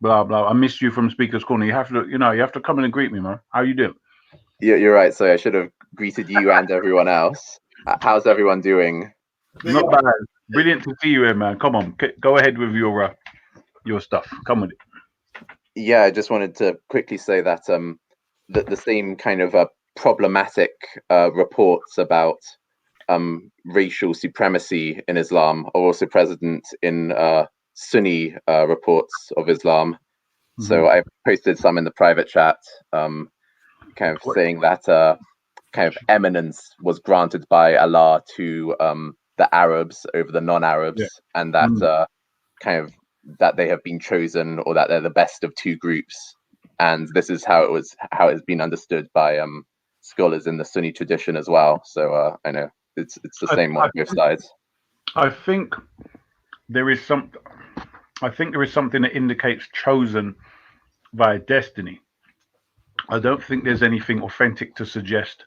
blah blah. I missed you from Speaker's Corner. You have to come in and greet me, man. How you doing? Yeah, you're right. So I should have greeted you and everyone else. How's everyone doing? Not bad. Brilliant to see you here, man. Come on, go ahead with your stuff. Come with it. Yeah, I just wanted to quickly say that that the same kind of problematic reports about racial supremacy in Islam are also present in Sunni reports of Islam. Mm-hmm. So I posted some in the private chat, kind of saying that kind of eminence was granted by Allah to the Arabs over the non-Arabs, and that kind of that they have been chosen, or that they're the best of two groups. And this is how it's been understood by scholars in the Sunni tradition as well. So I know it's the same on both sides. I think there is something that indicates chosen by destiny. I don't think there's anything authentic to suggest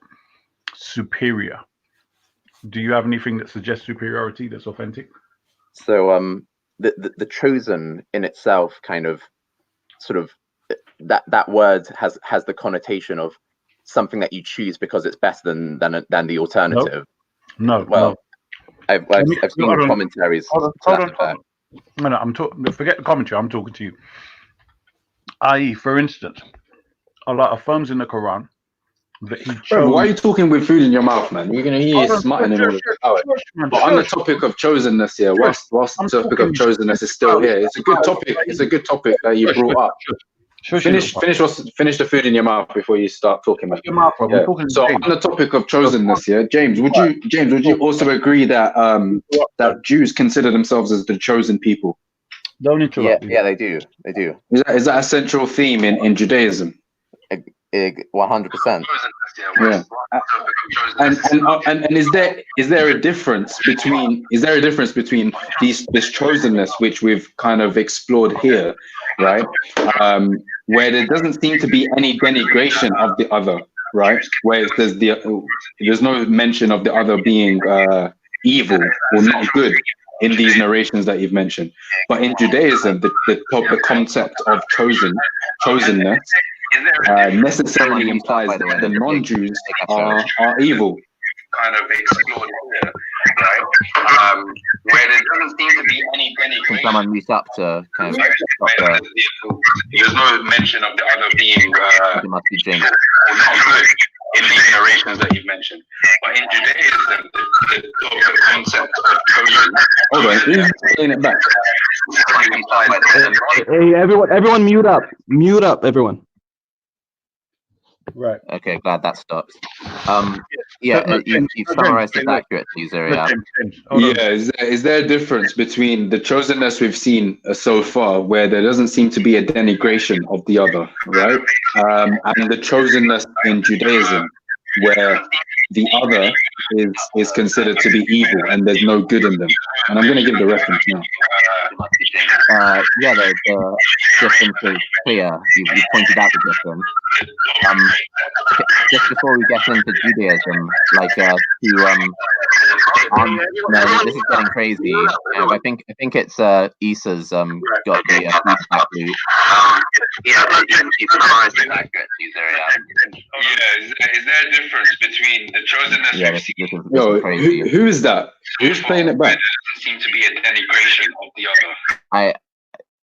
superior. Do you have anything that suggests superiority that's authentic? So the chosen in itself kind of sort of that word has the connotation of something that you choose because it's better than the alternative. No. Well, I've seen commentaries. Hold on. No, I'm talking. Forget the commentary. I'm talking to you. I.e., for instance, Allah affirms in the Quran that He chose. Bro, why are you talking with food in your mouth, man? You're gonna hear you smutting in all of it. But on the topic of chosenness here, whilst the topic of chosenness is still here, it's a good topic. It's a good topic that you brought up. Finish the food in your mouth before you start talking about it. So on the topic of chosenness here, James, would you also agree that that Jews consider themselves as the chosen people? Don't interrupt. Yeah, they do. They do. Is that a central theme in Judaism? 100%. Yeah. And is there a difference between this chosenness which we've kind of explored here, right? Where there doesn't seem to be any denigration of the other, right? Where there's no mention of the other being evil or not good in these narrations that you've mentioned. But in Judaism, the concept of chosenness necessarily implies that the non-Jews are evil. Kind of explored here, right? Where there doesn't seem to be any denigration. Can someone mute up to kind of stop there's no mention of the other being it must be James. Or not good in these narrations that you've mentioned. But in Judaism, the concept of chosen. Hold on, who's playing it back? Hey, everyone mute up. Mute up, everyone. Right. Okay, glad that stopped. You've summarized it accurately, Zaria. Is there a difference between the chosenness we've seen so far, where there doesn't seem to be a denigration of the other, right? And the chosenness in Judaism, where the other is considered to be evil and there's no good in them? And I'm going to give the reference now. The difference is clear. You pointed out the difference. Just before we get into Judaism, this is getting crazy. I think it's Issa's got the feedback loop. Is there a difference between the chosenness? Who is that? Who's playing it back? There doesn't seem to be a denigration of the other.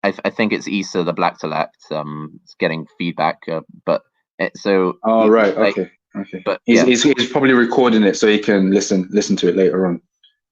I think it's Issa the Black Select. It's getting feedback, but so. Oh right, okay. But he's probably recording it so he can listen to it later on.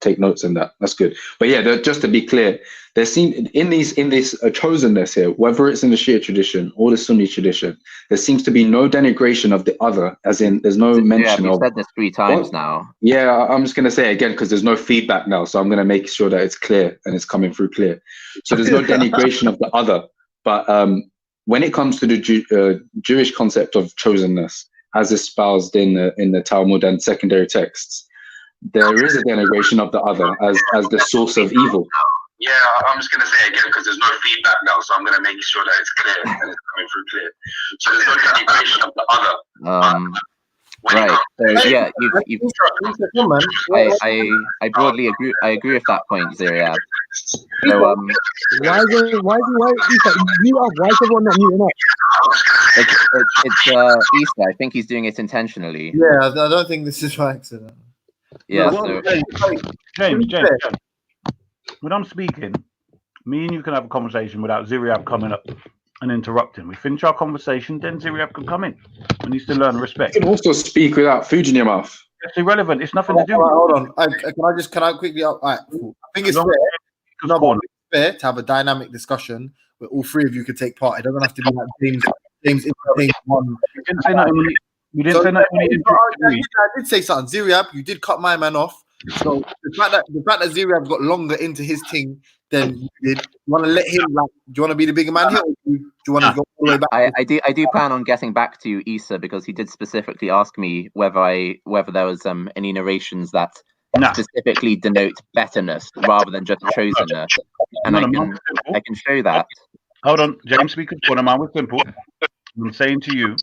take notes in that. That's good. But yeah, just to be clear, there seem in this chosenness here, whether it's in the Shia tradition or the Sunni tradition, there seems to be no denigration of the other, as in there's no mention you've of. said this 3 times now. Yeah, I'm just gonna say it again because there's no feedback now, so I'm gonna make sure that it's clear and it's coming through clear. So there's no denigration of the other, but when it comes to the Jewish concept of chosenness, as espoused in the Talmud and secondary texts, there is a denigration of the other as the source of evil. Yeah, I'm just gonna say it again because there's no feedback now, so I'm gonna make sure that it's clear and it's coming through clear. So there's no denigration of the other. Right. So yeah, I broadly agree. I agree with that point, Ziriab. So why is everyone not muting up? It's Easter. I think he's doing it intentionally. Yeah, I don't think this is by accident. Yeah. No, So James. When I'm speaking, me and you can have a conversation without Ziriab coming up and interrupting. We finish our conversation, then Ziriab can come in. We need to learn respect. You can also speak without food in your mouth. It's irrelevant. It's nothing to do. Hold on. Can I quickly? All right. Cool. I think it's fair to have a dynamic discussion where all 3 of you could take part. It doesn't have to be like James one. You didn't say nothing. You didn't say nothing. I did say something. Ziriab, you did cut my man off. So the fact that Ziriab got longer into his thing than you did, you want to let him? Like, do you want to be the bigger man here, or do you want to go all the way back? I do plan on getting back to Issa because he did specifically ask me whether there was any narrations that specifically denote betterness rather than just chosenness, and I can show that. Hold on, James. Speaker's Corner, man. We're simple. I'm saying to you,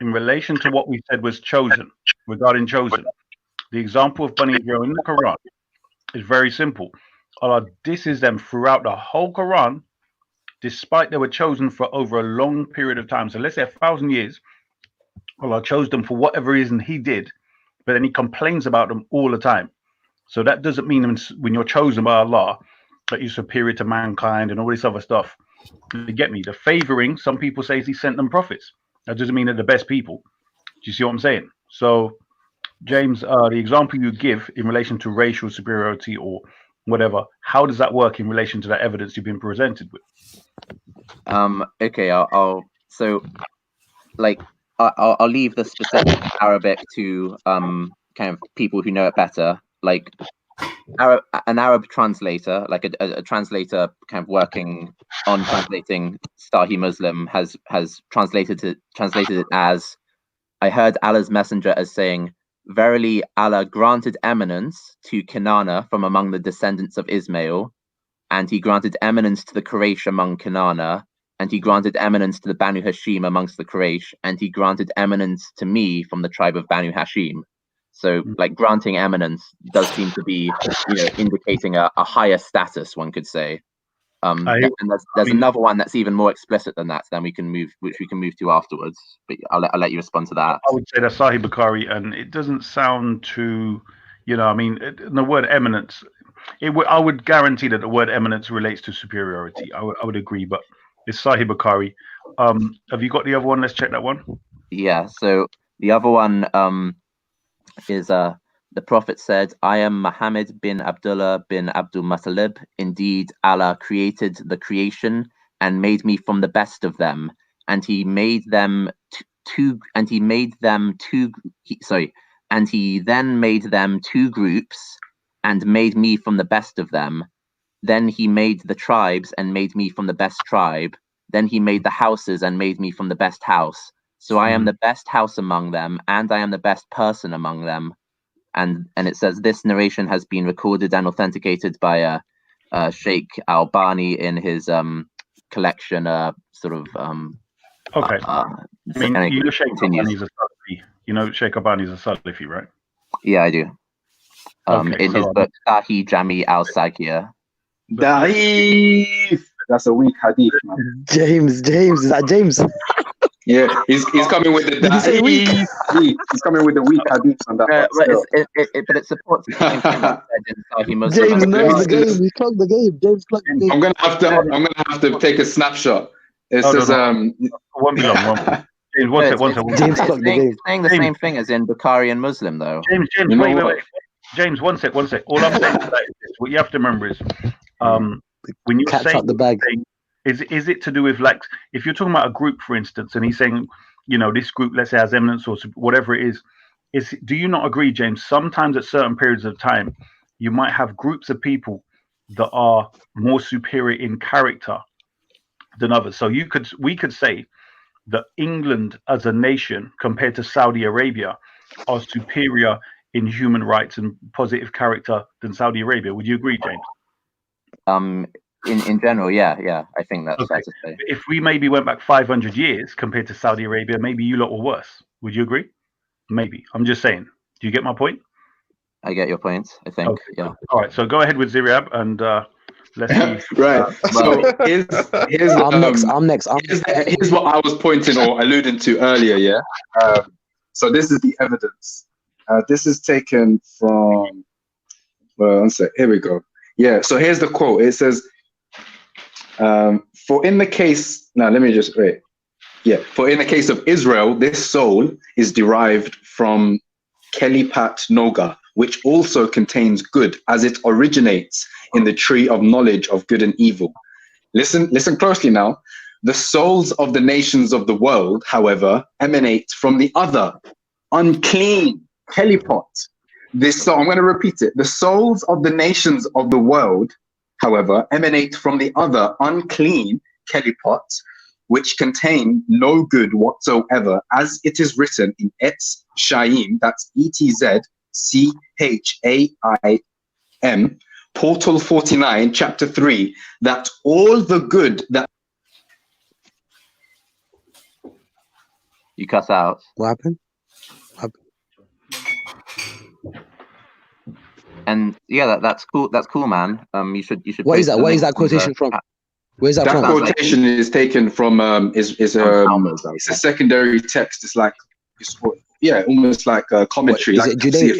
in relation to what we said was chosen, regarding chosen, the example of Bani Israel in the Quran is very simple. Allah disses them throughout the whole Quran, despite they were chosen for over a long period of time. So let's say 1,000 years, Allah chose them for whatever reason He did, but then He complains about them all the time. So that doesn't mean when you're chosen by Allah that you're superior to mankind and all this other stuff. You get me? The favoring, some people say He sent them prophets. That doesn't mean they're the best people. Do you see what I'm saying? So, James, the example you give in relation to racial superiority or whatever, how does that work in relation to that evidence you've been presented with? Okay, I'll leave the specific Arabic to kind of people who know it better. Like an Arab translator, like a translator kind of working on translating Sahih Muslim has translated it as, I heard Allah's messenger as saying, verily Allah granted eminence to Kinana from among the descendants of Ismail, and He granted eminence to the Quraysh among Kinana, and He granted eminence to the Banu Hashim amongst the Quraysh, and He granted eminence to me from the tribe of Banu Hashim. So, like, granting eminence does seem to be, indicating a higher status, one could say. And there's another one that's even more explicit than that. Then which we can move to afterwards. But I'll let you respond to that. I would say that's Sahih Bukhari, and it doesn't sound too, the word eminence. I would guarantee that the word eminence relates to superiority. I would agree, but it's Sahih Bukhari. Have you got the other one? Let's check that one. Yeah. So the other one is the Prophet said, I am Muhammad bin Abdullah bin Abdul Muttalib. Indeed, Allah created the creation and made me from the best of them. And he made them and he then made them 2 groups and made me from the best of them. Then he made the tribes and made me from the best tribe. Then he made the houses and made me from the best house. So I am the best house among them, and I am the best person among them. And it says this narration has been recorded and authenticated by Sheikh Albani in his collection, Okay. You know Sheikh Albani's a Salafi. You know Sheikh Albani's a Salafi, right? Yeah, I do. In his book Sahih Jami al-Saghir. Da'if. That's a weak hadith, man. James, is that James? Yeah, he's coming with the da'if. He's coming with the weak hadith on that. But it supports the same thing that said in Sahih Muslim. James knows the game. He plugged the game. James plugged the game. I'm gonna have to take a snapshot. It says one minute. James, one second. James plugged the game. Saying the same thing as in Bukhari and Muslim, though. James, wait. James, one sec. All I'm saying is that what you have to remember is, when you're Catch saying up the bag. is it to do with, like, if you're talking about a group, for instance, and he's saying, you know, this group, let's say, has eminence or whatever it is, do you not agree, James? Sometimes at certain periods of time, you might have groups of people that are more superior in character than others. So we could say that England as a nation compared to Saudi Arabia are superior in human rights and positive character than Saudi Arabia. Would you agree, James? In general, yeah, I think that's fair to say. If we maybe went back 500 years compared to Saudi Arabia, maybe you lot were worse. Would you agree? Maybe. I'm just saying. Do you get my point? I get your point, I think. Okay. Yeah. All right. So go ahead with Ziryab and let's see. Right. So here's I'm next. Here's what I was pointing or alluding to earlier. Yeah. So this is the evidence. This is taken from. Well, one sec. Here we go. Yeah. So here's the quote. It says, "For in the case now, let me just wait. Yeah. For in the case of Israel, this soul is derived from Kelipat Noga, which also contains good, as it originates in the tree of knowledge of good and evil. Listen closely now. The souls of the nations of the world, however, emanate from the other, unclean Kelipot. So I'm going to repeat it. The souls of the nations of the world, however, emanate from the other, unclean Kelipot, which contain no good whatsoever, as it is written in Etz Chaim, that's ETZ Portal 49, chapter 3, that all the good that... You cut out. What happened? And yeah, that's cool. That's cool, man. You should. What is that? What is that quotation from? Where's that from? That quotation is taken from it's a secondary text. It's like almost like a commentary. What, is like it Judaic?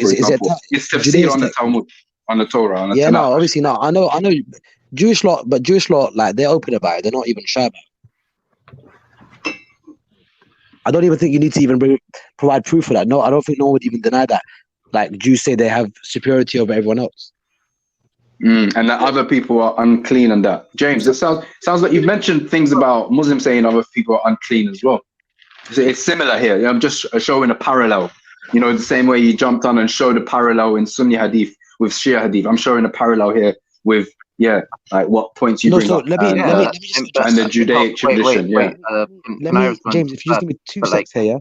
It's tafsir on the Talmud, on the Torah. On the yeah, Tanakh. no, obviously not. I know. Jewish lot, like they're open about it. They're not even shy about it. I don't even think you need to even provide proof for that. No, I don't think no one would even deny that. Like Jews say they have superiority over everyone else. And that other people are unclean and that. James, it sounds like you've mentioned things about Muslims saying other people are unclean as well. It's similar here. I'm just showing a parallel. You know, the same way you jumped on and showed a parallel in Sunni hadith with Shia hadith. I'm showing a parallel here with, like what points you bring up. Let me just and the Judaic tradition. James, if you just give me 2 seconds here, yeah?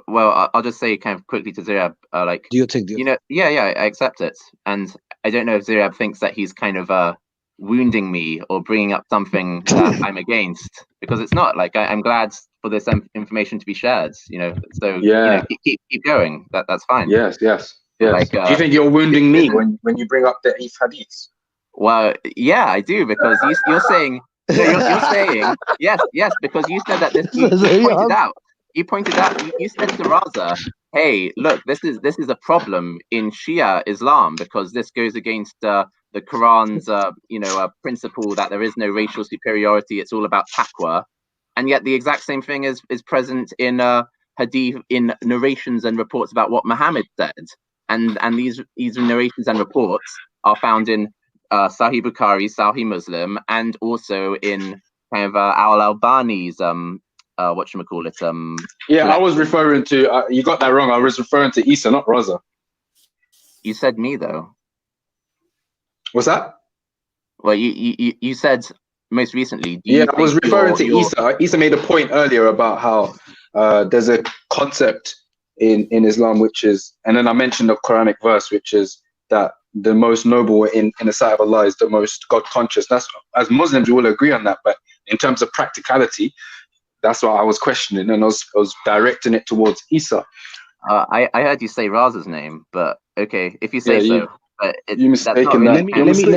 Well, I'll just say kind of quickly to Ziryab, like, do your thing, I accept it, and I don't know if Ziryab thinks that he's kind of wounding me or bringing up something that I'm against, because it's not. Like, I'm glad for this information to be shared, so keep going. That's fine. Yes. Like, do you think you're wounding me when you bring up the eighth hadith? Well, yeah, I do, because you're saying you're saying yes, because you said that this. You pointed out. You said to Raza, "Hey, look, this is a problem in Shia Islam because this goes against the Quran's principle that there is no racial superiority. It's all about taqwa, and yet the exact same thing is present in hadith, in narrations and reports about what Muhammad said, and these narrations and reports are found in Sahih Bukhari, Sahih Muslim, and also in kind of Al-Albani's whatchamacallit. I was referring to you got that wrong. I was referring to Isa, not Raza. You said me though. What's that? Well, you said most recently. I was referring to Isa. Isa made a point earlier about how there's a concept in Islam which is, and then I mentioned the Quranic verse which is that the most noble in the sight of Allah is the most God conscious. That's, as Muslims we will agree on that, but in terms of practicality, that's what I was questioning, and I was directing it towards Isa. I heard you say Raza's name, but okay, if you say so. But you mistaken that. Let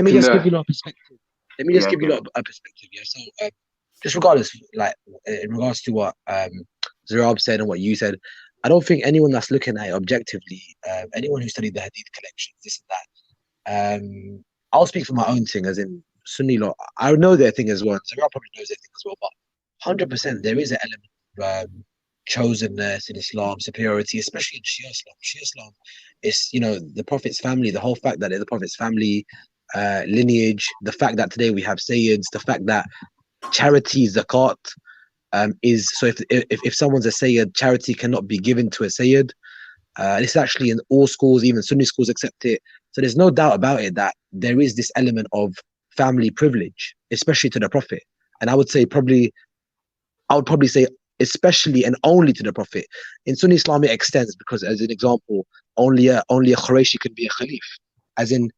me just give you a perspective. Let me just give you a perspective. Yeah. So, just regardless, like in regards to what Ziryab said and what you said, I don't think anyone that's looking at it objectively, anyone who studied the Hadith collections, this and that, I'll speak for my own thing, as in Sunni law. I know their thing as well. Ziryab probably knows their thing as well, but 100% there is an element chosenness in Islam, superiority, especially in Shia Islam. Shia Islam is, the Prophet's family, the whole fact that they're the Prophet's family, lineage, the fact that today we have Sayyids, the fact that charity, zakat, is, so if someone's a Sayyid, charity cannot be given to a Sayyid. This is actually in all schools, even Sunni schools accept it. So there's no doubt about it that there is this element of family privilege, especially to the Prophet. And I would probably say especially and only to the Prophet. In Sunni Islam, it extends because, as an example, only a Qurayshi can be a Khalif. As in,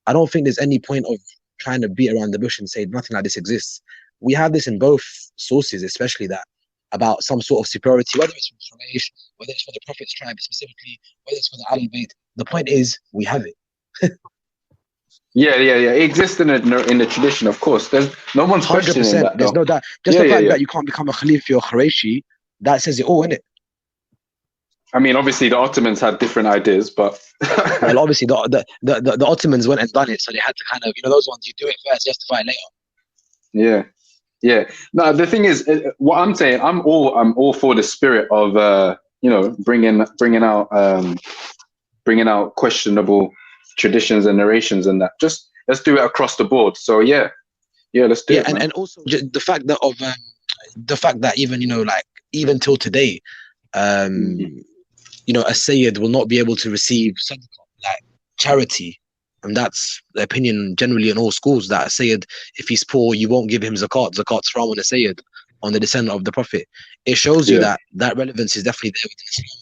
I don't think there's any point of trying to beat around the bush and say nothing like this exists. We have this in both sources, especially that about some sort of superiority, whether it's from Quraysh, whether it's for the Prophet's tribe specifically, whether it's for the Ahlul Bayt. The point is, we have it. Yeah. It exists in the tradition, of course. There's no one's questioning that. There's no doubt. Just the fact that you can't become a Khalif if you're Qurayshi, that says it all, innit? I mean, obviously the Ottomans had different ideas, but well, obviously the Ottomans went and done it, so they had to kind of, those ones, you do it first, justify it later. Yeah. No, the thing is, what I'm saying, I'm all for the spirit of bringing out questionable traditions and narrations and that. Just let's do it across the board. So yeah, let's do it. And also the fact that even even till today, a Sayyid will not be able to receive like charity. And that's the opinion generally in all schools, that a Sayyid, if he's poor, you won't give him zakat. Zakat's haram on a Sayyid, on the descendant of the Prophet. It shows you that relevance is definitely there within Islam.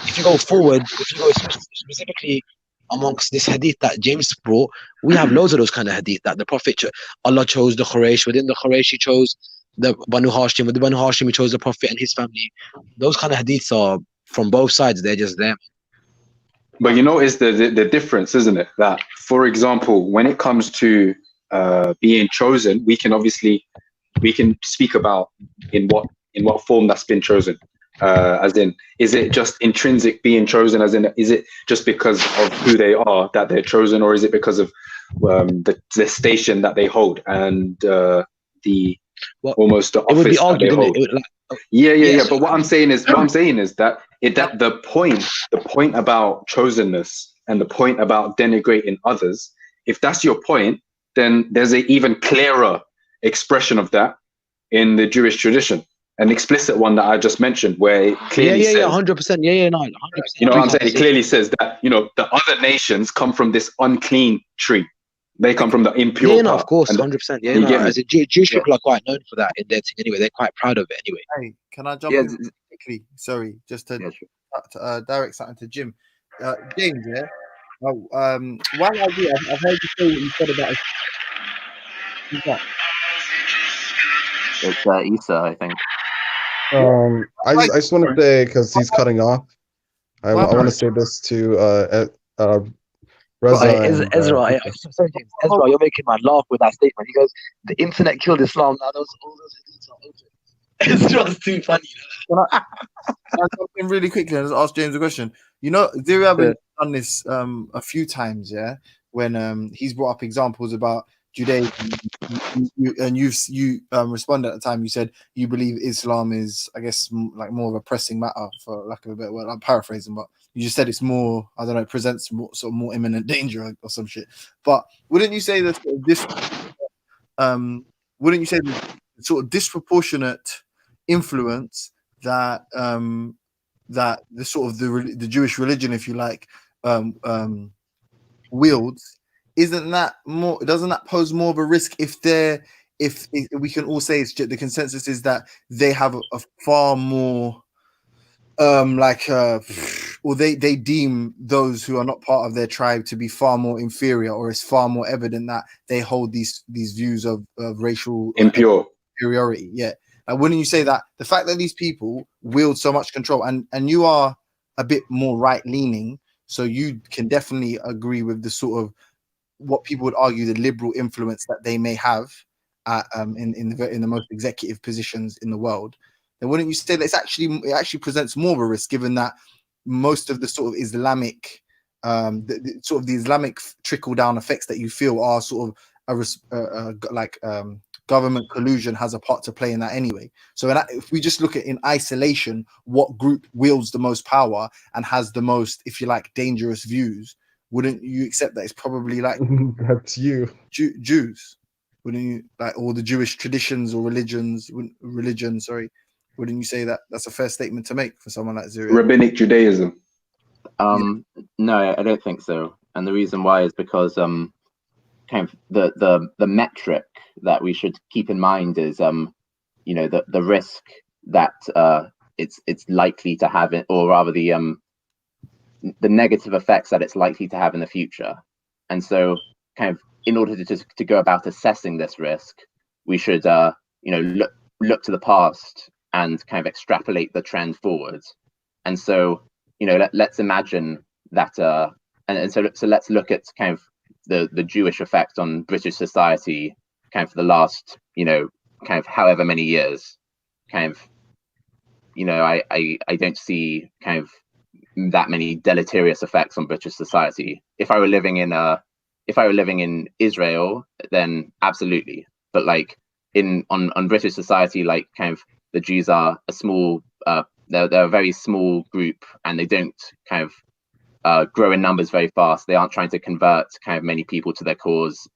If you go forward, specifically amongst this hadith that James brought, we have loads of those kind of hadith that the Prophet, Allah chose the Quraysh, within the Quraysh he chose the Banu Hashim, with the Banu Hashim he chose the Prophet and his family. Those kind of hadiths are from both sides, they're just there. But it's the difference, isn't it? That, for example, when it comes to being chosen, we can speak about in what form that's been chosen. As in, is it just intrinsic being chosen? As in, is it just because of who they are that they're chosen, or is it because of the station that they hold and almost the office that they hold? Yeah. But what I'm saying is that the point about chosenness and the point about denigrating others, if that's your point, then there's an even clearer expression of that in the Jewish tradition, an explicit one that I just mentioned, where it clearly says, 100%, 100%. You know what I'm saying? It clearly says that the other nations come from this unclean tree. They come from the impure. Yeah, no, of course, 100%. As a Jewish people are quite known for that in their thing anyway. They're quite proud of it anyway. Hey, can I jump in quickly? Sorry, just to direct something to Jim. James, while I do, I've heard you say what you said about It's Isa, I think. I just want to say, because he's cutting off, I want to say this to Reza. Ezra, sorry, James. Ezra, you're making my laugh with that statement. He goes, "The internet killed Islam." Now all those hadiths are open. Ezra's too funny. Can I jump in really quickly and just ask James a question? Ziri have done this a few times, when he's brought up examples about Judaism, and you responded at the time. You said you believe Islam is, I guess, like more of a pressing matter, for lack of a better word. I'm paraphrasing, but you just said it's more, I don't know, it presents more imminent danger or some shit. But wouldn't you say that this? Wouldn't you say the sort of disproportionate influence that that the sort of the Jewish religion, if you like, wields? Doesn't that pose more of a risk if we can all say the consensus is that they have a far more or they deem those who are not part of their tribe to be far more inferior, or it's far more evident that they hold these views of racial inferiority. Wouldn't you say that the fact that these people wield so much control, and you are a bit more right leaning, so you can definitely agree with the sort of what people would argue the liberal influence that they may have in the most executive positions in the world, then wouldn't you say that it actually presents more of a risk, given that most of the sort of Islamic the Islamic trickle down effects that you feel are sort of government collusion has a part to play in that anyway. So if we just look at in isolation, what group wields the most power and has the most, if you like, dangerous views, wouldn't you accept that it's probably like that's you, Jews? Wouldn't you, like, all the Jewish traditions or religion? Sorry, wouldn't you say that that's a fair statement to make for someone like Zero? Rabbinic Judaism. No, I don't think so. And the reason why is because kind of the metric that we should keep in mind is you know, the risk that it's likely to have, or rather the negative effects that it's likely to have in the future. And so kind of in order to go about assessing this risk, we should you know, look to the past and kind of extrapolate the trend forwards. And so, you know, let's imagine that and so let's look at kind of the Jewish effect on British society kind of for the last, you know, kind of however many years. Kind of, you know, I don't see kind of that many deleterious effects on British society. If I were living in Israel, then absolutely. But like on British society, like kind of the Jews are a small they're a very small group, and they don't kind of grow in numbers very fast. They aren't trying to convert kind of many people to their cause.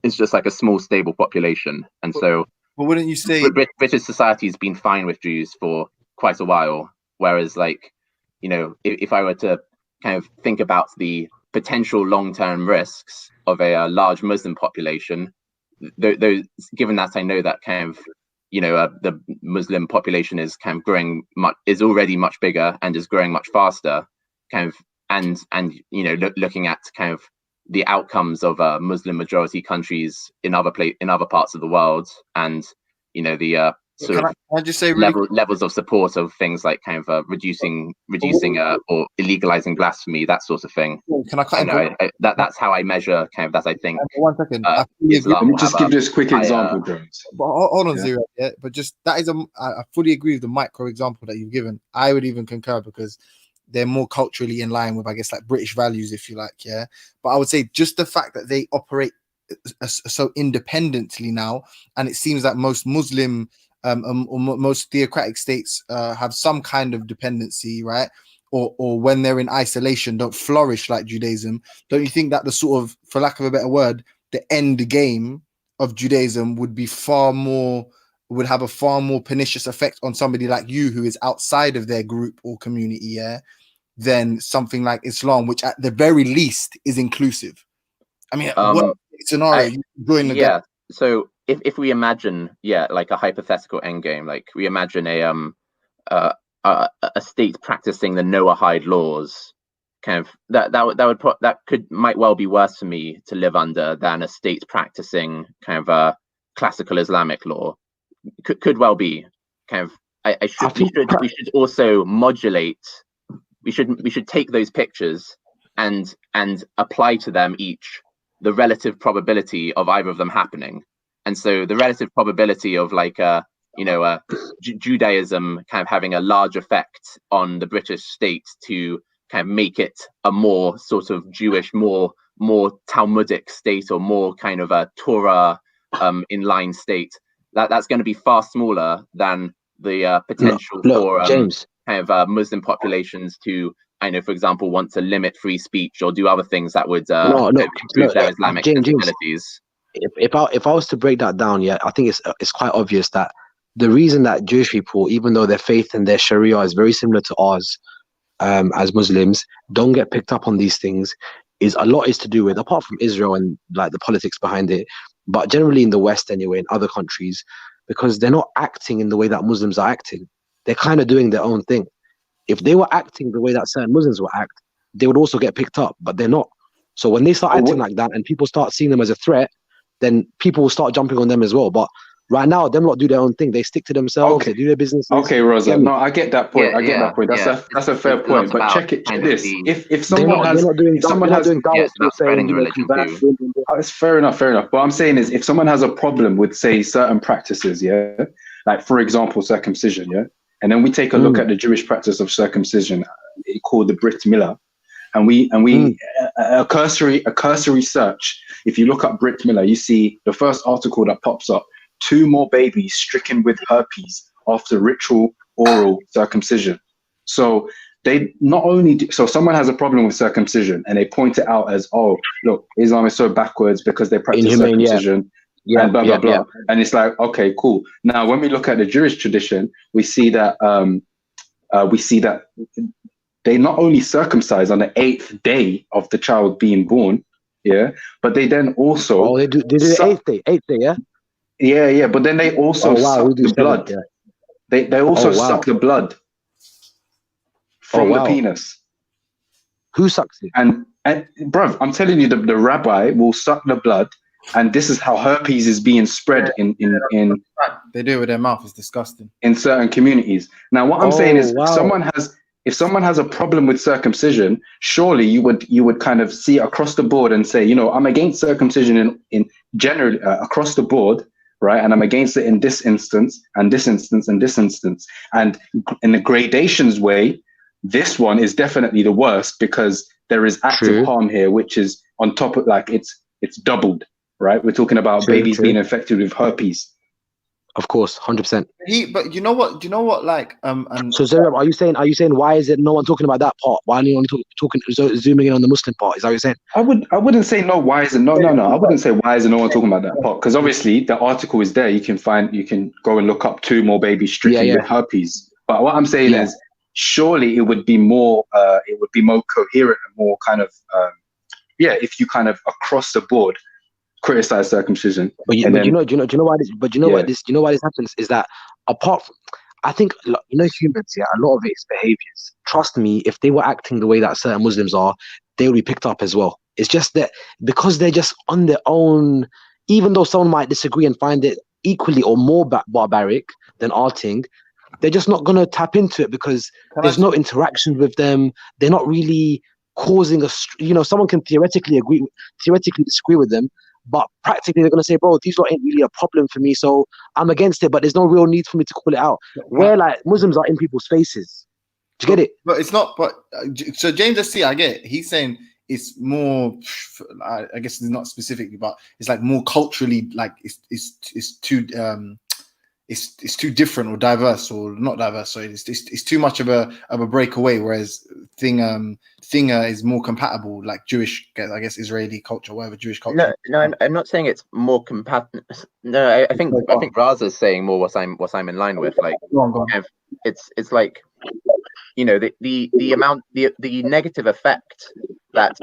It's just like a small, stable population. And so, but wouldn't you say British society has been fine with Jews for quite a while? Whereas, like, you know, if I were to kind of think about the potential long-term risks of a large Muslim population, those, given that I know that kind of, you know, the Muslim population is kind of growing is already much bigger and is growing much faster, kind of, and you know, looking at kind of the outcomes of Muslim majority countries in other parts of the world, and you know, the sort of I just say levels of support of things like kind of reducing or illegalizing blasphemy, that sort of thing. Can I that's how I measure kind of that. I think 1 second. Islam Let me just give this quick example, Jones. But hold on, Yeah. Zero. Yeah, but just that is I fully agree with the micro example that you've given. I would even concur because they're more culturally in line with, I guess, like British values, if you like. Yeah, but I would say just the fact that they operate so independently now, and it seems that most Muslim or most theocratic states have some kind of dependency, right? Or when they're in isolation, don't flourish like Judaism. Don't you think that the sort of, for lack of a better word, the end game of Judaism would have a far more pernicious effect on somebody like you who is outside of their group or community, yeah, than something like Islam, which at the very least is inclusive? I mean, what scenario you join the yeah. So if we imagine, like a hypothetical endgame, like we imagine a state practicing the Noahide laws, kind of that might well be worse for me to live under than a state practicing kind of a classical Islamic law. Could well be kind of. We should also modulate. We should take those pictures and apply to them each the relative probability of either of them happening. And so the relative probability of like Judaism kind of having a large effect on the British state to kind of make it a more sort of Jewish, more Talmudic state, or more kind of a Torah in-line state, that's going to be far smaller than the potential for James, kind of Muslim populations to, I know, for example, want to limit free speech or do other things that would improve their Islamic sensibilities. If I was to break that down, I think it's quite obvious that the reason that Jewish people, even though their faith and their Sharia is very similar to ours as Muslims, don't get picked up on these things is to do with, apart from Israel and like the politics behind it, but generally in the West anyway, in other countries, because they're not acting in the way that Muslims are acting. They're kind of doing their own thing. If they were acting the way that certain Muslims will act, they would also get picked up, but they're not. So when they start acting like that and people start seeing them as a threat, then people will start jumping on them as well. But right now, them lot do their own thing. They stick to themselves. They do their business. Okay, Rosa. No, I get that point. I get that point. That's a fair point. But check this. If someone has, it's fair enough. What I'm saying is, if someone has a problem with, say, certain practices, like for example, circumcision, and then we take a look at the Jewish practice of circumcision, called the Brit Milah, and we a cursory search. If you look up Brit Milah, you see the first article that pops up 2 more babies stricken with herpes after ritual oral circumcision. So they not only so someone has a problem with circumcision and they point it out as, oh, look, Islam is so backwards because they practice Inhumane, circumcision. Yeah, And blah blah yeah, blah, yeah. and it's like, okay, cool. Now, when we look at the Jewish tradition, we see that they not only circumcise on the 8th day of the child being born, yeah, but they then also Oh, they do the 8th day, yeah. yeah, but then they also suck we do the 7th, blood. yeah. They also Oh, wow. suck the blood from the wow. penis. Who sucks it? And bruv, I'm telling you, the rabbi will suck the blood. And this is how herpes is being spread in They do it with their mouth. It's disgusting. in certain communities. Now, what I'm saying is, wow. if someone has a problem with circumcision, surely you would kind of see across the board and say, you know, I'm against circumcision in general across the board, right? And I'm against it in this instance and this instance and this instance. And in the gradations way, this one is definitely the worst because there is active harm here, which is on top of, like, it's doubled. Right, we're talking about babies being infected with herpes. Of course, 100%. But you know what? Do you know what? Like, and So Zerab, are you saying why is it no one talking about that part? Why are you only talking zooming in on the Muslim part? Is that what you're saying? I wouldn't say no. Why is it no? I wouldn't say why is it no one talking about that part? Because obviously the article is there. You can go and look up 2 more babies stricken with herpes. But what I'm saying is, surely it would be more coherent and more kind of if you kind of across the board criticize circumcision. But you know why this? But you know why this? You know why this happens is that apart from, I think, you know, humans, a lot of it's behaviors. Trust me, if they were acting the way that certain Muslims are, they would be picked up as well. It's just that because they're just on their own, even though someone might disagree and find it equally or more barbaric than our thing, they're just not gonna tap into it because there's no interaction with them. They're not really causing someone can theoretically disagree with them. But practically, they're going to say, bro, these lot ain't really a problem for me, so I'm against it, but there's no real need for me to call it out. Where, like, Muslims are in people's faces. Do you get it? But it's not, so James SC, I get it. He's saying it's more, I guess it's not specifically, but it's like more culturally, like, it's too, it's too different or diverse or not diverse. So it's too much of a breakaway. Whereas Thinger is more compatible, like Jewish, I guess Israeli culture, whatever Jewish culture. No, I'm not saying it's more compatible. No, I think Raza's saying more what I'm in line with. Like, it's like, you know, the amount, the negative effect that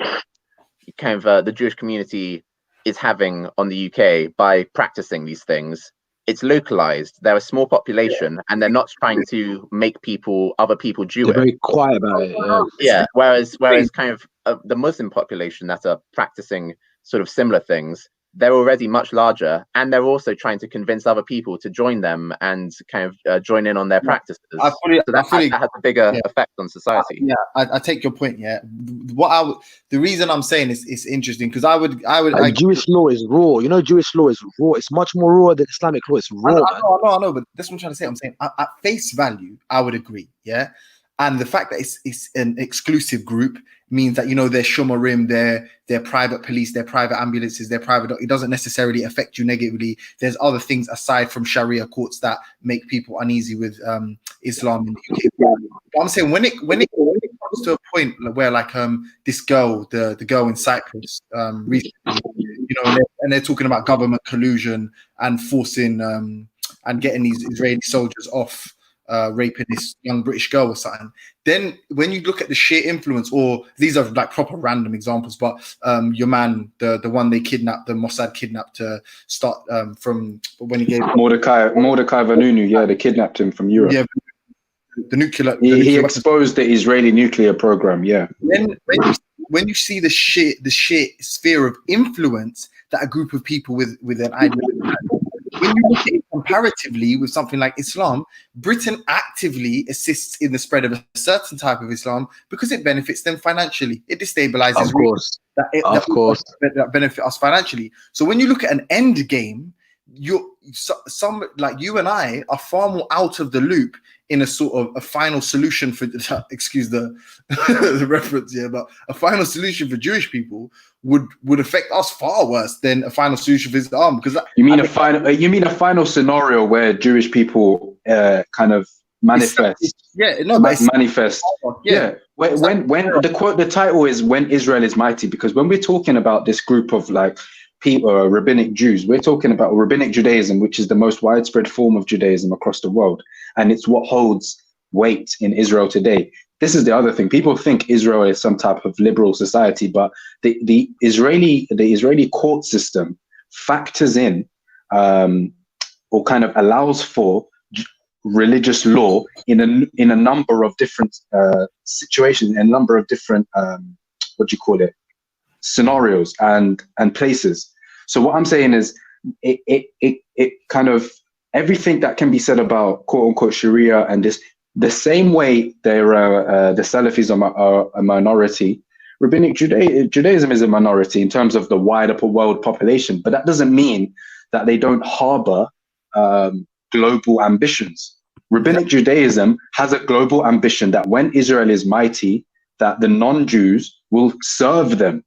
kind of the Jewish community is having on the UK by practicing these things. It's localized. They're a small population, and they're not trying to make other people Jewish. They're very quiet about it. Yeah. Whereas kind of the Muslim population that are practicing sort of similar things, they're already much larger, and they're also trying to convince other people to join them and kind of join in on their practices. That has a bigger effect on society. Yeah, I take your point. Yeah, the reason I'm saying it's interesting because I would Jewish law is raw. You know, Jewish law is raw. It's much more raw than Islamic law. It's raw. I know, but that's what I'm trying to say. I'm saying at face value, I would agree. Yeah. And the fact that it's an exclusive group means that, you know, their Shumarim, their private police, their private ambulances, their private, it doesn't necessarily affect you negatively. There's other things aside from Sharia courts that make people uneasy with Islam in the UK. But I'm saying when it comes to a point where, like, this girl, the girl in Cyprus, recently, you know, and they're talking about government collusion and forcing and getting these Israeli soldiers off. Raping this young British girl or something, then when you look at the sheer influence, or these are like proper random examples, but your man, the one they kidnapped, the Mossad kidnapped to start from when he gave Mordecai Vanunu, they kidnapped him from Europe. Yeah, the nuclear. He exposed the Israeli nuclear program. Yeah. When you see the sheer sphere of influence that a group of people with an ideology. When you look at it comparatively with something like Islam, Britain actively assists in the spread of a certain type of Islam because it benefits them financially. It destabilizes that benefit us financially. So when you look at an end game, some like you and I are far more out of the loop in a sort of a final solution for excuse the the reference here, but a final solution for Jewish people would affect us far worse than a final solution for Islam. Because you mean a final scenario where Jewish people kind of manifest? Manifest. Yeah. When the title is "When Israel is Mighty," because when we're talking about this group of like people, rabbinic Jews, we're talking about rabbinic Judaism, which is the most widespread form of Judaism across the world, and it's what holds weight in Israel today. This is the other thing. People think Israel is some type of liberal society, but the Israeli court system factors in or kind of allows for religious law in a number of different situations, in a number of different scenarios and places. So what I'm saying is it kind of everything that can be said about quote unquote Sharia and this, the same way there are the Salafis are a minority, rabbinic Judaism is a minority in terms of the wider world population, but that doesn't mean that they don't harbor global ambitions. Rabbinic Judaism has a global ambition that when Israel is mighty, that the non-Jews will serve them.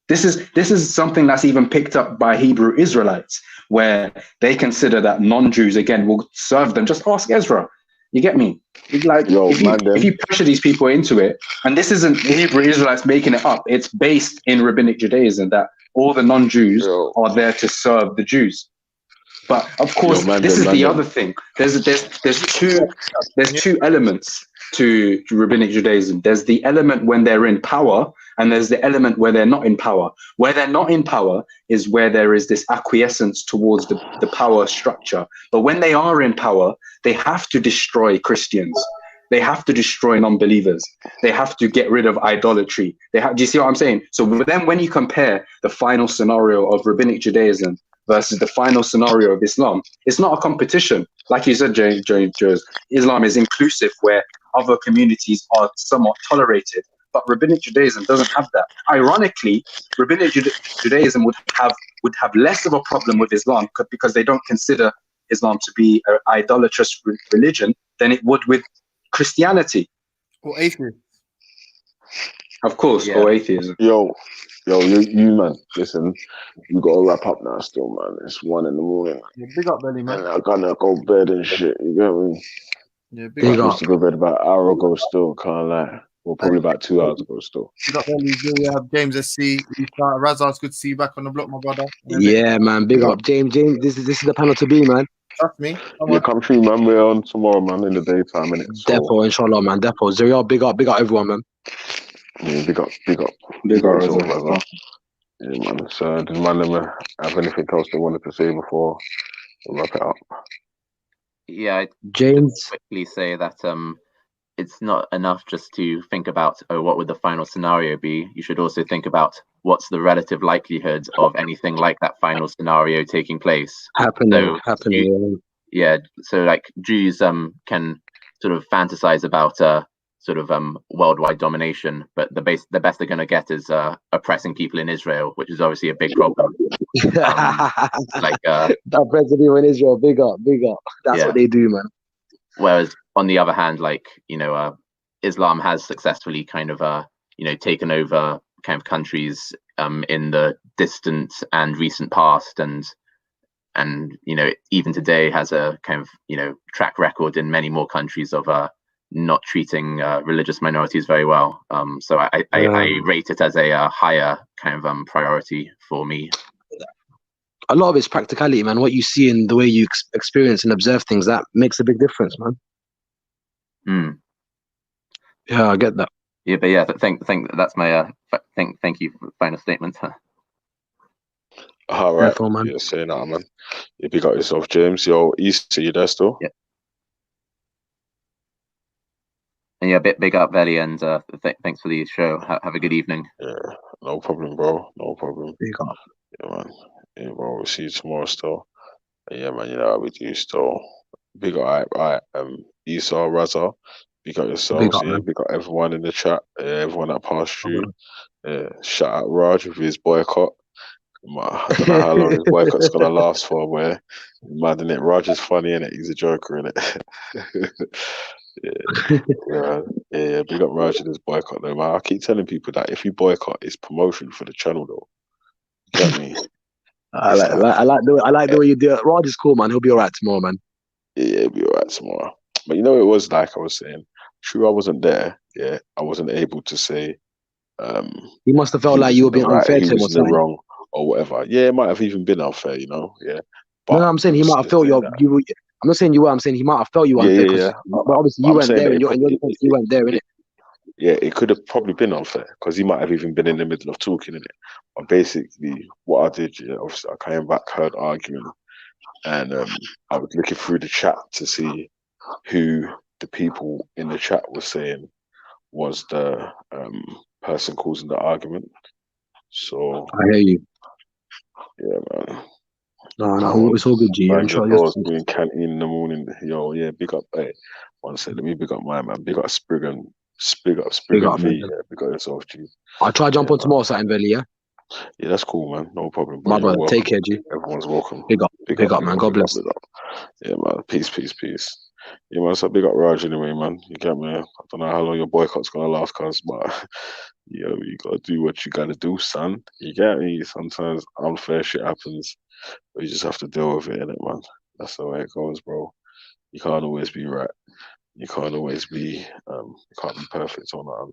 This is something that's even picked up by Hebrew Israelites, where they consider that non-Jews again will serve them. Just ask Ezra. You get me? Like if you pressure these people into it, and this isn't Hebrew Israelites making it up, it's based in Rabbinic Judaism that all the non-Jews are there to serve the Jews. But of course, this is the other thing. There's two elements to Rabbinic Judaism. There's the element when they're in power, and there's the element where they're not in power. Where they're not in power is where there is this acquiescence towards the power structure. But when they are in power, they have to destroy Christians. They have to destroy non-believers. They have to get rid of idolatry. Do you see what I'm saying? So then when you compare the final scenario of Rabbinic Judaism versus the final scenario of Islam, it's not a competition. Like you said, James, Islam is inclusive where other communities are somewhat tolerated, but Rabbinic Judaism doesn't have that. Ironically, Rabbinic Judaism would have less of a problem with Islam because they don't consider Islam to be an idolatrous religion than it would with Christianity. Or atheism. Of course, or atheism. Yo, you man, listen, you gotta wrap up now still, man. It's 1 a.m. Yeah, big up, Belly, man. And I gotta go bed and shit, you get me? Yeah, I used to go bed about an hour ago still, can't lie. Well, probably about 2 hours ago still. Big up, Belly, James SC, Razza, it's good to see you back on the block, my brother. Yeah, man, big up. James, this is the panel to be, man. Trust me. Yeah, come through, man. We're on tomorrow, man, in the daytime, innit? So, Depo, inshallah, man. Depo. Zuriel, big up everyone, man. yeah, big up. Big up, Razza. Yeah, man. So, does man have anything else they wanted to say before we wrap it up? Yeah, I'd James, quickly say that it's not enough just to think about, what would the final scenario be? You should also think about what's the relative likelihood of anything like that final scenario taking place. Happening. Yeah, so like Jews can sort of fantasize about sort of worldwide domination, but the best they're going to get is oppressing people in Israel, which is obviously a big problem. That president in Israel, big up. That's what they do, man. Whereas on the other hand, Islam has successfully kind of taken over kind of countries in the distant and recent past, and even today has a kind of track record in many more countries of not treating religious minorities very well. So I rate it as a higher kind of priority for me. A lot of it's practicality, man. What you see and the way you experience and observe things, that makes a big difference, man. Yeah, I get that. Yeah, but yeah, think that's my thank you for the final statement. All right, you're saying that, man. You big up yourself, James. Yo, East, are you there still? Yeah. And yeah, big up, Belly, and thanks for the show. Have a good evening. Yeah, no problem, bro. No problem. Big up. Yeah, man. Yeah, bro. We'll see you tomorrow still. Yeah, man. You know how we do still. Big up, all right. Esau, Razza. Big up yourselves. Big up everyone in the chat. Everyone that passed through. Shout out Raj with his boycott. I don't know how long this boycott's gonna last for, where mad innit? Raj is funny innit? He's a joker innit? yeah, big up Raj in this boycott though, man. I keep telling people that if you boycott, it's promotion for the channel though. Get me? I like the way you do it. Raj is cool, man. He'll be alright tomorrow, man. Yeah, he'll be alright tomorrow. But you know, it was like I was saying. True, I wasn't there. Yeah, I wasn't able to say. He must have felt like you were being unfair to him or something. Wrong or whatever. Yeah, it might have even been unfair, you know. Yeah. But no, I'm saying he might have felt you. I'm not saying you were. I'm saying he might have felt you unfair. Yeah. But obviously, you weren't there, and you weren't there, innit? Yeah, it could have probably been unfair because he might have even been in the middle of talking in it. But basically, what I did, yeah, obviously, I came back, heard arguing, and I was looking through the chat to see who the people in the chat were saying was the person causing the argument. So I hear you. Yeah, man. No, it's all good, G. I'm sure you're doing canteen in the morning. Yo, yeah, big up. Hey, one second, let me big up my man. Big up Spriggan. Big up V. Yeah, big up yourself, G. I'll try to jump on tomorrow, something, Veli, yeah? Yeah, that's cool, man. No problem. My brother, take care, G. Everyone's welcome. Big up, man. God bless. Yeah, man. Peace. Yeah, man. So big up Raj anyway, man. You get me? I don't know how long your boycott's gonna last, cuz, but yo, you gotta do what you gotta do, son. You get me? Sometimes unfair shit happens, but you just have to deal with it, innit, man? That's the way it goes, bro. You can't always be right. You can't always be you can't be perfect on that.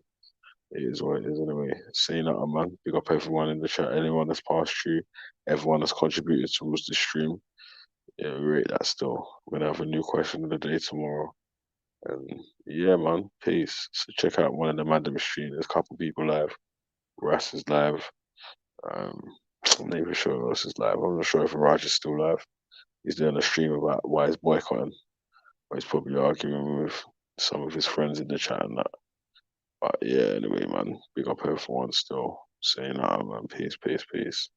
It is what it is anyway. Saying that, man. Big up everyone in the chat, anyone that's passed through, everyone that's contributed towards the stream. Yeah, we rate that still. We're gonna have a new question of the day tomorrow. And yeah, man, peace. So check out one of the Mandem streams. There's a couple people live. Ras is live. I'm not even sure who else is live. I'm not sure if Raj is still live. He's doing a stream about why he's boycotting. Or he's probably arguing with some of his friends in the chat and that. But yeah, anyway, man, big up everyone still. Saying that, man. Peace.